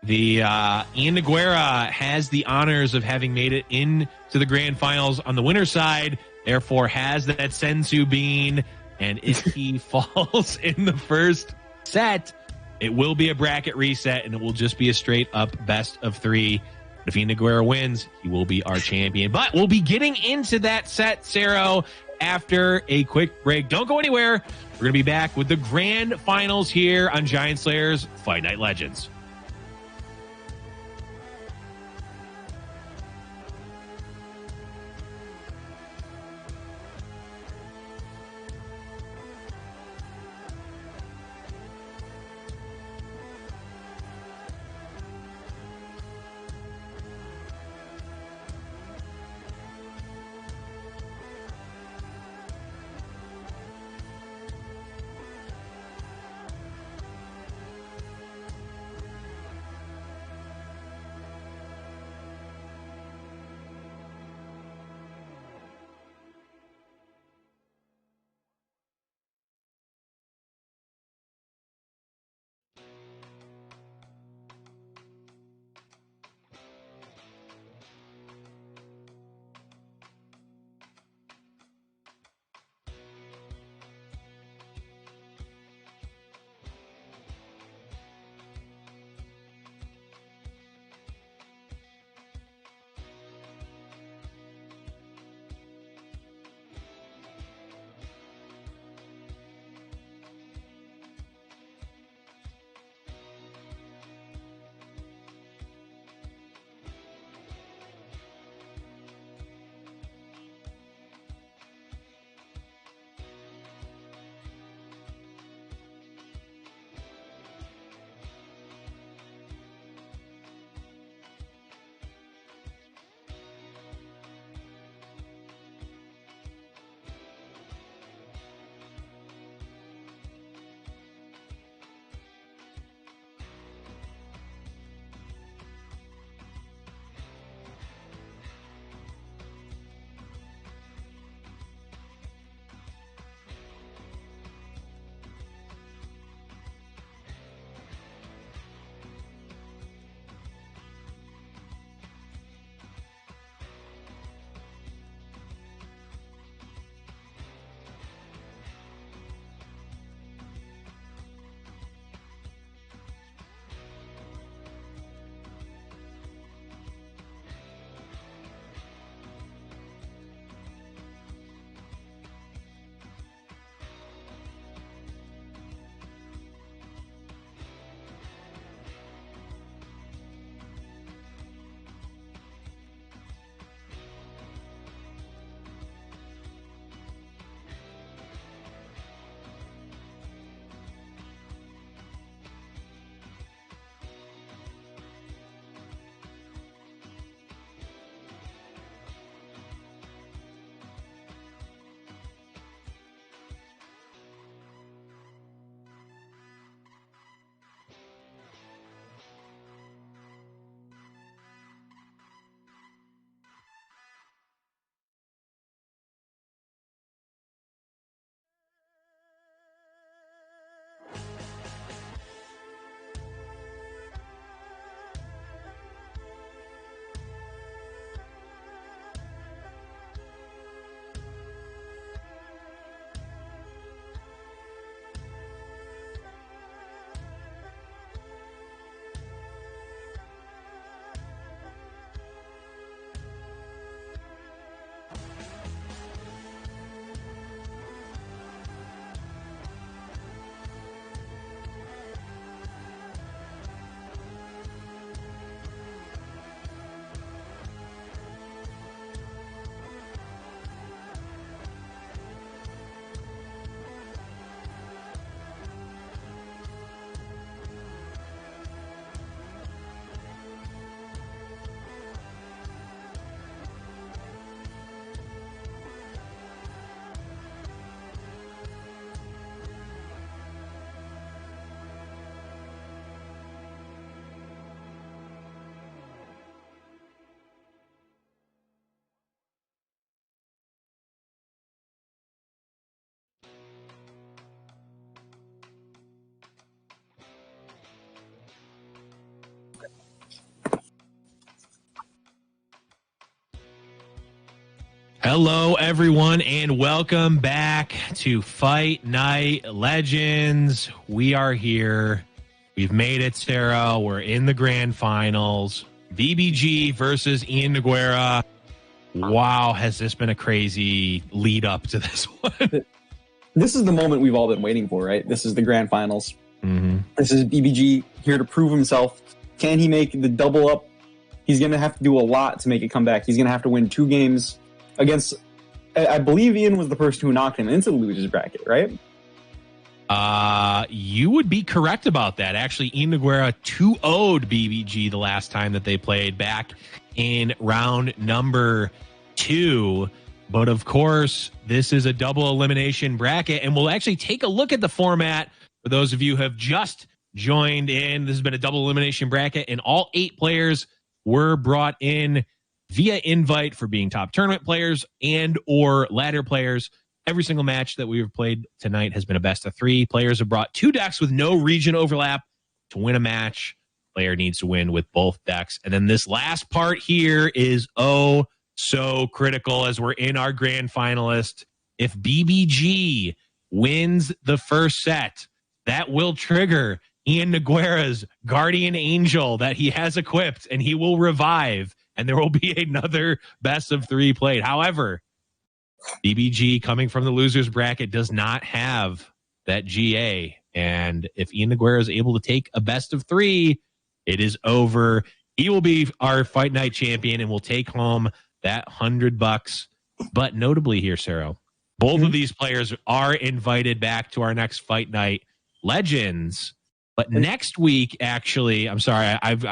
The Ian Nogueira has the honors of having made it into the grand finals on the winner's side, therefore has that Senzu bean. And if he falls in the first set, it will be a bracket reset, and it will just be a straight-up best-of-3. But if Ian Nogueira wins, he will be our champion. But we'll be getting into that set, Saro, after a quick break. Don't go anywhere. We're going to be back with the grand finals here on Giant Slayer's Fight Night Legends. Hello, everyone, and welcome back to Fight Night Legends. We are here. We've made it, Sarah. We're in the grand finals. BBG versus Ian Nogueira. Wow, has this been a crazy lead up to this one? This is the moment we've all been waiting for, right? This is the grand finals. Mm-hmm. This is BBG here to prove himself. Can he make the double up? He's going to have to do a lot to make it come back. He's going to have to win 2 games against, I believe Ian was the person who knocked him into the losers bracket, right? You would be correct about that. Actually, Ian Nogueira 2-0'd BBG the last time that they played back in round number 2. But of course, this is a double elimination bracket, and we'll actually take a look at the format for those of you who have just joined in. This has been a double elimination bracket, and all 8 players were brought in via invite for being top tournament players and or ladder players. Every single match that we've played tonight has been a best of 3. Players have brought 2 decks with no region overlap. To win a match, player needs to win with both decks. And then this last part here is so critical as we're in our grand finalist. If BBG wins the first set, that will trigger Ian Nogueira's guardian angel that he has equipped, and he will revive, and there will be another best of 3 played. However, BBG coming from the losers bracket does not have that GA, and if Ian Nogueira is able to take a best of 3, it is over. He will be our Fight Night champion and will take home that $100. But notably here, Sarah, both of these players are invited back to our next Fight Night Legends. But next week, actually, I'm sorry, I'm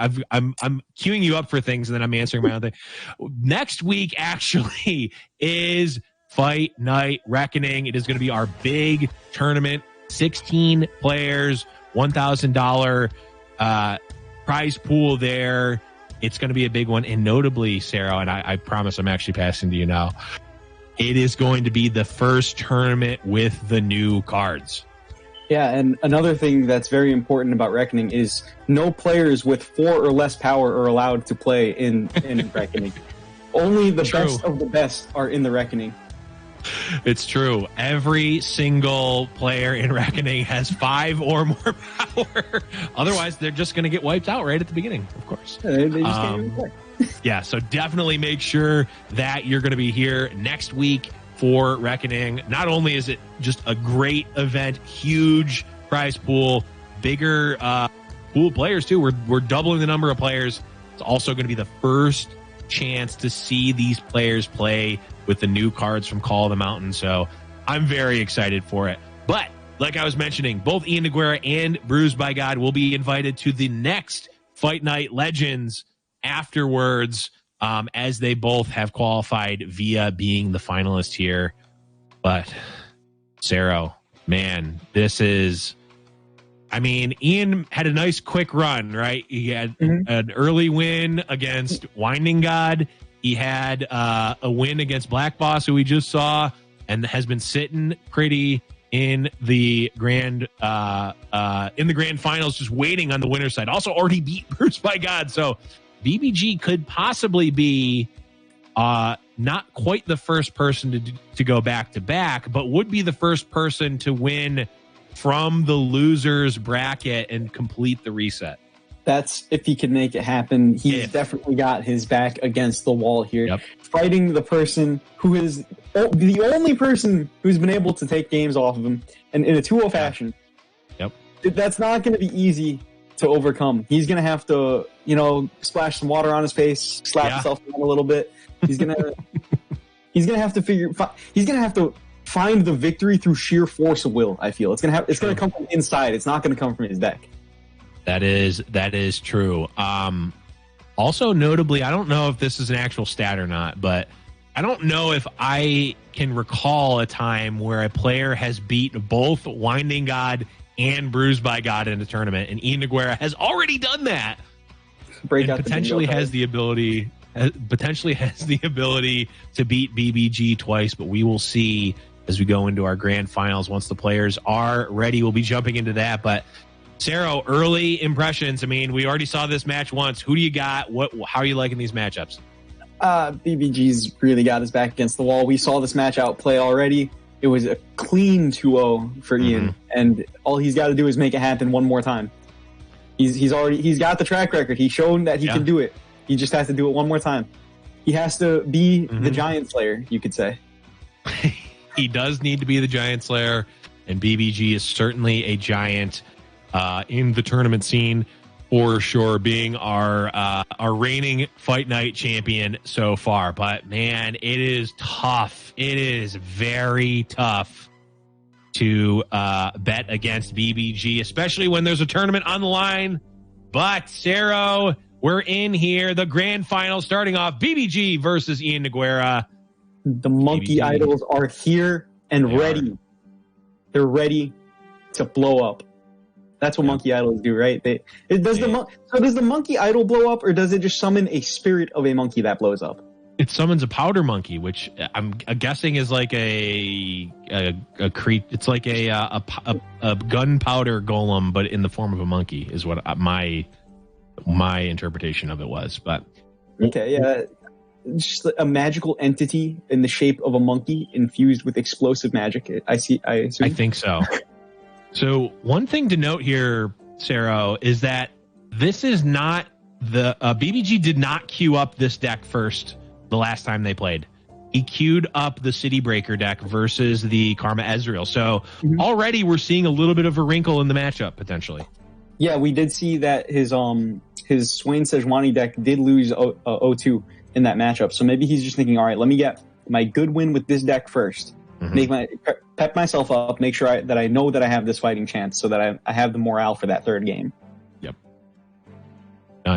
queuing you up for things and then I'm answering my own thing. Next week, actually, is Fight Night Reckoning. It is going to be our big tournament, 16 players, $1,000 prize pool there. It's going to be a big one. And notably, Sarah, and I promise I'm actually passing to you now, it is going to be the first tournament with the new cards. Yeah, and another thing that's very important about Reckoning is no players with 4 or less power are allowed to play in Reckoning. Only the best of the best are in the Reckoning. It's true. Every single player in Reckoning has 5 or more power. Otherwise, they're just going to get wiped out right at the beginning, of course. Yeah, they just can't even play. Yeah, so definitely make sure that you're going to be here next week for Reckoning. Not only is it just a great event, huge prize pool, bigger pool of players too. We're doubling the number of players. It's also going to be the first chance to see these players play with the new cards from Call of the Mountain. So I'm very excited for it. But like I was mentioning, both Ian Nogueira and BruisedByGod will be invited to the next Fight Night Legends afterwards, as they both have qualified via being the finalist here. But Sarah, man, this is, I mean, Ian had a nice quick run, right? He had an early win against Winding God. He had a win against BlackBoss, who we just saw, and has been sitting pretty in the grand finals, just waiting on the winner's side. Also already beat BruisedByGod. So BBG could possibly be not quite the first person to go back to back, but would be the first person to win from the losers bracket and complete the reset. That's if he could make it happen. He's definitely got his back against the wall here, fighting the person who is the only person who's been able to take games off of him, and in a 2-0 fashion. Yep. That's not going to be easy to overcome. He's going to have to, splash some water on his face, slap himself down a little bit. He's going to have to find the victory through sheer force of will. I feel it's going to come from inside. It's not going to come from his deck. That is true. Also, notably, I don't know if this is an actual stat or not, but I don't know if I can recall a time where a player has beat both Winding God and BruisedByGod in a tournament, and Ian Nogueira has already done that. Potentially has the ability to beat BBG twice, but we will see as we go into our grand finals. Once the players are ready, we'll be jumping into that. But Sarah, early impressions. I mean, we already saw this match once. Who do you got? How are you liking these matchups? BBG's really got his back against the wall. We saw this match outplay already. It was a clean 2-0 for Ian, and all he's got to do is make it happen one more time. He's got the track record. He's shown that he can do it. He just has to do it one more time. He has to be the Giant Slayer, you could say. He does need to be the Giant Slayer, and BBG is certainly a giant in the tournament scene for sure, being our reigning Fight Night champion so far. But man, it is tough. It is very tough to bet against BBG, especially when there's a tournament on the line. But Saro, we're in here. The grand final starting off, BBG versus IanNogueira. The Monkey BBG. Idols are here and ready. They're ready to blow up. That's what Monkey Idols do, right? Does the Monkey Idol blow up, or does it just summon a spirit of a monkey that blows up? It summons a powder monkey, which I'm guessing is like a it's like a gunpowder golem, but in the form of a monkey, is what my interpretation of it was. But okay, yeah, just a magical entity in the shape of a monkey infused with explosive magic. I assume. I think so. So one thing to note here, Saro, is that this is not the BBG did not queue up this deck first the last time they played. He queued up the City Breaker deck versus the Karma Ezreal. So already we're seeing a little bit of a wrinkle in the matchup potentially. Yeah, we did see that his Swain Sejuani deck did lose 0-2 in that matchup. So maybe he's just thinking, all right, let me get my good win with this deck first. Pep myself up, make sure that I know that I have this fighting chance, so that I have the morale for that third game. Yep.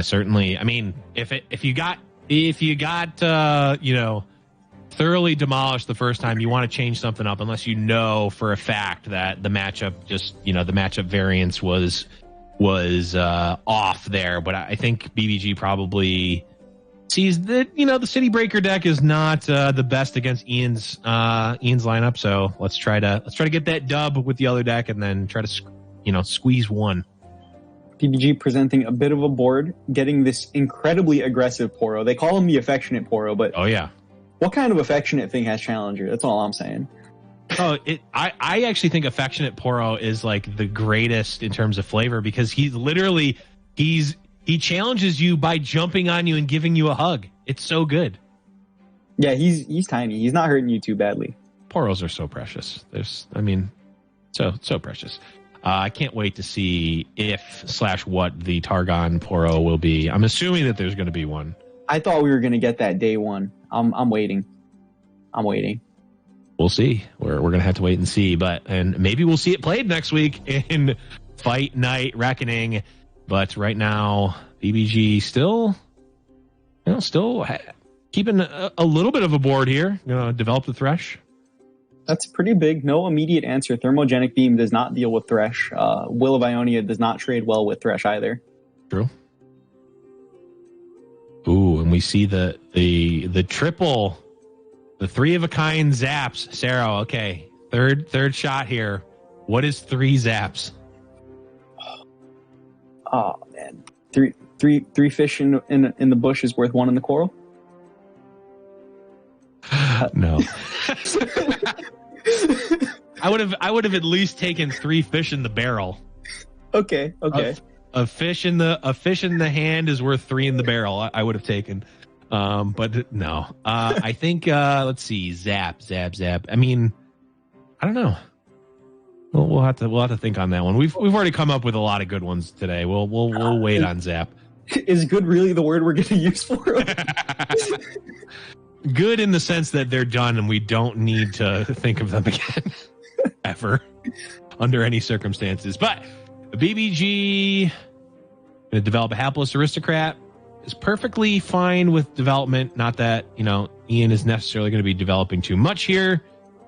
Certainly. I mean, if you got thoroughly demolished the first time, you want to change something up, unless you know for a fact that the matchup the matchup variance was off there. But I think BBG probably sees that the City Breaker deck is not the best against Ian's lineup. So let's try to get that dub with the other deck, and then try to squeeze one. BBG presenting a bit of a board, getting this incredibly aggressive Poro. They call him the affectionate Poro, but what kind of affectionate thing has Challenger? That's all I'm saying. I actually think affectionate Poro is like the greatest in terms of flavor, because he challenges you by jumping on you and giving you a hug. It's so good. Yeah, he's tiny. He's not hurting you too badly. Poros are so precious. So precious. I can't wait to see if/what the Targon Poro will be. I'm assuming that there's going to be one. I thought we were going to get that day one. I'm waiting. We'll see. We're going to have to wait and see. And maybe we'll see it played next week in Fight Night Reckoning. But right now, BBG still keeping a little bit of a board here. Develop the Thresh. That's pretty big. No immediate answer. Thermogenic Beam does not deal with Thresh. Will of Ionia does not trade well with Thresh either. True. Ooh, and we see the triple, the 3-of-a-kind zaps. Saro, okay. Third shot here. What is 3 zaps? Oh man, three fish in the bush is worth 1 in the coral. No. I would have at least taken 3 fish in the barrel. Okay. A fish in the hand is worth 3 in the barrel. I would have taken, but no. I think let's see, zap. I mean, I don't know. We'll have to think on that one. We've already come up with a lot of good ones today. We'll wait on zap. Is good really the word we're going to use for it? Good in the sense that they're done and we don't need to think of them again ever under any circumstances. But BBG going to develop a hapless aristocrat is perfectly fine with development. Not that Ian is necessarily going to be developing too much here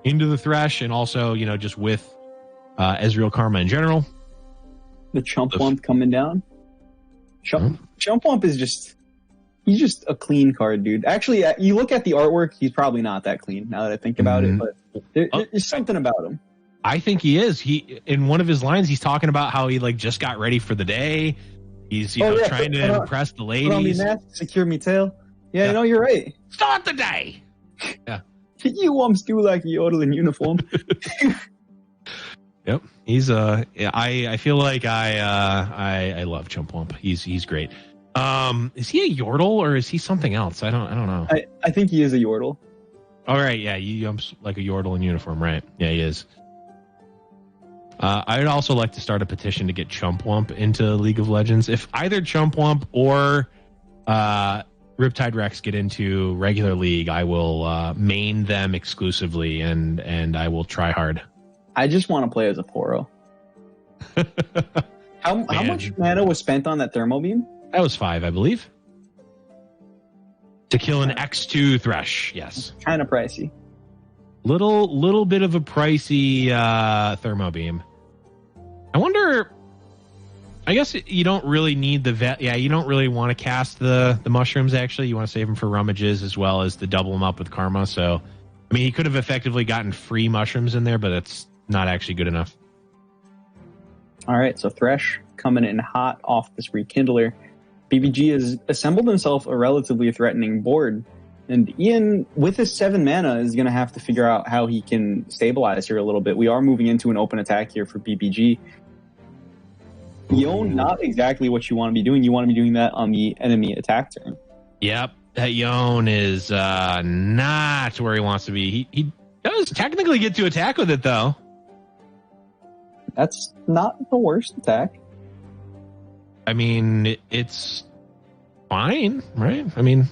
into the Thresh, and also just with Ezreal Karma in general. The Chump coming down. Chump is he's just a clean card, dude. Actually, you look at the artwork, he's probably not that clean now that I think about it, but there's something about him. I think he is. He, in one of his lines, he's talking about how he just got ready for the day. He's trying to impress the ladies. Put on me mask, secure me tail. Yeah, no, you're right. Start the day. Yeah. You wumps do like a yodel in uniform. Yep. He's I feel like I love Chump Wump. He's great. Is he a Yordle or is he something else? I don't know. I think he is a yordle. All right, yeah, he jumps like a Yordle in uniform, right? Yeah, he is. I'd also like to start a petition to get Chump Wump into League of Legends. If either Chump Wump or Riptide Rex get into regular League, I will main them exclusively, and I will try hard. I just want to play as a Poro. How much mana was spent on that Thermo Beam? That was 5, I believe. To kill an X2 Thresh, yes. Kind of pricey. Little bit of a pricey Thermo Beam. I wonder. I guess you don't really need you don't really want to cast the mushrooms. Actually, you want to save them for rummages as well as to double them up with karma. So, I mean, he could have effectively gotten free mushrooms in there, but it's not actually good enough. All right, so Thresh coming in hot off this Rekindler. BBG has assembled himself a relatively threatening board. And Ian, with his 7 mana, is going to have to figure out how he can stabilize here a little bit. We are moving into an open attack here for BBG. Yone, not exactly what you want to be doing. You want to be doing that on the enemy attack turn. Yep, that Yone is not where he wants to be. He does technically get to attack with it, though. That's not the worst attack. I mean, it's fine, right? I mean,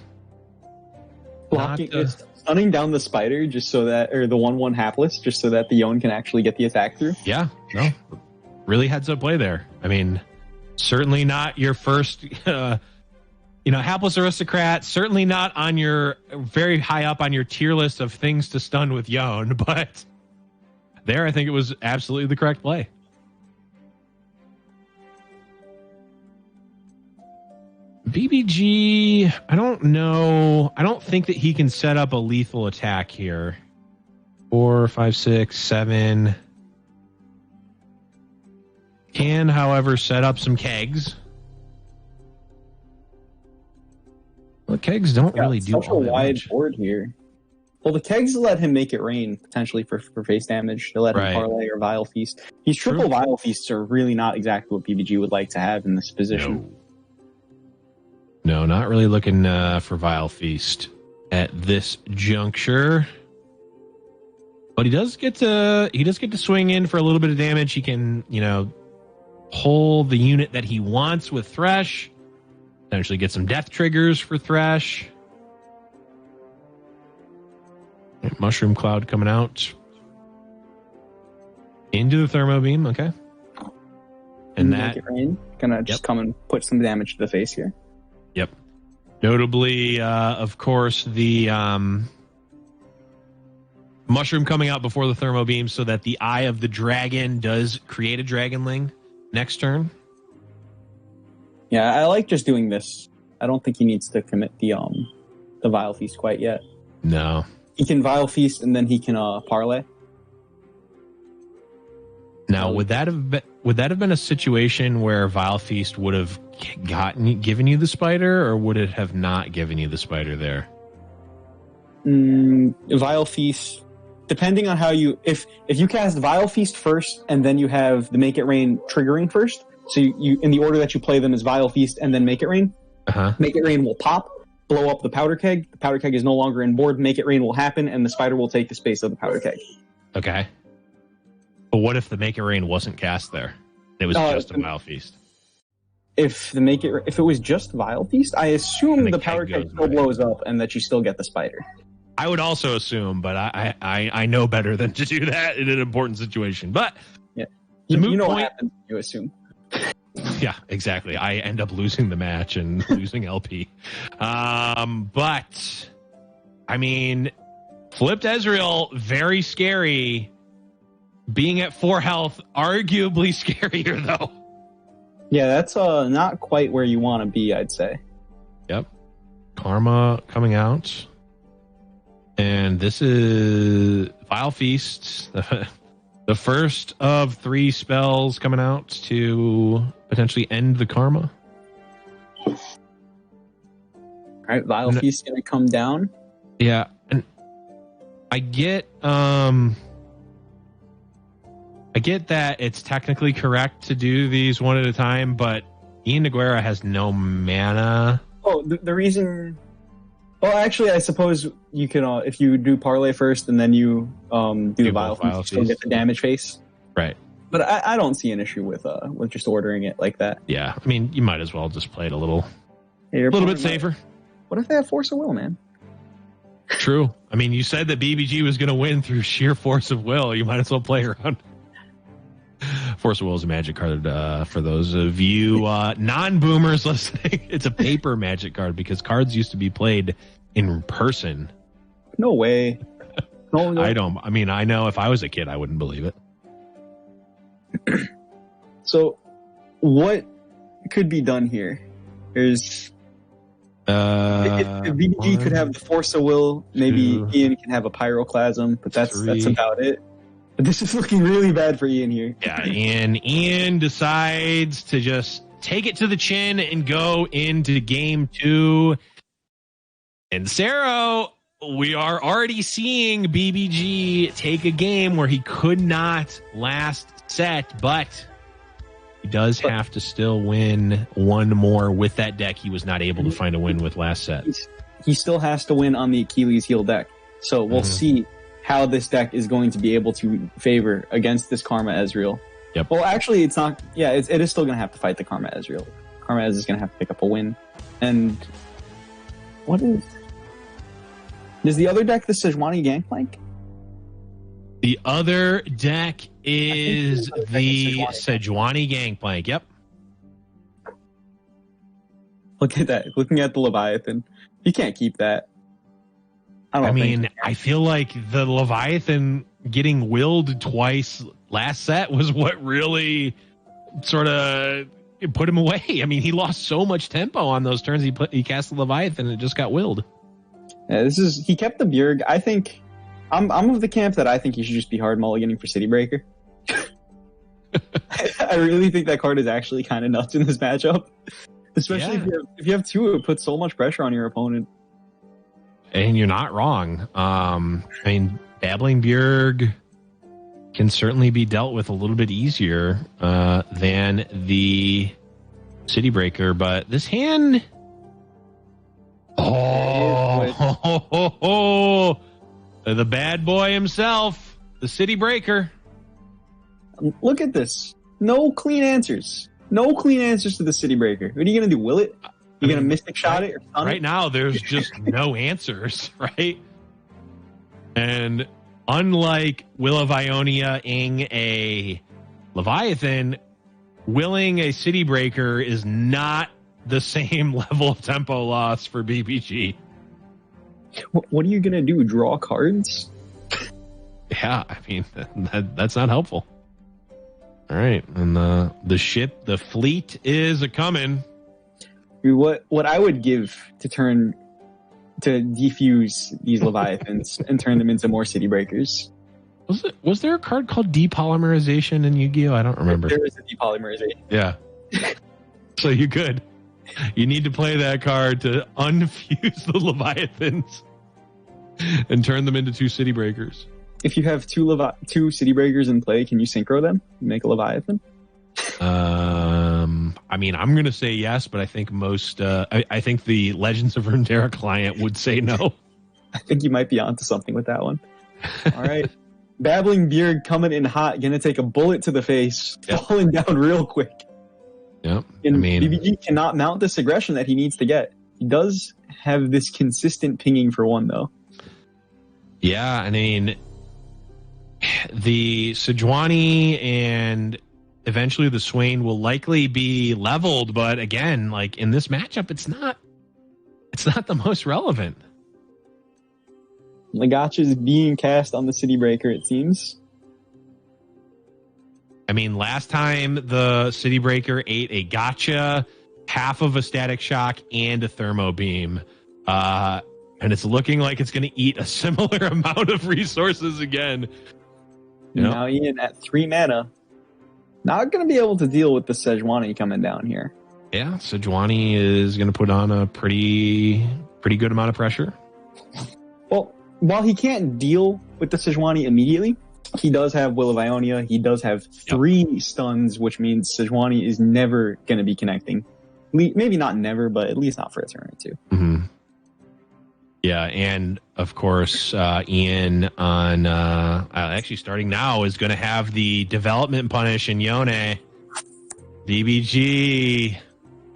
blocking, stunning down the spider just so that, or the 1/1 hapless, just so that the Yone can actually get the attack through. Yeah, no, really heads up play there. I mean, certainly not your first, hapless aristocrat. Certainly not on your very high up on your tier list of things to stun with Yone, but there, I think it was absolutely the correct play. BBG, I don't know. I don't think that he can set up a lethal attack here. 4, 5, 6, 7. Can, however, set up some kegs. Well, the kegs don't really do such a wide board here. Well, the kegs let him make it rain, potentially for face damage. They let him parlay or Vile Feast. These triple Vile Feasts are really not exactly what BBG would like to have in this position. No, not really looking for Vile Feast at this juncture. But he does get to swing in for a little bit of damage. He can, pull the unit that he wants with Thresh. Potentially get some death triggers for Thresh. Mushroom Cloud coming out. Into the Thermo Beam, okay. And that... Make it rain. Gonna just come and put some damage to the face here. Yep. Notably, of course, the mushroom coming out before the Thermo Beam so that the Eye of the Dragon does create a Dragonling next turn. Yeah, I like just doing this. I don't think he needs to commit the Vile Feast quite yet. No. He can Vile Feast and then he can parlay. Now, would that have been a situation where Vile Feast would have given you the spider, or would it have not given you the spider there? Vile Feast, depending on how you, if you cast Vile Feast first and then you have the Make It Rain triggering first, so you in the order that you play them is Vile Feast and then Make It Rain. Make It Rain will pop, blow up the powder keg. The powder keg is no longer in board. Make It Rain will happen, and the spider will take the space of the powder keg. Okay. But what if the Make It Rain wasn't cast there? It was just a Vile Feast. If it was just Vile Feast, I assume the powder keg still blows up and that you still get the spider. I would also assume, but I know better than to do that in an important situation. But yeah, you know what happens. You assume. Yeah, exactly. I end up losing the match and losing LP. But I mean, flipped Ezreal, very scary. Being at 4 health, arguably scarier though. Yeah, that's not quite where you want to be, I'd say. Yep. Karma coming out. And this is Vile Feast. The first of 3 spells coming out to potentially end the Karma. All All right, Vile Feast's going to come down. Yeah, and I get that it's technically correct to do these one at a time, but Ian Nogueira has no mana. Oh, the reason... Well, actually, I suppose you can, if you do Parlay first and then you do the Vile Feast, you still get the damage face. Right. But I don't see an issue with just ordering it like that. Yeah, I mean, you might as well just play it a little bit safer. What if they have Force of Will, man? True. I mean, you said that BBG was going to win through sheer force of will. You might as well play around. Force of Will is a magic card for those of you non-boomers listening. It's a paper magic card because cards used to be played in person. No way. No. I mean, I know if I was a kid, I wouldn't believe it. So, what could be done here? There's... if BBG could have the Force of Will, maybe Ian can have a Pyroclasm, but that's about it. But this is looking really bad for Ian here. Yeah, Ian decides to just take it to the chin and go into game 2. And Saro, we are already seeing BBG take a game where he could not last set, but he does have to still win one more with that deck. He was not able to find a win with last set. He still has to win on the Achilles heel deck. So we'll see how this deck is going to be able to favor against this Karma Ezreal. Yep. Well, actually, it's not. Yeah, it is still going to have to fight the Karma Ezreal. Karma Ez is going to have to pick up a win. And what is... Is the other deck the Sejuani Gangplank? The other deck is the Sejuani Gangplank. Yep. Look at that. Looking at the Leviathan. You can't keep that. I feel like the Leviathan getting willed twice last set was what really sort of put him away. I mean, he lost so much tempo on those turns. He cast the Leviathan and it just got willed. Yeah, he kept the Bjerg. I think I'm of the camp that I think he should just be hard mulliganing for City Breaker. I really think that card is actually kind of nuts in this matchup, especially if you have two. It puts so much pressure on your opponent. And you're not wrong. I mean, Babbling Bjerg can certainly be dealt with a little bit easier than the City Breaker, but this hand. The bad boy himself, the City Breaker. Look at this. No clean answers. No clean answers to the City Breaker. What are you going to do? Will it? You're going to Mystic Shot it? Or right now, there's just no answers, right? And unlike Will of Ionia-ing a Leviathan, willing a City Breaker is not the same level of tempo loss for BBG. What are you going to do? Draw cards? Yeah, I mean, that's not helpful. All right, and the fleet is a-coming. What I would give to defuse these Leviathans and turn them into more City Breakers. Was there a card called Depolymerization in Yu-Gi-Oh? I don't remember. There is a Depolymerization. Yeah. So you could. You need to play that card to unfuse the Leviathans and turn them into two City Breakers. If you have two City Breakers in play, can you synchro them and make a Leviathan? I mean, I'm going to say yes, but I think I think the Legends of Runeterra client would say no. I think you might be onto something with that one. All right. Babbling Bjerg coming in hot, going to take a bullet to the face, falling down real quick. Yep. And BBG cannot mount this aggression that he needs to get. He does have this consistent pinging for one, though. Yeah, I mean, the Sejuani and eventually the Swain will likely be leveled, but again, like in this matchup, it's not the most relevant. Legacha is being cast on the City Breaker, it seems. I mean, last time the City Breaker ate a gotcha, half of a Static Shock, and a Thermo Beam. And it's looking like it's going to eat a similar amount of resources again. Now Ian at 3 mana. Not going to be able to deal with the Sejuani coming down here. Yeah, Sejuani is going to put on a pretty pretty good amount of pressure. Well, while he can't deal with the Sejuani immediately, he does have Will of Ionia. He does have 3 stuns, which means Sejuani is never going to be connecting. Maybe not never, but at least not for a turn or 2. Mm-hmm. Yeah, and of course, Ian on actually starting now is going to have the development punish in Yone. BBG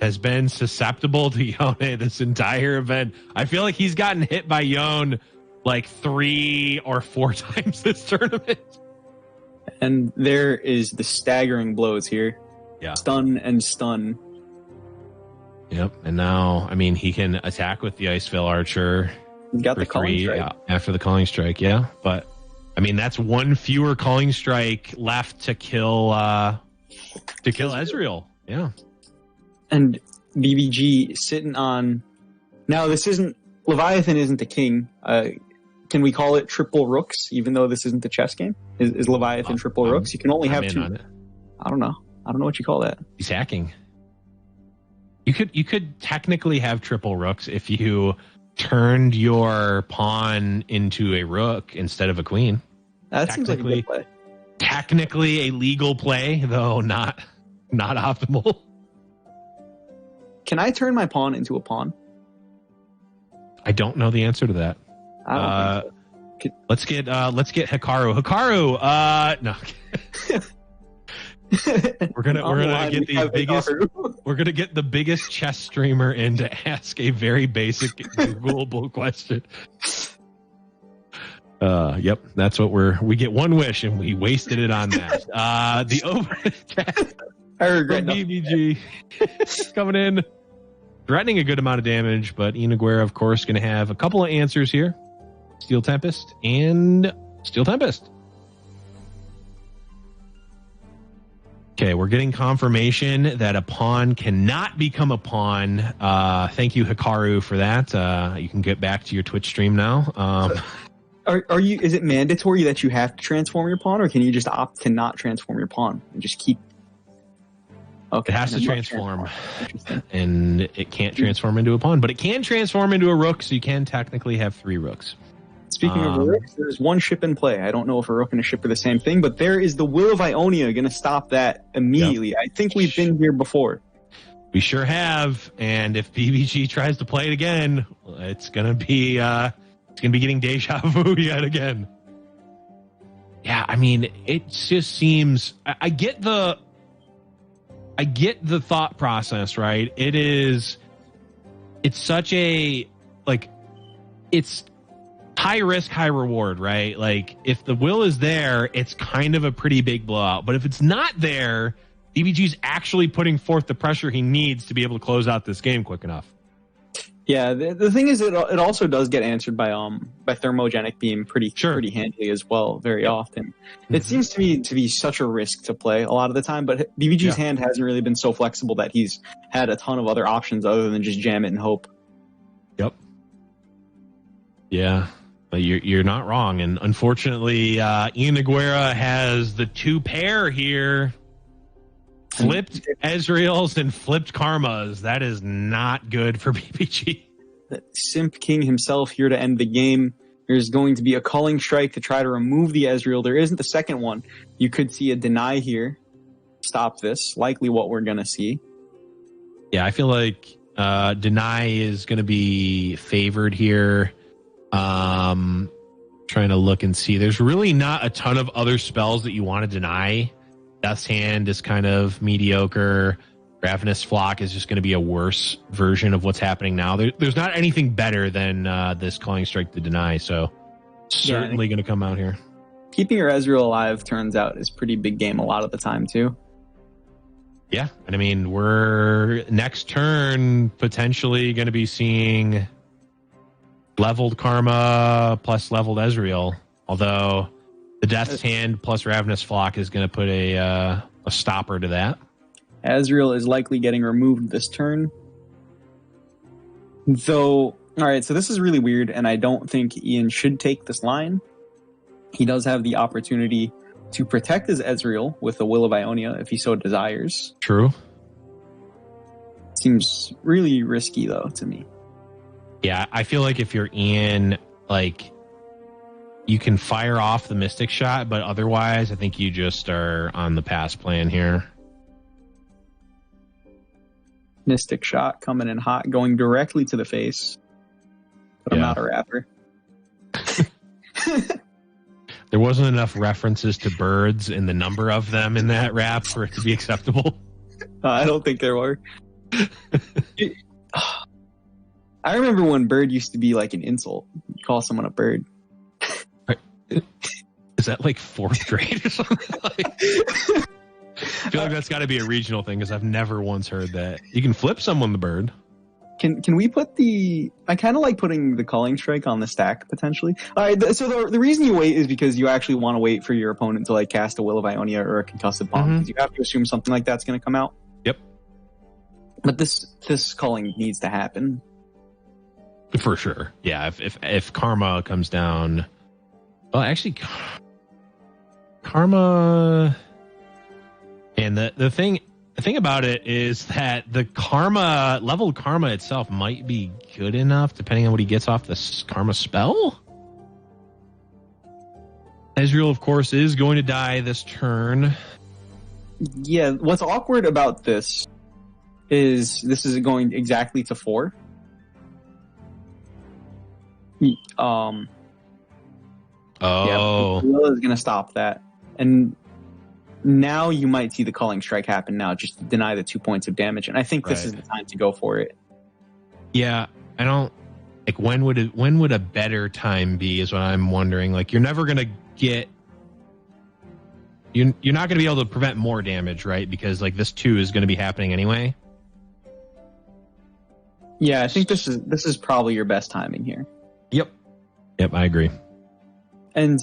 has been susceptible to Yone this entire event. I feel like he's gotten hit by Yone like 3 or 4 times this tournament. And there is the staggering blows here. Yeah. Stun and stun. Yep. And now, I mean, he can attack with the Icevale Archer. He's got the calling strike. After the calling strike, yeah. But, I mean, that's 1 fewer calling strike left to kill Ezreal. Yeah. And BBG sitting on... Now, this isn't... Leviathan isn't the king. Can we call it triple rooks, even though this isn't the chess game? Is Leviathan triple rooks? You can only have 2. I don't know. I don't know what you call that. He's hacking. You could technically have triple rooks if you turned your pawn into a rook instead of a queen. That seems like a good play. Technically a legal play, though not optimal. Can I turn my pawn into a pawn? I don't know the answer to that. I don't think so. Let's get Hikaru. Hikaru, no. we're gonna get the biggest chess streamer in to ask a very basic Googleable question. Yep, that's what we get 1 wish and we wasted it on that. The overcast I regret from BBG coming in, threatening a good amount of damage, but iannogueira, of course, going to have a couple of answers here. Steel Tempest and Steel Tempest. Okay, we're getting confirmation that a pawn cannot become a pawn. Thank you, Hikaru, for that. You can get back to your Twitch stream now. Are you? Is it mandatory that you have to transform your pawn, or can you just opt to not transform your pawn and just keep? Okay, it has to transform, and it can't transform into a pawn, but it can transform into a rook, so you can technically have 3 rooks. Speaking of rooks, there's 1 ship in play. I don't know if a rook and a ship are the same thing, but there is the Will of Ionia going to stop that immediately. Yep. I think we've been here before. We sure have, and if BBG tries to play it again, it's going to be getting deja vu yet again. Yeah, I mean, it just seems... I get the thought process, right? It's such a... it's high risk, high reward, right? Like, if the will is there, it's kind of a pretty big blowout. But if it's not there, BBG's actually putting forth the pressure he needs to be able to close out this game quick enough. Yeah, the thing is, it also does get answered by thermogenic beam pretty handily as well, very often. It seems to me to be such a risk to play a lot of the time, but BBG's hand hasn't really been so flexible that he's had a ton of other options other than just jam it and hope. Yep. Yeah, but you're not wrong, and unfortunately, iannogueira has the 2 pair here. Flipped Ezreals and flipped Karmas. That is not good for BBG. The Simp King himself here to end the game. There's going to be a culling strike to try to remove the Ezreal. There isn't the second one. You could see a deny here. Stop this. Likely what we're going to see. Yeah, I feel like deny is going to be favored here. Trying to look and see. There's really not a ton of other spells that you want to deny. Death's Hand is kind of mediocre. Ravenous Flock is just going to be a worse version of what's happening now. There's not anything better than this calling strike to deny, so certainly going to come out here. Keeping your Ezreal alive, turns out, is pretty big game a lot of the time, too. Yeah, and I mean, we're next turn potentially going to be seeing leveled Karma plus leveled Ezreal, although... the Death's Hand plus Ravenous Flock is going to put a stopper to that. Ezreal is likely getting removed this turn. Though, all right, so this is really weird, and I don't think Ian should take this line. He does have the opportunity to protect his Ezreal with the Will of Ionia if he so desires. True. Seems really risky, though, to me. Yeah, I feel like if you're in, like, you can fire off the Mystic Shot, but otherwise, I think you just are on the pass plan here. Mystic Shot coming in hot, going directly to the face. But I'm not a rapper. There wasn't enough references to birds and the number of them in that rap for it to be acceptable. I don't think there were. I remember when bird used to be like an insult. You call someone a bird. Is that like 4th grade or something? I feel like that's got to be a regional thing because I've never once heard that. You can flip someone the bird. Can we put the... I kind of like putting the Culling Strike on the stack, potentially. All right, so the reason you wait is because you actually want to wait for your opponent to like cast a Will of Ionia or a Concussive Bomb, because you have to assume something like that's going to come out. Yep. But this Culling needs to happen. For sure. Yeah, if Karma comes down... Well, actually, Karma... And the thing about it is that the Karma, leveled Karma itself might be good enough, depending on what he gets off this Karma spell. Ezreal, of course, is going to die this turn. Yeah, what's awkward about this is going exactly to 4. Oh. Yeah, Will is going to stop that. And now you might see the Culling Strike happen now, just to deny the 2 points of damage. And I think this is the time to go for it. Yeah, I don't... Like, when would a better time be is what I'm wondering. Like, you're never going to get... You're not going to be able to prevent more damage, right? Because, like, this 2 is going to be happening anyway. Yeah, I think this is probably your best timing here. Yep, I agree. And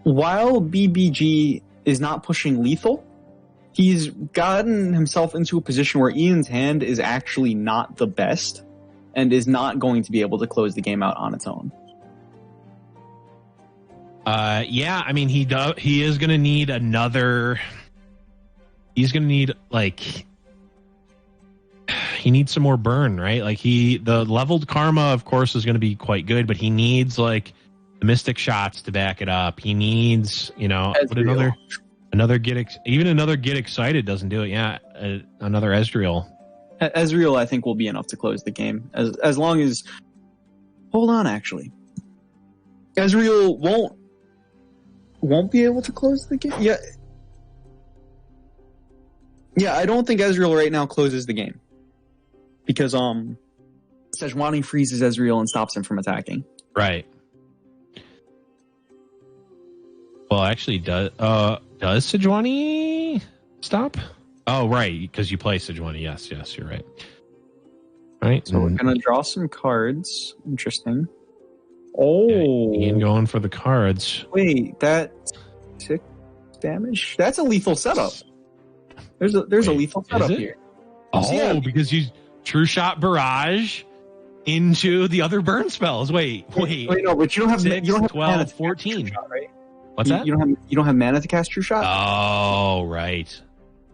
while BBG is not pushing lethal, he's gotten himself into a position where Ian's hand is actually not the best and is not going to be able to close the game out on its own. Yeah, I mean, he is going to need another... He's going to need, like... He needs some more burn, right? Like, the leveled Karma, of course, is going to be quite good, but he needs, like... the Mystic Shots to back it up. He needs, put another get excited doesn't do it. Yeah, another Ezreal. Ezreal, I think, will be enough to close the game. As long as, hold on, actually, Ezreal won't be able to close the game. Yeah, I don't think Ezreal right now closes the game because Sejuani freezes Ezreal and stops him from attacking. Right. Well, actually, does Sejuani stop? Oh, right, because you play Sejuani. Yes, you're right. All right, so we're gonna draw some cards. Interesting. Oh, yeah, Ian going for the cards. Wait, that 6 damage? That's a lethal setup. There's a lethal setup here. Oh, because you True Shot Barrage into the other burn spells. Wait, no, but you don't have 6, you don't have 12, 14. Shot, right? What's that? You don't have mana to cast True Shot? Oh, right.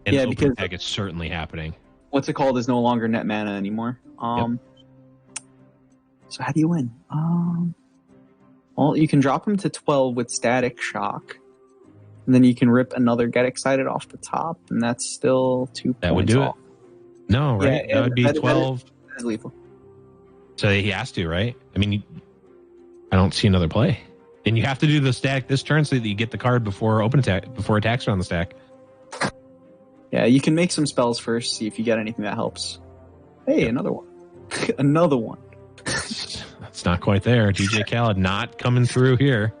And yeah, open because attack is certainly happening. What's it called is no longer net mana anymore. So how do you win? Well, you can drop him to 12 with Static Shock. And then you can rip another Get Excited off the top, and that's still 2 points. That would do off. it. No, right? Yeah, that would be 12. That is lethal. So he has to, right? I mean, I don't see another play. And you have to do the stack this turn so that you get the card before attacks are on the stack. Yeah, you can make some spells first, see if you get anything that helps. Hey, another one. Another one. It's not quite there. DJ Khaled not coming through here.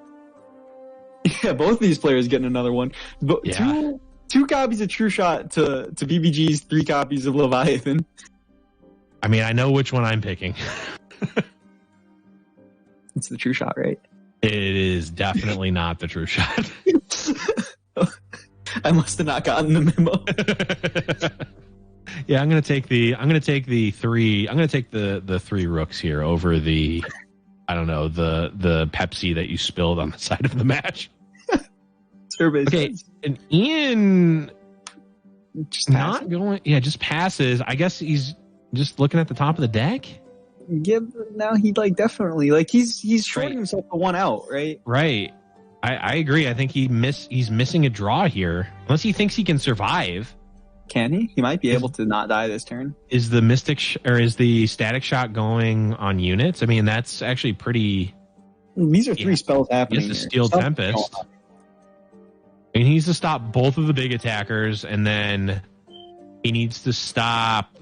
Yeah, both these players getting another one. But yeah. Two copies of True Shot to BBG's 3 copies of Leviathan. I mean, I know which one I'm picking. It's the True Shot, right? It is definitely not the True Shot. I must have not gotten the memo. Yeah, I'm gonna take the 3. I'm gonna take the 3 rooks here over the, I don't know, the Pepsi that you spilled on the side of the match. Okay, and Ian just not going. Yeah, just passes. I guess he's Just looking at the top of the deck. Yeah, now he like definitely like he's shorting himself to 1 out, right? Right. I agree. I think he's missing a draw here, unless he thinks he can survive. Can he? He might be able to not die this turn. Is the is the static shot going on units? I mean, that's actually pretty. These are 3 spells happening. He has to Steel Tempest. I mean, he needs to stop both of the big attackers, and then he needs to stop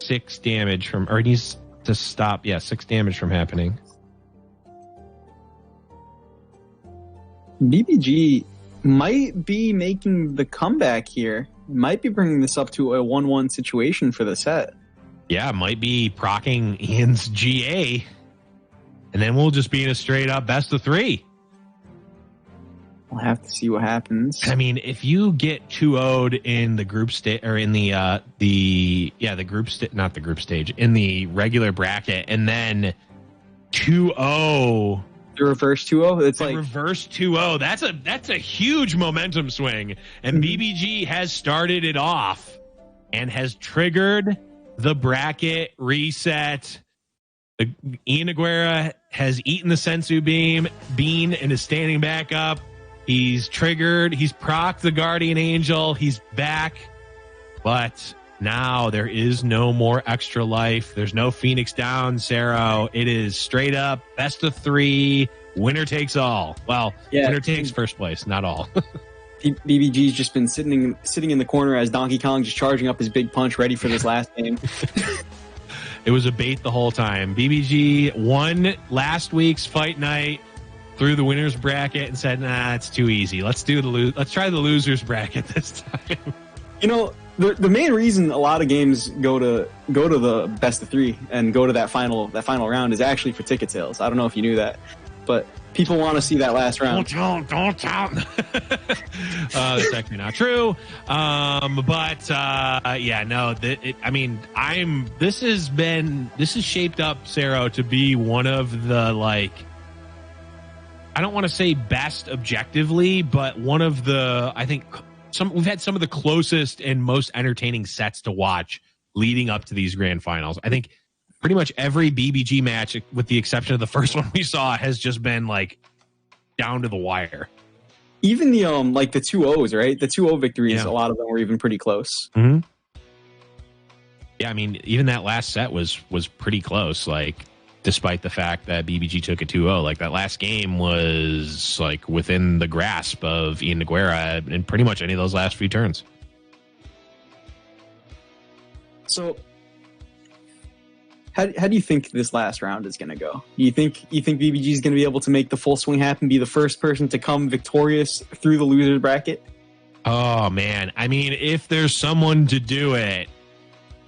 6 damage from, or he needs to stop 6 damage from happening. BBG might be making the comeback here. Might be bringing this up to a 1-1 situation for the set. Yeah, might be procking Ian's GA, and then we'll just be in a straight up best of 3. We'll have to see what happens. I mean, if you get 2-0'd in the group stage, or in the group stage, not the group stage, in the regular bracket, and then 2-0. The reverse 2-0? It's like reverse 2-0. That's a huge momentum swing. And BBG has started it off and has triggered the bracket reset. Ian Nogueira has eaten the Sensu bean and is standing back up. He's triggered. He's procced the Guardian Angel. He's back. But now there is no more extra life. There's no Phoenix down, Sero. It is straight up best of 3. Winner takes all. Well, winner takes first place, not all. BBG's just been sitting in the corner as Donkey Kong just charging up his big punch ready for this last game. It was a bait the whole time. BBG won last week's fight night through the winner's bracket and said, nah, it's too easy. Let's try the loser's bracket this time. You know, the main reason a lot of games go to the best of 3 and go to that final round is actually for ticket sales. I don't know if you knew that, but people want to see that last round. Don't tell. That's actually not true. This has shaped up, Sero, to be one of the, like, I don't want to say best objectively, but one of the, I think we've had some of the closest and most entertaining sets to watch leading up to these grand finals. I think pretty much every BBG match, with the exception of the first one we saw, has just been like down to the wire. Even the like the 2-0s, right? The 2-0 victories, a lot of them were even pretty close. Mm-hmm. Yeah, I mean, even that last set was pretty close. Like, despite the fact that BBG took a 2-0, like that last game was like within the grasp of Ian Nogueira in pretty much any of those last few turns. So, how do you think this last round is going to go? You think BBG is going to be able to make the full swing happen, be the first person to come victorious through the loser's bracket? Oh man, I mean, if there's someone to do it,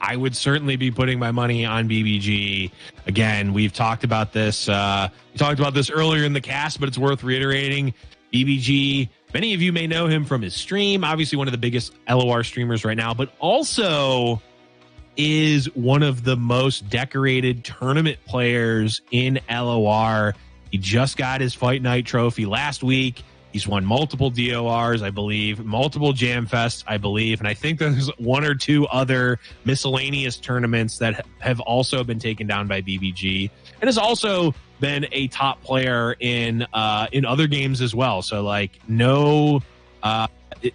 I would certainly be putting my money on BBG. Again, we've talked about this. We talked about this earlier in the cast, but it's worth reiterating. BBG, many of you may know him from his stream. Obviously, one of the biggest LOR streamers right now, but also is one of the most decorated tournament players in LOR. He just got his Fight Night trophy last week. He's won multiple DORs, I believe, multiple Jam Fests, I believe, and I think there's 1 or 2 other miscellaneous tournaments that have also been taken down by BBG, and has also been a top player in other games as well. So, like, it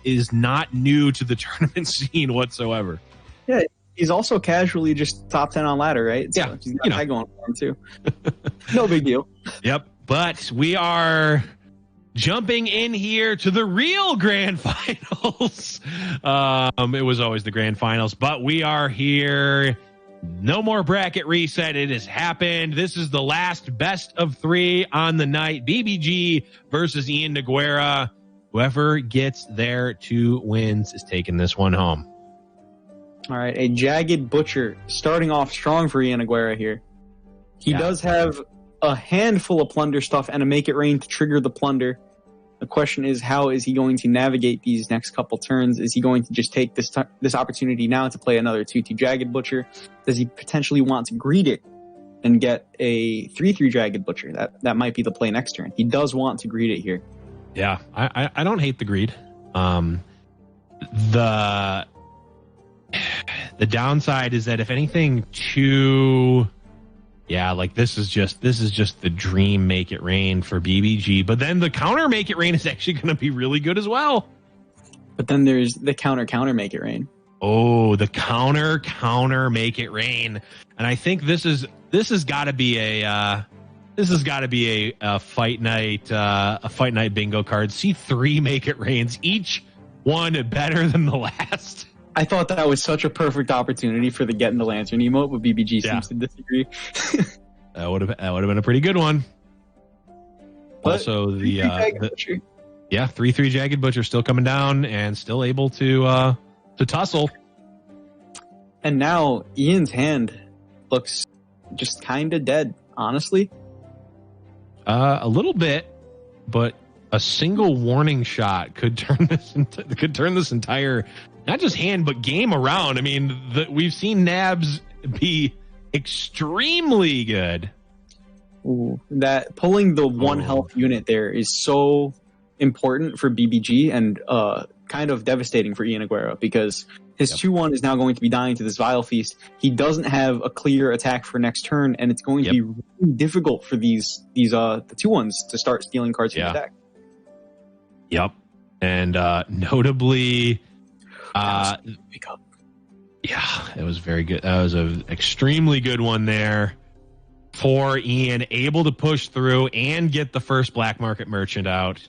is not new to the tournament scene whatsoever. Yeah, he's also casually just top 10 on ladder, right? So he's got that going for him too. No big deal. Yep, but we are jumping in here to the real grand finals. It was always the grand finals, but we are here. No more bracket reset. It has happened. This is the last best of 3 on the night. BBG versus Ian Nogueira. Whoever gets their 2 wins is taking this one home. All right, a Jagged Butcher starting off strong for Ian Nogueira here. He does have a handful of plunder stuff and a Make It Rain to trigger the plunder. The question is, how is he going to navigate these next couple turns? Is he going to just take this opportunity now to play another 2-2 Jagged Butcher? Does he potentially want to greed it and get a 3-3 Jagged Butcher? That might be the play next turn. He does want to greed it here. Yeah, I don't hate the greed. The downside is that if anything too, like this is just the dream make it rain for BBG. But then the counter make it rain is actually going to be really good as well. But then there's the counter make it rain. Oh, the counter make it rain, and I think this has got to be a fight night bingo card. See 3 make it rains, each one better than the last. I thought that was such a perfect opportunity for the get in the lantern emote, but BBG seems to disagree. That would have been a pretty good one. But also, the 3-3 Jagged Butcher still coming down and still able to tussle. And now Ian's hand looks just kind of dead, honestly. A little bit, but a single warning shot could turn this entire, not just hand, but game around. I mean, we've seen Nabs be extremely good. Ooh, that pulling the 1 health unit there is so important for BBG and kind of devastating for Ian Aguera, because his 2-1 is now going to be dying to this Vile Feast. He doesn't have a clear attack for next turn, and it's going to be really difficult for the 2-1s to start stealing cards from the deck. Yep. And notably, it was very good. That was an extremely good one there for Ian, able to push through and get the first black market merchant out.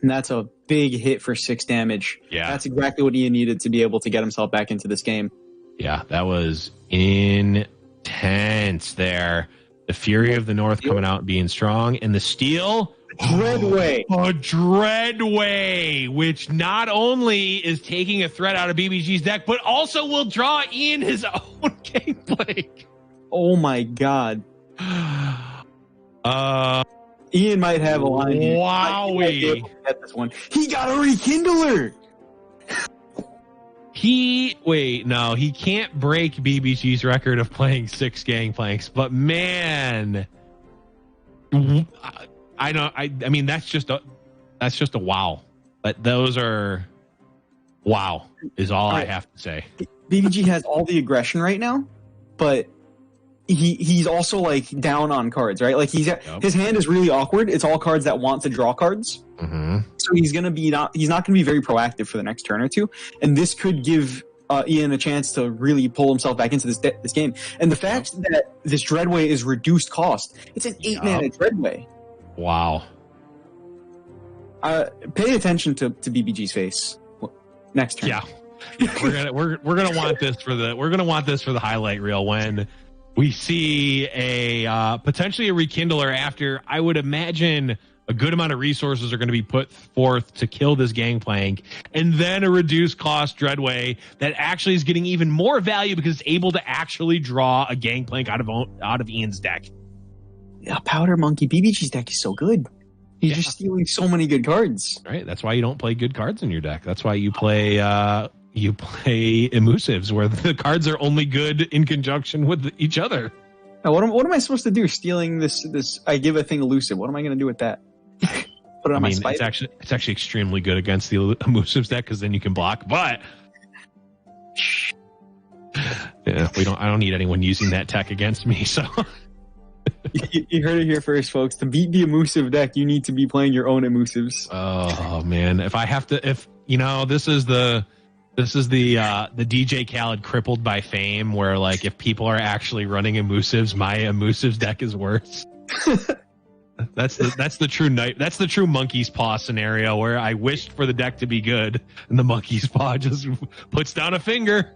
And that's a big hit for 6 damage. Yeah. That's exactly what Ian needed to be able to get himself back into this game. Yeah, that was intense there. The Fury of the North coming out being strong, and the steal. Dreadway. A Dreadway, which not only is taking a threat out of BBG's deck, but also will draw Ian his own gameplay. Oh my god. Ian might have a line here. Wowee. Get this one. He got a Rekindler. He can't break BBG's record of playing 6 Gangplanks, but man, I mean that's just a wow. But those are wow is all I have to say. BBG has all the aggression right now, but he's also like down on cards, right? Like his hand is really awkward. It's all cards that want to draw cards. Mm-hmm. So he's not going to be very proactive for the next turn or two, and this could give Ian a chance to really pull himself back into this game. And the fact that this Dreadway is reduced cost, it's an 8-mana Dreadway. Wow. Pay attention to BBG's face next turn. Yeah. we're gonna want this for the highlight reel when we see a potentially a Rekindler after, I would imagine, a good amount of resources are going to be put forth to kill this Gangplank, and then a reduced cost Dreadway that actually is getting even more value because it's able to actually draw a Gangplank out of Ian's deck. Yeah, Powder Monkey. BBG's deck is so good. He's just stealing so many good cards. Right. That's why you don't play good cards in your deck. That's why you play elusives, where the cards are only good in conjunction with each other. Now, what am I supposed to do? Stealing this I give a thing elusive. What am I going to do with that? Put it on my spider? It's actually extremely good against the elusives deck because then you can block. But yeah, I don't need anyone using that tech against me. So you heard it here first, folks. To beat the elusive deck, you need to be playing your own elusives. Oh man, this is the DJ Khaled crippled by fame, where like if people are actually running elusives, my elusives deck is worse. That's the true monkey's paw scenario, where I wished for the deck to be good and the monkey's paw just puts down a finger.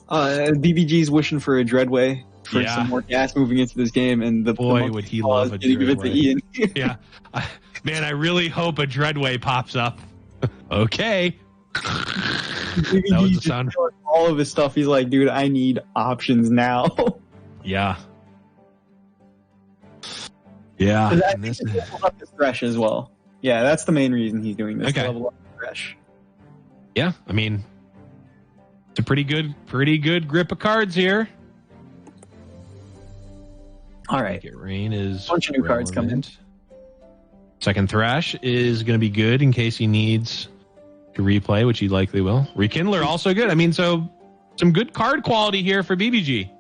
BBG's wishing for a Dreadway for some more gas moving into this game, and the would he love a Dreadway. Yeah, man, I really hope a Dreadway pops up. Okay. That was the sound. All of his stuff, he's like, dude, I need options now. Yeah. Yeah. And this level up his Thresh as well. Yeah, that's the main reason he's doing this. Okay. Level up his Thresh. Yeah, I mean, it's a pretty good grip of cards here. All right. Rain is a bunch of new cards coming. Second Thrash is going to be good in case he needs to replay, which he likely will. Rekindler also good. I mean, so Some good card quality here for BBG.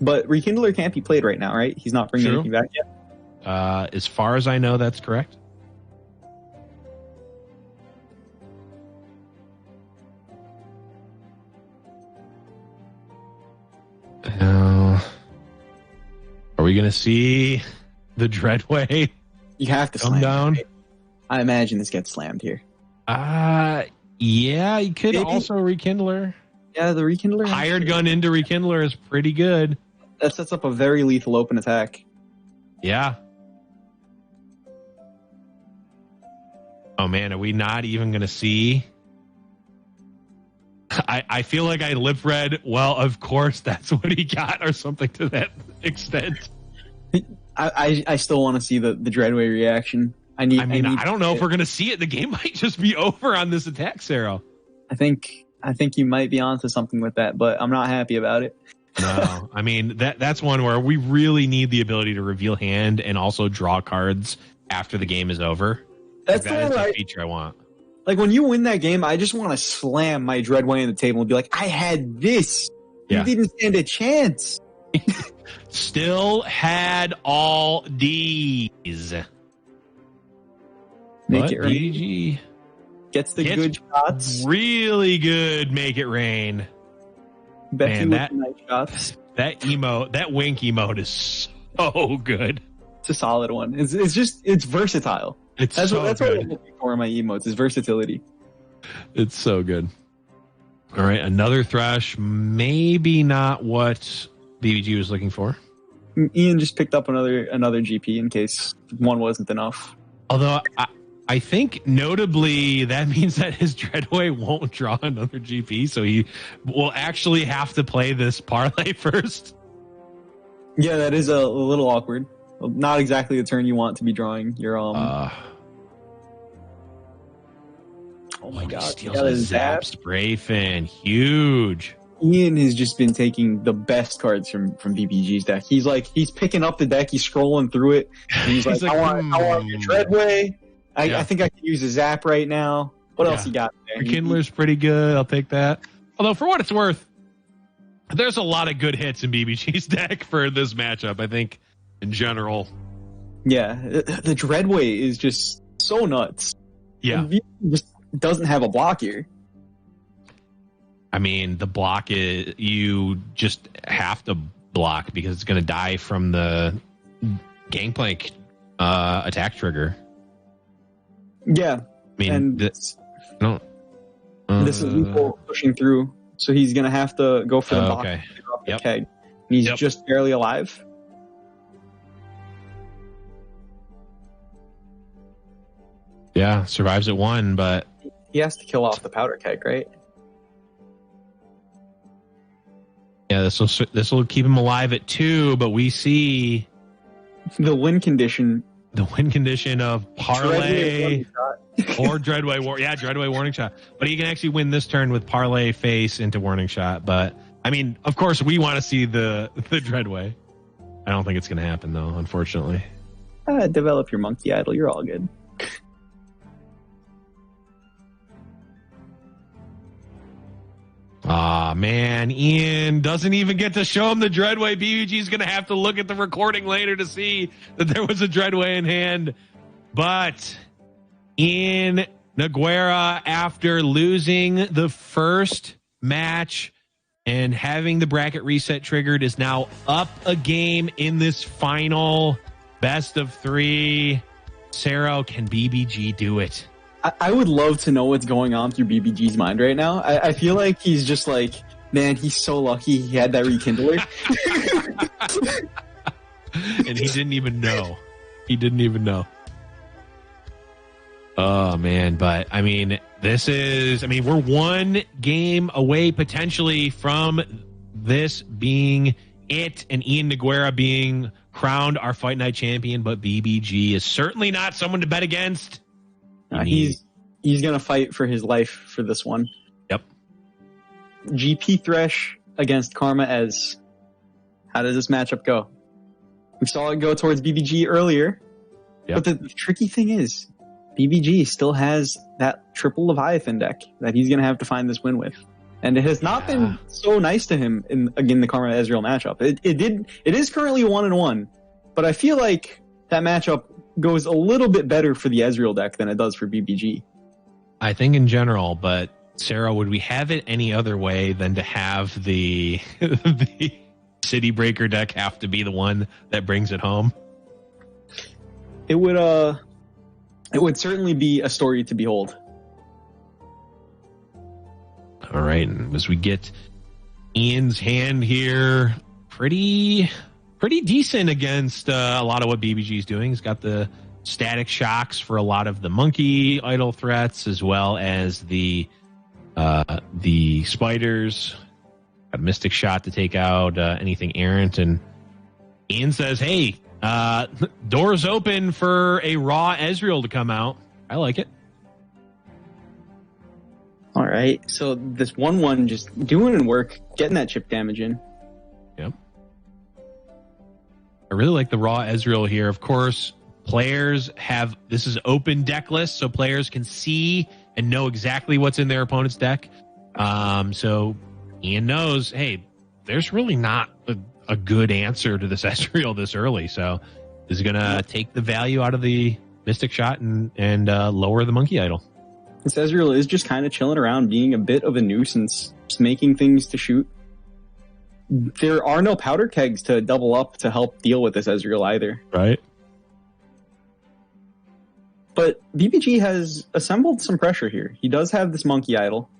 But Rekindler can't be played right now, right? He's not bringing anything back yet. As far as I know, that's correct. Are we going to see the Dreadway You have to come slam down? it, right? I imagine this gets slammed here. Yeah, you could Maybe. also Rekindler. Yeah, the Rekindler. Hired gun into Rekindler is pretty good. That sets up a very lethal open attack. Yeah. Oh man, are we not even going to see? I feel like I lip read, well, of course that's what he got, or something to that extent. I still want to see the Dreadway reaction. I don't know if we're going to see it. The game might just be over on this attack, Sarah. I think you might be onto something with that, but I'm not happy about it. No, I mean, that's one where we really need the ability to reveal hand and also draw cards after the game is over. That's that is a feature I want. Like, when you win that game, I just want to slam my Dreadway on the table and be like, I had this. Yeah. You didn't stand a chance. Still had all D's. Make it rain. BG Gets the good shots. really good. Make it rain. Becky Man, with that- the nice shots. That emote, that wink emote is so good. It's a solid one. It's versatile. It's That's so what good. I'm looking for in my emotes is versatility. It's so good. All right, another Thresh. Maybe not what BBG was looking for. Ian just picked up another GP in case one wasn't enough. Although I think notably that means that his Dreadway won't draw another GP, so he will actually have to play this parlay first. Yeah, that is a little awkward. Not exactly the turn you want to be drawing your Oh my god! Steals a Zap Spray Fin, huge. Ian has just been taking the best cards from BBG's deck. He's picking up the deck, he's scrolling through it, and he's like, I want your Dreadway. I think I can use a Zap right now. What else you got there? Rekindler's pretty good. I'll take that. Although for what it's worth, there's a lot of good hits in BBG's deck for this matchup, I think, in general. Yeah, the Dreadway is just so nuts. Yeah. And BBG just doesn't have a block here. I mean, the block is, you just have to block because it's going to die from the Gangplank attack trigger. Yeah. I mean, and this is lethal pushing through, so he's going to have to go for the block okay. to drop the Yep. keg. And he's Yep. just barely alive. Yeah, survives at 1, but He has to kill off the powder keg, right? yeah, this will keep him alive at 2. But we see The win condition. the win condition of parlay Dreadway or Dreadway Dreadway warning shot. But he can actually win this turn with parlay face into warning shot. But I mean, of course, we want to see the Dreadway. I don't think it's going to happen though, unfortunately. Develop your monkey idol. You're all good. Ah, man, Ian doesn't even get to show him the Dreadway. BBG's going to have to look at the recording later to see that there was a Dreadway in hand. But Ian Nogueira, after losing the first match and having the bracket reset triggered, is now up a game in this final best of 3. Sarah, can BBG do it? I would love to know what's going on through BBG's mind right now. I feel like he's just like, man, he's so lucky he had that rekindler. And he didn't even know. Oh, man. But, I mean, we're one game away potentially from this being it and Ian Nogueira being crowned our Fight Night champion. But BBG is certainly not someone to bet against. He's gonna fight for his life for this one. Yep. GP Thresh against Karma Ez. How does this matchup go? We saw it go towards BBG earlier, Yep. but the tricky thing is, BBG still has that triple Leviathan deck that he's gonna have to find this win with. And it has not been so nice to him in, again, the Karma Ezreal matchup. It is currently 1-1, but I feel like that matchup goes a little bit better for the Ezreal deck than it does for BBG. I think in general, but Sarah, would we have it any other way than to have the the City Breaker deck have to be the one that brings it home? It would certainly be a story to behold. All right, and as we get Ian's hand here, pretty decent against a lot of what BBG is doing. He's got the static shocks for a lot of the monkey idol threats, as well as the spiders. Got a mystic shot to take out anything errant, and Ian says, "Hey, doors open for a raw Ezreal to come out." I like it. All right, so this 1-1 just doing work, getting that chip damage in. Yep. I really like the raw Ezreal here. Of course, players have, this is open deck list, so players can see and know exactly what's in their opponent's deck. So Ian knows, hey, there's really not a good answer to this Ezreal this early. So this is going to take the value out of the Mystic Shot and lower the Monkey Idol. This Ezreal is just kind of chilling around, being a bit of a nuisance, just making things to shoot. There are no powder kegs to double up to help deal with this Ezreal either. Right. But BBG has assembled some pressure here. He does have this Monkey Idol.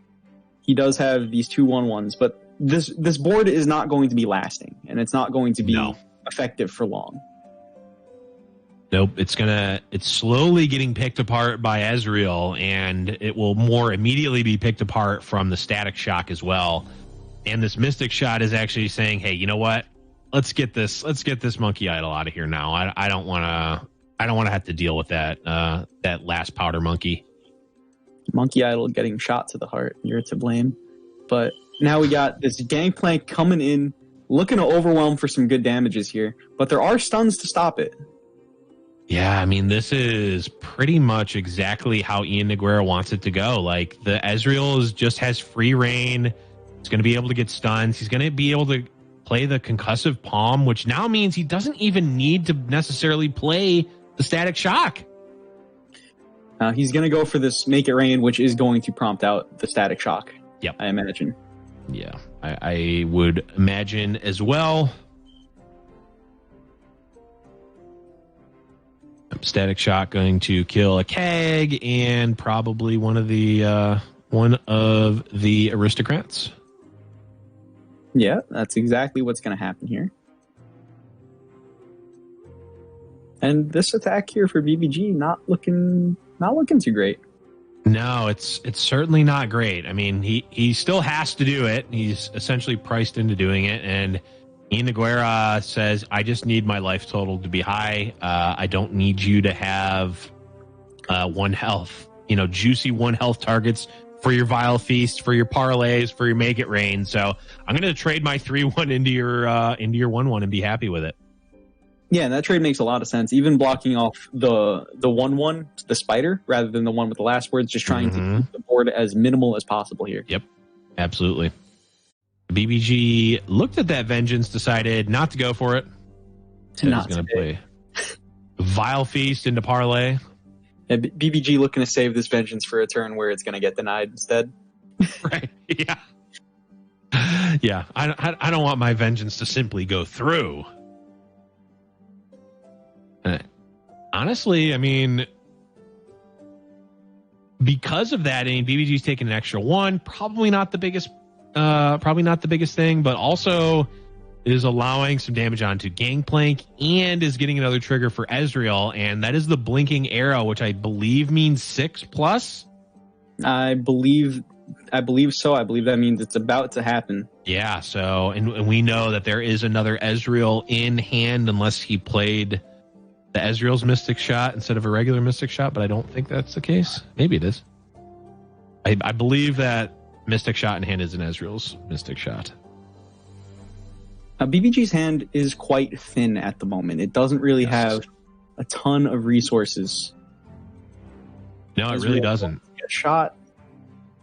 He does have these 2/1/1s, but this board is not going to be lasting, and it's not going to be effective for long. Nope, it's slowly getting picked apart by Ezreal, and it will more immediately be picked apart from the static shock as well. And this Mystic Shot is actually saying, hey, you know what? Let's get this Monkey Idol out of here now. I don't want to have to deal with that last powder monkey. Monkey Idol getting shot to the heart. You're to blame. But now we got this Gangplank coming in, looking to overwhelm for some good damages here. But there are stuns to stop it. Yeah, I mean, this is pretty much exactly how iannogueira wants it to go. Like, the Ezreal just has free reign. He's going to be able to get stuns. He's going to be able to play the concussive palm, which now means he doesn't even need to necessarily play the static shock. He's going to go for this Make It Rain, which is going to prompt out the static shock. Yep. I imagine. Yeah, I would imagine as well. Static shock going to kill a keg and probably one of the aristocrats. Yeah, that's exactly what's going to happen here. And this attack here for BBG not looking too great. No, it's certainly not great. I mean, he still has to do it. He's essentially priced into doing it, and iannogueira says, I just need my life total to be high. I don't need you to have 1 health, juicy 1 health targets for your Vile Feast, for your parlays, for your Make It Rain. So I'm going to trade my 3/1 into your 1/1 and be happy with it. Yeah, and that trade makes a lot of sense. Even blocking off the 1/1, the spider, rather than the one with the last words, just trying to keep the board as minimal as possible here. Yep, absolutely. BBG looked at that vengeance, decided not to go for it. He's going to play Vile Feast into parlay. Yeah, BBG looking to save this vengeance for a turn where it's going to get denied instead. Right, yeah. Yeah, I don't want my vengeance to simply go through. Honestly, I mean, because of that, BBG's taking an extra 1. Probably not the biggest thing, but also is allowing some damage onto Gangplank and is getting another trigger for Ezreal, and that is the blinking arrow, which I believe means 6+. I believe so. I believe that means it's about to happen. Yeah. So, and we know that there is another Ezreal in hand, unless he played the Ezreal's Mystic Shot instead of a regular Mystic Shot, but I don't think that's the case. Maybe it is. I believe that Mystic Shot in hand is an Ezreal's Mystic Shot. BBG's hand is quite thin at the moment. It doesn't really have a ton of resources. No, it really doesn't. Get shot.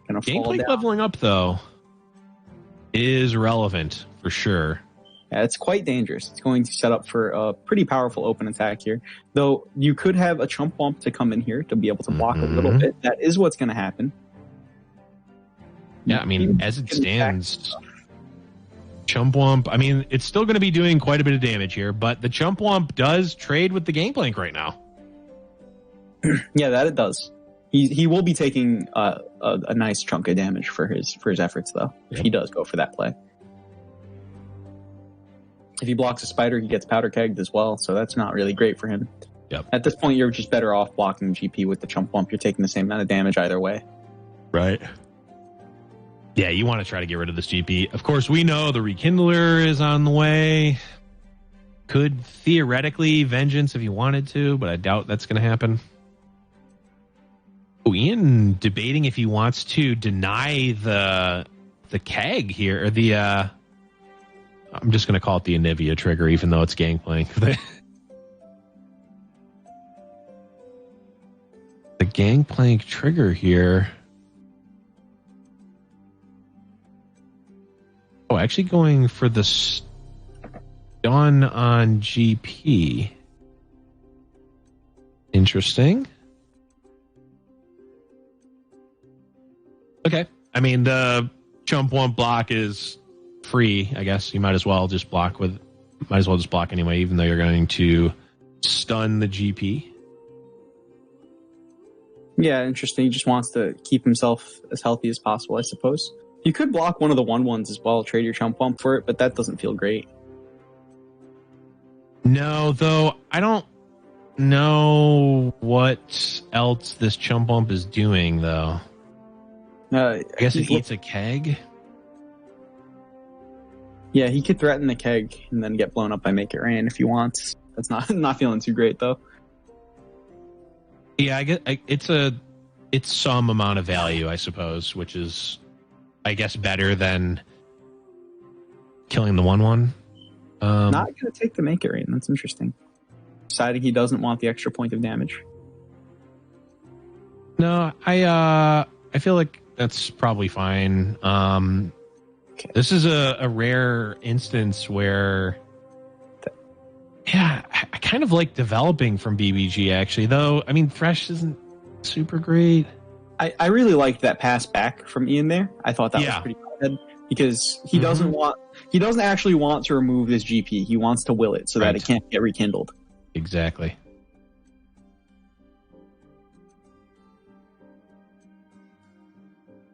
Gonna fall Gangplank down. leveling up, though. is relevant for sure. Yeah, it's quite dangerous. It's going to set up for a pretty powerful open attack here. Though you could have a chump bump to come in here to be able to block a little bit. That is what's going to happen. Yeah, I mean, as it stands, Chump Wump, I mean, it's still going to be doing quite a bit of damage here, but the Chump Wump does trade with the Gangplank right now. Yeah, that it does. He will be taking a nice chunk of damage for his efforts, though, if he does go for that play. If he blocks a spider, he gets powder kegged as well, so that's not really great for him. Yep. At this point, you're just better off blocking GP with the Chump Bump. You're taking the same amount of damage either way. Right. Yeah, you want to try to get rid of this GP. Of course, we know the Rekindler is on the way. Could theoretically Vengeance if you wanted to, but I doubt that's going to happen. Oh, Ian debating if he wants to deny the keg here, or the I'm just going to call it the Anivia trigger, even though it's Gangplank. The Gangplank trigger here. Oh, actually going for the stun on GP. Interesting. Okay. I mean, the Chump Wump block is free, I guess. You might as well just block anyway, even though you're going to stun the GP. Yeah, interesting. He just wants to keep himself as healthy as possible, I suppose. You could block one of the 1/1s as well, trade your Chump Bump for it, but that doesn't feel great. No, though, I don't know what else this Chump Bump is doing, though. I guess it eats a keg? Yeah, he could threaten the keg and then get blown up by Make It Rain if he wants. That's not feeling too great, though. Yeah, I get it's some amount of value, I suppose, which is, I guess, better than killing the 1/1. Not going to take the Make It Rain. That's interesting. Deciding he doesn't want the extra point of damage. No, I feel like that's probably fine. Okay. This is a rare instance where, yeah, I kind of like developing from BBG, actually, though. I mean, Thresh isn't super great. I really liked that pass back from Ian there. I thought that was pretty good because he doesn't actually want to remove this GP. He wants to will it so that it can't get rekindled. Exactly.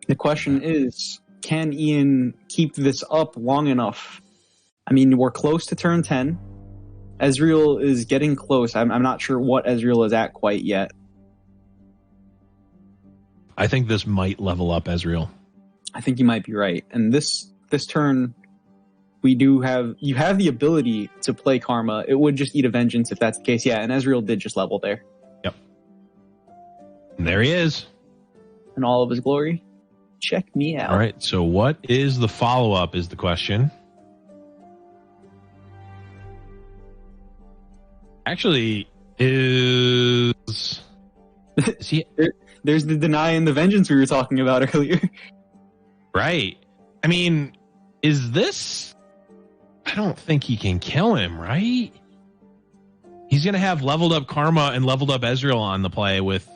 The question is, can Ian keep this up long enough? I mean, we're close to turn 10. Ezreal is getting close. I'm not sure what Ezreal is at quite yet. I think this might level up Ezreal. I think you might be right. And this turn, you have the ability to play Karma. It would just eat a Vengeance if that's the case. Yeah, and Ezreal did just level there. Yep. And there he is. In all of his glory. Check me out. All right, so what is the follow-up is the question. Actually, is he... There's the deny and the vengeance we were talking about earlier. Right. I mean, is this... I don't think he can kill him, right? He's going to have leveled up Karma and leveled up Ezreal on the play with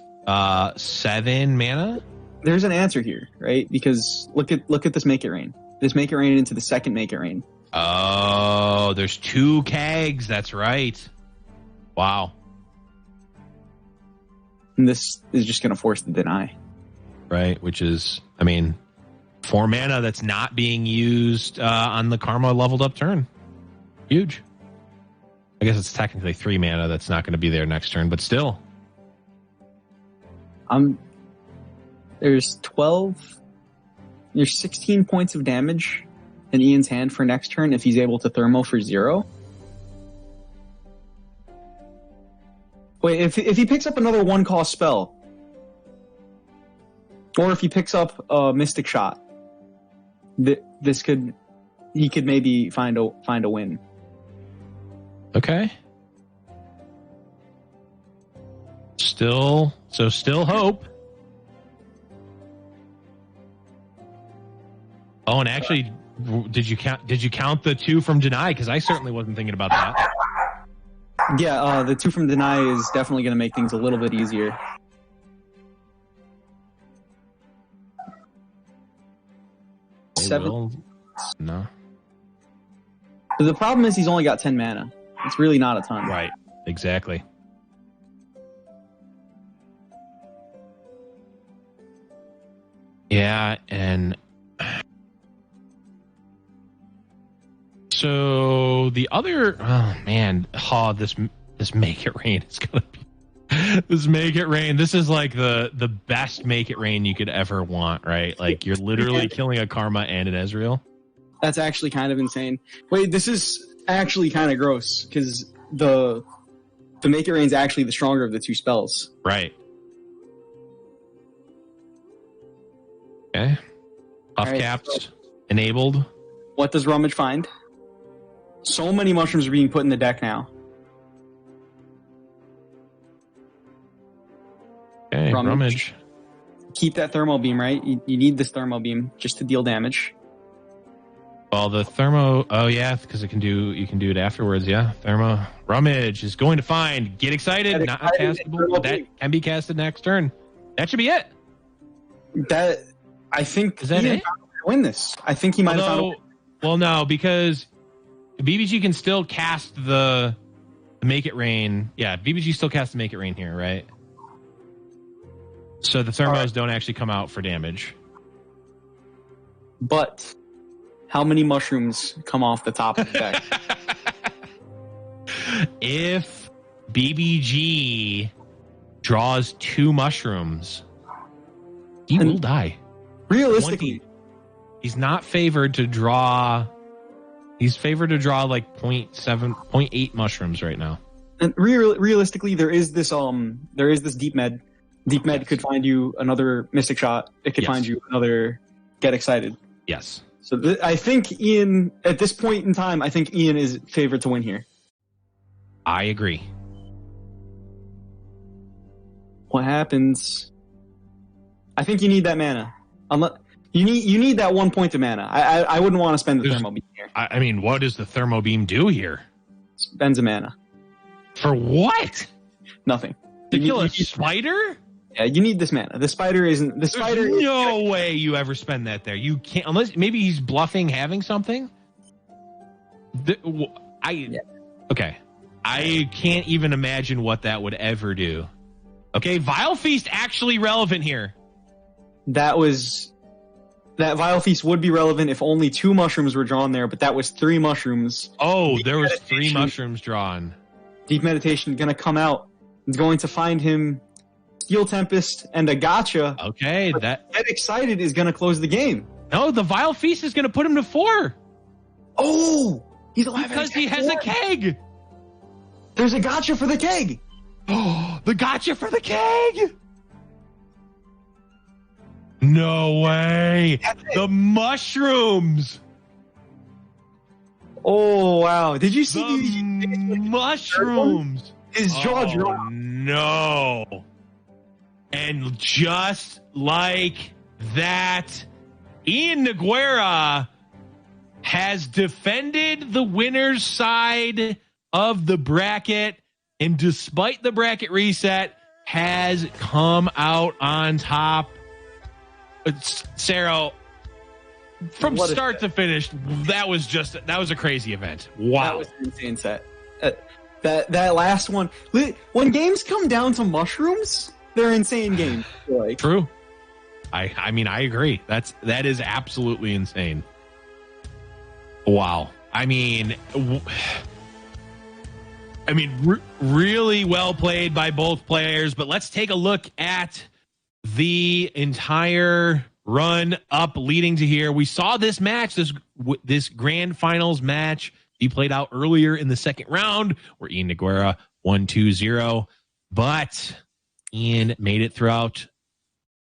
7 mana? There's an answer here, right? Because look at this Make It Rain. This Make It Rain into the second Make It Rain. Oh, there's 2 kegs. That's right. Wow. And this is just going to force the deny. Right, which is, I mean, 4 mana that's not being used on the Karma leveled up turn. Huge. I guess it's technically 3 mana that's not going to be there next turn, but still. There's 16 points of damage in Ian's hand for next turn if he's able to thermo for 0. Wait, if he picks up another 1-cost spell, or if he picks up a Mystic Shot, he could maybe find a win. Okay. Still hope. Oh, and actually, Did you count the 2 from Deny? Because I certainly wasn't thinking about that. Yeah, the 2 from Deny is definitely going to make things a little bit easier. Seven. No. But the problem is he's only got 10 mana. It's really not a ton. Right. Exactly. Yeah, and so the other, this Make It Rain is gonna be this Make It Rain. This is like the best Make It Rain you could ever want, right? Like you're literally killing a Karma and an Ezreal. That's actually kind of insane. Wait, this is actually kind of gross because the Make It Rain is actually the stronger of the 2 spells. Right. Okay. Off caps enabled. What does Rummage find? So many mushrooms are being put in the deck now. Okay, Rummage. Keep that thermal beam, right? You need this thermal beam just to deal damage. Well, the thermo. Oh yeah, because you can do it afterwards. Yeah, thermo. Rummage is going to find. Get excited. Not castable. That can be casted next turn. That should be it. That I think is that it? Win this. I think he might have found a win. Well, no, because BBG can still cast the Make It Rain. Yeah, BBG still casts the Make It Rain here, right? So the thermos don't actually come out for damage. But how many mushrooms come off the top of the deck? If BBG draws 2 mushrooms, he will die. Realistically, he's not favored to draw. He's favored to draw like 0.8 mushrooms right now. And realistically, there is this deep med. Deep med could find you another Mystic Shot. It could find you another Get Excited. Yes. So I think Ian, at this point in time, I think Ian is favored to win here. I agree. What happens? I think you need that mana. You need that 1 point of mana. I wouldn't want to spend the thermo beam here. I mean, what does the thermo beam do here? Spends a mana. For what? Nothing. To kill a spider? Yeah, you need this mana. The spider isn't. The spider. There's no way you ever spend that there. You can't, unless maybe he's bluffing having something. Okay. I can't even imagine what that would ever do. Okay, Vile Feast actually relevant here. That Vile Feast would be relevant if only 2 mushrooms were drawn there, but that was 3 mushrooms. Oh, there was 3 mushrooms drawn. Deep Meditation going to come out. It's going to find him Steel Tempest and a gotcha. Okay, Get Excited is going to close the game. No, the Vile Feast is going to put him to 4. Oh, he's alive because he has a keg. There's a gotcha for the keg. Oh, the gotcha for the keg. No way. The mushrooms. Oh, wow. Did you see the mushrooms? His jaw dropped. No. And just like that, iannogueira has defended the winner's side of the bracket, and despite the bracket reset, has come out on top. Sarah, from start to finish, that was a crazy event. Wow. That was an insane set. That last one, when games come down to mushrooms, they're insane games. Like. True. I mean, I agree. That is absolutely insane. Wow. I mean, really well played by both players, but let's take a look at the entire run up leading to here. We saw this match, this grand finals match be played out earlier in the second round where iannogueira won 2-0, but Ian made it throughout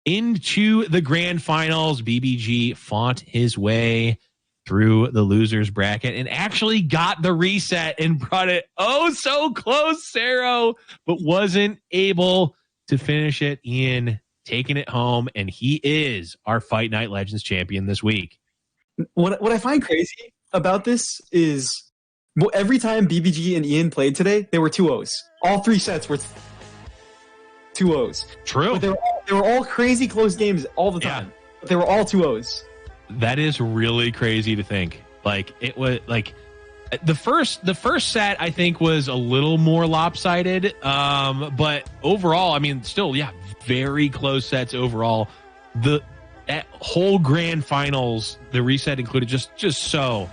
into the grand finals. BBG fought his way through the losers bracket and actually got the reset and brought it so close, Sarah, but wasn't able to finish it. Ian taking it home, and he is our Fight Night Legends champion this week. What I find crazy about this is every time BBG and Ian played today, they were 2-0s. All 3 sets were 2-0s. True. But they were all crazy close games all the time. Yeah. But they were all 2-0s. That is really crazy to think. Like, it was like the first set I think was a little more lopsided. But overall, I mean, still, yeah, very close sets overall. That whole grand finals, the reset included, just so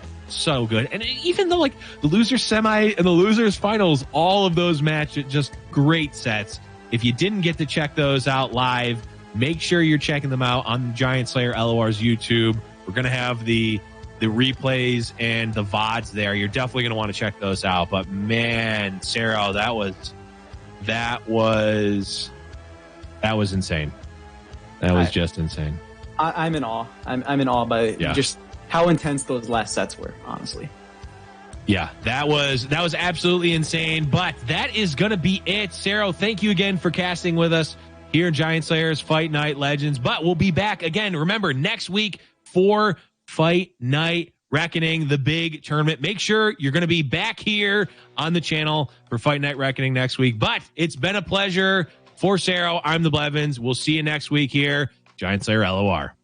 good. And even though like the losers semi and the losers finals, all of those matches, just great sets. If you didn't get to check those out live, make sure you're checking them out on Giant Slayer LOR's YouTube. We're going to have the replays and the VODs there. You're definitely going to want to check those out. But man, Sarah, that was insane. That was just insane. I'm in awe. I'm in awe by just how intense those last sets were, honestly. Yeah, that was absolutely insane. But that is going to be it. Sarah, thank you again for casting with us here in Giant Slayer's Fight Night Legends. But we'll be back again. Remember, next week for Fight Night Reckoning, the big tournament. Make sure you're going to be back here on the channel for Fight Night Reckoning next week. But it's been a pleasure. For Sarah, I'm the Blevins. We'll see you next week here, Giant Slayer LOR.